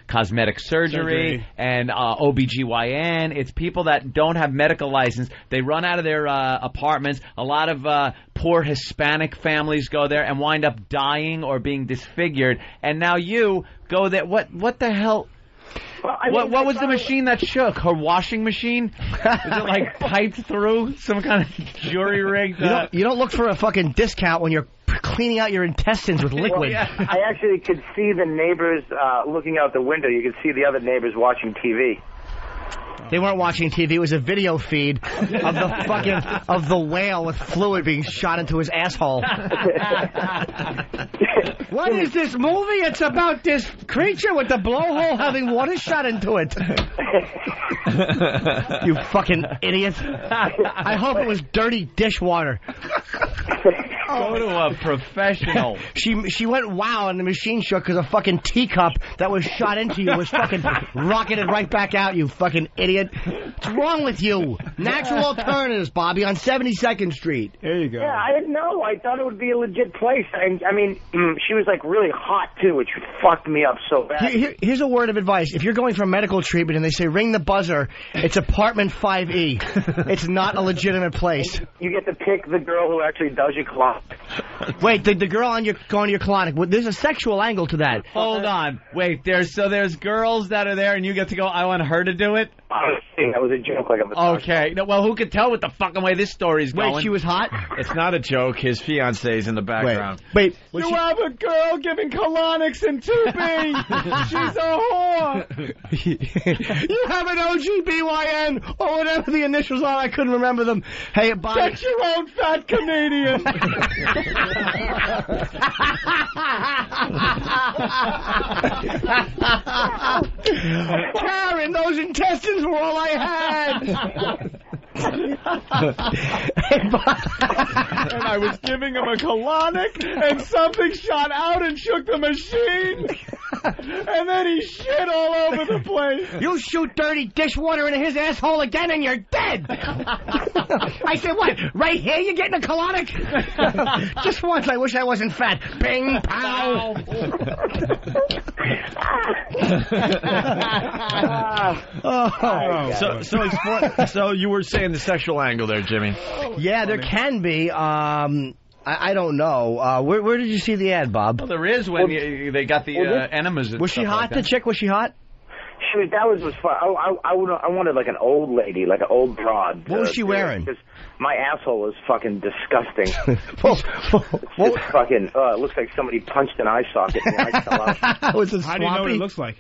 cosmetic surgery and OBGYN. It's people that don't have medical license. They run out of their apartments. A lot of poor Hispanic families go there and wind up dying or being disfigured, and now you go there. What the hell? Well, what was the machine that shook? Her washing machine? Was it like piped through some kind of jury rig? You don't look for a fucking discount when you're cleaning out your intestines with liquid. Well, yeah. I actually could see the neighbors looking out the window. You could see the other neighbors watching TV. They weren't watching TV. It was a video feed of the whale with fluid being shot into his asshole. What is this movie? It's about this creature with the blowhole having water shot into it. You fucking idiot. I hope it was dirty dishwater. Go to a professional. She went wow, and the machine shook because a fucking teacup that was shot into you was fucking rocketed right back out, you fucking idiot. What's wrong with you? Natural Alternatives, Bobby, on 72nd Street. There you go. Yeah, I didn't know. I thought it would be a legit place. And I mean, she was like really hot too, which fucked me up so bad. Here's a word of advice. If you're going for medical treatment and they say ring the buzzer, it's apartment 5E. It's not a legitimate place. You get to pick the girl who actually does your colonic. Wait, the girl going to your colonic. Well, there's a sexual angle to that. Hold on. Wait, there's girls that are there and you get to go, I want her to do it? That was a joke. Okay. No, well, who could tell what the fucking way this story's going? Wait, she was hot? It's not a joke. His fiancee's in the background. Wait. You have a girl giving colonics in 2B. She's a whore. You have an OGBYN or whatever the initials are. I couldn't remember them. Hey, Bobby. Get your own fat comedian. Karen, those intestines were all I had. And I was giving him a colonic, and something shot out and shook the machine. And then he shit all over the place. You shoot dirty dishwater into his asshole again and you're dead. I said, what? Right here you're getting a colonic? Just once. I wish I wasn't fat. Bing, pow. So you were saying the sexual angle there, Jimmy? Yeah, there can be. I don't know. Where did you see the ad, Bob? Well, there is when they got the enemas. And was she hot? The chick, was she hot? That was fun. I wanted like an old lady, like an old broad. What was she wearing? Because my asshole was fucking disgusting. It's fucking. It looks like somebody punched an eye socket and the eye fell out. How do you know what it looks like?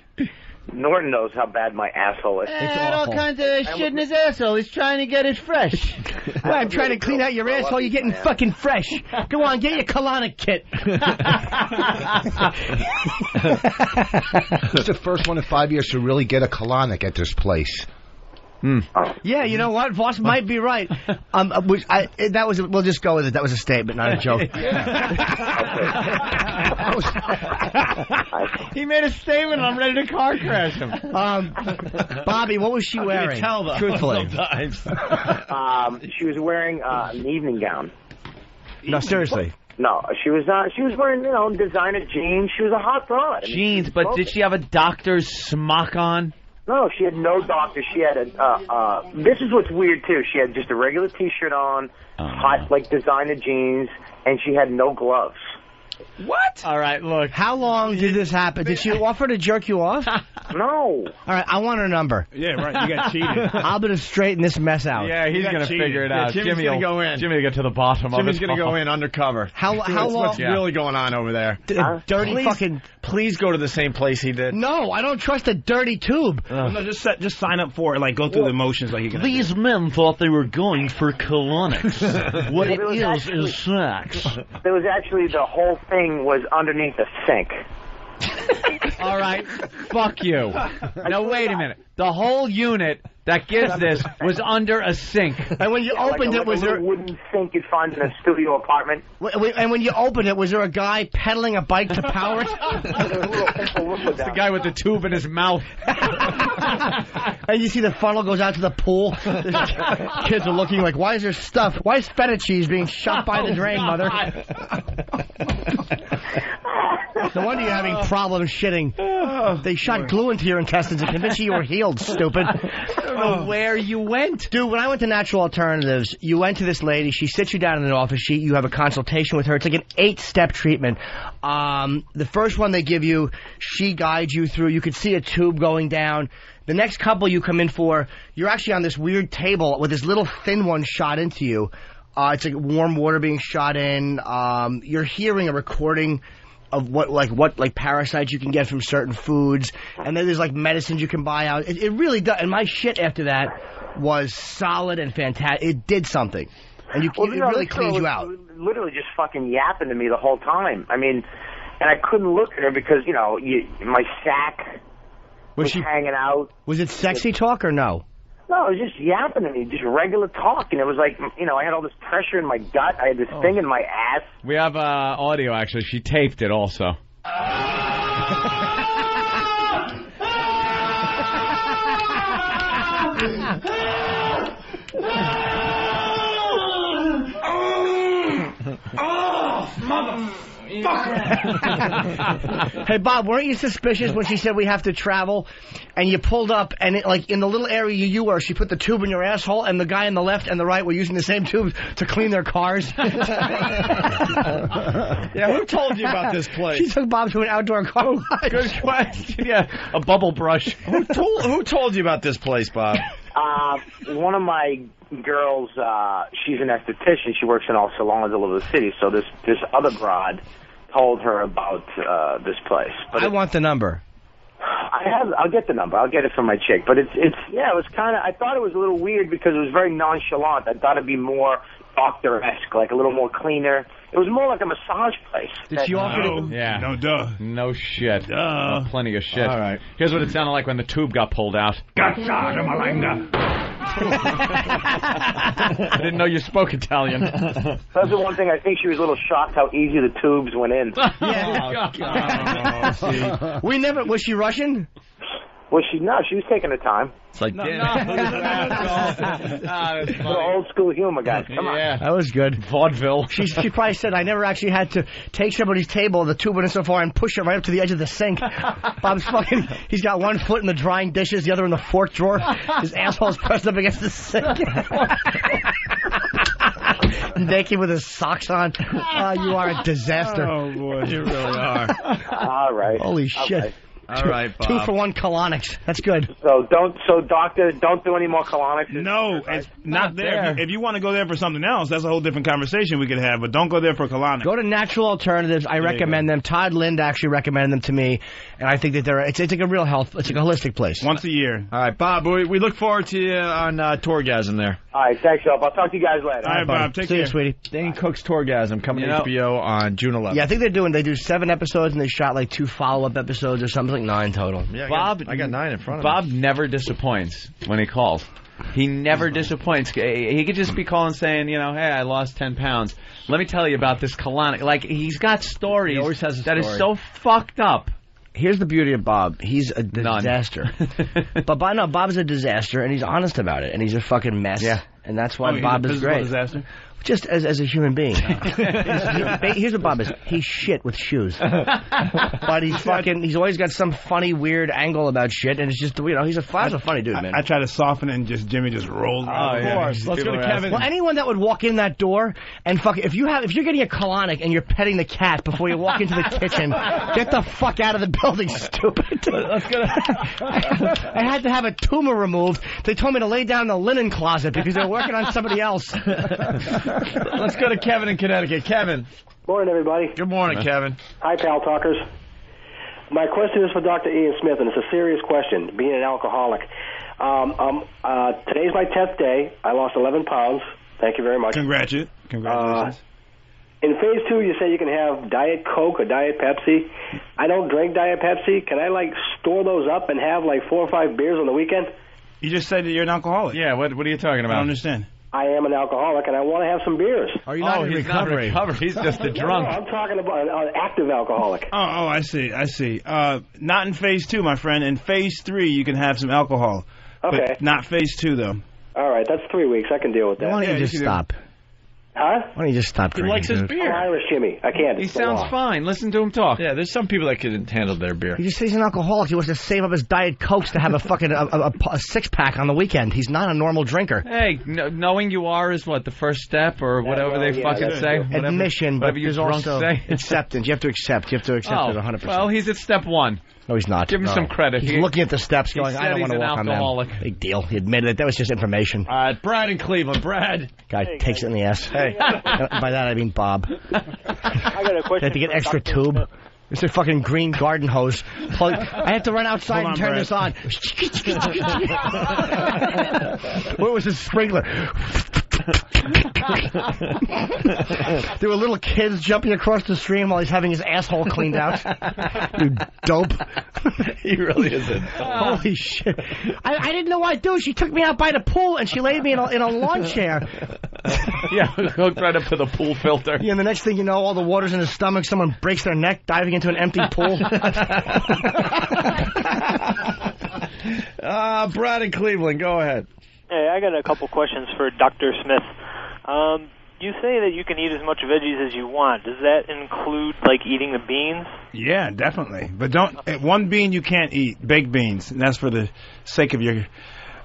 Norton knows how bad my asshole is. All kinds of shit in his asshole. He's trying to get it fresh. Well, I'm trying to clean out your asshole. You're getting fucking fresh. Go on, get your colonic kit. He's the first one in 5 years to really get a colonic at this place. Yeah, you know what? Voss might be right. We'll just go with it. That was a statement, not a joke. He made a statement. I'm ready to car crash him. Bobby, what was she wearing? Tell them. Truthfully. She was wearing an evening gown. No, seriously. No, she was not. She was wearing, designer jeans. She was a hot broad. Jeans, but did she have a doctor's smock on? No, she had no doctor. She had this is what's weird, too. She had just a regular T-shirt on, hot, designer jeans, and she had no gloves. What? All right, look. How long did this happen? Did she offer to jerk you off? No. All right, I want her number. Yeah, right. You got cheated. I'm going to straighten this mess out. Yeah, he's going to figure it out. Jimmy's going to go in. Jimmy will get to the bottom of it. Jimmy's going to go in undercover. How long? What's really going on over there? Dirty fucking... Please go to the same place he did. No, I don't trust a dirty tube. No, just sign up for it. Go through the motions like you can. These men thought they were going for colonics. What it is sex. There was actually the whole thing was underneath the sink. All right, fuck you. Now, wait a minute. The whole unit that gives this was under a sink. And when you opened it, was there a wooden sink you'd find in a studio apartment? And when you opened it, was there a guy pedaling a bike to power it? The guy with the tube in his mouth. And you see the funnel goes out to the pool. Kids are looking like, why is there stuff? Why is feta cheese being shot by the drain, mother? No wonder you're having problems shitting. They shot glue into your intestines and convinced you were healed, stupid. I don't know where you went. Dude, when I went to Natural Alternatives, you went to this lady. She sits you down in an office. You have a consultation with her. It's like an 8-step treatment. The first one they give you, she guides you through. You could see a tube going down. The next couple you come in for, you're actually on this weird table with this little thin one shot into you. It's like warm water being shot in. You're hearing a recording of what parasites you can get from certain foods, and then there's medicines you can buy out. It really does. And my shit after that was solid and fantastic. It did something, and it really cleans you out. Literally just fucking yapping to me the whole time. I mean, and I couldn't look at her because my sack was hanging out. Was it sexy talk or no? No, it was just yapping to me, just regular talk, and it was like, I had all this pressure in my gut, I had this thing in my ass. We have audio, actually. She taped it also. Hey, Bob, weren't you suspicious when she said we have to travel, and you pulled up, and in the little area you were, she put the tube in your asshole, and the guy on the left and the right were using the same tube to clean their cars? Yeah, who told you about this place? She took Bob to an outdoor car wash. Good question. Yeah, a bubble brush. Who told you about this place, Bob? One of my girls, she's an esthetician. She works in all salons all over the city. So this other broad told her about this place. But I want the number. I'll get the number. I'll get it from my chick. But it was kind of. I thought it was a little weird because it was very nonchalant. I thought it'd be more doctor-esque, like a little more cleaner. It was more like a massage place. Did she offer to... Yeah. No, duh. No shit. Duh. No, plenty of shit. All right. Here's what it sounded like when the tube got pulled out. Cazzo di Malanga. I didn't know you spoke Italian. That's the one thing. I think she was a little shocked how easy the tubes went in. Yeah. We never... Was she Russian? Well, she was taking her time. It's like, No. Old school humor, guys. Come on. Yeah. That was good. Vaudeville. She probably said, I never actually had to take somebody's table, the tube went in so far, and push it right up to the edge of the sink. Bob's fucking, he's got one foot in the drying dishes, the other in the fork drawer. His asshole's pressed up against the sink. Naked with his socks on. You are a disaster. Oh, boy. you really are. All right. Holy shit. Okay. All right, Bob. 2 for 1 colonics. That's good. So doctor, don't do any more colonics. No, it's not there. If you want to go there for something else, that's a whole different conversation we could have. But don't go there for colonics. Go to Natural Alternatives. I recommend them. Todd Lind actually recommended them to me, and I think that it's like a real health. It's like a holistic place. Once a year. All right, Bob. We look forward to you on Tourgasm there. All right, thanks, Bob. I'll talk to you guys later. All right, Bob. Take See care. you, sweetie. Dane Cook's Tourgasm coming to HBO on June 11th. Yeah, I think they do 7 episodes, and they shot like 2 follow-up episodes or something, like 9 total. Yeah, Bob, I got 9 in front of me. Bob never disappoints when he calls. He never disappoints. He could just be calling saying, hey, I lost 10 pounds. Let me tell you about this colonic. Like, he's got stories that is so fucked up. Here's the beauty of Bob. He's a disaster. But Bob's a disaster, and he's honest about it, and he's a fucking mess. Yeah. And that's why Bob is great. Disaster? Just as a human being. Here's what Bob is. He's shit with shoes. But he's always got some funny, weird angle about shit, and it's just, he's a funny dude, man. I try to soften it, and Jimmy just rolls. Of course. Let's go to Kevin. Well, anyone that would walk in that door and if you're getting a colonic and you're petting the cat before you walk into the kitchen, get the fuck out of the building, stupid. Let's go I had to have a tumor removed. They told me to lay down in the linen closet because they were working on somebody else. Let's go to Kevin in Connecticut. Kevin. Morning, everybody. Good morning, Kevin. Hi, Pal Talkers. My question is for Dr. Ian Smith, and it's a serious question, being an alcoholic. Today's my 10th day. I lost 11 pounds. Thank you very much. Congratulations. In phase 2, you say you can have Diet Coke or Diet Pepsi. I don't drink Diet Pepsi. Can I, store those up and have, 4 or 5 beers on the weekend? You just said that you're an alcoholic. Yeah, what are you talking about? I don't understand. I am an alcoholic, and I want to have some beers. Are you not in recovery? He's just a drunk. No, I'm talking about an active alcoholic. Oh, I see. Not in phase 2, my friend. In phase 3, you can have some alcohol. Okay. But not phase 2, though. All right, that's 3 weeks. I can deal with that. Why don't you just stop? Huh? Why don't you just stop drinking? He likes his beer. I'm Irish, Jimmy. I can't. He sounds fine. Listen to him talk. Yeah, there's some people that can handle their beer. He just says he's an alcoholic. He wants to save up his Diet Cokes to have a fucking a 6-pack on the weekend. He's not a normal drinker. Hey, knowing you are is what, the first step or whatever they fucking say? Admission, but you there's also say. acceptance. You have to accept. You have to accept it 100%. Well, he's at step 1. No, he's not. Give him some credit. He's looking at the steps going, I don't want to walk on them. Big deal. He admitted it. That was just information. Brad in Cleveveland. Brad. Guy takes it in the ass. Hey. By that I mean Bob. I got a question. They have to get extra tube. It's a fucking green garden hose. I have to run outside and turn this on. Where was his sprinkler? There were little kids jumping across the stream while he's having his asshole cleaned out. You dope. He really is a dope. Holy shit. I didn't know what to do. She took me out by the pool and she laid me in a lawn chair. Yeah, hooked right up to the pool filter. Yeah, and the next thing you know, all the water's in his stomach. Someone breaks their neck diving into an empty pool. Brad in Cleveland, go ahead. Hey, I got a couple questions for Dr. Smith. You say that you can eat as much veggies as you want. Does that include, eating the beans? Yeah, definitely. But one bean you can't eat, baked beans, and that's for the sake of your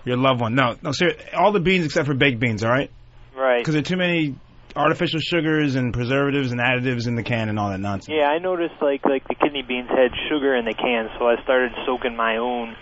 loved one. No, seriously, all the beans except for baked beans, all right? Right. Because there are too many artificial sugars and preservatives and additives in the can and all that nonsense. Yeah, I noticed, the kidney beans had sugar in the can, so I started soaking my own.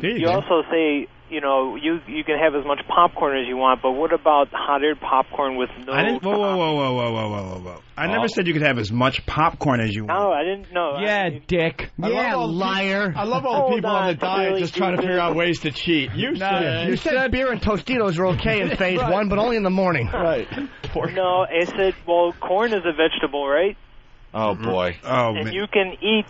You also say, you can have as much popcorn as you want, but what about hot-aired popcorn with no... Whoa. I never said you could have as much popcorn as you want. No, I didn't know. Yeah, dick. Yeah, liar. I love all the people on the diet just trying to figure out ways to cheat. You said beer and Tostitos are okay in phase 1, but only in the morning. Right. No, I said, corn is a vegetable, right? Oh, boy. And you can eat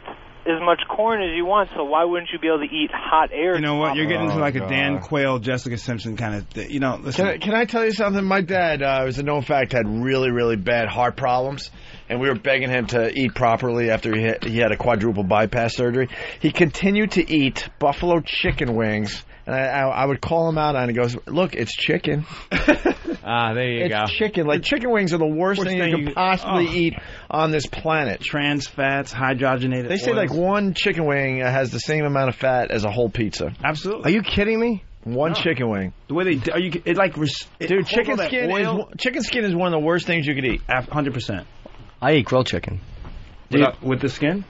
as much corn as you want, so why wouldn't you be able to eat hot air? You know what? You're getting into a Dan Quayle, Jessica Simpson kind of thing. Listen. Can I tell you something? My dad, as a known fact, had really, really bad heart problems, and we were begging him to eat properly after he had a quadruple bypass surgery. He continued to eat buffalo chicken wings, and I would call him out on it, and he goes, look, it's chicken. There you go. It's chicken. Chicken wings are the worst thing you could possibly eat on this planet. Trans fats, hydrogenated They say oils. one chicken wing has the same amount of fat as a whole pizza. Absolutely. Are you kidding me? One chicken wing. The way dude, chicken skin is one of the worst things you could eat. 100%. I eat grilled chicken. With the skin?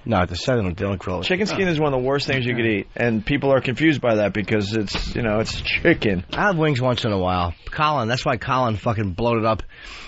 No, the second don't grill it. Chicken skin is one of the worst things you could eat, and people are confused by that because it's chicken. I have wings once in a while. Colin, that's why Colin fucking bloated up.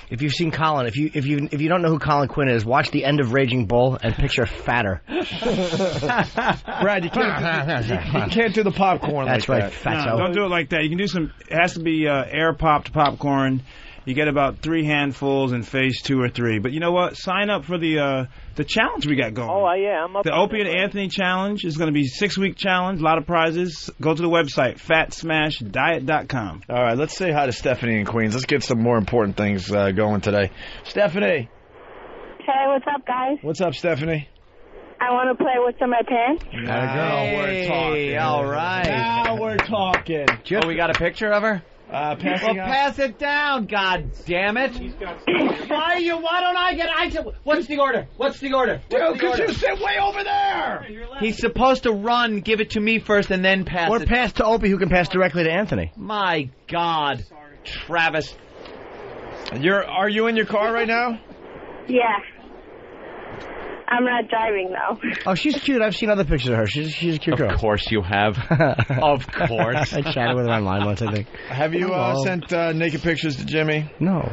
If you've seen Colin, if you don't know who Colin Quinn is, watch the end of Raging Bull and picture fatter. Brad, you can't do the popcorn. That's like right, that. fatso. No, don't do it like that. You can do some. It has to be air popped popcorn. You get about 3 handfuls in phase 2 or 3. But you know what? Sign up for the challenge we got going. Oh, yeah, I'm up. The Opie and Anthony challenge is going to be a 6-week challenge. A lot of prizes. Go to the website, fatsmashdiet.com. All right, let's say hi to Stephanie in Queens. Let's get some more important things going today. Stephanie. Hey, what's up, guys? What's up, Stephanie? I want to play What's in My Pants. We're talking. All right. Now we're talking. Oh, we got a picture of her? Pass it down, God damn it! Why don't I get? What's the order? Dude, because you sit way over there. He's supposed to run, give it to me first, and then pass Or it. pass to Opie, who can pass directly to Anthony. My God, Travis. Are you in your car right now? Yeah. I'm not driving, though. Oh, she's cute. I've seen other pictures of her. She's a cute girl. Of course you have. Of course. I chatted with her online once, I think. Have you sent naked pictures to Jimmy? No.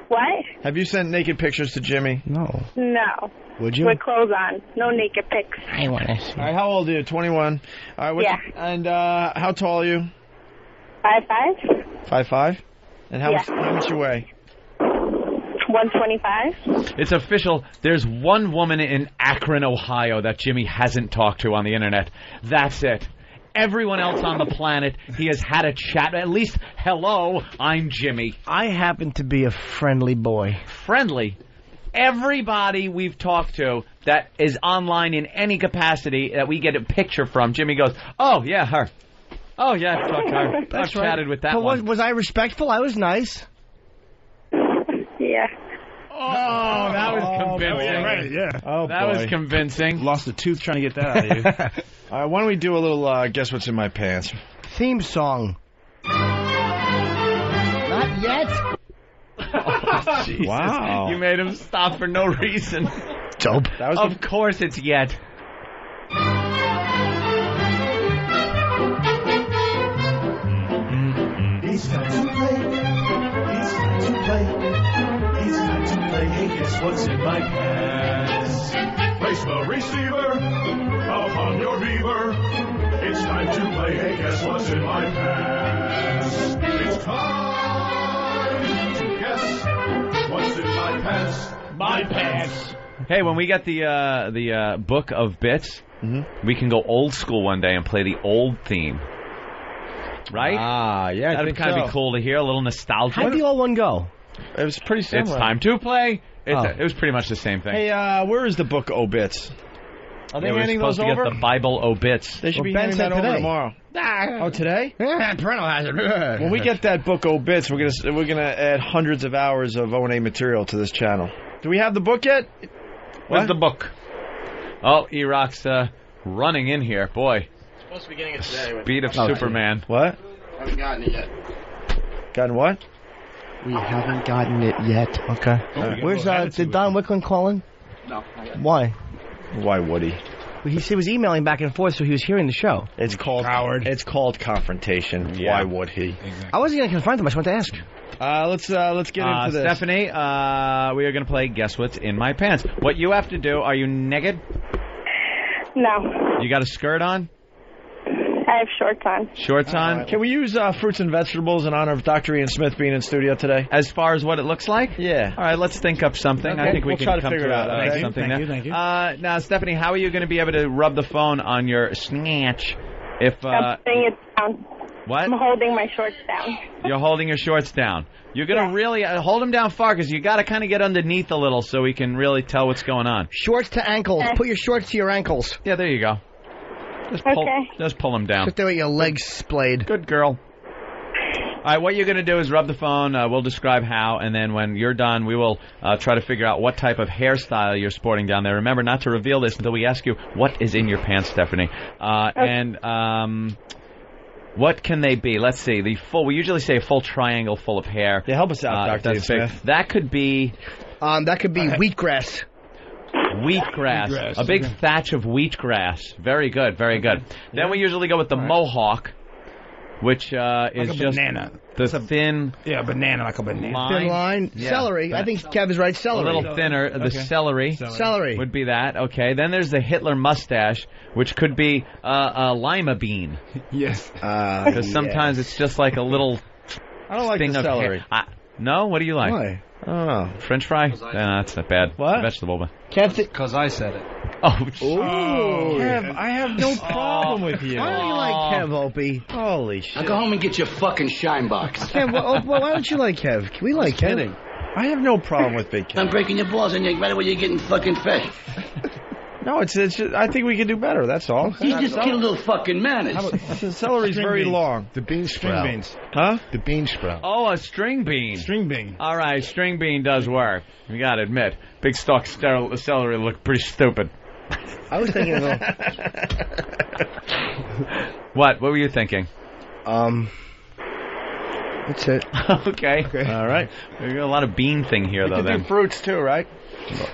What? Have you sent naked pictures to Jimmy? No. No. Would you? With clothes on. No naked pics. I want to see. All right, how old are you? 21. All right, Yeah. And how tall are you? 5'5"? 5'5"? And how Yeah. much you weigh? 125. It's official. There's one woman in Akron, Ohio that Jimmy hasn't talked to on the internet. That's it. Everyone else on the planet, he has had a chat. At least, hello, I'm Jimmy. I happen to be a friendly boy. Friendly? Everybody we've talked to that is online in any capacity that we get a picture from, Jimmy goes, oh, yeah, her. Oh, yeah, I've talked to her. I've chatted with that but one. Was I respectful? I was nice. Yeah. Oh, that was convincing. yeah, right, yeah. Oh, that was convincing. Lost a tooth trying to get that out of you. All right, why don't we do a little Guess What's in My Pants? Theme song. Not yet. Oh, Jesus. Wow. You made him stop for no reason. Dope. Of course it's yet. It's time to play. It's time to play. It's time to play. Hey, guess what's in my pants? Place the receiver upon your beaver. It's time to play. Hey, guess what's in my pants? It's time to guess what's in my pants. My pants. Hey, when we get the book of bits, we can go old school one day and play the old theme. Right? Ah, yeah, I That'd think kind of so. be cool to hear, a little nostalgia. How'd the old one go? It was pretty similar. It's time to play. Oh. It was pretty much the same thing. Hey, where is the book obits? Are they They were handing supposed those to over? get the Bible obits. They should Well, be Ben handing said that over today. tomorrow. Oh, today? Yeah, Parental has it. When we get that book obits, we're gonna add hundreds of hours of O&A material to this channel. Do we have the book yet? Where's the book? Oh, E-Rock's running in here. Boy, Supposed to be getting it today. speed of Superman. What? Haven't gotten it yet. Gotten what? We haven't gotten it yet. Okay. Where's did Don Wicklund call in? No. Why? Why would he? He was emailing back and forth, so he was hearing the show. It's called Coward. It's called confrontation. Yeah. Why would he? I wasn't going to confront him. I just wanted to ask. Let's get into this. Stephanie, we are going to play Guess What's in My Pants. What you have to do, are you naked? No. You got a skirt on? I have shorts on. Shorts on? Can we use fruits and vegetables in honor of Dr. Ian Smith being in studio today? As far as what it looks like? Yeah. All right, let's think up something. Okay. I think We'll can try to come figure it out. Okay. something Thank now. you. Now, Stephanie, how are you going to be able to rub the phone on your snatch if I'm putting it down. what? I'm holding my shorts down. You're holding your shorts down. You're going to really hold them down far because you got to kind of get underneath a little so we can really tell what's going on. Shorts to ankles. Put your shorts to your ankles. Yeah, there you go. Just pull them down. Sit there with your legs splayed. Good girl. All right, what you're going to do is rub the phone. We'll describe how, and then when you're done, we will try to figure out what type of hairstyle you're sporting down there. Remember not to reveal this until we ask you what is in your pants, Stephanie. And what can they be? Let's see. We usually say a full triangle full of hair. Yeah, help us out, Dr. That's big. Smith. That could be wheatgrass. Wheatgrass. A big thatch of wheatgrass. Very good, very good. Then we usually go with the mohawk, which is a just banana. the thin banana, like a banana. line. Thin line. Yeah. Celery. I think Kev is right. A Celery. little thinner. The celery. Celery. Would be that. Okay. Then there's the Hitler mustache, which could be a lima bean. Yes. Because sometimes it's just like a little I don't like thing the of celery. hair. No? What do you like? Why? I don't know. French fry? Nah, that's not bad. What? Vegetable. But... Because I said it. Oh, Kev, I have no problem with you. Why don't you like Kev, Opie? Holy shit. Now go home and get your fucking shine box. Kev, why don't you like Kev? Can we like Kev? Kidding. I have no problem with Big Kev. I'm breaking your balls and you're right away you're getting fucking fish. No, it's just, I think we can do better, that's all. You just get a little fucking manners. Celery's very beans. long. The bean sprout. beans. Huh? The bean sprout. Oh, a string bean. String bean. All right, string bean does work. You got to admit. Big stalk celery look pretty stupid. I was thinking of What were you thinking? That's it. Okay. All right. We got a lot of bean thing here, though, You can then. do fruits, too, right?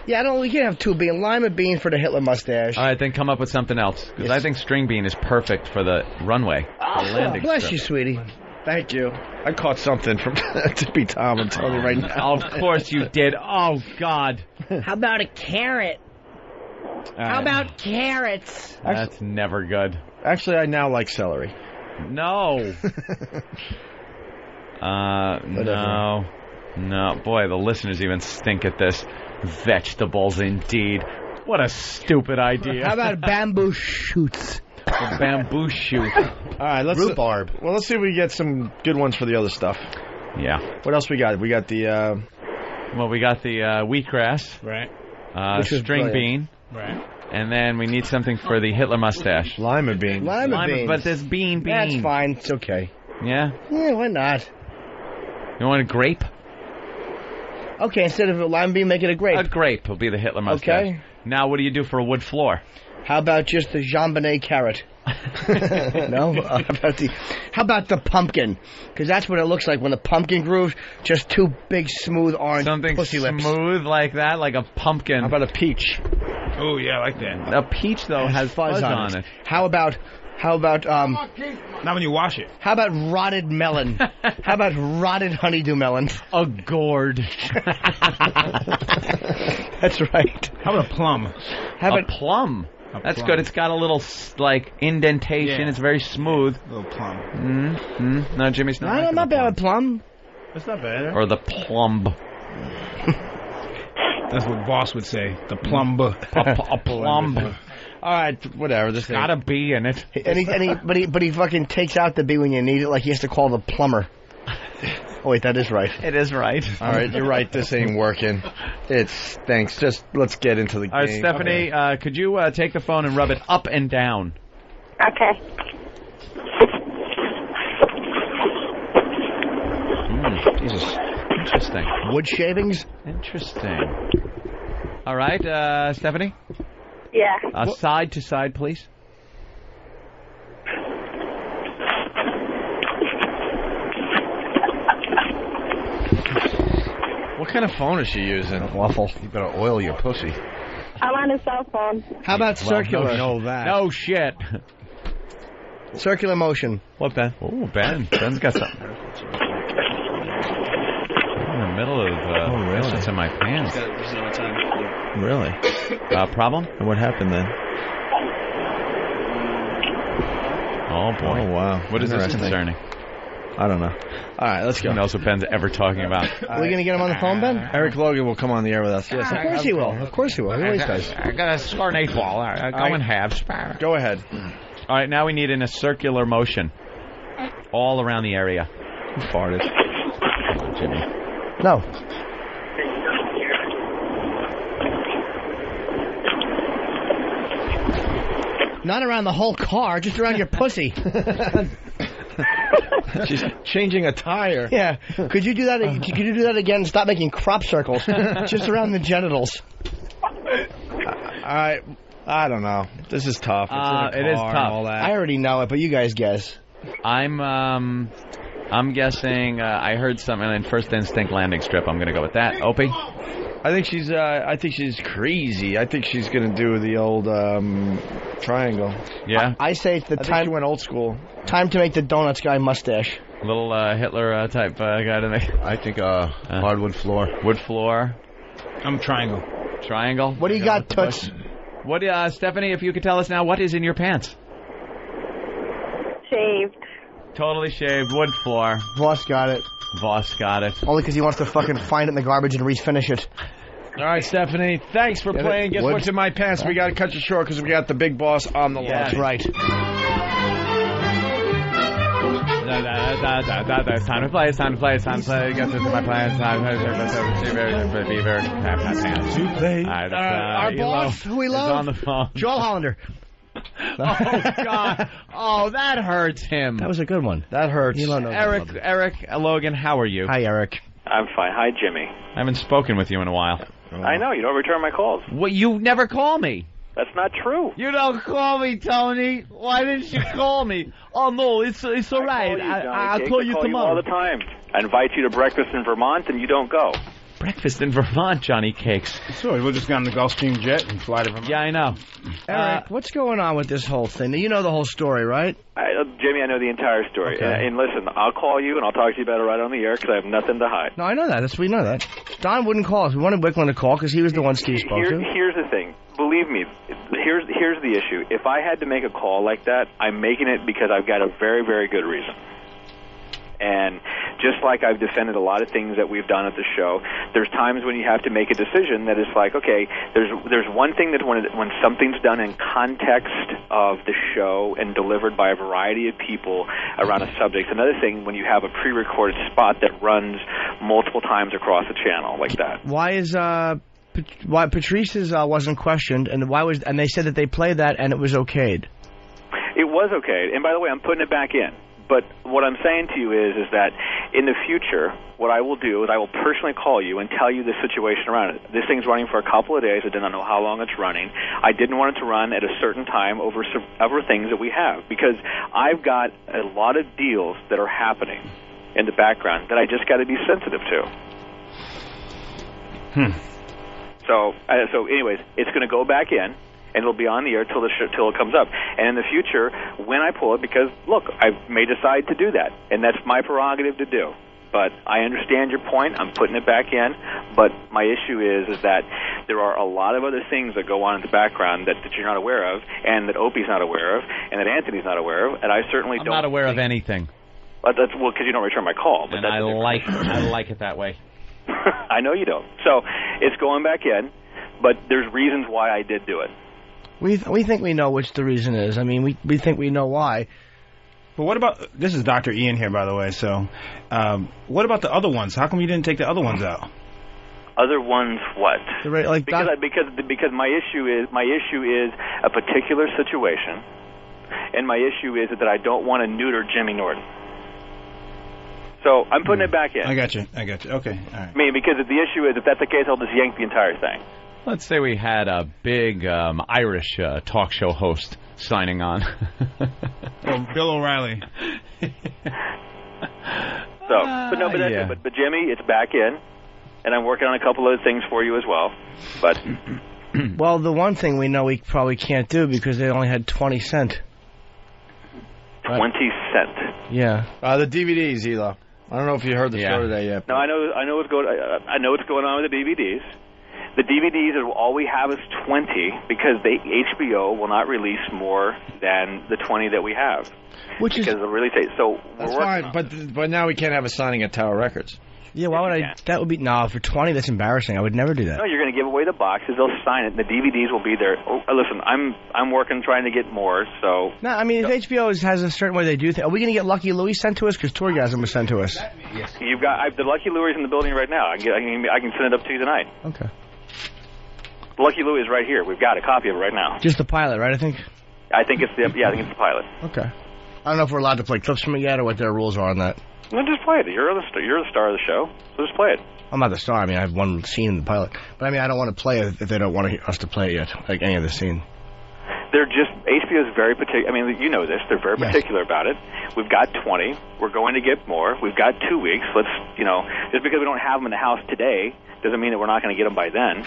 Yeah, we can't have two bean. Lima bean for the Hitler mustache. All right, then come up with something else. Because I think string bean is perfect for the runway. The landing Bless strip. you, sweetie. Thank you. I caught something from Tippy Tom, I'm telling you right now. Of course you did. Oh, God. How about a carrot? How about carrots? That's never good. Actually, I now like celery. No. No. No. Boy, the listeners even stink at this. Vegetables, indeed. What a stupid idea. How about bamboo shoots? A bamboo shoot. All right, let's rhubarb. Well, let's see if we get some good ones for the other stuff. Yeah. What else we got? We got the Well, we got the wheatgrass. Right. Which was String brilliant. bean. Right. And then we need something for the Hitler mustache. lima bean. Lima beans. But this bean. That's fine. It's okay. Yeah? Yeah, why not? You want a grape? Okay, instead of a lima bean, make it a grape. A grape will be the Hitler mustache. Okay. Now, what do you do for a wood floor? How about just the jambonnet carrot? No? How about the pumpkin? Because that's what it looks like when the pumpkin grooves. Just two big, smooth orange Something pussy lips. smooth like that, like a pumpkin. How about a peach? Oh, yeah, I like that. A peach, though, has fuzz on it. How about Not when you wash it. how about rotted melon? How about rotted honeydew melon? A gourd. That's right. How about a plum? How A about plum. That's plum. good. It's got a little, like, indentation. Yeah. It's very smooth. Little plum. No, Jimmy's not. I'm not bad with plum. That's not bad. Or the plum. That's what Boss would say. The plum. A plum. All right, whatever. This Got a bee in it. But he fucking takes out the bee when you need it, like he has to call the plumber. Oh wait, that is right. It is right. All right, you're right. This ain't working. It stinks. Just let's get into the game. All right, Stephanie, could you take the phone and rub it up and down? Okay. Jesus. Interesting. Wood shavings? Interesting. All right, Stephanie? Yeah. Side to side, please. What kind of phone is she using? Waffle. You better oil your pussy. I'm on a cell phone. How about circular? Know that. No shit. Circular motion. What, Ben? Oh, Ben. Ben's got something. In the middle of really? It's in my pants. Really? Problem? And what happened then? Oh, boy. Oh, wow. What is this Interesting. concerning? I don't know. All right, let's go. Who knows what Ben's ever talking about? Are we going to get him on the phone, Ben? Eric Logan will come on the air with us. Yes, Of course he will. Of course he will. He always does. I got to score an 8-ball. All right, go in halves. Go ahead. All right, now we need in a circular motion all around the area. Who farted? Jimmy. No. Not around the whole car, just around your pussy. She's changing a tire. Yeah. Could you do that? Could you do that again? And stop making crop circles, just around the genitals. All right. I don't know. This is tough. It's in a it is car tough. and all that. I already know it, but you guys guess. I'm guessing. I heard something in First Instinct landing strip. I'm going to go with that. Opie. I think she's crazy. I think she's gonna do the old triangle. Yeah. I say it's the I think time. she went old school. Time to make the donuts guy mustache. Little Hitler type guy to make. I think hardwood floor. Wood floor. I'm triangle. Triangle. What do you got, Toots? What, Stephanie? If you could tell us now, what is in your pants? Shaved. Totally shaved wood floor. Boss got it. Boss got it. Only because he wants to fucking find it in the garbage and refinish it. All right, Stephanie, thanks for playing. Guess what's in my pants? We got to cut you short because we got the big boss on the line. That's right. It's time to play. It's time to play. It's time to play. Guess what's in my pants? Time to Beaver. To play. Our boss, who we love, is on the phone. Joel Hollander. Oh, God. Oh, that hurts him. That was a good one. That hurts. Eric Logan, how are you? Hi, Eric. I'm fine. Hi, Jimmy. I haven't spoken with you in a while. I know. You don't return my calls. Well, you never call me. That's not true. You don't call me, Tony. Why didn't you call me? Oh, no, it's all right. I'll call you tomorrow. All the time. I invite you to breakfast in Vermont, and you don't go. Breakfast in Vermont, Johnny Cakes. Sure, we'll just get on the Gulfstream jet and fly to Vermont. Yeah, I know. Eric, what's going on with this whole thing? You know the whole story, right? Jimmy, I know the entire story. Okay. And listen, I'll call you and I'll talk to you about it right on the air because I have nothing to hide. No, I know that. We know that. Don wouldn't call us. We wanted Wicklund to call because he was the one Steve spoke to. Here's the thing. Believe me, here's the issue. If I had to make a call like that, I'm making it because I've got a very, very good reason. And just like I've defended a lot of things that we've done at the show, there's times when you have to make a decision that is like, okay, there's one thing that when something's done in context of the show and delivered by a variety of people around a subject. Another thing when you have a pre-recorded spot that runs multiple times across the channel like that. Why Patrice's wasn't questioned, and and they said that they played that and it was okayed. It was okayed, and by the way, I'm putting it back in. But what I'm saying to you is that in the future, what I will do is I will personally call you and tell you the situation around it. This thing's running for a couple of days. I do not know how long it's running. I didn't want it to run at a certain time over things that we have because I've got a lot of deals that are happening in the background that I just got to be sensitive to. So anyways, it's going to go back in. And it'll be on the air till it comes up. And in the future, when I pull it, because, look, I may decide to do that, and that's my prerogative to do. But I understand your point. I'm putting it back in. But my issue is that there are a lot of other things that go on in the background that you're not aware of, and that Opie's not aware of, and that Anthony's not aware of, and I certainly don't. I'm not aware of anything. That's because you don't return my call. But and I like it that way. I know you don't. So it's going back in, but there's reasons why I did do it. We think we know which the reason is. I mean, we think we know why. But what about, this is Dr. Ian here, by the way, so what about the other ones? How come you didn't take the other ones out? Other ones what? Because my issue is a particular situation, and my issue is that I don't want to neuter Jimmy Norton. So I'm putting it back in. I got you. Okay, all right. I mean, because the issue is if that's the case, I'll just yank the entire thing. Let's say we had a big Irish talk show host signing on. Bill O'Reilly. But Jimmy, it's back in, and I'm working on a couple other things for you as well. But well, the one thing we know we probably can't do because they only had 20 cent. 20 cent. Yeah. The DVDs, Elo. I don't know if you heard the story today yet. No, I know what's going on with the DVDs. The DVDs, all we have is 20 because HBO will not release more than the 20 that we have. Because they'll release it. So that's fine, but now we can't have a signing at Tower Records. Yeah, why would I? That would be for 20. That's embarrassing. I would never do that. No, you're going to give away the boxes. They'll sign it, and the DVDs will be there. Oh, listen, I'm working trying to get more. So no, I mean, if HBO has a certain way they do things, are we going to get Lucky Louie sent to us? Because Tourgasm was sent to us. Yes. You've got the Lucky Louie's in the building right now. I can send it up to you tonight. Okay. Lucky Louie is right here. We've got a copy of it right now. Just the pilot, right? I think it's the pilot. Okay. I don't know if we're allowed to play clips from it yet or what their rules are on that. No, just play it. You're the star of the show, so just play it. I'm not the star. I mean, I have one scene in the pilot. But, I mean, I don't want to play it if they don't want us to play it yet, like any of the scene. They're just, HBO is very particular. I mean, you know this. They're very particular about it. We've got 20. We're going to get more. We've got 2 weeks. Just because we don't have them in the house today doesn't mean that we're not going to get them by then.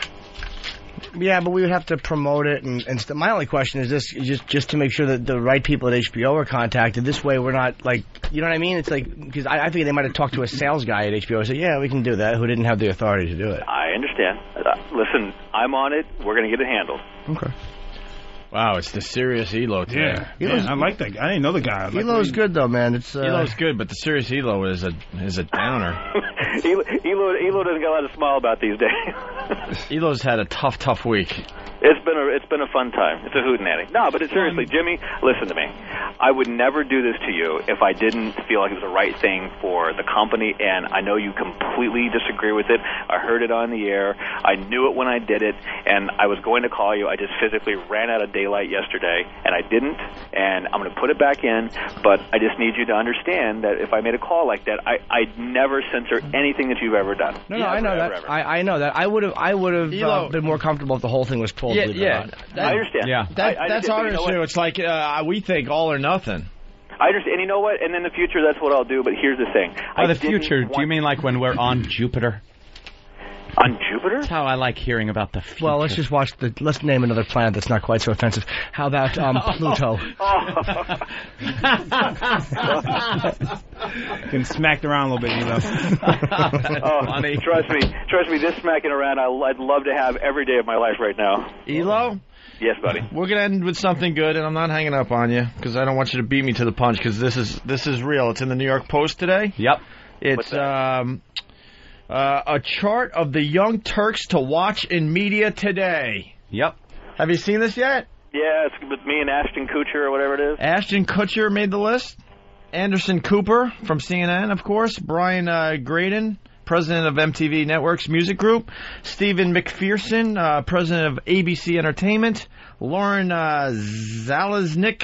Yeah, but we would have to promote it, and my only question is this: just to make sure that the right people at HBO are contacted. This way, we're not like, you know what I mean? It's like because I figure they might have talked to a sales guy at HBO and said, "Yeah, we can do that," who didn't have the authority to do it. I understand. Listen, I'm on it. We're going to get it handled. Okay. Wow, it's the serious Elo today. Yeah, I like that guy. I didn't know the guy. Elo's good though, man. It's Elo's good, but the serious Elo is a downer. Elo doesn't got a lot to smile about these days. Elo's had a tough week. It's been a fun time. It's a hootenanny. No, but seriously, Jimmy, listen to me. I would never do this to you if I didn't feel like it was the right thing for the company, and I know you completely disagree with it. I heard it on the air. I knew it when I did it, and I was going to call you. I just physically ran out of daylight yesterday, and I didn't, and I'm going to put it back in, but I just need you to understand that if I made a call like that, I'd never censor anything that you've ever done. No, I know that. I know that. I would have been more comfortable if the whole thing was pulled. Yeah. I understand. Yeah, that's our issue. It's like we think all or nothing. I understand. And you know what? And in the future, that's what I'll do. But here's the thing. The future? Do you mean like when we're on Jupiter? On Jupiter? That's how I like hearing about the future. Well, let's name another planet that's not quite so offensive. How about Pluto? Getting smacked around a little bit, you know. Funny. Trust me, this smacking around, I'd love to have every day of my life right now. Elo? Yes, buddy. We're going to end with something good, and I'm not hanging up on you, because I don't want you to beat me to the punch, because this is real. It's in the New York Post today. Yep. It's a chart of the Young Turks to watch in media today. Yep. Have you seen this yet? Yeah, it's with me and Ashton Kutcher or whatever it is. Ashton Kutcher made the list. Anderson Cooper from CNN, of course. Brian Graydon, president of MTV Network's music group. Stephen McPherson, president of ABC Entertainment. Lauren Zalaznik,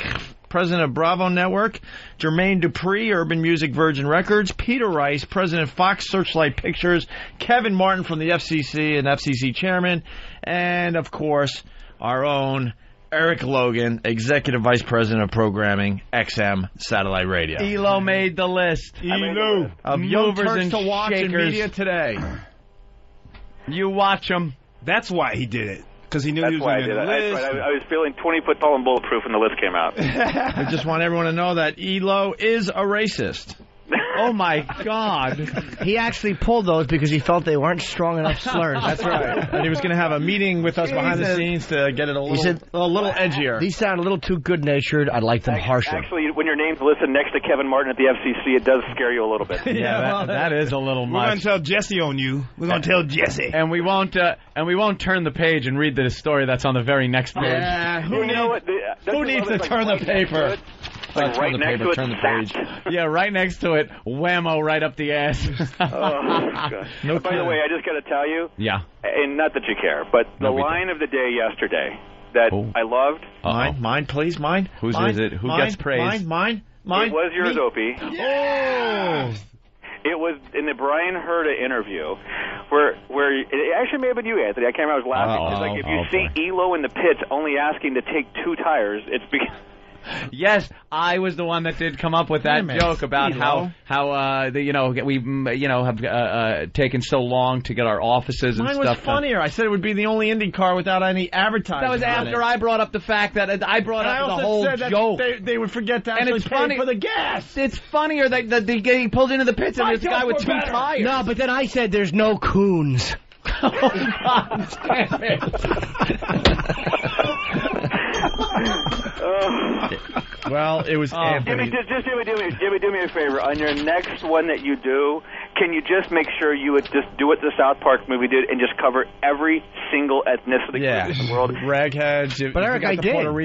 president of Bravo Network. Jermaine Dupri, Urban Music Virgin Records. Peter Rice, president of Fox Searchlight Pictures. Kevin Martin from the FCC and FCC chairman. And, of course, our own Eric Logan, executive vice president of programming, XM Satellite Radio. Elo made the list. Elo of Young Turks to watch in media today. You watch them. That's why he did it. Because he knew he was going to get the list. I was feeling 20 foot tall and bulletproof when the list came out. I just want everyone to know that Elo is a racist. Oh, my God. He actually pulled those because he felt they weren't strong enough slurs. That's right. And he was going to have a meeting with us behind the scenes to get it a little edgier. These sound a little too good-natured. I'd like them harsher. Actually, when your name's listed next to Kevin Martin at the FCC, it does scare you a little bit. Yeah, that is a little much. We're going to tell Jesse on you. We're going to tell Jesse. And we won't turn the page and read the story that's on the very next page. Yeah, who needs to turn the paper? Like right next to it, turn the page. Yeah, right next to it, whammo right up the ass. No By the way, I just got to tell you, and not that you care, but the line of the day yesterday that I loved. Mine, please, mine. Whose is it? Who gets praise? Mine. It was yours, Opie. Oh. It was in the Brian Herta interview, where it actually may have been you, Anthony. I can't remember. I was laughing. It's like if you see Elo in the pits only asking to take 2 tires, it's because. Yes, I was the one that did come up with that joke about how we have taken so long to get our offices and stuff. Mine was funnier. I said it would be the only Indy car without any advertising. That was after I brought up the fact that I brought up the whole joke. They would forget to actually pay for the gas. It's funnier that he pulled into the pits and there's a guy with 2 tires. No, but then I said there's no coons. Oh, God damn it. Well, it was Anthony. Jimmy, do me a favor. On your next one that you do, can you just make sure you would just do what the South Park movie did and just cover every single ethnicity in the world? Ragheads. But Eric, I did. It'll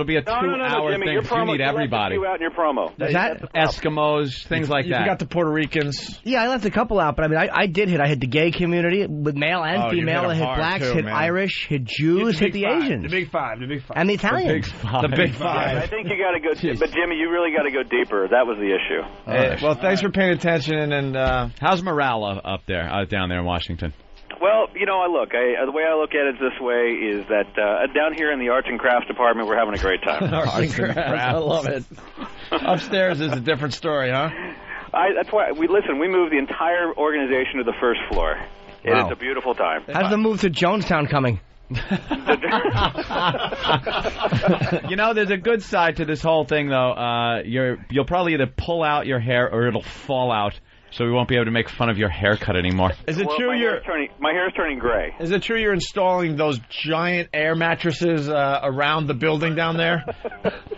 be a 2-hour Jimmy, thing. Your promo, you need everybody. You out in your promo. Eskimos, things like that. You got the Puerto Ricans. Yeah, I left a couple out, but I mean, I did hit. I hit the gay community with male and female. I hit blacks, hit Irish, hit Jews, hit the Asians. The big five. And the Italians. The big five. I think you got to go, but Jimmy, you really got to go deeper. That was the issue. Well, thanks for paying attention. And how's morale up there, down there in Washington? Well, the way I look at it this way is that down here in the arts and crafts department, we're having a great time. Arts and crafts, I love it. Upstairs is a different story, huh? That's why we moved the entire organization to the first floor. It is a beautiful time. How's the move to Jonestown coming? There's a good side to this whole thing, though. You'll probably either pull out your hair or it'll fall out So we won't be able to make fun of your haircut anymore. Is it Well, true my hair's turning gray. Is it true you're installing those giant air mattresses around the building down there?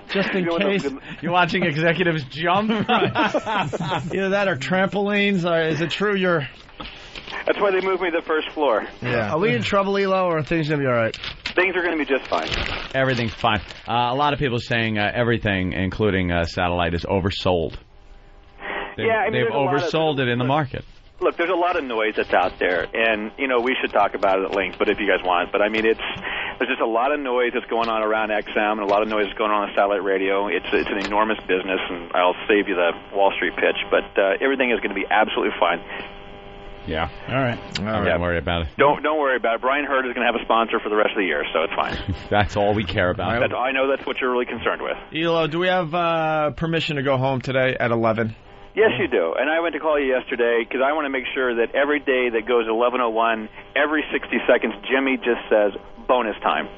Just in case. You're watching executives jump? Either that or trampolines. Is it true you're... That's why they moved me to the first floor. Yeah. Are we in trouble, Elo, or are things going to be all right? Things are going to be just fine. Everything's fine. A lot of people are saying everything, including satellite, is oversold. They've there's a lot of- oversold it in the market. Look, there's a lot of noise that's out there, and we should talk about it at length. But if you guys want, there's just a lot of noise that's going on around XM, and a lot of noise that's going on satellite radio. It's an enormous business, and I'll save you the Wall Street pitch. But everything is going to be absolutely fine. Yeah. All right. Don't worry about it. Don't worry about it. Brian Hurd is going to have a sponsor for the rest of the year, so it's fine. That's all we care about. I know that's what you're really concerned with. Elo, do we have permission to go home today at 11? Yes, you do. And I went to call you yesterday because I want to make sure that every day that goes 11:01, every 60 seconds, Jimmy just says bonus time.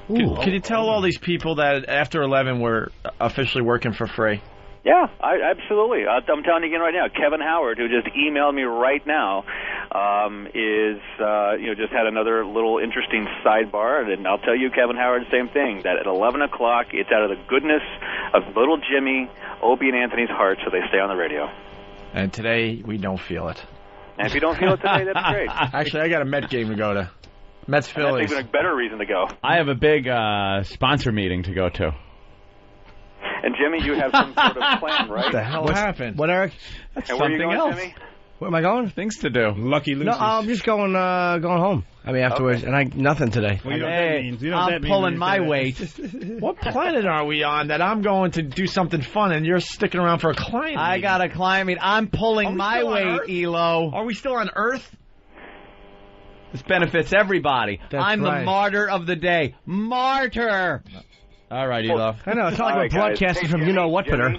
Can you tell all these people that after 11 we're officially working for free? Yeah, absolutely. I'm telling you again right now. Kevin Howard, who just emailed me right now, just had another little interesting sidebar. And I'll tell you, Kevin Howard, the same thing. That at 11 o'clock, it's out of the goodness of little Jimmy, Opie, and Anthony's heart, so they stay on the radio. And today we don't feel it. And if you don't feel it today, that's great. Actually, I got a Met game to go to. Mets Phillies. That's even a better reason to go. I have a big sponsor meeting to go to. And Jimmy, you have some sort of plan, right? What the hell happened? What, Eric? And where are you going, Jimmy? Where am I going? Things to do. Lucky losers. No, I'm just going home. I mean, afterwards, and nothing today. Well, you know what that means. You know what I'm that means pulling when my you say that. weight. What planet are we on that I'm going to do something fun and you're sticking around for a client? I got a client meeting. I'm pulling my weight, Elo. Are we still on Earth? This benefits everybody. I'm right. the martyr of the day. Martyr! All right, Elo. I know, it's not like All we're right, guys. broadcasting Hey, from Jimmy, you-know-what, Twitter.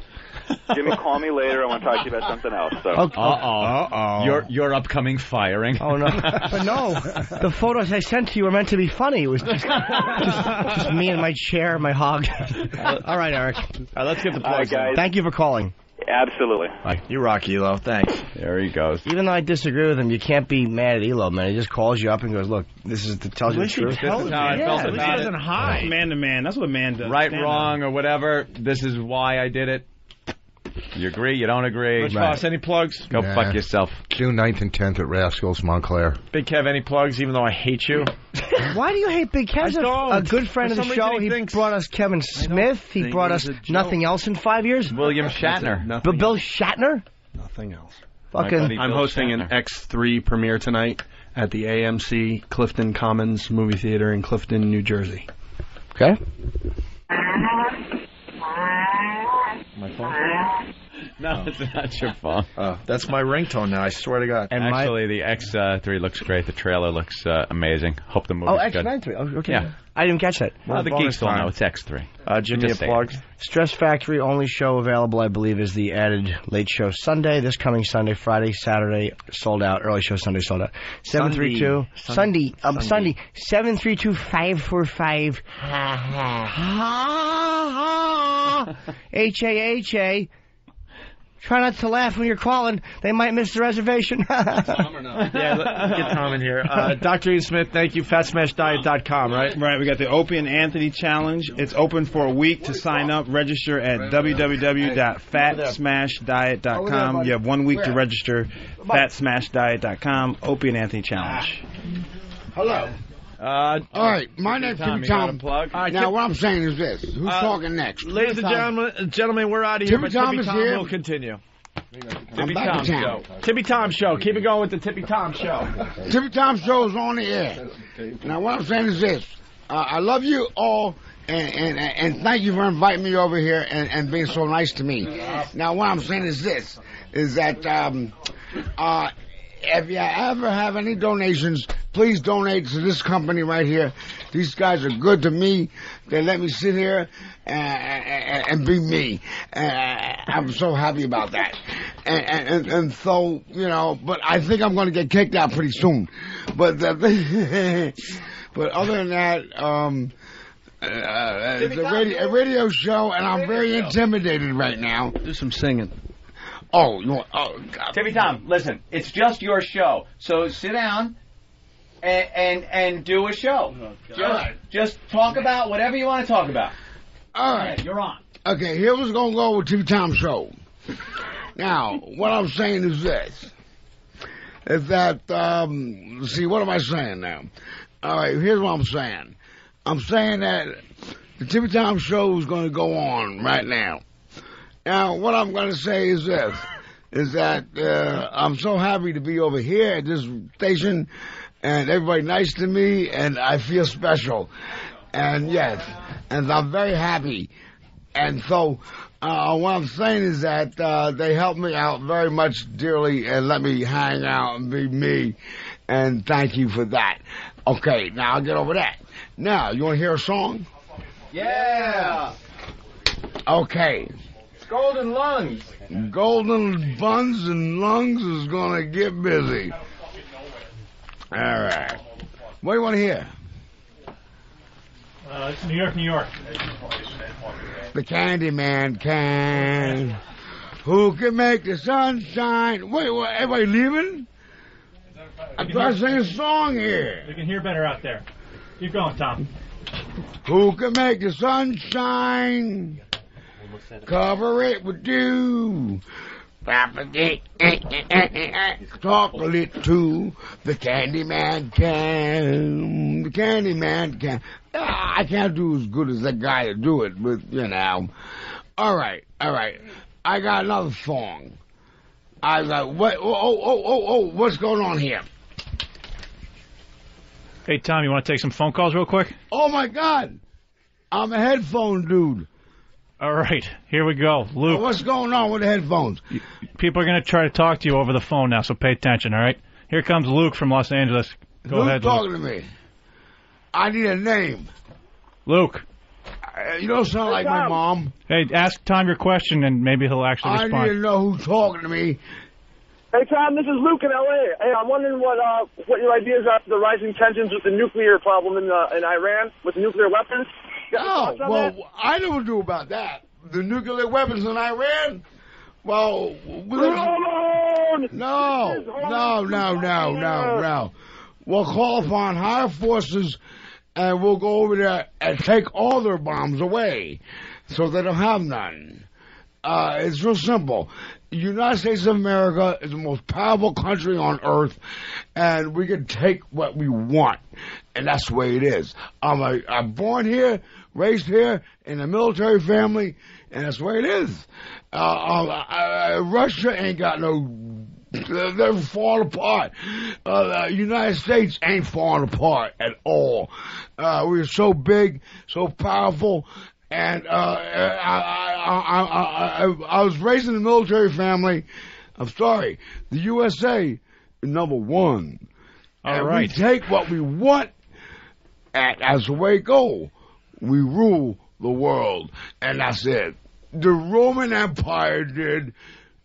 Jimmy, call me later. I want to talk to you about something else. So. Uh-oh. Your upcoming firing. Oh, no. But no, the photos I sent to you were meant to be funny. It was just me and my chair, my hog. All right, Eric. Let's get the All right, plugs guys. Thank you for calling. Absolutely. You rock, Elo. Thanks. There he goes. Even though I disagree with him, you can't be mad at Elo, man. He just calls you up and goes, look, this is to tell you the truth. This is how I felt at least about he it. doesn't hide. Man to man. That's what a man does. Right, Stand wrong, or whatever. This is why I did it. You agree? You don't agree? Rich Voss, any plugs? Go fuck yourself. June 9th and 10th at Rascals, Montclair. Big Kev, any plugs, even though I hate you? Why do you hate Big Kev's I don't. a good friend For of the some reason show? he He thinks- brought us Kevin Smith. He think brought it us was a joke. nothing else in 5 years. William Shatner. Nothing Bill else. Shatner? Nothing else. Fucking. I'm hosting an X3 premiere tonight at the AMC Clifton Commons Movie Theater in Clifton, New Jersey. Okay. My phone? No, it's not your phone. That's my ringtone now, I swear to God. And Actually, the X3 looks great. The trailer looks amazing. Hope the movie's Oh, good. X93. Oh, okay. Yeah. I didn't catch that. Well, the bonus geeks will time. know it's X3. Jimmy, a Just say plug? it. Stress Factory, only show available, I believe, is the added late show Sunday. This coming Sunday, Friday, Saturday, sold out. Early show Sunday, sold out. 732. Sunday. 732-545. HAHA. Try not to laugh when you're calling. They might miss the reservation. Yeah, let's get Tom in here. Dr. Ian Smith, thank you. FatSmashDiet.com, right? Right, we got the Opie and Anthony Challenge. It's open for a week to sign up. Register at www.fatsmashdiet.com. You have 1 week to register. Fatsmashdiet.com. Opie and Anthony Challenge. Hello. All right, my name's Timmy Tom. Now, what I'm saying is this. Who's talking next? Ladies and gentlemen, we're out of here. Timmy but Tom Tippy is Tom here. will continue. I'm back in town. Tippy Tom Show. Keep it going with the Tippy Tom Show. Tippy Tom Show is on the air. Now, what I'm saying is this. I love you all, and thank you for inviting me over here and being so nice to me. Now, what I'm saying is this, is that if you ever have any donations, please donate to this company right here. These guys are good to me. They let me sit here and be me. I'm so happy about that. And so, you know, but I think I'm going to get kicked out pretty soon. But but other than that, it's a radio show, and I'm very intimidated right now. Do some singing. Oh, you want? Oh, God. Tippy Tom, listen. It's just your show, so sit down and do a show. Just talk about whatever you want to talk about. All right, you're on. Okay, here was gonna go with Tippy Tom show. Now, what I'm saying is this: is that see, what am I saying now? All right, here's what I'm saying. I'm saying that the Tippy Tom show is going to go on right now. Now, what I'm going to say is this, is that I'm so happy to be over here at this station, and everybody nice to me, and I feel special. And yes, and I'm very happy. And so what I'm saying is that they helped me out very much dearly and let me hang out and be me, and thank you for that. Okay, now I'll get over that. Now, you want to hear a song? Yeah. Okay. Golden Lungs. Golden Buns and Lungs is going to get busy. All right. What do you want to hear? It's New York, New York. The Candyman can. Who can make the sun shine? Wait, everybody leaving? I'm trying to sing a song here. You can hear better out there. Keep going, Tom. Who can make the sun shine? Cover it with dew. Chocolate too. The Candyman can. The Candyman can. I can't do as good as that guy to do it, but you know. All right. I got another song. I got what? Oh! What's going on here? Hey, Tom, you want to take some phone calls real quick? Oh my God! I'm a headphone dude. All right, here we go. Luke. What's going on with the headphones? People are going to try to talk to you over the phone now, so pay attention, all right? Here comes Luke from Los Angeles. Go ahead, Luke. Talking to me. I need a name. Luke. You don't sound like my mom. Hey, ask Tom your question, and maybe he'll actually respond. I need to know who's talking to me. Hey, Tom, this is Luke in L.A. Hey, I'm wondering what your ideas are for the rising tensions with the nuclear problem in Iran, with nuclear weapons. Oh, well, I know what to do about that. The nuclear weapons in Iran? Well, no. We'll call upon higher forces, and we'll go over there and take all their bombs away so they don't have none. It's real simple. The United States of America is the most powerful country on earth, and we can take what we want, and that's the way it is. I'm born here, raised here, in a military family, and that's the way it is. Russia ain't got no... They're falling apart. United States ain't falling apart at all. We're so big, so powerful, and I was raised in a military family. I'm sorry. The USA is number one. All right. We take what we want, and as the way it goes. We rule the world, and that's it. The Roman Empire did.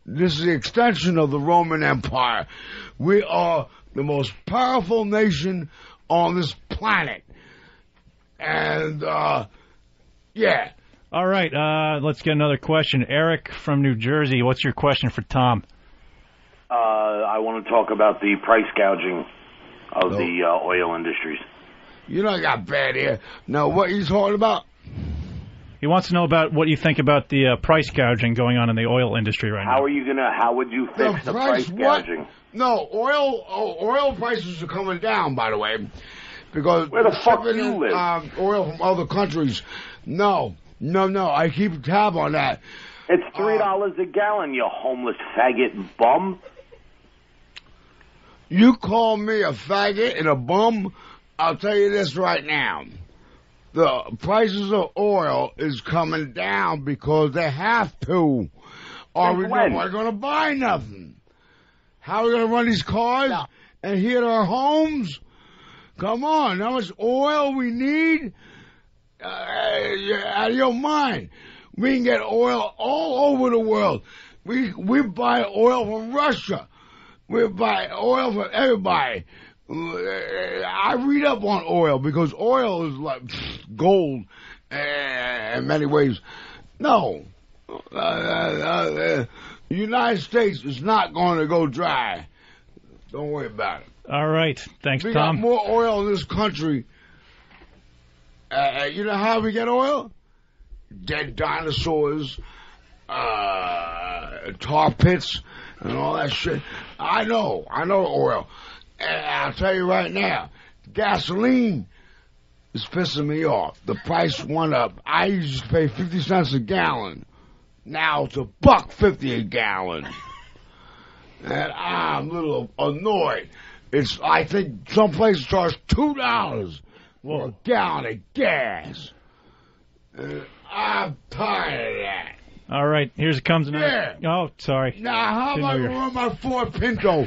This is the extension of the Roman Empire. We are the most powerful nation on this planet. And, yeah. All right, let's get another question. Eric from New Jersey, what's your question for Tom? I want to talk about the price gouging of the oil industries. You know I got bad ear. No, what are you talking about? He wants to know about what you think about the price gouging going on in the oil industry right now. How would you fix the price gouging? No, oil prices are coming down, by the way, because where the fuck do you live? Oil from other countries. No, I keep a tab on that. It's $3 a gallon, you homeless faggot bum. You call me a faggot and a bum? I'll tell you this right now. The prices of oil is coming down because they have to. Or we're not going to buy nothing. How are we going to run these cars and hit our homes? Come on, how much oil we need? You're out of your mind. We can get oil all over the world. We buy oil from Russia. We buy oil from everybody. I read up on oil because oil is like gold in many ways. No. The United States is not going to go dry. Don't worry about it. All right. Thanks, we Tom. got more oil in this country. You know how we get oil? Dead dinosaurs, tar pits, and all that shit. I know oil. And I'll tell you right now, gasoline is pissing me off. The price went up. I used to pay 50 cents a gallon. Now it's $1.50 a gallon. And I'm a little annoyed. I think some places charge $2 for a gallon of gas. And I'm tired of that. All right, here's it comes now. Yeah. Oh, sorry. Now, how Didn't am I know going to run my Ford Pinto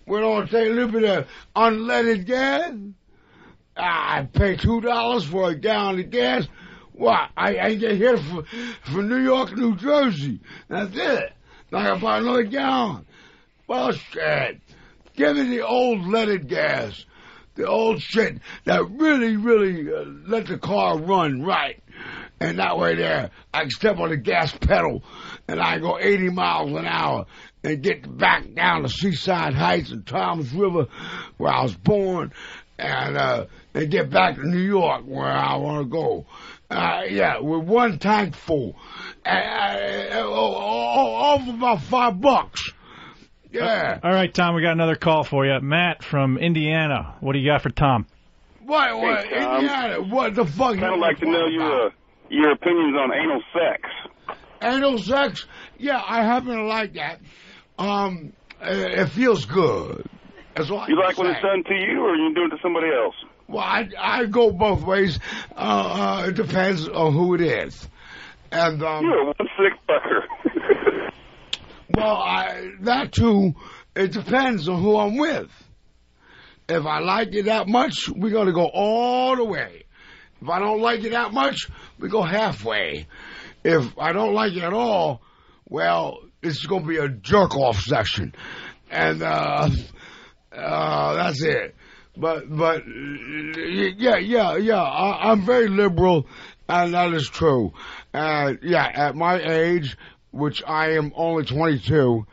with all take a little bit of unleaded gas? I pay $2 for a gallon of gas. What? I get here from New York, New Jersey. That's it. Now I got to buy another gallon. Bullshit. Give me the old leaded gas. The old shit that really, really let the car run right. And that way there, I can step on the gas pedal and I can go 80 miles an hour and get back down to Seaside Heights and Thomas River where I was born and get back to New York where I want to go. Yeah, with one tank full. All for about $5. Yeah. All right, Tom, we got another call for you. Matt from Indiana. What do you got for Tom? What? Hey, Tom, Indiana? What the fuck? I'd like to know your opinions on anal sex. Anal sex? Yeah, I happen to like that. It feels good. That's all You like when it's done to you, or you do it to somebody else? Well, I go both ways. It depends on who it is. And you're one sick fucker. Well, that too. It depends on who I'm with. If I like it that much, we're gonna go all the way. If I don't like it that much, we go halfway. If I don't like it at all, well, it's gonna be a jerk-off session, and that's it. But yeah. I'm very liberal, and that is true. Yeah, at my age, which I am only 22,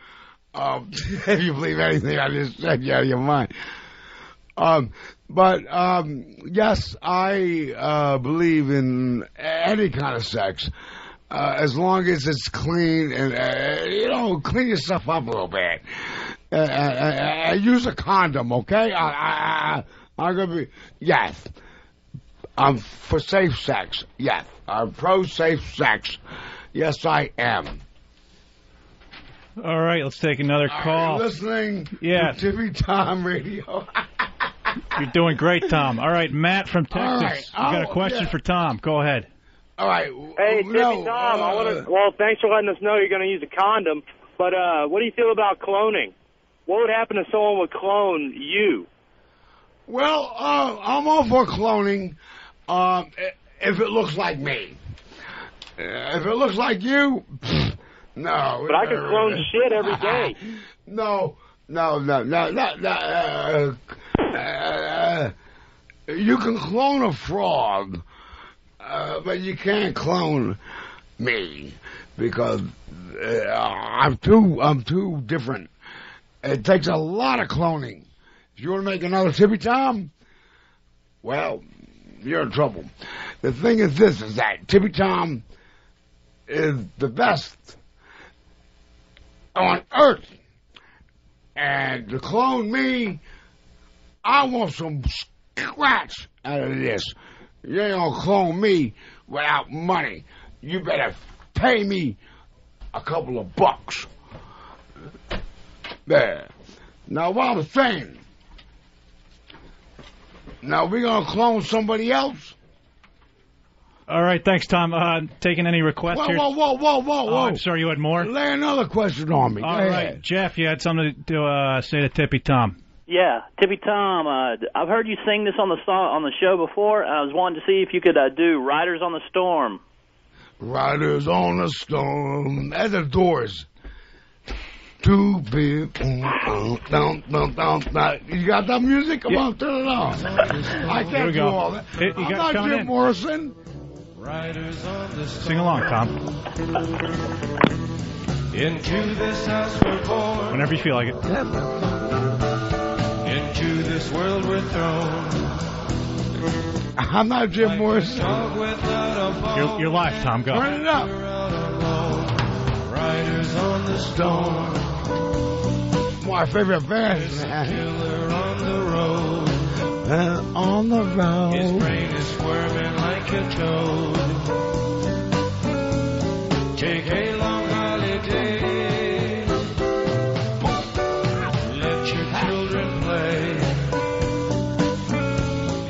if you believe anything I just said, you're out of your mind. Yes, I believe in any kind of sex, as long as it's clean and, clean yourself up a little bit. Use a condom, okay? I'm gonna be, yes. I'm for safe sex, yes. I'm pro safe sex. Yes, I am. All right, let's take another call. Are you listening Yeah. to Tippy Tom Radio? You're doing great, Tom. All right, Matt from Texas. right. You got a question for Tom. Go ahead. All right. Hey, Tippy Tom, well, thanks for letting us know you're going to use a condom, but what do you feel about cloning? What would happen if someone would clone you? Well, I'm all for cloning if it looks like me. If it looks like you, no. But I can clone shit every day. No. You can clone a frog, but you can't clone me because I'm too different. It takes a lot of cloning. If you want to make another Tippy Tom, well, you're in trouble. The thing is this, is that Tippy Tom is the best on earth. And to clone me, I want some scratch out of this. You ain't gonna clone me without money. You better pay me a couple of bucks. There. Now, what I'm saying, now we're gonna clone somebody else? All right, thanks, Tom. Taking any requests here? Whoa. Oh, I'm sorry, you had more? Lay another question on me. All Go right, ahead. Jeff, you had something to say to Tippy Tom. Yeah, Tippy Tom, I've heard you sing this on the show before. I was wanting to see if you could do Riders on the Storm. Riders on the Storm. That's the Doors. Too big. You got that music? Come on, turn it on. I Here can't we do go. all that. You I'm got not coming Jim in. Morrison. Sing along, Tom. Into this house we're born. Whenever you feel like it. Into this world we're thrown. I'm not Jim Morrison. You're live, Tom. Go. Turn it up. Riders on the storm. My favorite band. Killer on the road. On the road. His brain is squirming like a toad. Take a long holiday. Let your children play.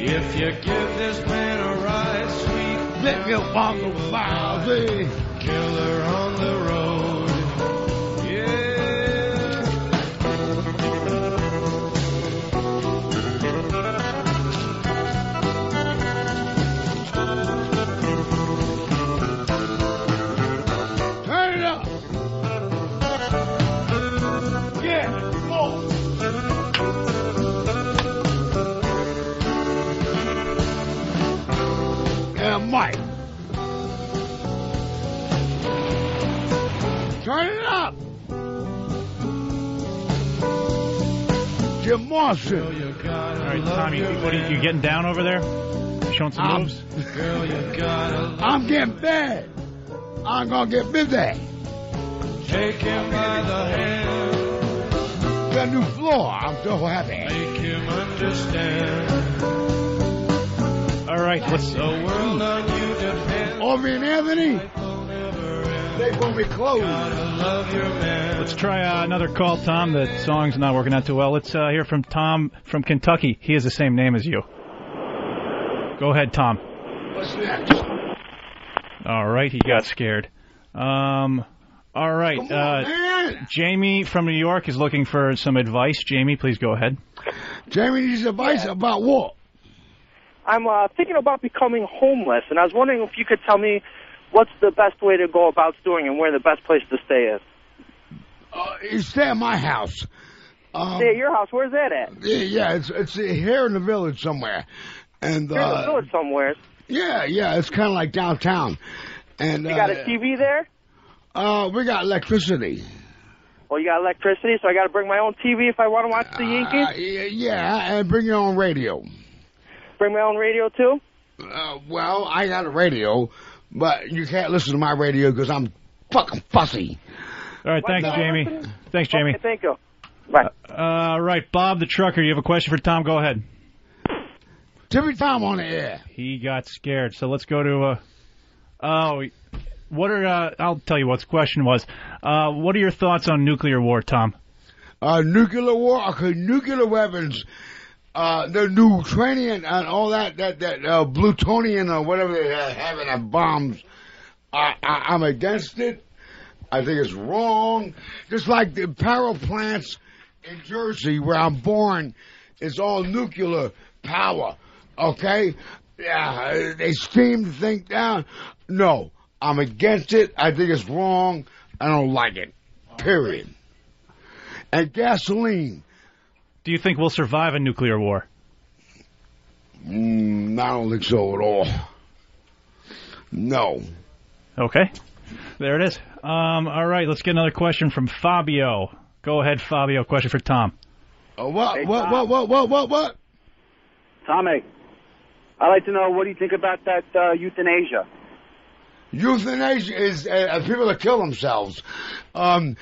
If you give this man a ride, sweet Let me walk the wild. killer on the road. Turn it up. Yeah, more. And Mike. Turn it up. Jim Morrison. All right, Tommy, what are you getting down over there? Showing some moves? I'm getting bad. I'm going to get busy. Take him by the hand. Got a new floor. I'm so happy. Make him understand. All right, let's. The world on you depends. Ovi and Anthony, they going to be closed. Love your man. Let's try another call, Tom. The song's not working out too well. Let's hear from Tom from Kentucky. He has the same name as you. Go ahead, Tom. What's next? All right, he got scared. All right, Come on, man. Jamie from New York is looking for some advice. Jamie, please go ahead. Jamie needs advice about what? I'm thinking about becoming homeless, and I was wondering if you could tell me what's the best way to go about doing and where the best place to stay is. You stay at my house. Stay at your house. Where's that at? Yeah, it's here in the village somewhere. And Here in the village somewhere. Yeah, it's kind of like downtown. And You got a TV there? We got electricity. Well, you got electricity, so I got to bring my own TV if I want to watch the Yankees? Yeah, and bring your own radio. Bring my own radio, too? Well, I got a radio, but you can't listen to my radio because I'm fucking fussy. All right, thanks, Jamie. Thanks, Jamie. Okay, thank you. Bye. All right, Bob the trucker, you have a question for Tom? Go ahead. Timmy Tom on the air. He got scared, so let's go to. I'll tell you what the question was. What are your thoughts on nuclear war, Tom? Nuclear war? Okay, nuclear weapons. The neutronium and all that plutonium or whatever they have in their bombs. I'm against it. I think it's wrong. Just like the power plants in Jersey, where I'm born, it's all nuclear power. Okay? Yeah, they steam the thing down. No, I'm against it. I think it's wrong. I don't like it. Period. And gasoline. Do you think we'll survive a nuclear war? I don't think so at all. No. Okay. There it is. All right, let's get another question from Fabio. Go ahead, Fabio. Question for Tom. What? Tommy, I'd like to know, what do you think about that euthanasia? Euthanasia is people that kill themselves. No,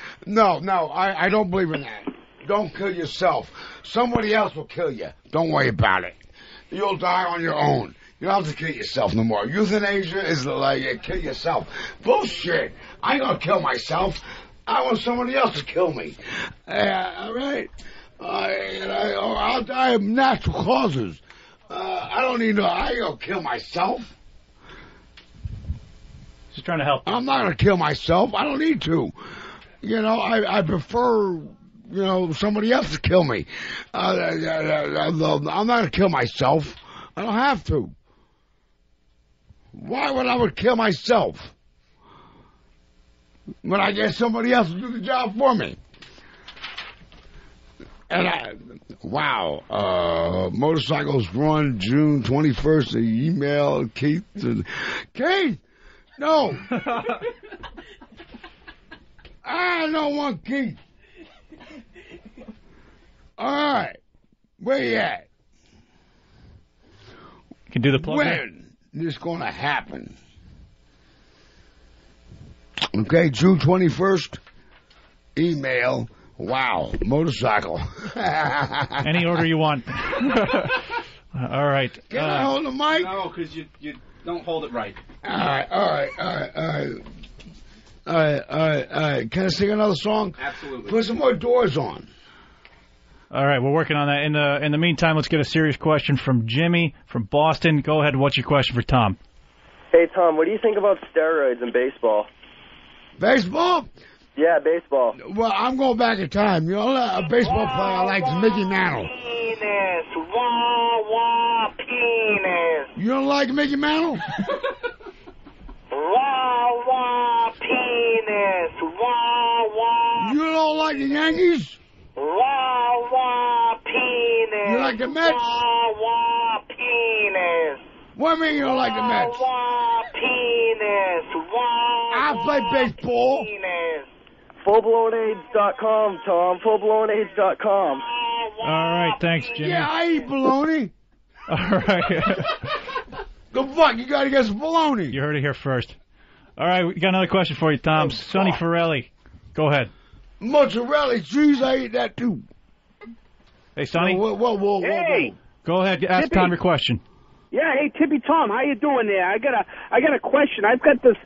I don't believe in that. Don't kill yourself. Somebody else will kill you. Don't worry about it. You'll die on your own. You don't have to kill yourself no more. Euthanasia is like kill yourself. Bullshit. I ain't gonna kill myself. I want somebody else to kill me. All right. I'll die of natural causes. I don't need I ain't gonna kill myself. Just trying to help. I'm not gonna kill myself. I don't need to. I prefer, somebody else to kill me. I'm not gonna kill myself. I don't have to. Why would I kill myself when I get somebody else to do the job for me? And motorcycles run June 21st. Email Keith. Keith, no. I don't want Keith. All right. Where you at? You can do the plug. When this going to happen? Okay, June 21st. Email. Wow, motorcycle. Any order you want. All right. Can I hold the mic? No, because you don't hold it right. All right. Can I sing another song? Absolutely. Put some more Doors on. All right, we're working on that. In the meantime, let's get a serious question from Jimmy from Boston. Go ahead. What's your question for Tom? Hey, Tom, what do you think about steroids in baseball? Baseball? Yeah, baseball. Well, I'm going back in time. You know, a baseball player like Mickey Mantle. Penis. Wah, wah, penis. You don't like Mickey Mantle? Wah, wah, penis. Wah, wah. You don't like the Yankees? Wah, wah, penis. You like the Mets? Wah, wah, penis. What do you mean you don't like the Mets? Wah, penis. Wah, I play baseball. Penis. FullBlownAids.com, Tom. FullBlownAids.com. All right, thanks, Jimmy. Yeah, I eat bologna. All right. The fuck? You got to get some bologna. You heard it here first. All right, we got another question for you, Tom. Sonny Forelli. Go ahead. Mozzarella cheese, I eat that too. Hey, Sonny. Whoa. Hey. Go ahead. Ask Tippy. Tom your question. Yeah, hey Tippy Tom, how you doing there? I got a question. I got this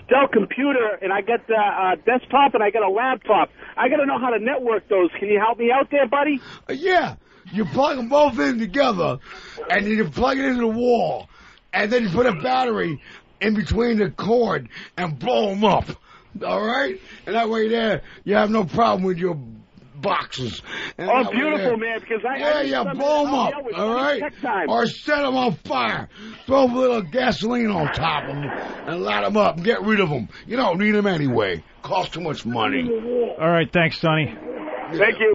Dell computer and I got the desktop and I got a laptop. I got to know how to network those. Can you help me out there, buddy? Yeah, you plug them both in together, and then you plug it into the wall, and then you put a battery in between the cord and blow them up. All right, and that way there you have no problem with your boxes. And Oh, that way beautiful, there- man, because I blow them up, all right? Or set them on fire. Throw a little gasoline on top of them and light them up and get rid of them. You don't need them anyway. Cost too much money. All right, thanks, Sonny. Thank you.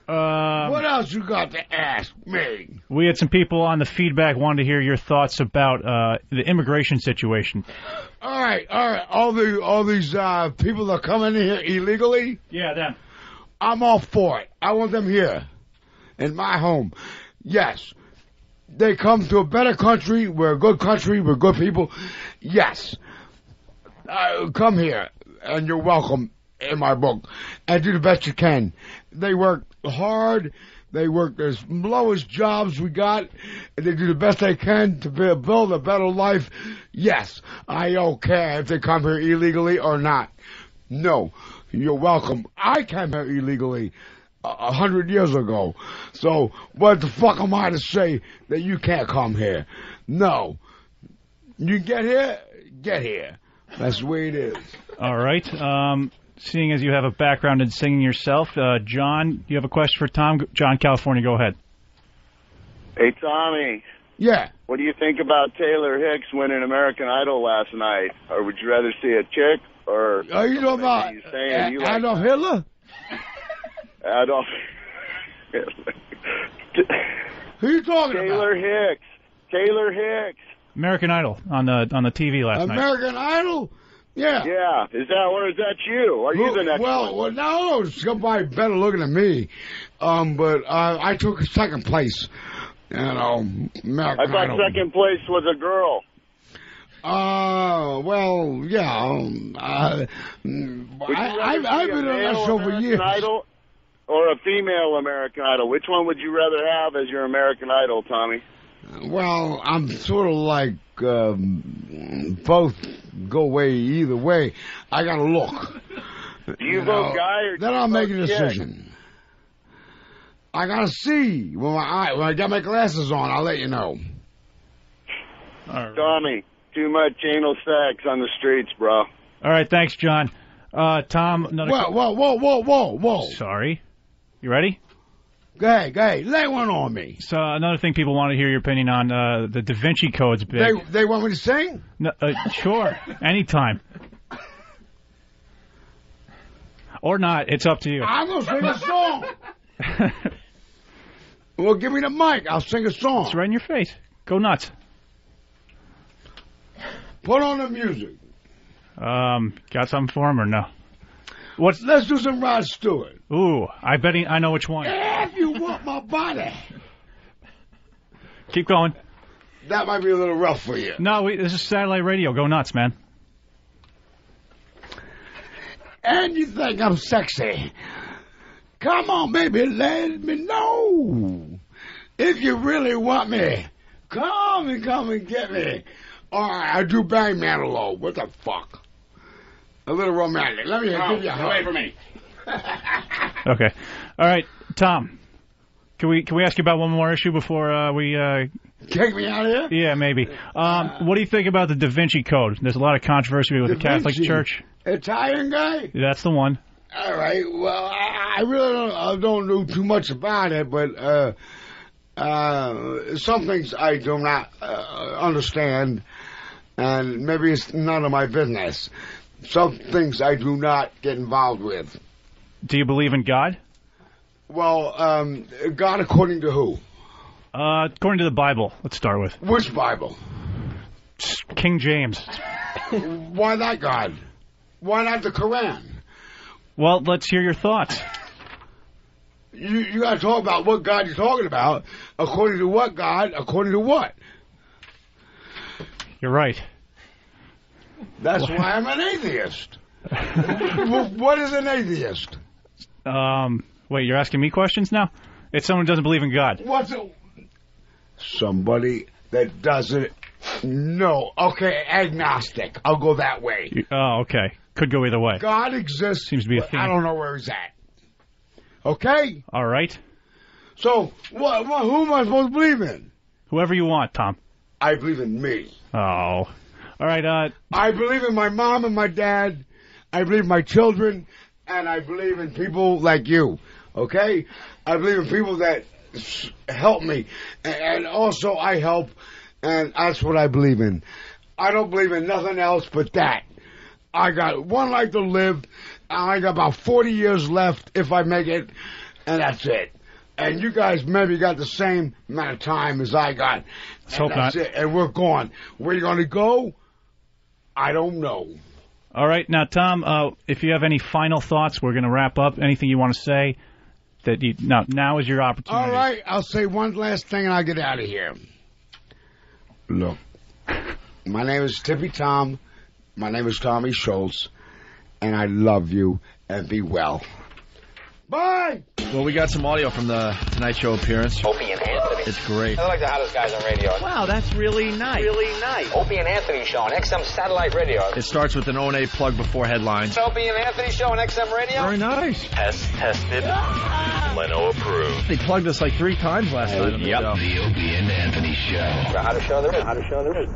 What else you got to ask me? We had some people on the feedback wanted to hear your thoughts about the immigration situation. All right. All these people that are coming in here illegally. Yeah, them. I'm all for it. I want them here, in my home. Yes, they come to a better country. We're a good country. We're good people. Yes, come here, and you're welcome in my book. And do the best you can. They work hard. They work the lowest jobs we got, and they do the best they can to build a better life. Yes, I don't care if they come here illegally or not. No, you're welcome. I came here illegally 100 years ago. So what the fuck am I to say that you can't come here? No. You get here. That's the way it is. All right. Seeing as you have a background in singing yourself, John, you have a question for Tom? John, California, go ahead. Hey, Tommy. Yeah. What do you think about Taylor Hicks winning American Idol last night? Or would you rather see a chick or... Are you talking about Adolf Hitler? Adolf... Who you talking Taylor about? Taylor Hicks. American Idol on the TV last night. American Idol? Yeah. Yeah. Is that you? Are you the next one? Well, no, somebody better looking than me. But I took second place. You know, American I thought Idol. second place was a girl. Well, yeah. I've been on that show for years. Idol or a female American Idol? Which one would you rather have as your American Idol, Tommy? Well, I'm sort of like both go away either way. I got to look. Do you vote guy or then I'll make a decision. I got to see when I got my glasses on. I'll let you know. Tommy, too much anal sex on the streets, bro. All right, thanks, John. Tom, another... Whoa. Sorry. You ready? Go ahead. Lay one on me. So another thing people want to hear your opinion on, the Da Vinci Code's big. They want me to sing? No, sure. Anytime. Or not. It's up to you. I'm going to sing a song. Well, give me the mic. I'll sing a song. It's right in your face. Go nuts. Put on the music. Got something for him or no? Let's do some Rod Stewart. Ooh, I bet I know which one. If you want my body. Keep going. That might be a little rough for you. No, this is satellite radio. Go nuts, man. And you think I'm sexy. Come on, baby, let me know. If you really want me, come and get me. All right, I do Barry Manilow. What the fuck? A little romantic. Let me give you a hug. Away from me. Okay. All right, Tom. Can we ask you about one more issue before we take me out of here? Yeah, maybe. What do you think about the Da Vinci Code? There's a lot of controversy with the Catholic Church. Italian guy? That's the one. All right. Well, I really don't know too much about it, but some things I do not understand, and maybe it's none of my business. Some things I do not get involved with. Do you believe in God? Well, God according to who? According to the Bible. Let's start with. Which Bible? King James. Why that God? Why not the Quran? Well, let's hear your thoughts. You got to talk about what God you're talking about. According to what God? According to what? You're right. That's why I'm an atheist. What is an atheist? Wait, you're asking me questions now? It's someone who doesn't believe in God. What's it? Somebody that doesn't know. Okay, agnostic. I'll go that way. Oh, okay. Could go either way. God exists. Seems to be a theme. I don't know where he's at. Okay? All right. So, who am I supposed to believe in? Whoever you want, Tom. I believe in me. Oh. All right, I believe in my mom and my dad. I believe in my children. And I believe in people like you. Okay? I believe in people that help me. And also I help. And that's what I believe in. I don't believe in nothing else but that. I got one life to live. I got about 40 years left if I make it. And that's it. And you guys maybe got the same amount of time as I got. Let's hope not. It. And we're gone. Where you going to go? I don't know. All right. Now, Tom, if you have any final thoughts, we're going to wrap up. Anything you want to say? Now is your opportunity. All right. I'll say one last thing and I'll get out of here. Look, my name is Tippy Tom. My name is Tommy Schultz. And I love you. And be well. Bye! Well, we got some audio from the Tonight Show appearance. Opie and Anthony. It's great. They're like the hottest guys on radio. Wow, that's really nice. Really nice. Opie and Anthony Show on XM Satellite Radio. It starts with an O&A plug before headlines. Opie and Anthony Show on XM Radio. Very nice. Tested. Leno approved. They plugged us like 3 times last night. Yep. The Opie and Anthony Show. The hottest show there is.